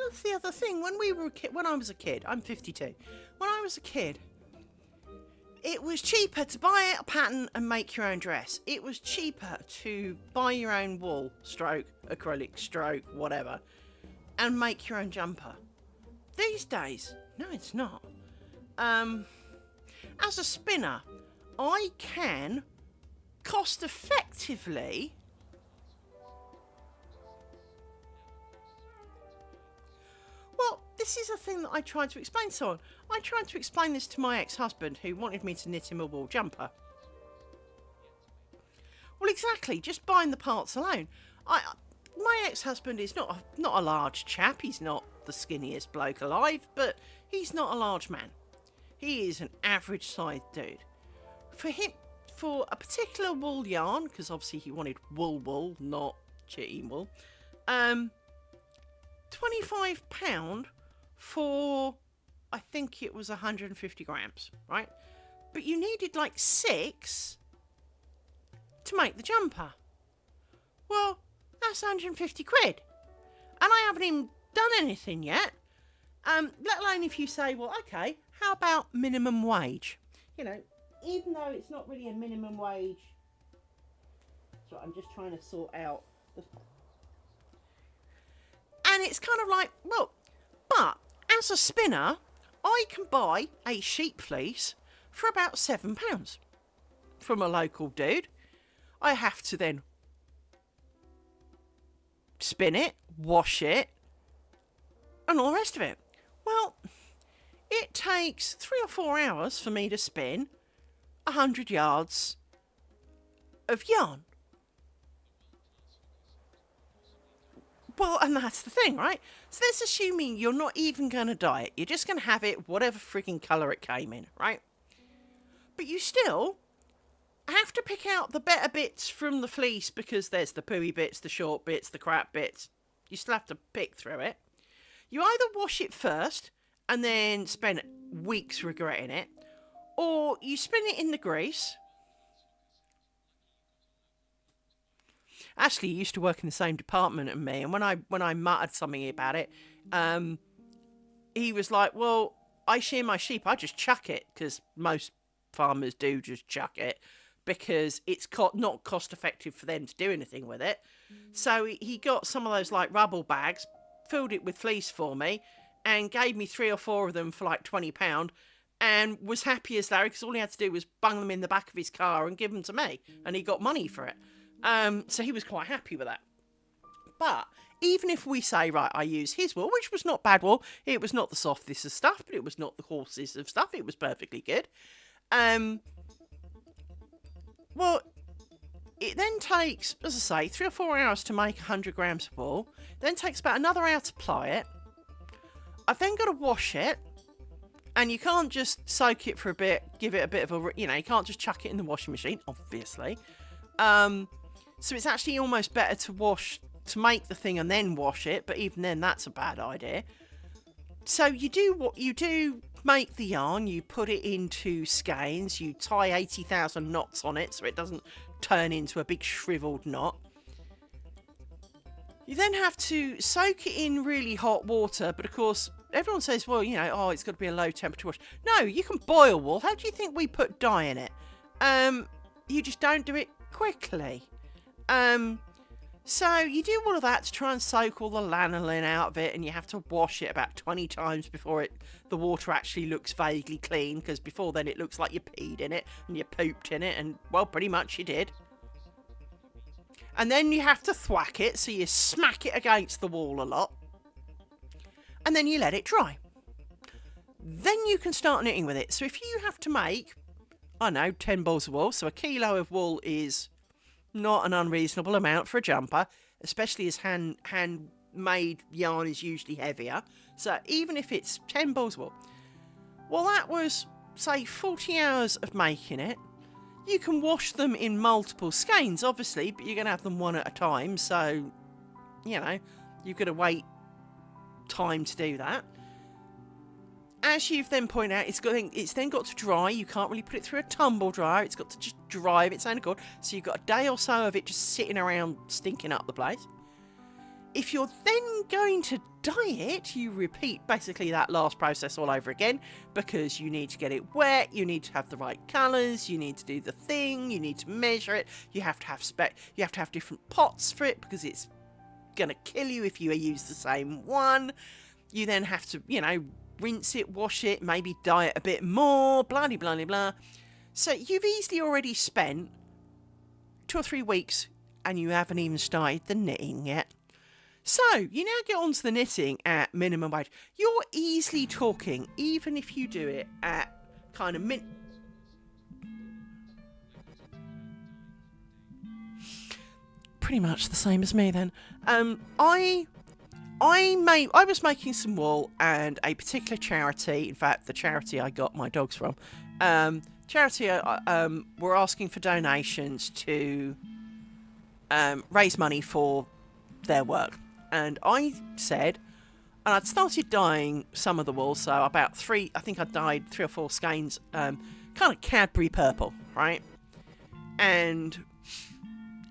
that's the other thing. When we were when I was a kid, I'm 52. When I was a kid, it was cheaper to buy a pattern and make your own dress. It was cheaper to buy your own wool, stroke, acrylic, stroke, whatever, and make your own jumper. These days, no, it's not. As a spinner, I can cost effectively this is a thing that I tried to explain to someone. I tried to explain this to my ex-husband who wanted me to knit him a wool jumper. Well, exactly, just buying the parts alone. My ex-husband is not a large chap. He's not the skinniest bloke alive, but he's not a large man. He is an average-sized dude. For a particular wool yarn, because obviously he wanted wool, not chitty wool, £25 for, I think it was 150 grams, right? But you needed like 6 to make the jumper. Well, that's 150 quid. And I haven't even done anything yet. Let alone if you say, well, okay, how about minimum wage? You know, even though it's not really a minimum wage. So I'm just trying to sort out the... And it's kind of like, well, but as a spinner, I can buy a sheep fleece for about £7 from a local dude. I have to then spin it, wash it, and all the rest of it. Well, it takes 3 or 4 hours for me to spin 100 yards of yarn. Well, and that's the thing, right? So that's assuming you're not even going to dye it. You're just going to have it whatever frigging colour it came in, right? But you still have to pick out the better bits from the fleece because there's the pooey bits, the short bits, the crap bits. You still have to pick through it. You either wash it first and then spend weeks regretting it, or you spin it in the grease. Ashley used to work in the same department as me, and when I muttered something about it, he was like, well, I shear my sheep, I just chuck it, because most farmers do just chuck it, because it's not cost effective for them to do anything with it. So he got some of those like rubble bags, filled it with fleece for me, and gave me 3 or 4 of them for like £20, and was happy as Larry, because all he had to do was bung them in the back of his car and give them to me, and he got money for it. So he was quite happy with that. But even if we say, right, I use his wool, which was not bad wool, it was not the softest of stuff, but it was not the coarsest of stuff, it was perfectly good. Well, it then takes, as I say, 3 or 4 hours to make 100 grams of wool. Then takes about another hour to ply it. I've then got to wash it. And you can't just soak it for a bit, give it a bit of a, you can't just chuck it in the washing machine, obviously. So it's actually almost better to make the thing and then wash it, but even then that's a bad idea. So you do make the yarn, you put it into skeins, you tie 80,000 knots on it so it doesn't turn into a big shriveled knot. You then have to soak it in really hot water, but of course everyone says, well, it's got to be a low temperature wash. No, you can boil wool. How do you think we put dye in it? You just don't do it quickly. So you do all of that to try and soak all the lanolin out of it, and you have to wash it about 20 times before the water actually looks vaguely clean, because before then it looks like you peed in it and you pooped in it, and well, pretty much you did. And then you have to thwack it, so you smack it against the wall a lot, and then you let it dry. Then you can start knitting with it. So if you have to make, 10 balls of wool, so a kilo of wool is not an unreasonable amount for a jumper, especially as handmade yarn is usually heavier. So even if it's 10 balls of wool, well, that was, say, 40 hours of making it. You can wash them in multiple skeins, obviously, but you're going to have them one at a time, so, you've got to wait time to do that. As you've then pointed out, it's then got to dry. You can't really put it through a tumble dryer. It's got to just dry of its own accord. So you've got a day or so of it just sitting around stinking up the place. If you're then going to dye it, you repeat basically that last process all over again, because you need to get it wet, you need to have the right colours, you need to do the thing, you need to measure it, you have to have different pots for it because it's going to kill you if you use the same one. You then have to, rinse it, wash it, maybe dye it a bit more, blah, blah, blah, blah. So you've easily already spent 2 or 3 weeks and you haven't even started the knitting yet. So, you now get onto the knitting at minimum wage. You're easily talking, even if you do it at kind of pretty much the same as me then. I was making some wool, and a particular charity, in fact, the charity I got my dogs from, were asking for donations to raise money for their work. And I said, and I'd started dyeing some of the wool, so about 3, I think I dyed 3 or 4 skeins, kind of Cadbury purple, right? And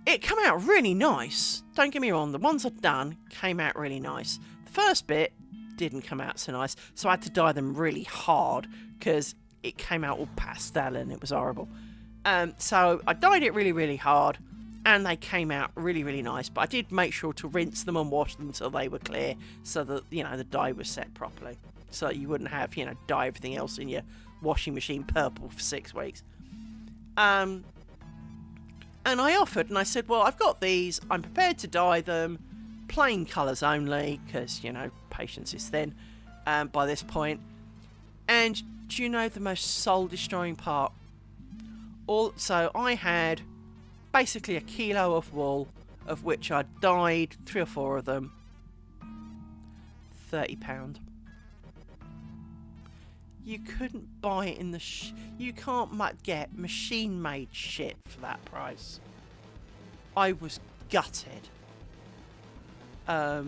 it came out really nice. Don't get me wrong, the ones I'd done came out really nice. The first bit didn't come out so nice, so I had to dye them really hard because it came out all pastel and it was horrible. So I dyed it really, really hard, and they came out really, really nice. But I did make sure to rinse them and wash them until they were clear, so that, the dye was set properly. So that you wouldn't have, dye everything else in your washing machine purple for 6 weeks. And I offered, and I said, well, I've got these. I'm prepared to dye them. Plain colours only, because, patience is thin by this point. And do you know the most soul-destroying part? So I had basically a kilo of wool, of which I dyed 3 or 4 of them. £30. You couldn't buy it in the you can't get machine-made shit for that price. I was gutted. I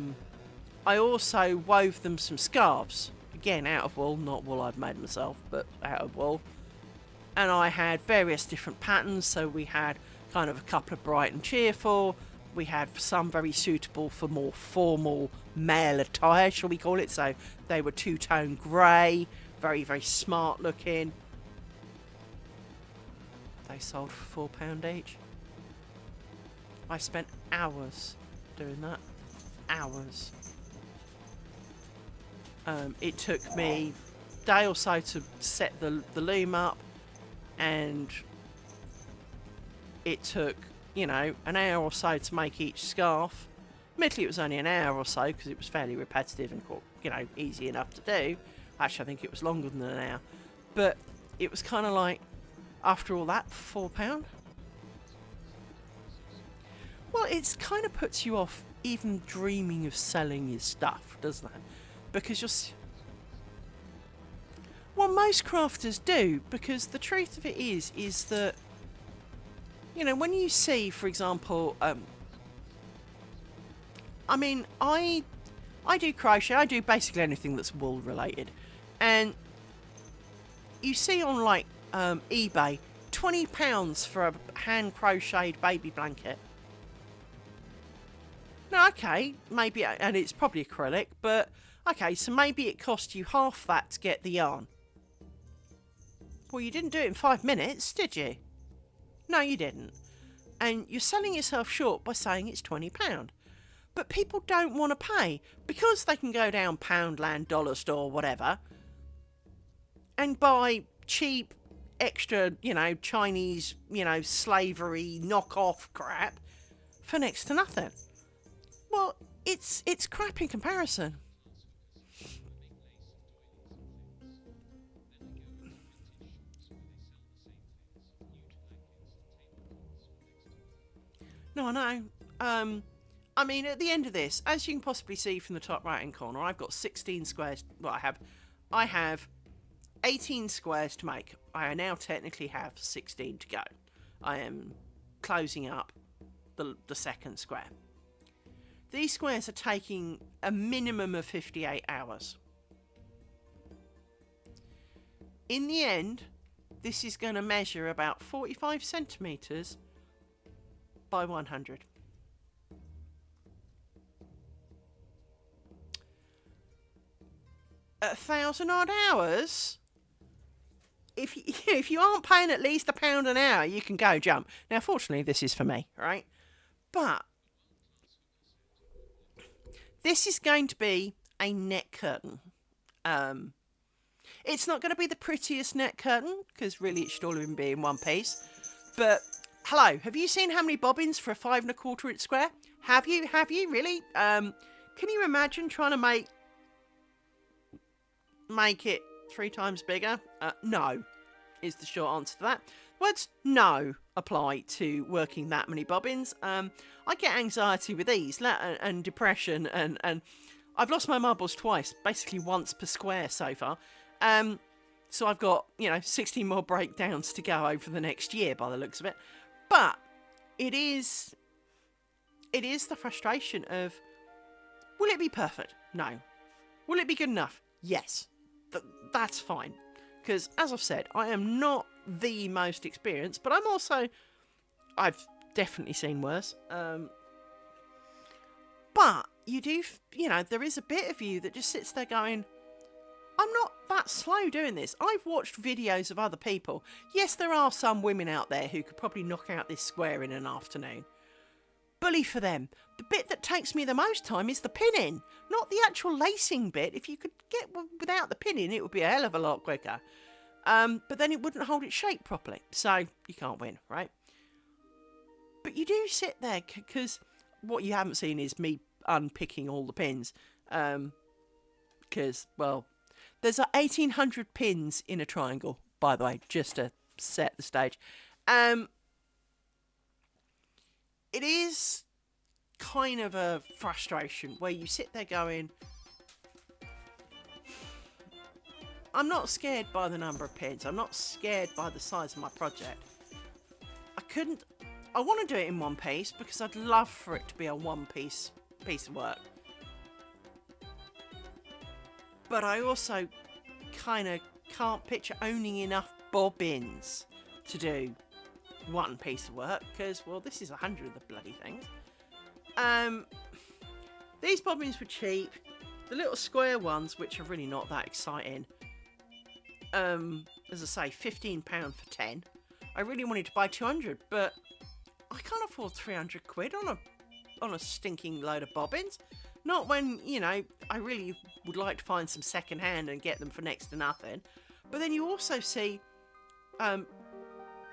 also wove them some scarves. Again, out of wool, not wool I've made myself, but out of wool. And I had various different patterns, so we had kind of a couple of bright and cheerful. We had some very suitable for more formal male attire, shall we call it. So they were two-tone grey, very, very smart looking. They sold for £4 each. I spent hours doing that. Hours. It took me a day or so to set the loom up, and it took, an hour or so to make each scarf. Admittedly, it was only an hour or so because it was fairly repetitive and, easy enough to do. Actually, I think it was longer than an hour. But it was kind of like, after all that, £4? Well, it kind of puts you off even dreaming of selling your stuff, doesn't it? Because you're... Well, most crafters do, because the truth of it is that, when you see, for example, I do crochet, I do basically anything that's wool related, and you see on, eBay, £20 for a hand crocheted baby blanket. Now, okay, maybe, and it's probably acrylic, but okay, so maybe it cost you half that to get the yarn. Well, you didn't do it in 5 minutes, did you? No, you didn't. And you're selling yourself short by saying it's £20. But people don't want to pay, because they can go down Poundland, Dollar Store, whatever, and buy cheap, extra, Chinese, slavery, knockoff crap for next to nothing. Well, it's crap in comparison. No, I know. At the end of this, as you can possibly see from the top right-hand corner, I've got 16 squares. Well, I have 18 squares to make. I now technically have 16 to go. I am closing up the second square. These squares are taking a minimum of 58 hours. In the end, this is going to measure about 45 centimetres by 100. at 1,000 odd hours, if you aren't paying at least £1 an hour, you can go jump. Now, fortunately, this is for me, right? But this is going to be a net curtain. It's not going to be the prettiest net curtain, because really it should all even be in one piece. But hello, have you seen how many bobbins for a 5 1/4 inch square? Have you really? Can you imagine trying to make it 3 times bigger? No, is the short answer to that. Words no apply to working that many bobbins. I get anxiety with these and depression, and I've lost my marbles twice, basically once per square so far. So I've got 16 more breakdowns to go over the next year by the looks of it. But it is the frustration of, will it be perfect? No. Will it be good enough? Yes. That's fine. Because, as I've said, I am not the most experienced, but I've definitely seen worse. But you do, there is a bit of you that just sits there going, I'm not that slow doing this. I've watched videos of other people. Yes, there are some women out there who could probably knock out this square in an afternoon. Bully for them. The bit that takes me the most time is the pinning, not the actual lacing bit. If you could get one without the pinning, it would be a hell of a lot quicker. But then it wouldn't hold its shape properly. So you can't win, right? But you do sit there, because what you haven't seen is me unpicking all the pins. Because, well, there's 1,800 pins in a triangle, by the way, just to set the stage. It is kind of a frustration where you sit there going, I'm not scared by the number of pins. I'm not scared by the size of my project. I want to do it in one piece because I'd love for it to be a one piece of work. But I also kind of can't picture owning enough bobbins to do one piece of work, because, well, this is 100 of the bloody things. These bobbins were cheap. The little square ones, which are really not that exciting, as I say, £15 for 10. I really wanted to buy 200, but I can't afford 300 quid on a stinking load of bobbins. Not when, I really would like to find some second hand and get them for next to nothing. But then you also see,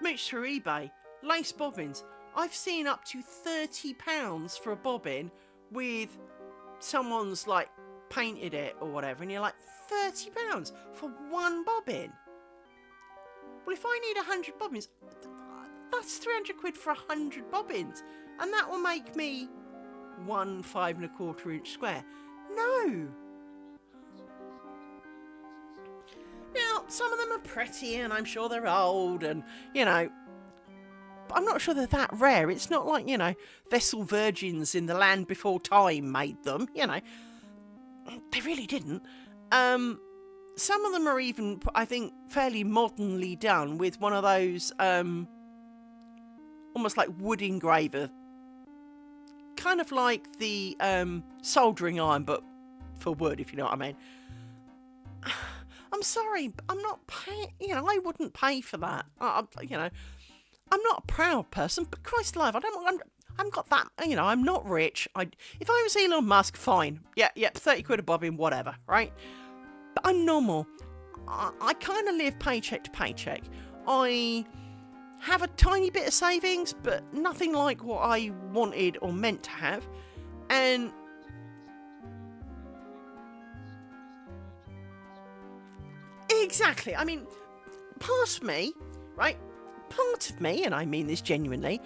mooch through eBay, lace bobbins. I've seen up to £30 for a bobbin with someone's painted it or whatever, and you're like, £30 for one bobbin? Well, if I need 100 bobbins, that's 300 quid for 100 bobbins, and that will make me one 5 1/4 inch square. No. Now, some of them are pretty, and I'm sure they're old, and but I'm not sure they're that rare. It's not like, vessel virgins in the land before time made them, They really didn't. Some of them are even, I think, fairly modernly done with one of those, almost like wood engraver. Kind of like the soldering iron, but for wood, if you know what I mean. I'm sorry, but I'm not paying, I wouldn't pay for that. I'm not a proud person, but Christ alive, I haven't got that, I'm not rich. If I was Elon Musk, fine. Yeah, 30 quid a bobbin, whatever, right? But I'm normal. I kind of live paycheck to paycheck. I have a tiny bit of savings, but nothing like what I wanted or meant to have. And exactly, I mean, part of me, and I mean this genuinely,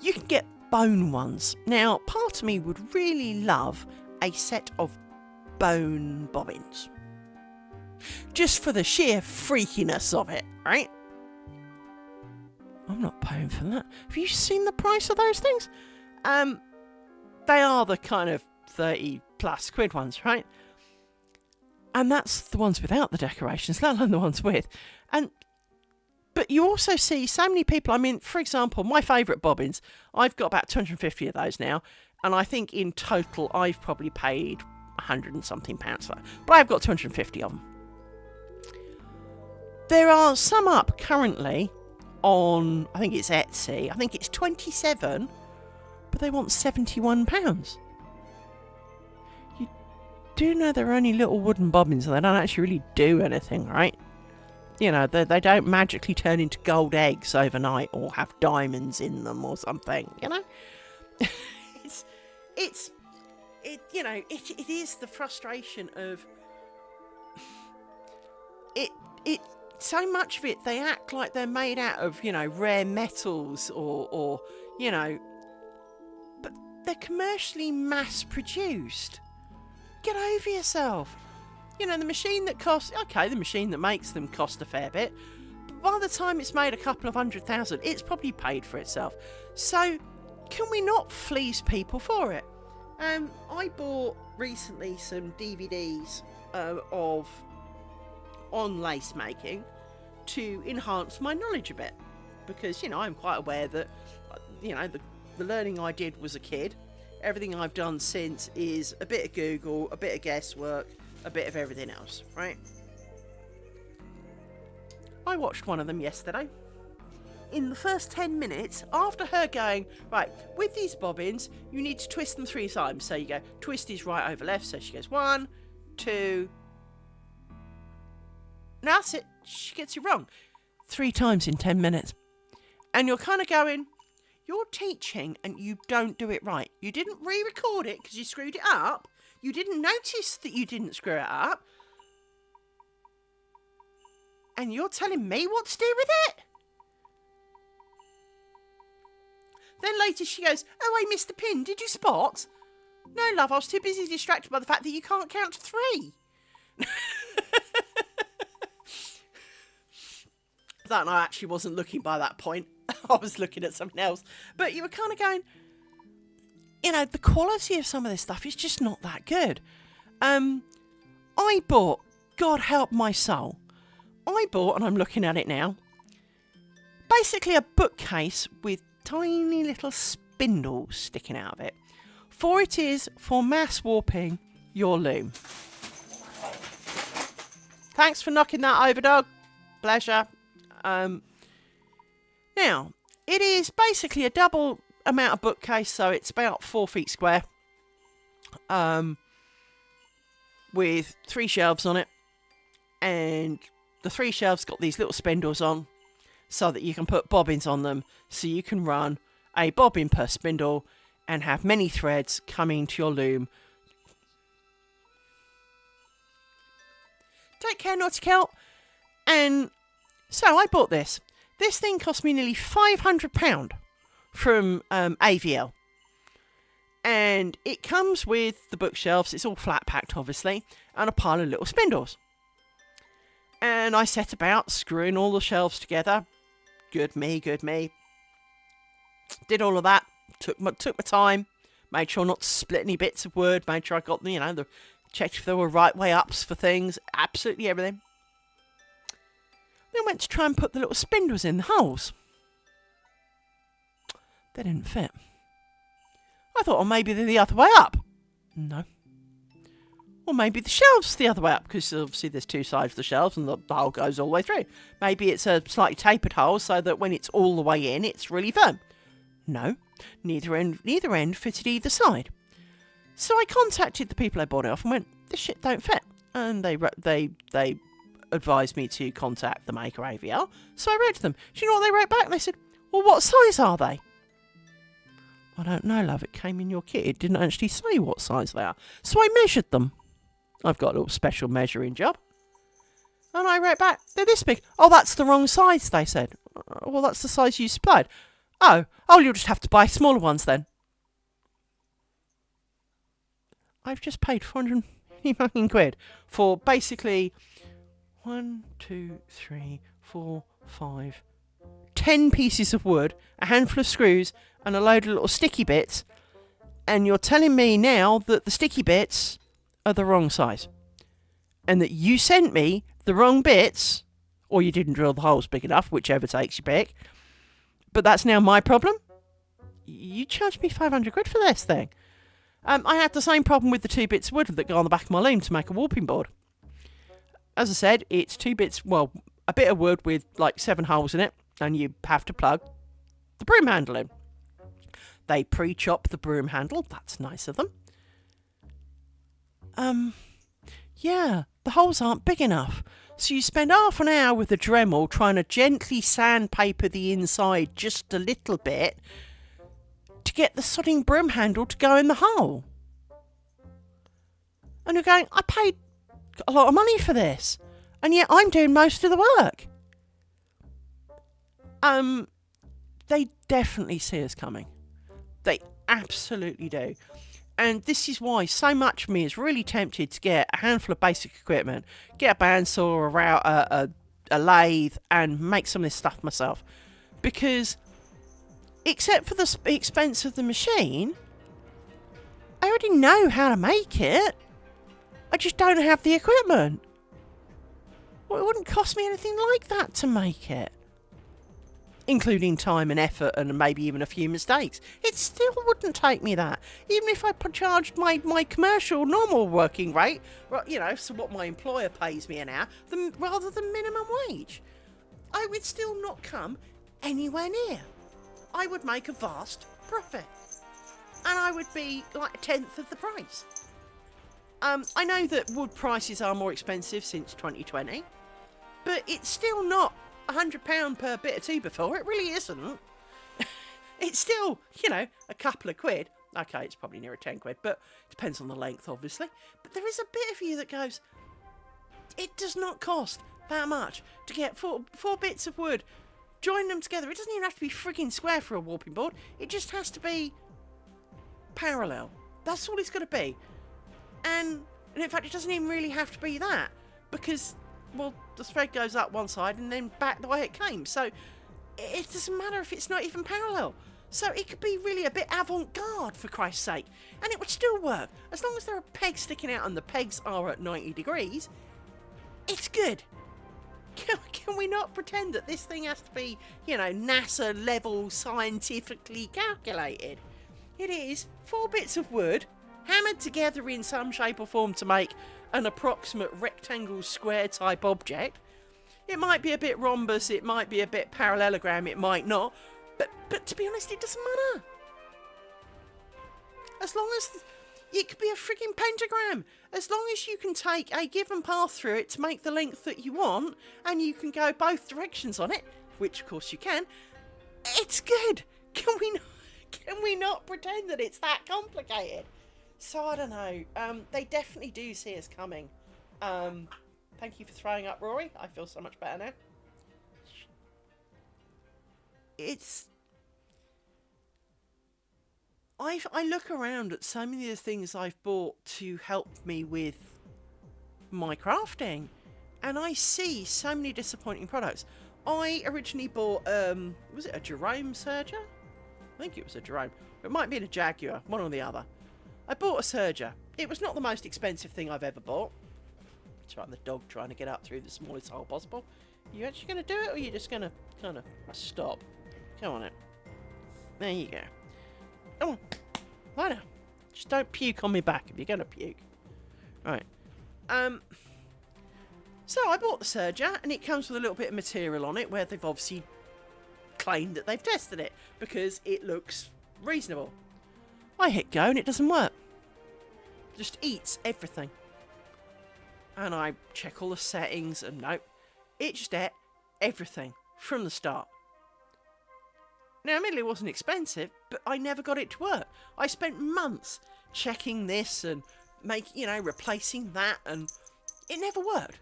you can get bone ones. Now, part of me would really love a set of bone bobbins. Just for the sheer freakiness of it, right? I'm not paying for that. Have you seen the price of those things? They are the kind of 30 plus quid ones, right? And that's the ones without the decorations, let alone the ones with. But you also see so many people, I mean, for example, my favourite bobbins, I've got about 250 of those now, and I think in total I've probably paid 100 and something pounds for that. But I've got 250 of them. There are some up currently on, I think it's Etsy. I think it's 27, but they want £71. You do know they're only little wooden bobbins, and they don't actually really do anything, right? You know, they don't magically turn into gold eggs overnight or have diamonds in them or something, you know? It is the frustration of it. So much of it, they act like they're made out of, rare metals or but they're commercially mass produced. Get over yourself. The machine that makes them cost a fair bit, but by the time it's made a couple of 100,000, it's probably paid for itself. So can we not fleece people for it? I bought recently some DVDs on lace making to enhance my knowledge a bit, because I'm quite aware that the learning I did was a kid. Everything I've done since is a bit of Google, a bit of guesswork, a bit of everything else, right? I watched one of them yesterday. In the first 10 minutes, after her going, right, with these bobbins, you need to twist them 3 times. So you go, twist is right over left. So she goes, 1, 2. Now that's it. She gets it wrong 3 times in 10 minutes. And you're kind of going, you're teaching and you don't do it right. You didn't re-record it because you screwed it up. You didn't notice that you didn't screw it up. And you're telling me what to do with it? Then later she goes, oh, I missed the pin. Did you spot? No, love, I was too busy distracted by the fact that you can't count to 3. That and I actually wasn't looking by that point. I was looking at something else. But you were kind of going, the quality of some of this stuff is just not that good. I bought, God help my soul, and I'm looking at it now, basically a bookcase with tiny little spindles sticking out of it. For it is for mass warping your loom. Thanks for knocking that over, dog. Pleasure. Now, it is basically a double amount of bookcase, so it's about 4 feet square, with 3 shelves on it, and the 3 shelves got these little spindles on, so that you can put bobbins on them, so you can run a bobbin per spindle and have many threads coming to your loom. Take care, naughty Kel. And so I bought this. This thing cost me nearly £500 from AVL. And it comes with the bookshelves. It's all flat packed, obviously, and a pile of little spindles. And I set about screwing all the shelves together. Good me. Did all of that. Took my time. Made sure not to split any bits of wood. Made sure I got checked if there were right way ups for things. Absolutely everything. Then went to try and put the little spindles in the holes. They didn't fit. I thought, maybe they're the other way up. No. Or maybe the shelves the other way up, because obviously there's 2 sides of the shelves and the hole goes all the way through. Maybe it's a slightly tapered hole so that when it's all the way in, it's really firm. No, neither end fitted either side. So I contacted the people I bought it off and went, this shit don't fit. And they advised me to contact the maker AVL. So I wrote to them. Do you know what they wrote back? They said, well, what size are they? I don't know, love. It came in your kit. It didn't actually say what size they are. So I measured them. I've got a little special measuring job. And I wrote back, they're this big. Oh, that's the wrong size, they said. Well, that's the size you supplied. Oh, you'll just have to buy smaller ones then. I've just paid 450 fucking quid for basically 1, 2, 3, 4, 5, 10 pieces of wood, a handful of screws, and a load of little sticky bits. And you're telling me now that the sticky bits are the wrong size, and that you sent me the wrong bits, or you didn't drill the holes big enough, whichever takes your pick. But that's now my problem. You charged me 500 quid for this thing. I had the same problem with the 2 bits of wood that go on the back of my loom to make a warping board. As I said, it's 2 bits, well, a bit of wood with like 7 holes in it, and you have to plug the broom handle in. They pre-chop the broom handle, that's nice of them. Yeah, the holes aren't big enough. So you spend half an hour with a Dremel trying to gently sandpaper the inside just a little bit to get the sodding broom handle to go in the hole. And you're going, I paid a lot of money for this, and yet I'm doing most of the work. They definitely see us coming. They absolutely do. And this is why so much of me is really tempted to get a handful of basic equipment, get a bandsaw, a router, a lathe, and make some of this stuff myself. Because, except for the expense of the machine, I already know how to make it. I just don't have the equipment. Well, it wouldn't cost me anything like that to make it. Including time and effort and maybe even a few mistakes. It still wouldn't take me that. Even if I charged my commercial normal working rate, you know, so what my employer pays me an hour, rather than minimum wage, I would still not come anywhere near. I would make a vast profit. And I would be like a tenth of the price. I know that wood prices are more expensive since 2020, but it's still not £100 per bit of 2x4, it really isn't. It's still, you know, a couple of quid. Okay, it's probably nearer 10 quid, but it depends on the length, obviously. But there is a bit of you that goes, it does not cost that much to get four bits of wood, join them together. It doesn't even have to be frigging square for a warping board. It just has to be parallel. That's all it's got to be. And in fact, it doesn't even really have to be that, because, well, the thread goes up one side and then back the way it came. So it doesn't matter if it's not even parallel. So it could be really a bit avant-garde, for Christ's sake. And it would still work. As long as there are pegs sticking out and the pegs are at 90 degrees, it's good. Can we not pretend that this thing has to be, you know, NASA level scientifically calculated? It is 4 bits of wood hammered together in some shape or form to make an approximate rectangle square type object. It might be a bit rhombus, it might be a bit parallelogram, it might not, but to be honest, it doesn't matter. As long as it could be a freaking pentagram, as long as you can take a given path through it to make the length that you want, and you can go both directions on it, which of course you can, it's good. Can we not pretend that it's that complicated? So I don't know. They definitely do see us coming. Thank you for throwing up, Rory. I feel so much better now. I look around at so many of the things I've bought to help me with my crafting, and I see so many disappointing products. I originally bought, was it a Jerome serger? I think it was a Jerome. It might be a Jaguar, one or the other. I bought a serger. It was not the most expensive thing I've ever bought. It's right, the dog trying to get up through the smallest hole possible. Are you actually going to do it, or are you just going to kind of stop? Come on, it. There you go. Come on. Lie down. Just don't puke on me back if you're going to puke. Right. So I bought the serger, and it comes with a little bit of material on it where they've obviously claimed that they've tested it because it looks reasonable. I hit go and it doesn't work. Just eats everything. And I check all the settings and nope. It just ate everything from the start. Now, admittedly, it wasn't expensive, but I never got it to work. I spent months checking this and replacing that, and it never worked.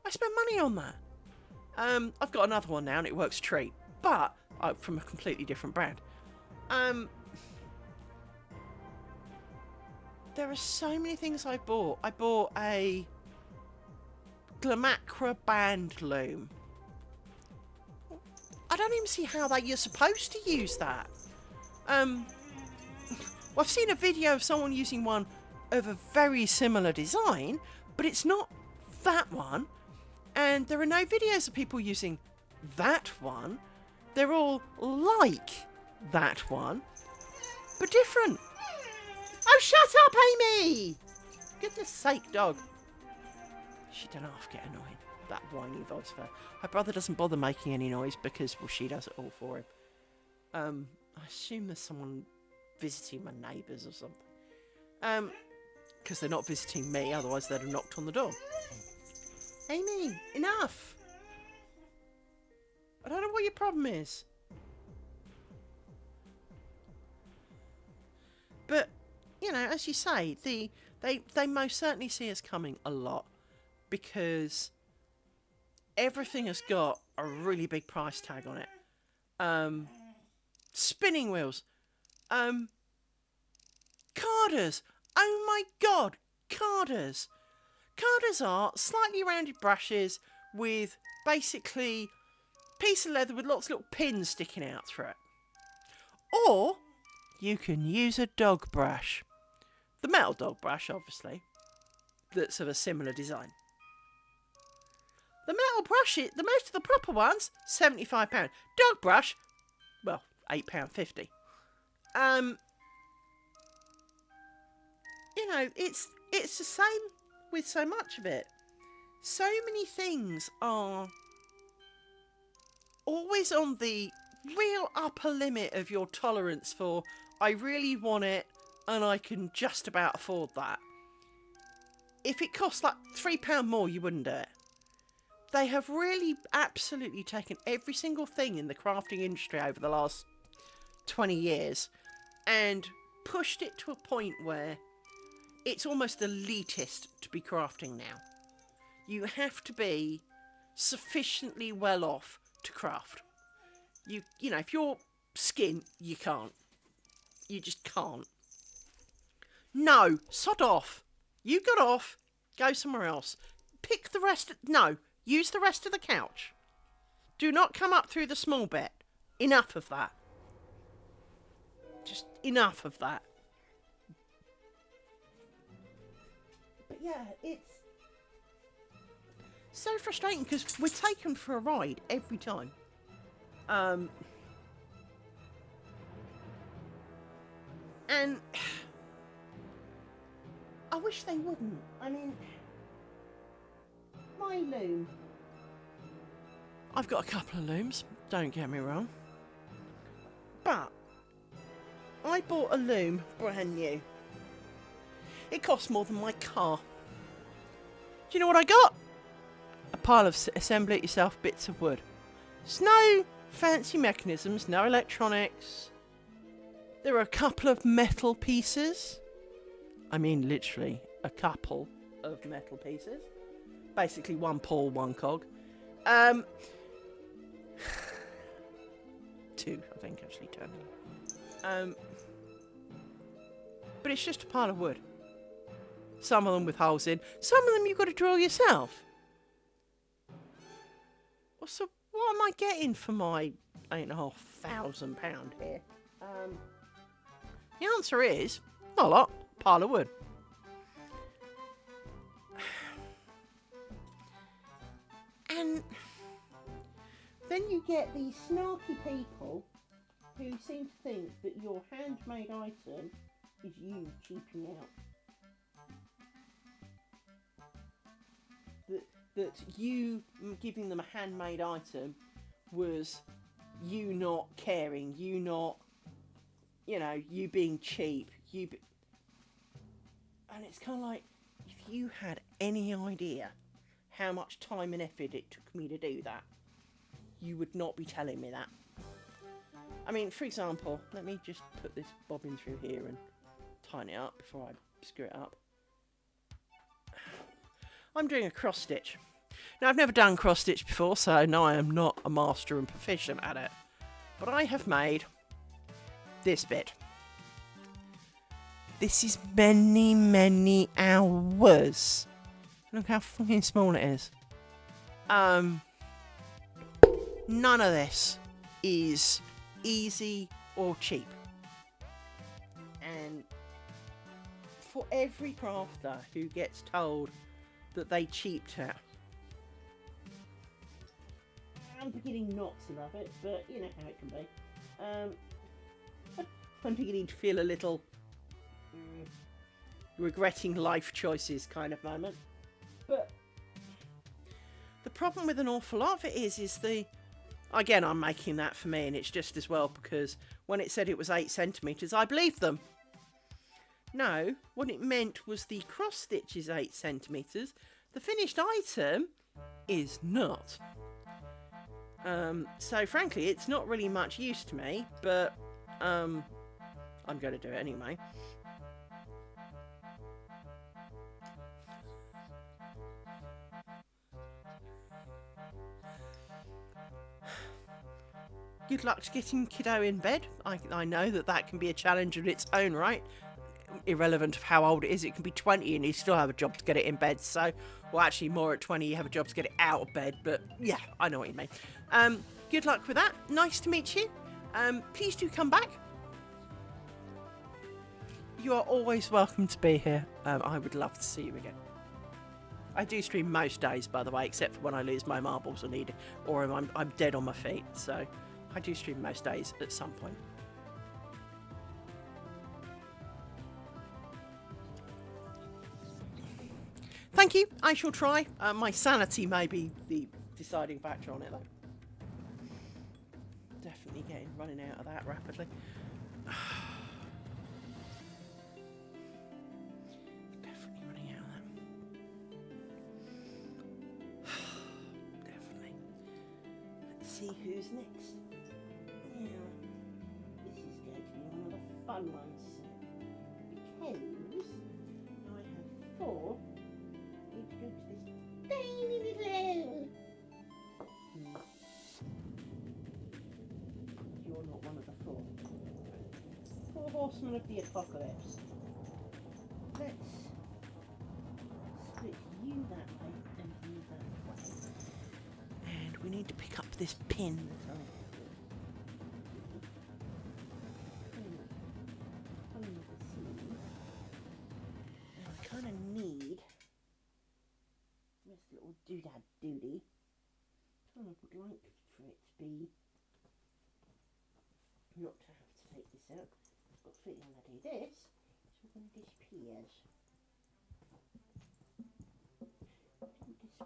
I spent money on that. I've got another one now and it works a treat, but from a completely different brand. There are so many things I bought. I bought a Glamacra band loom. I don't even see how you're supposed to use that. Well, I've seen a video of someone using one of a very similar design, but it's not that one. And there are no videos of people using that one. They're all like that one, but different. shut up, Amy! Goodness sake, dog. She don't half get annoying. That whiny voice of her. Her brother doesn't bother making any noise because, well, she does it all for him. I assume there's someone visiting my neighbours or something. Because they're not visiting me, otherwise they'd have knocked on the door. Amy, enough! I don't know what your problem is. But, you know, as you say, they most certainly see us coming a lot because everything has got a really big price tag on it. Spinning wheels. Carders. Oh my god, carders. Carders are slightly rounded brushes with basically a piece of leather with lots of little pins sticking out through it. Or you can use a dog brush. The metal dog brush, obviously, that's of a similar design. The metal brush, the most of the proper ones, £75. Dog brush, well, £8.50. You know, it's the same with so much of it. So many things are always on the real upper limit of your tolerance for, I really want it and I can just about afford that. If it costs like £3 more, you wouldn't do it. They have really absolutely taken every single thing in the crafting industry over the last 20 years and pushed it to a point where it's almost elitist to be crafting now. You have to be sufficiently well off to craft. You know, if you're skint, you can't. You just can't. No, sod off. You got off, go somewhere else. Pick the rest. No, use the rest of the couch. Do not come up through the small bit. Enough of that. Just enough of that. But yeah, it's so frustrating because we're taken for a ride every time. And I wish they wouldn't. I mean, my loom. I've got a couple of looms, don't get me wrong. But I bought a loom brand new. It cost more than my car. Do you know what I got? A pile of assemble it yourself bits of wood. There's no fancy mechanisms, no electronics. There are a couple of metal pieces. I mean literally a couple of metal pieces. Basically one pawl, one cog. Two, I think, actually, turning. But it's just a pile of wood. Some of them with holes in. Some of them you've got to drill yourself. So what am I getting for my £8,500 here? The answer is not a lot. Pile of wood. And then you get these snarky people who seem to think that your handmade item is you cheaping out. That you giving them a handmade item was you not caring, you not, you being cheap, and it's kind of like, if you had any idea how much time and effort it took me to do that, you would not be telling me that. I mean, for example, let me just put this bobbin through here and tighten it up before I screw it up. I'm doing a cross stitch. Now, I've never done cross stitch before, so no, I am not a master and proficient at it. But I have made this bit. This is many, many hours. Look how fucking small it is. None of this is easy or cheap. And for every crafter who gets told that they cheaped it, I'm beginning not to love it, but you know how it can be. I'm beginning to feel a little regretting life choices kind of moment. But the problem with an awful lot of it is again, I'm making that for me, and it's just as well, because when it said it was 8 centimetres, I believed them. No, what it meant was the cross stitch is 8 centimetres. The finished item is not. So frankly, it's not really much use to me, but I'm going to do it anyway. Good luck to getting kiddo in bed. I know that can be a challenge in its own right. Irrelevant of how old it is, it can be 20 and you still have a job to get it in bed. So, well, actually, more at 20, you have a job to get it out of bed. But yeah, I know what you mean. Good luck with that. Nice to meet you. Please do come back. You are always welcome to be here. I would love to see you again. I do stream most days, by the way, except for when I lose my marbles or I'm dead on my feet. So I do stream most days at some point. Thank you. I shall try. My sanity may be the deciding factor on it, though. Definitely running out of that rapidly. Definitely running out of that. Definitely. Let's see who's next. Now, this is going to be one of the fun ones, because I have 4. Need to go to this tiny little. You're not one of the 4. 4 horsemen of the apocalypse. Let's split you that way and you that way. And we need to pick up this pin that's on it. I kind of need this little doodad doody. I would like for it to be not to have to take this out. I've got a feeling when I do this, it's all going to disappear. If I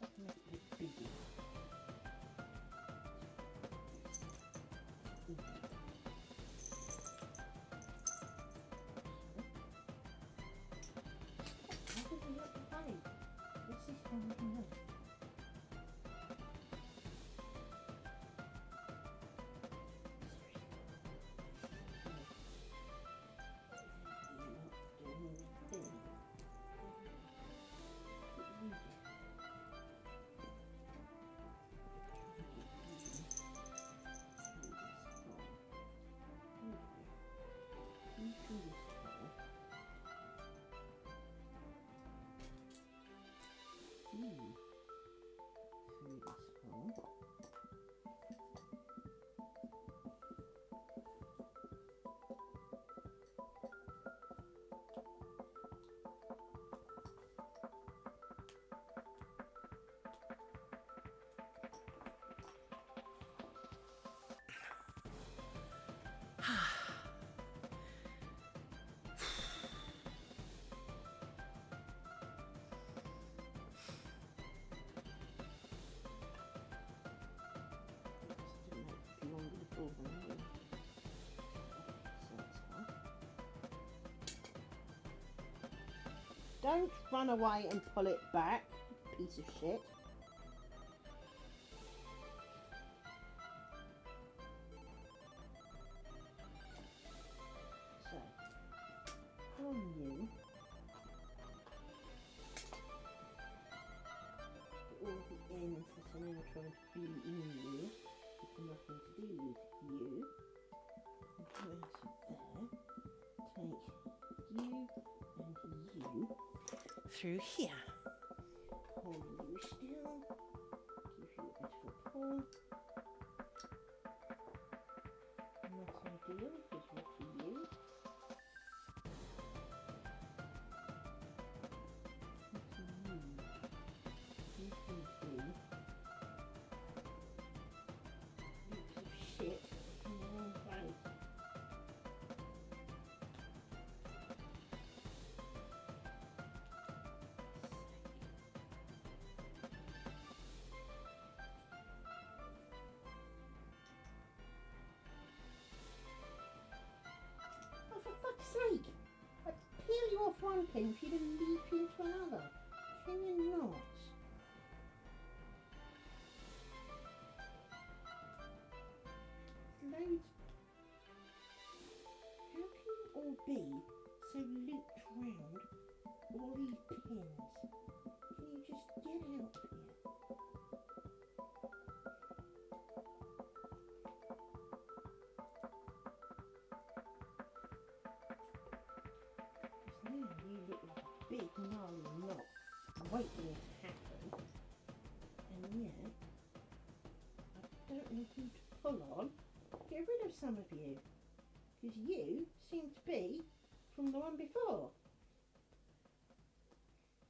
can make it a bit bigger. What's this one looking like? Don't run away and pull it back, piece of shit. So, on you, all the ends that are now trying to be in you, it's nothing to do with you. And go out of there, take you and you through here. Hold you still, give you a bit of a pull. Not ideal, because what are you? What are you? You can do heaps of shit in the wrong place. pin for you to leap into another. Can you not? Loads. How can you all be so looped round all these pins? Can you just get out here? Because now you look like a big gnarly knot waiting to happen. And yet, I don't know who to pull on. Get rid of some of you. Because you seem to be from the one before.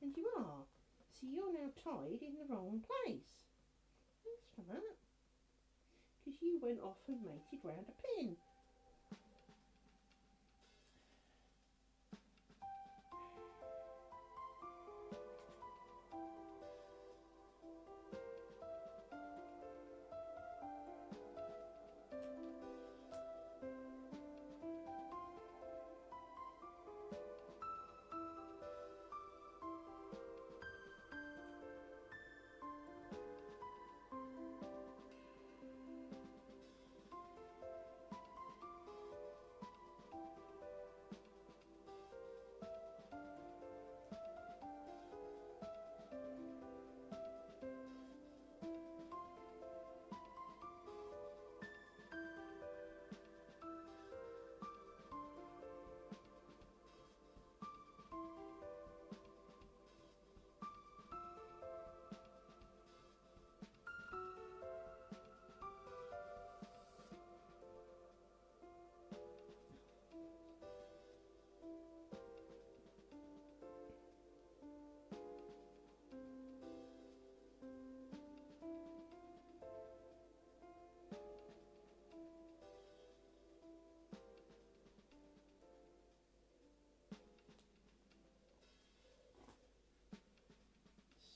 And you are. So you're now tied in the wrong place. Thanks for that. Because you went off and mated round a pin.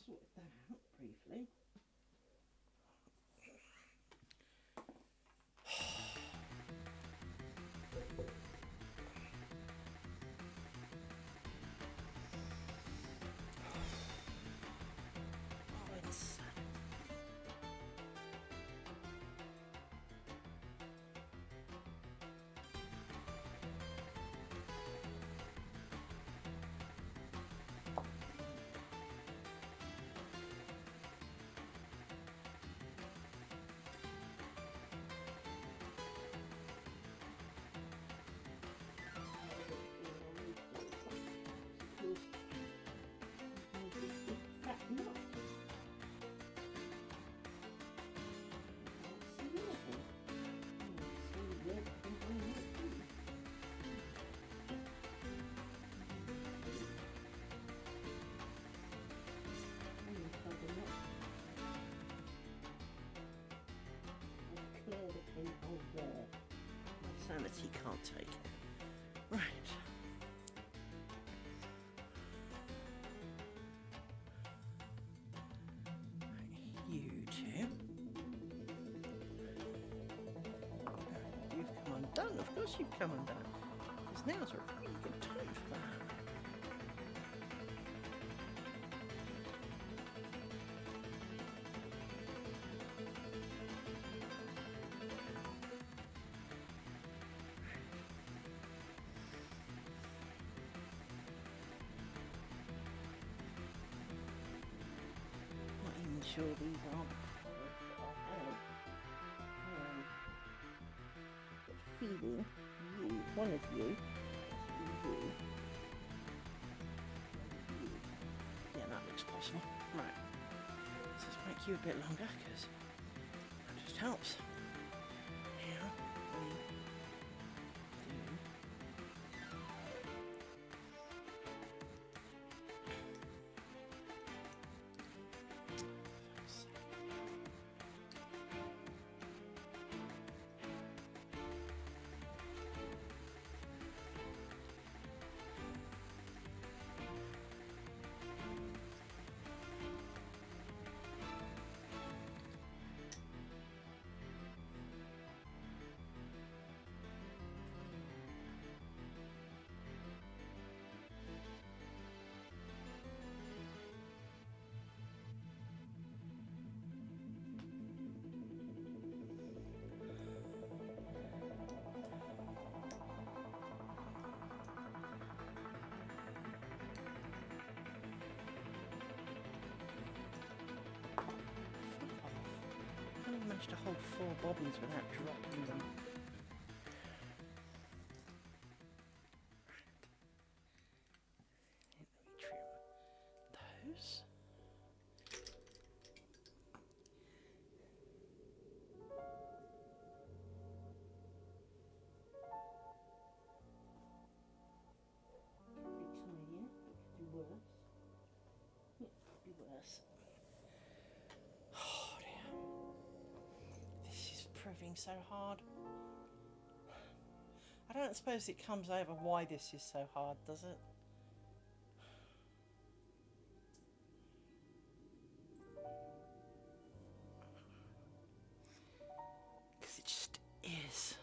Sort that out briefly. Sanity can't take it. Right. You two. You've come undone. Of course you've come undone. Because now's a really good time for that. Sure these aren't feeding you, one of you, yeah, that looks possible. Right, let's just make you a bit longer because that just helps. Here we do. to hold 4 bobbins without dropping them. Let me trim those. Oh dear. This is proving so hard. I don't suppose it comes over why this is so hard, does it? Because it just is.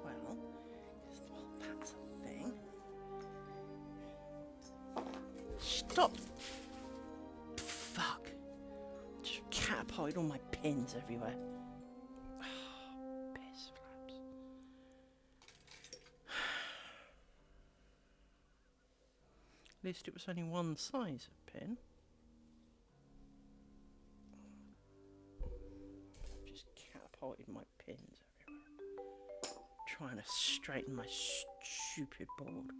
Well, that's a thing. Stop! Fuck. Just catapulted all my pins everywhere. Oh, piss flaps. At least it was only one size of pin. Just catapulted my pins everywhere. Trying to straighten my stupid board.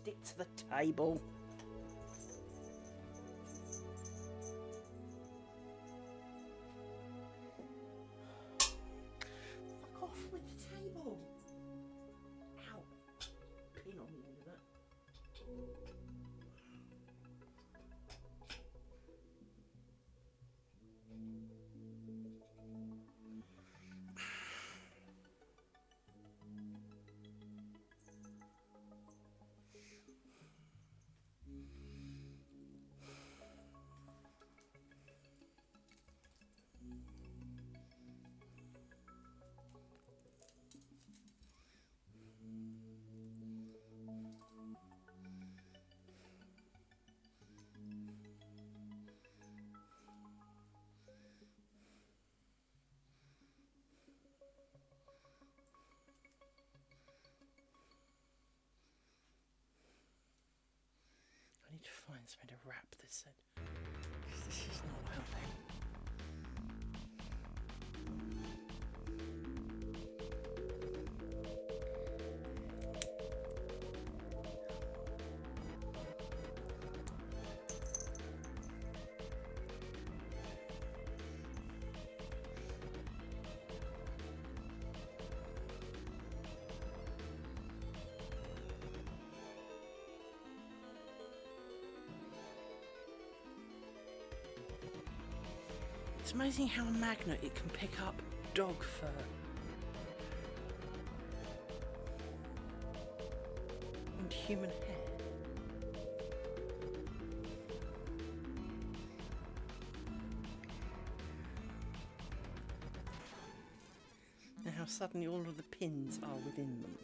stick to the table. Fuck off with the table. Ow. Pin on the end of that. I need to find something to wrap this in, because this is not helping. It's amazing how a magnet it can pick up dog fur. And human hair. Now suddenly all of the pins are within them.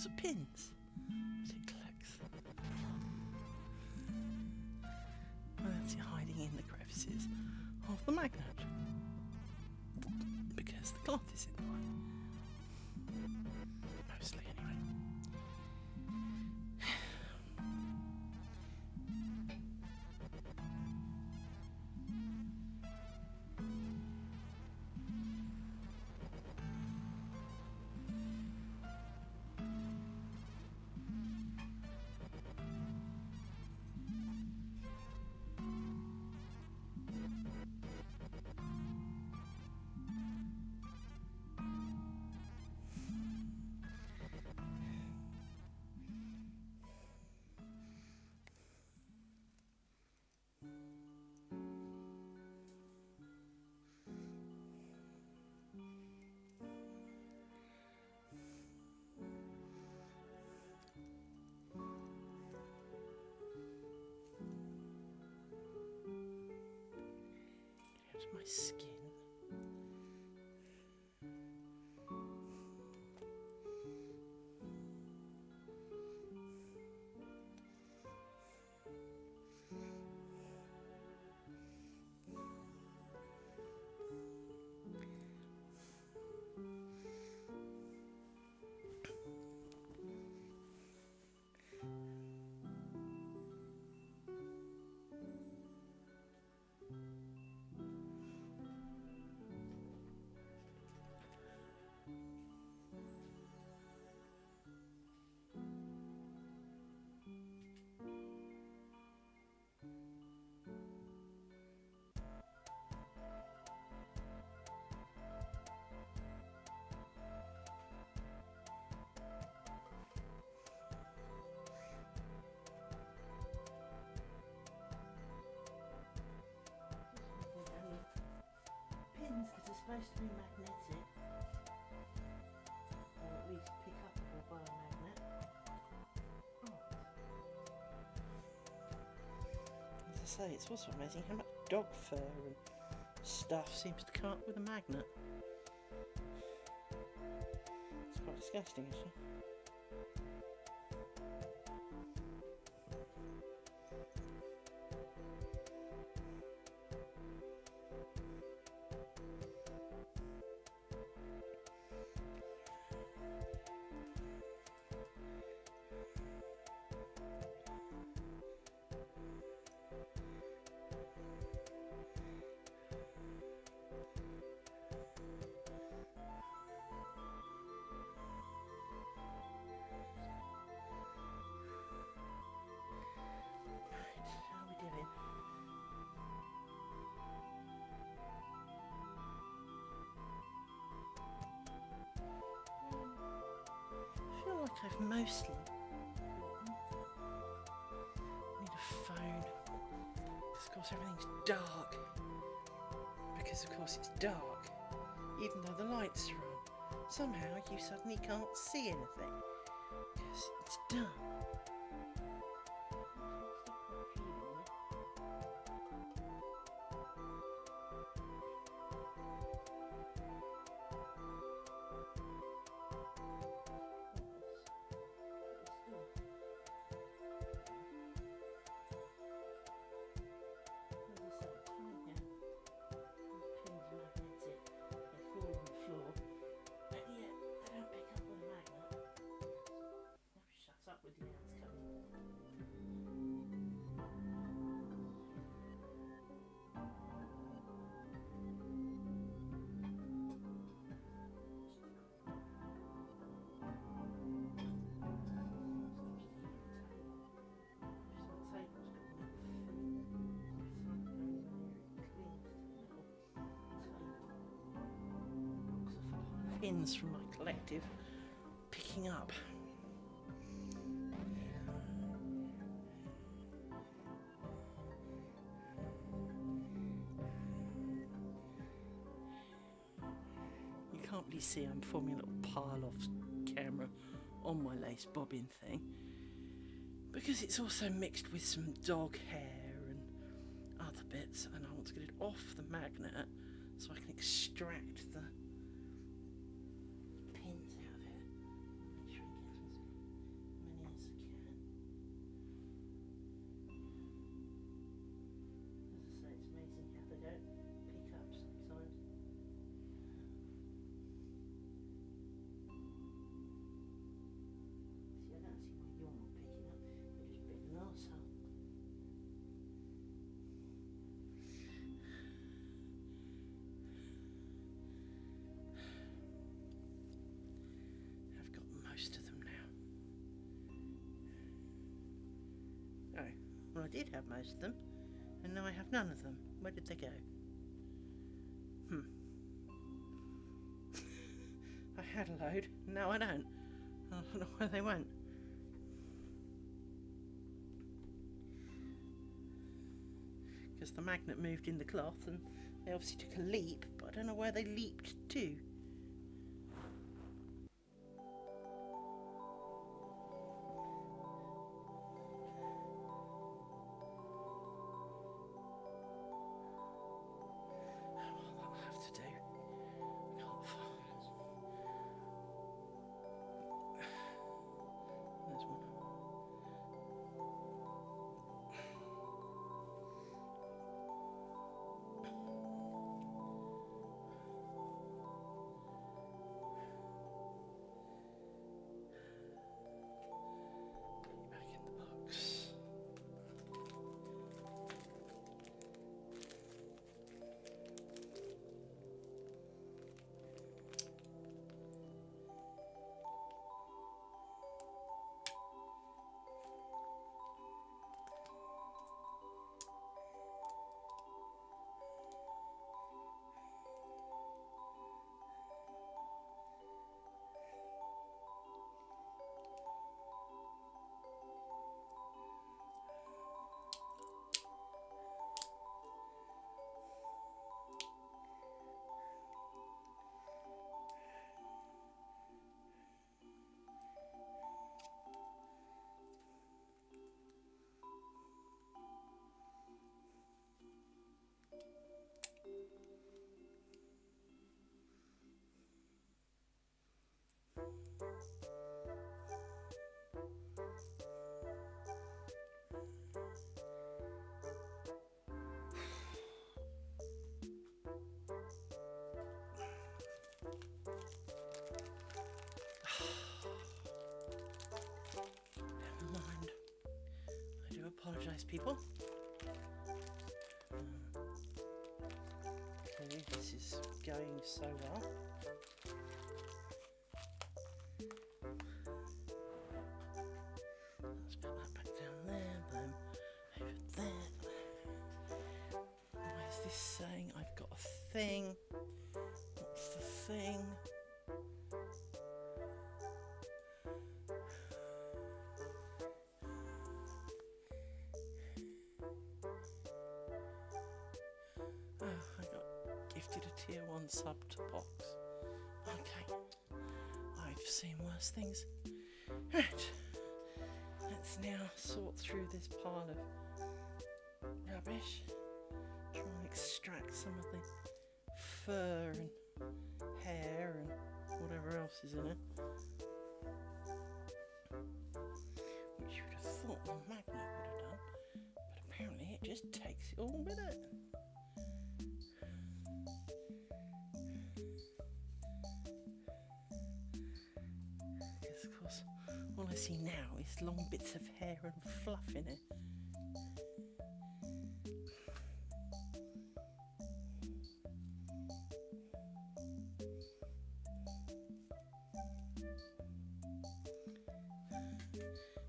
lots of pins that it collects. And that's it hiding in the crevices of the magnet. Because the cloth is in the way. Mostly anyway. My skin. Pins that are supposed to be magnetic, or at least pick up by a magnet. As I say, it's also amazing how much dog fur and stuff seems to come up with a magnet. It's quite disgusting, actually. I feel like I've mostly need a phone because of course everything's dark, because of course it's dark even though the lights are on. Somehow you suddenly can't see anything because it's dark. Pins from my collective picking up. You can't really see I'm forming a little pile off camera on my lace bobbin thing because it's also mixed with some dog hair and other bits, and I want to get it off the magnet so I can extract the pins out of it. Make sure it gets I did have most of them, and now I have none of them. Where did they go? I had a load, now I don't. I don't know where they went. Because the magnet moved in the cloth and they obviously took a leap, but I don't know where they leaped to. That'll have to do. I can't find it. There's one. Back in the box. Never mind. I do apologise, people. Okay, this is going so well. Let's put that back down there, then over there. Why is this saying I've got a thing? What's the thing? Oh, I got gifted a tier 1 sub to box. Okay, I've seen worse things. Right, let's now sort through this pile of rubbish. Try and extract some of the fur and hair and whatever else is in it. Which you would have thought the magnet would have done, but apparently it just takes it all with it. Because of course all I see now is long bits of hair and fluff in it.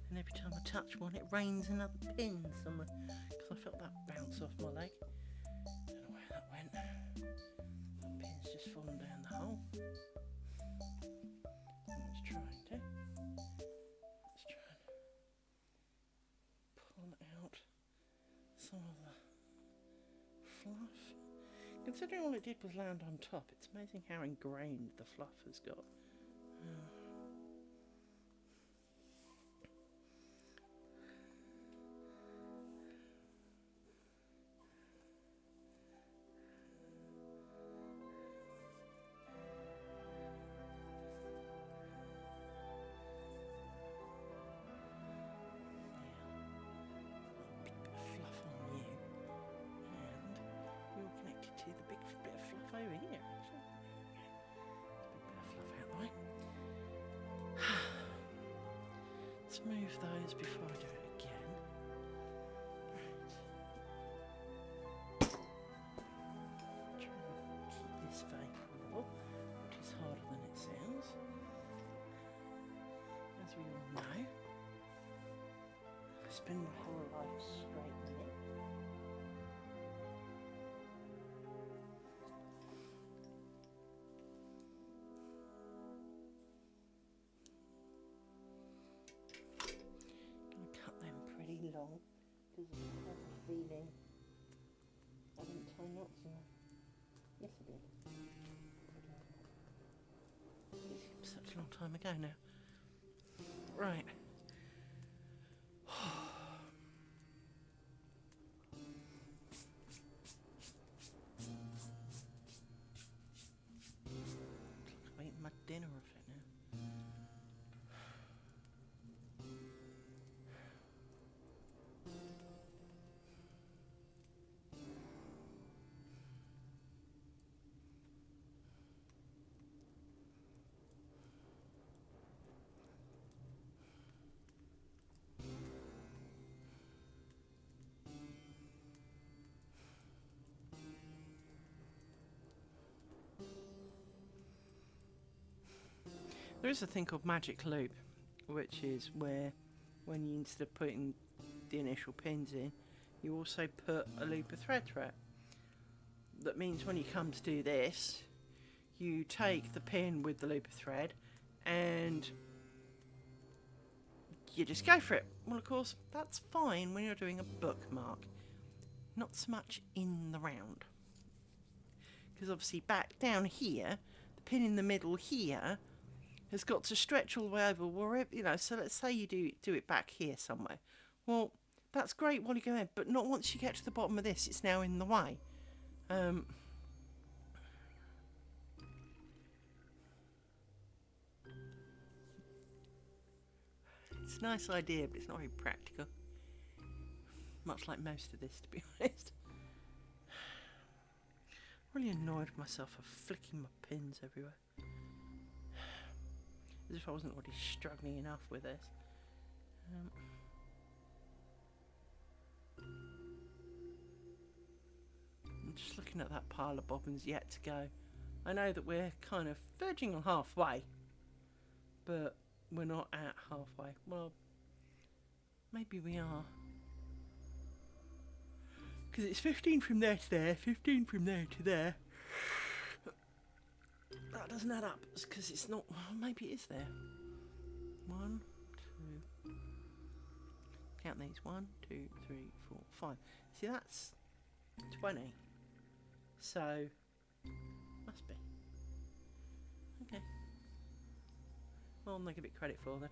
And every time I touch one, it rains another pin somewhere. Because I felt that bounce off my leg. Don't know where that went. That pin's just fallen down the hole. Let's try and pull out some of the fluff. Considering all it did was land on top, it's amazing how ingrained the fluff has got. To the big bit of fluff over here, actually. There's a big bit of fluff out the way. Let's move those before I do it again. Right. Try and keep this vapor level, which is harder than it sounds. As we all know. spend my whole life straightening it. Gonna cut them pretty long because I have a feeling I didn't tie knots in them. Yes, I did. Such a long time ago now. Right. I'm eating my dinner of it now. There is a thing called magic loop, which is where, when you, instead of putting the initial pins in, you also put a loop of thread through it. That means when you come to do this, you take the pin with the loop of thread and you just go for it. Well, of course, that's fine when you're doing a bookmark, not so much in the round. Because obviously back down here, the pin in the middle here has got to stretch all the way over wherever, you know, so let's say you do it back here somewhere. Well, that's great while you go in, but not once you get to the bottom of this, it's now in the way. It's a nice idea, but it's not very practical. Much like most of this, to be honest. Really annoyed with myself for flicking my pins everywhere. As if I wasn't already struggling enough with this. I'm just looking at that pile of bobbins yet to go. I know that we're kind of verging on halfway, but we're not at halfway. Well, maybe we are. Because it's 15 from there to there, 15 from there to there. That doesn't add up, because it's not, well, maybe it is there. 1, 2, count these, 1, 2, 3, 4, 5. See, that's 20. So, must be. Okay. Well, I'll make a bit credit for then.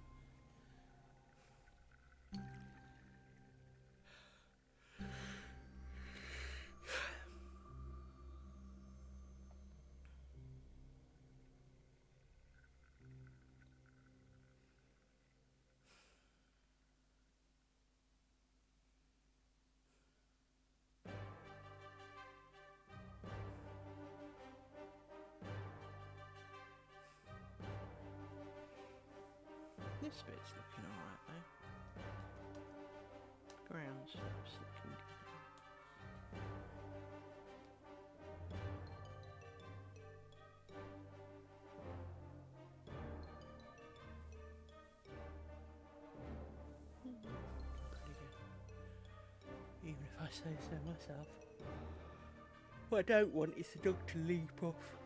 This bit's looking alright though. Ground stuff's looking good. Pretty good. Even if I say so myself. What I don't want is the dog to leap off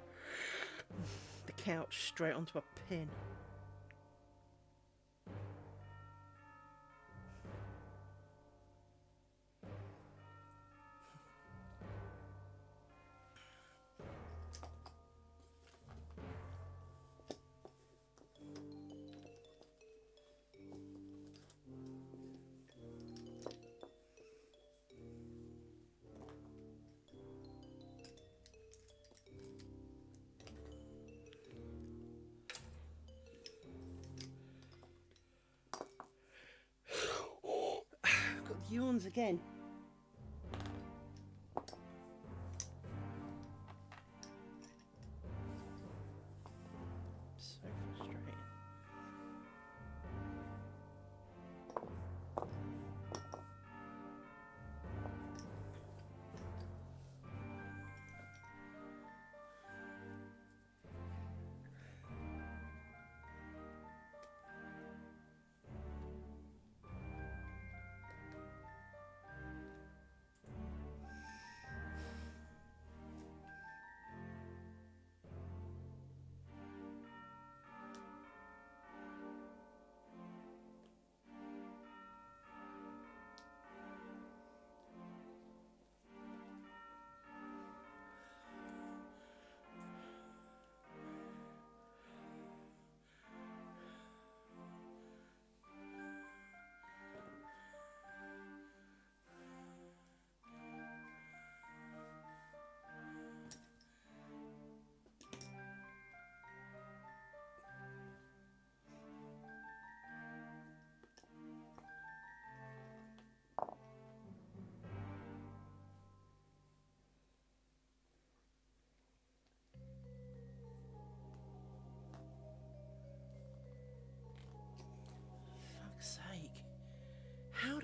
the couch straight onto a pin. Yawns again. So frustrating.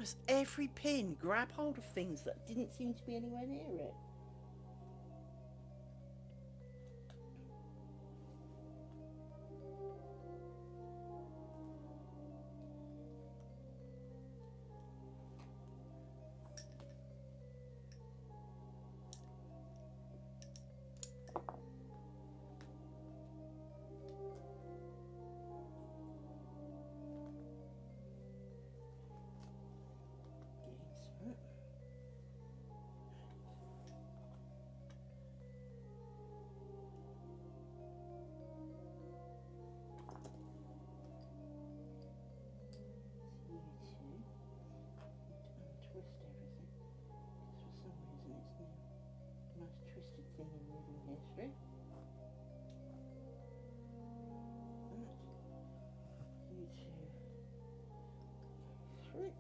was every pin grab hold of things that didn't seem to be anywhere near it. Twist everything, because for some reason it's now the most twisted thing in moving history. You two go through.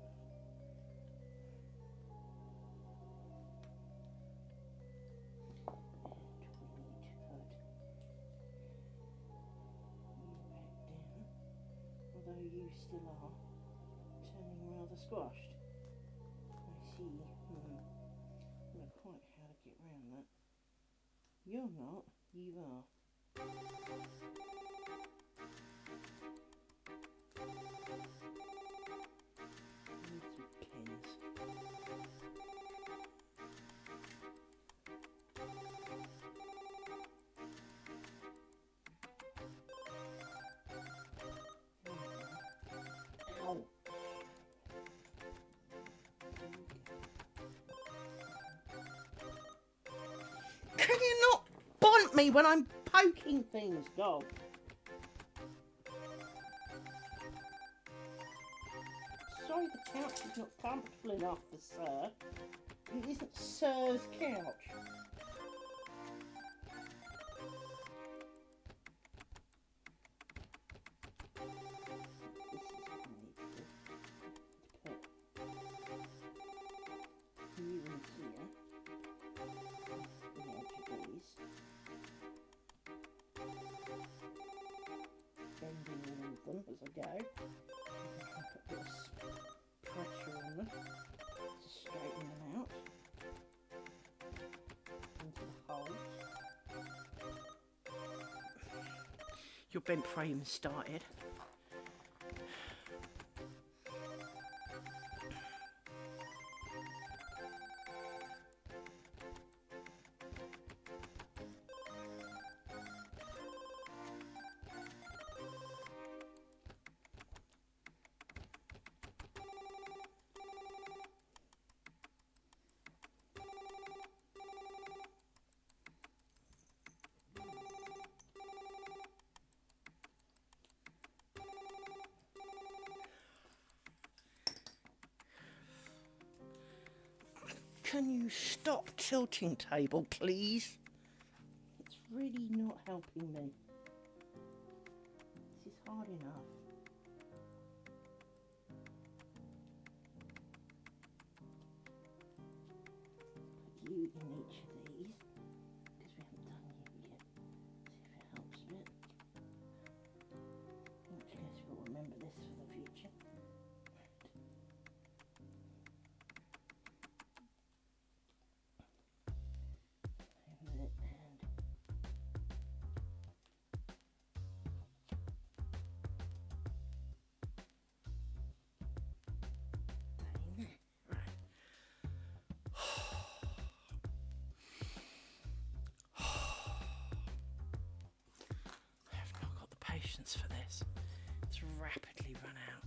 And we need to put you back down, although you still are turning rather squashed. I see. I don't know quite how to get round that. You're not, you are. Need some pins. Ow. Can you not bite me when I'm poking things, dog? Sorry, the couch is not comfortable enough for Sir. It isn't Sir's couch. Them as I go. Put this pressure on them to straighten them out into the holes. Your bent frame has started. Can you stop tilting, table, please? It's really not helping me. This is hard enough. Put you in each of these, because we haven't done you yet. See if it helps a bit. In which case we'll remember this for the future. For this, it's rapidly run out.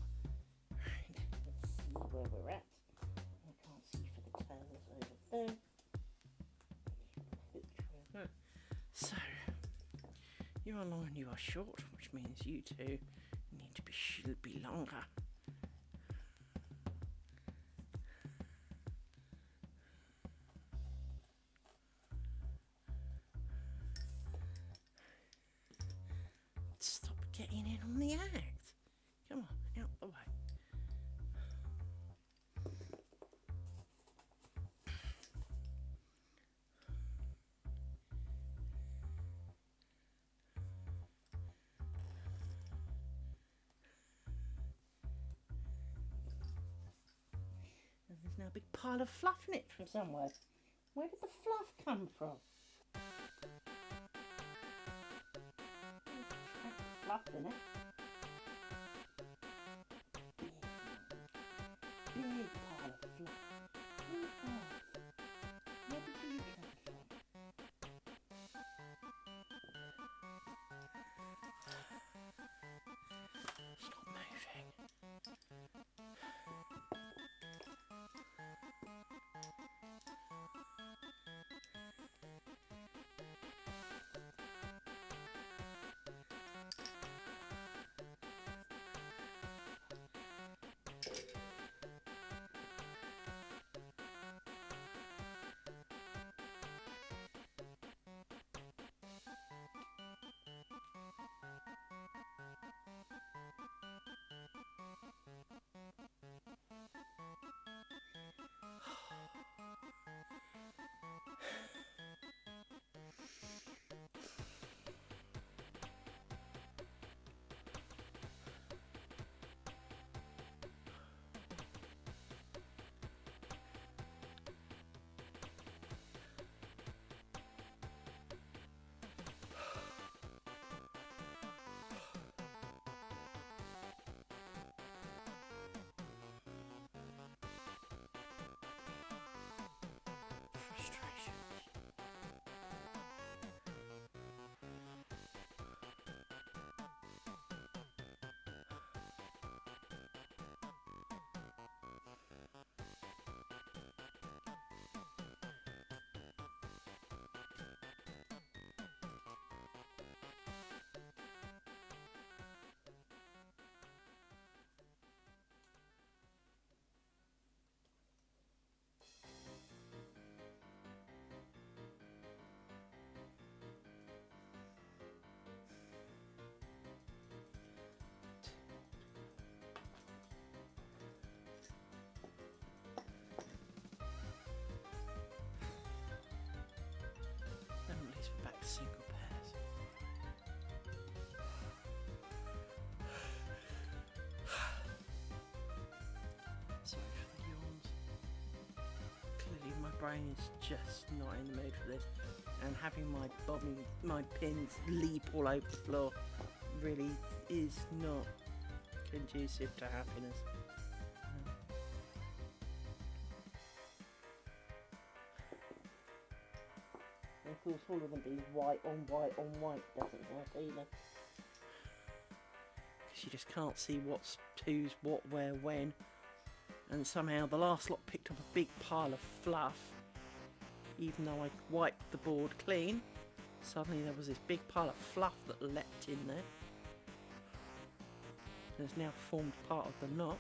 Right, let's see where we're at. I can't see for the tails over there. So, you are long and you are short, which means you two need to be longer. Stop getting in on the act. Come on, out the way. now a big pile of fluff in it from somewhere. Where did the fluff come from? Fluff in it. Big pile of fluff. Who on earth? Where did you come from? Stop moving. Back to single pairs. Sorry for the yawns. Clearly my brain is just not in the mood for this, and having my pins leap all over the floor really is not conducive to happiness. And of course, all of them being white on white on white doesn't help either. Because you just can't see who's what, where, when. And somehow the last lot picked up a big pile of fluff. Even though I wiped the board clean, suddenly there was this big pile of fluff that leapt in there. And has now formed part of the knot.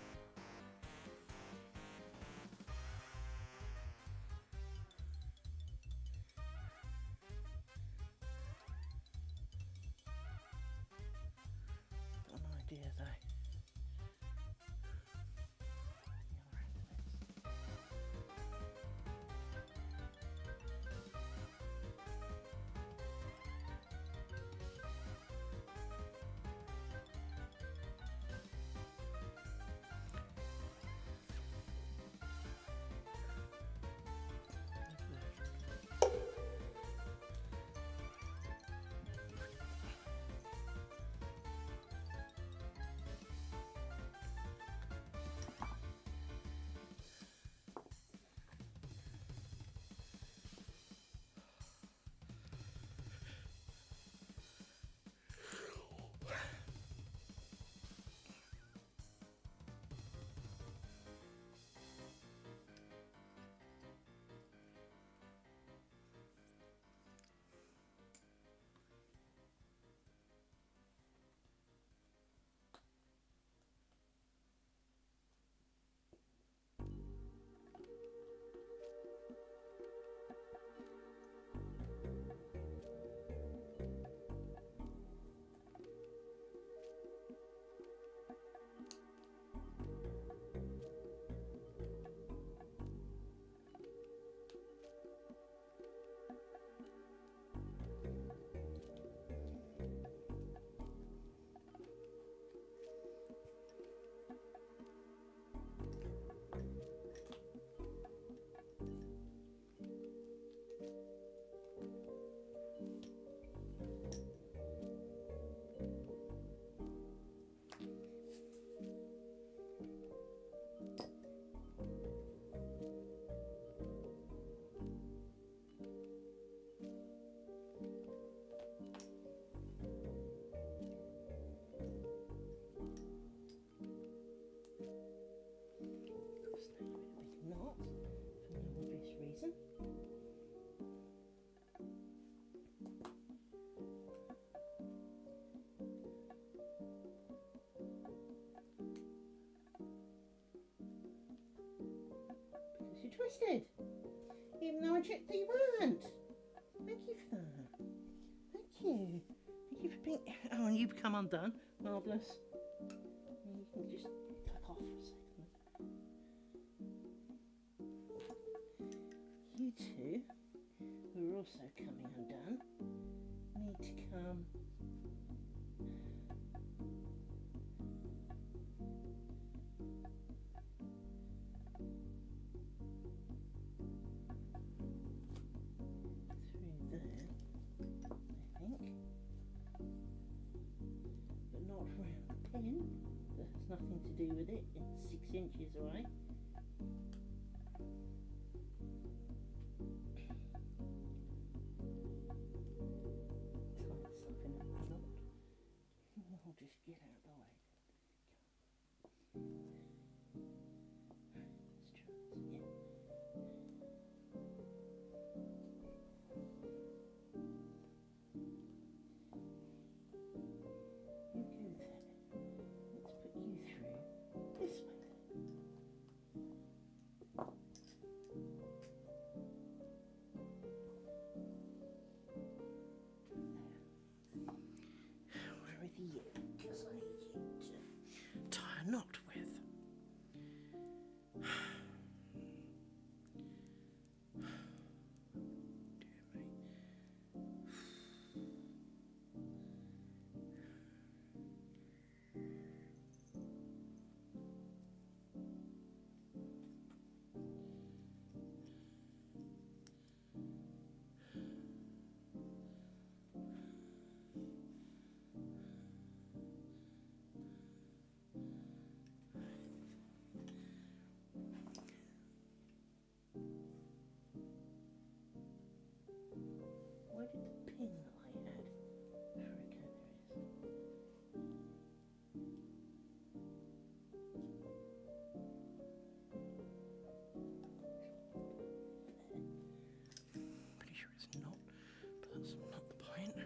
Got an idea though. twisted. Even though I checked that you weren't. Thank you for that. Thank you. Thank you for being... Oh, and you've come undone. Marvellous. You can just clip off for a second. You two, who are also coming undone, need to come... through there, I think. But not round the pin. That has nothing to do with it. It's 6 inches away. Tie this up in a knot. I'll just get out of the way. Let's try this again. You go there. Let's put you through this way then. Where are you? Because I need you to tie a knot with. Dear me. Where did the pin that I had? There we go, there it is. Pretty sure it's not, but that's not the point.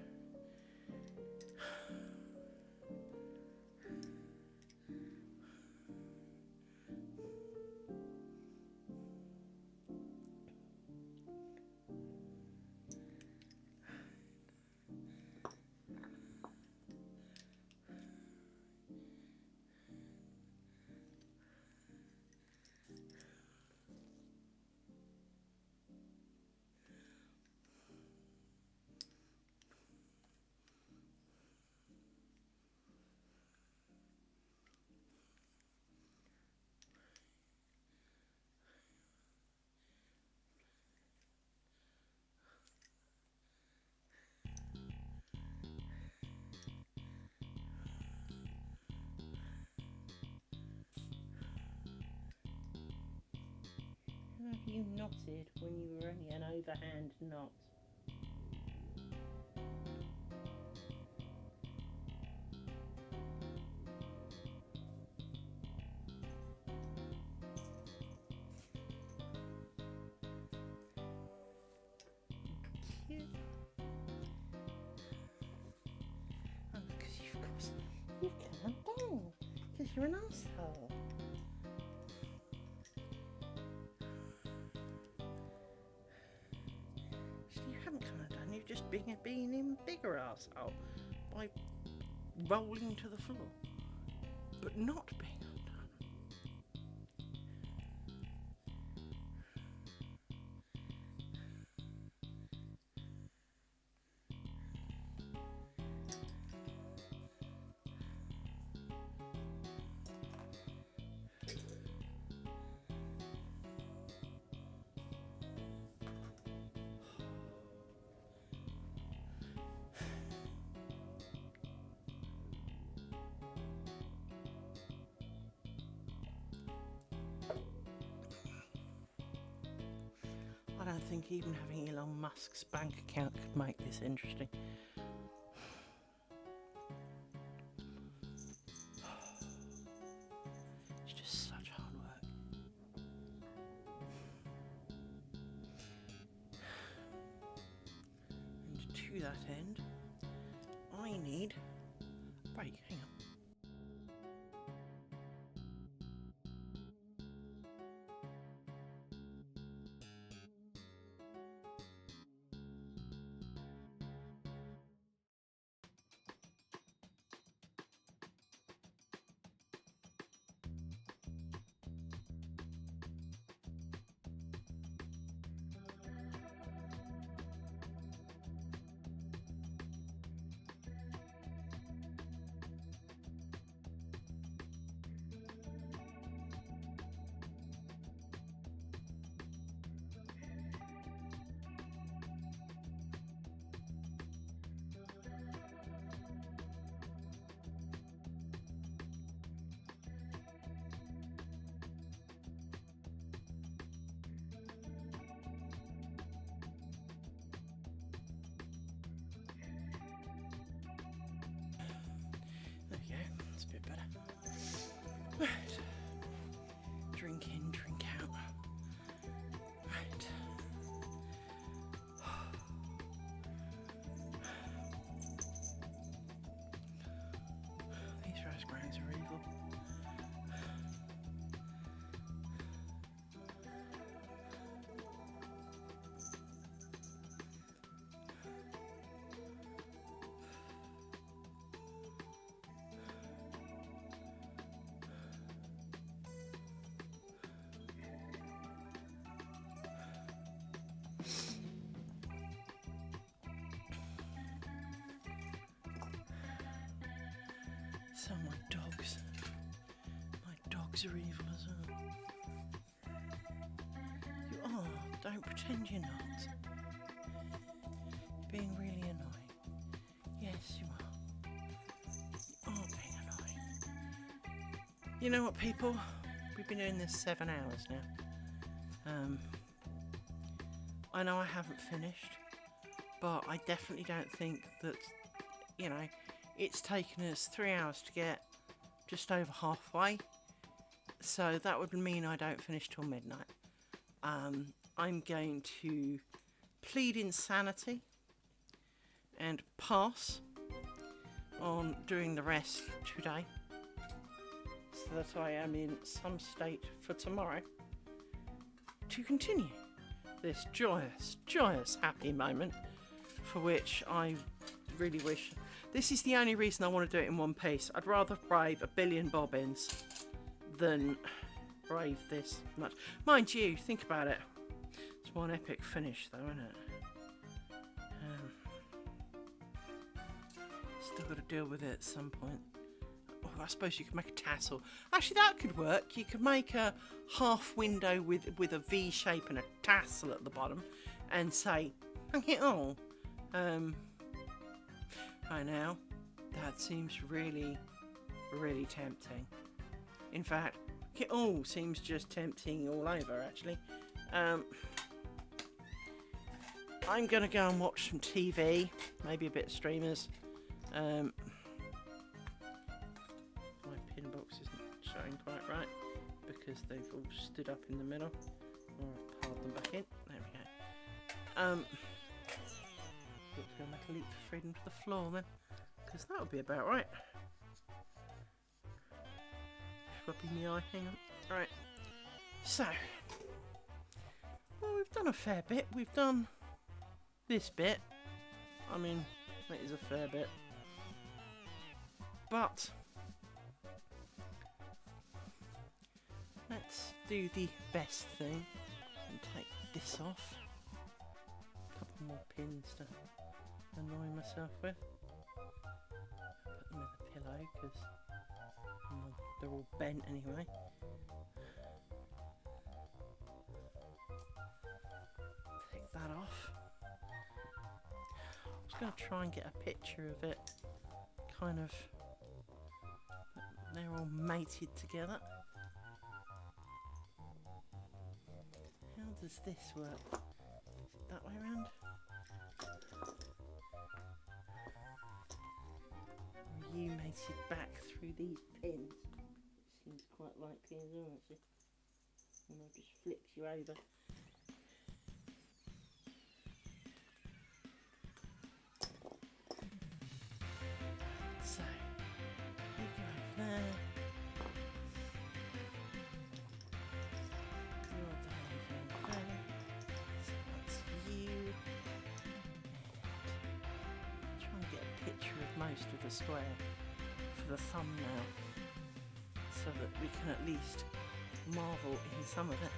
How have you knotted when you were only an overhand knot? Cute. Oh, because of course you've come undone. Because you're an asshole. You haven't come undone, you've just been an even bigger arsehole by rolling to the floor, but not being undone. I don't think even having Elon Musk's bank account could make this interesting. It's just such hard work. And to that end, I need... Wait, hang on. So my dogs are evil as well. You are, don't pretend you're not. You're being really annoying. Yes, you are. You are being annoying. You know what, people? We've been doing this 7 hours now. I know I haven't finished, but I definitely don't think that, you know, it's taken us 3 hours to get just over halfway. So that would mean I don't finish till midnight. I'm going to plead insanity and pass on doing the rest today, so that I am in some state for tomorrow to continue this joyous, happy moment, for which I really wish. This is the only reason I want to do it in one piece. I'd rather brave a billion bobbins than brave this much. Mind you, think about it. It's one epic finish though, isn't it? Still got to deal with it at some point. Oh, I suppose you could make a tassel. Actually, that could work. You could make a half window with a V shape and a tassel at the bottom, and say, "Hang it all." Right now, that seems really, really tempting. In fact, it all seems just tempting all over. Actually, I'm gonna go and watch some TV, maybe a bit of streamers. My pin box isn't showing quite right because they've all stood up in the middle. Or I've piled them back in. There we go. Let's go make a leap for freedom to the floor then, because that would be about right. Rubbing the eye. Hang on. Right. So, well, we've done a fair bit. We've done this bit. I mean, that is a fair bit. But let's do the best thing and take this off. A couple more pins to annoy myself with. Put them in the pillow because they're all bent anyway. Take that off. I was going to try and get a picture of it, kind of. They're all mated together. How does this work? Is it that way around? Are you mated back through these pins? It seems quite likely as well, actually. And I'll just flip you over. So, you go over there. You're down there. So that's you. And try and get a picture of most of the square for the thumbnail, so that we can at least marvel in some of it.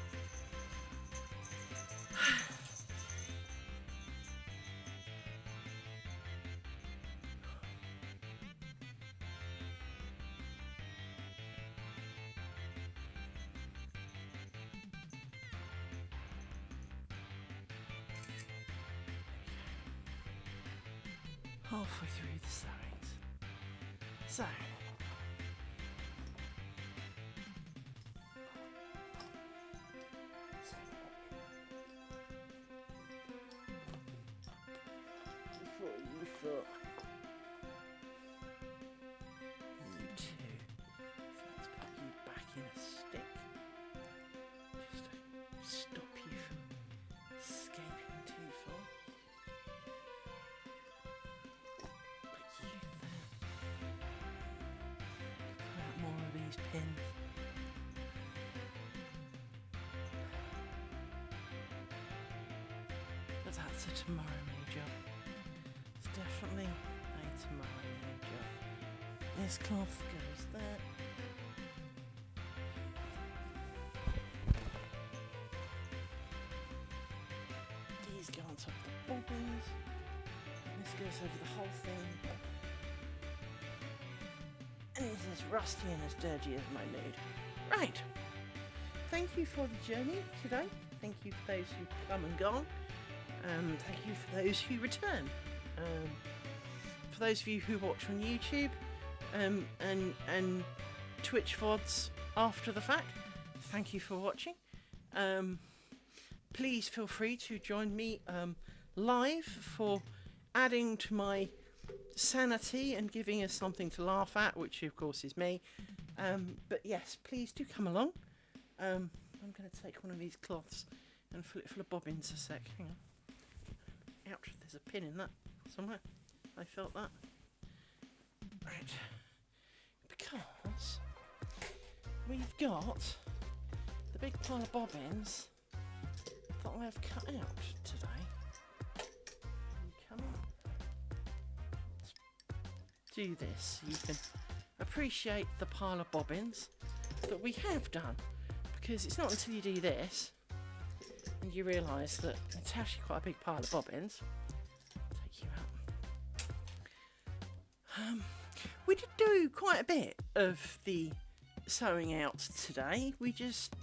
Halfway through the sewings. So, before you thought you two, so let's put you back in a stick, just to stop you from escaping too far. Put you there. Pull out more of these pins. But that's a tomorrow me job. It's definitely a tomorrow me job. This cloth goes there. These nails over the whole thing. And it's as rusty and as dirty as my mood. Right. Thank you for the journey today. Thank you for those who've come and gone. Thank you for those who return. For those of you who watch on YouTube and Twitch VODs after the fact, thank you for watching. Please feel free to join me live for adding to my sanity and giving us something to laugh at, which of course is me. But yes, please do come along. I'm going to take one of these cloths and fill it full of bobbins a sec. Hang on. Ouch, there's a pin in that somewhere. I felt that. Right. Because we've got the big pile of bobbins that I have cut out today. Are you coming? Let's do this so you can appreciate the pile of bobbins that we have done. Because it's not until you do this and you realise that it's actually quite a big pile of bobbins. I'll take you out. We did do quite a bit of the sewing out today. We just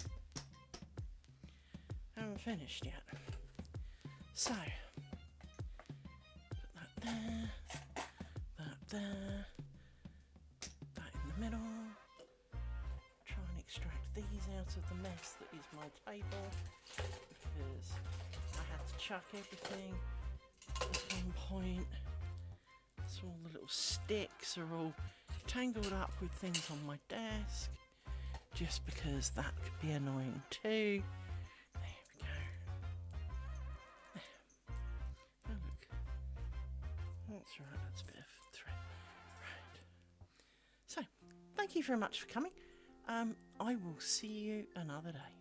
haven't finished yet. So, put that there, that in the middle. Try and extract these out of the mess that is my table, because I had to chuck everything at one point. So all the little sticks are all tangled up with things on my desk, just because that could be annoying too. There we go. There. Oh look. That's right, that's a bit of thread. Right. So, thank you very much for coming. I will see you another day.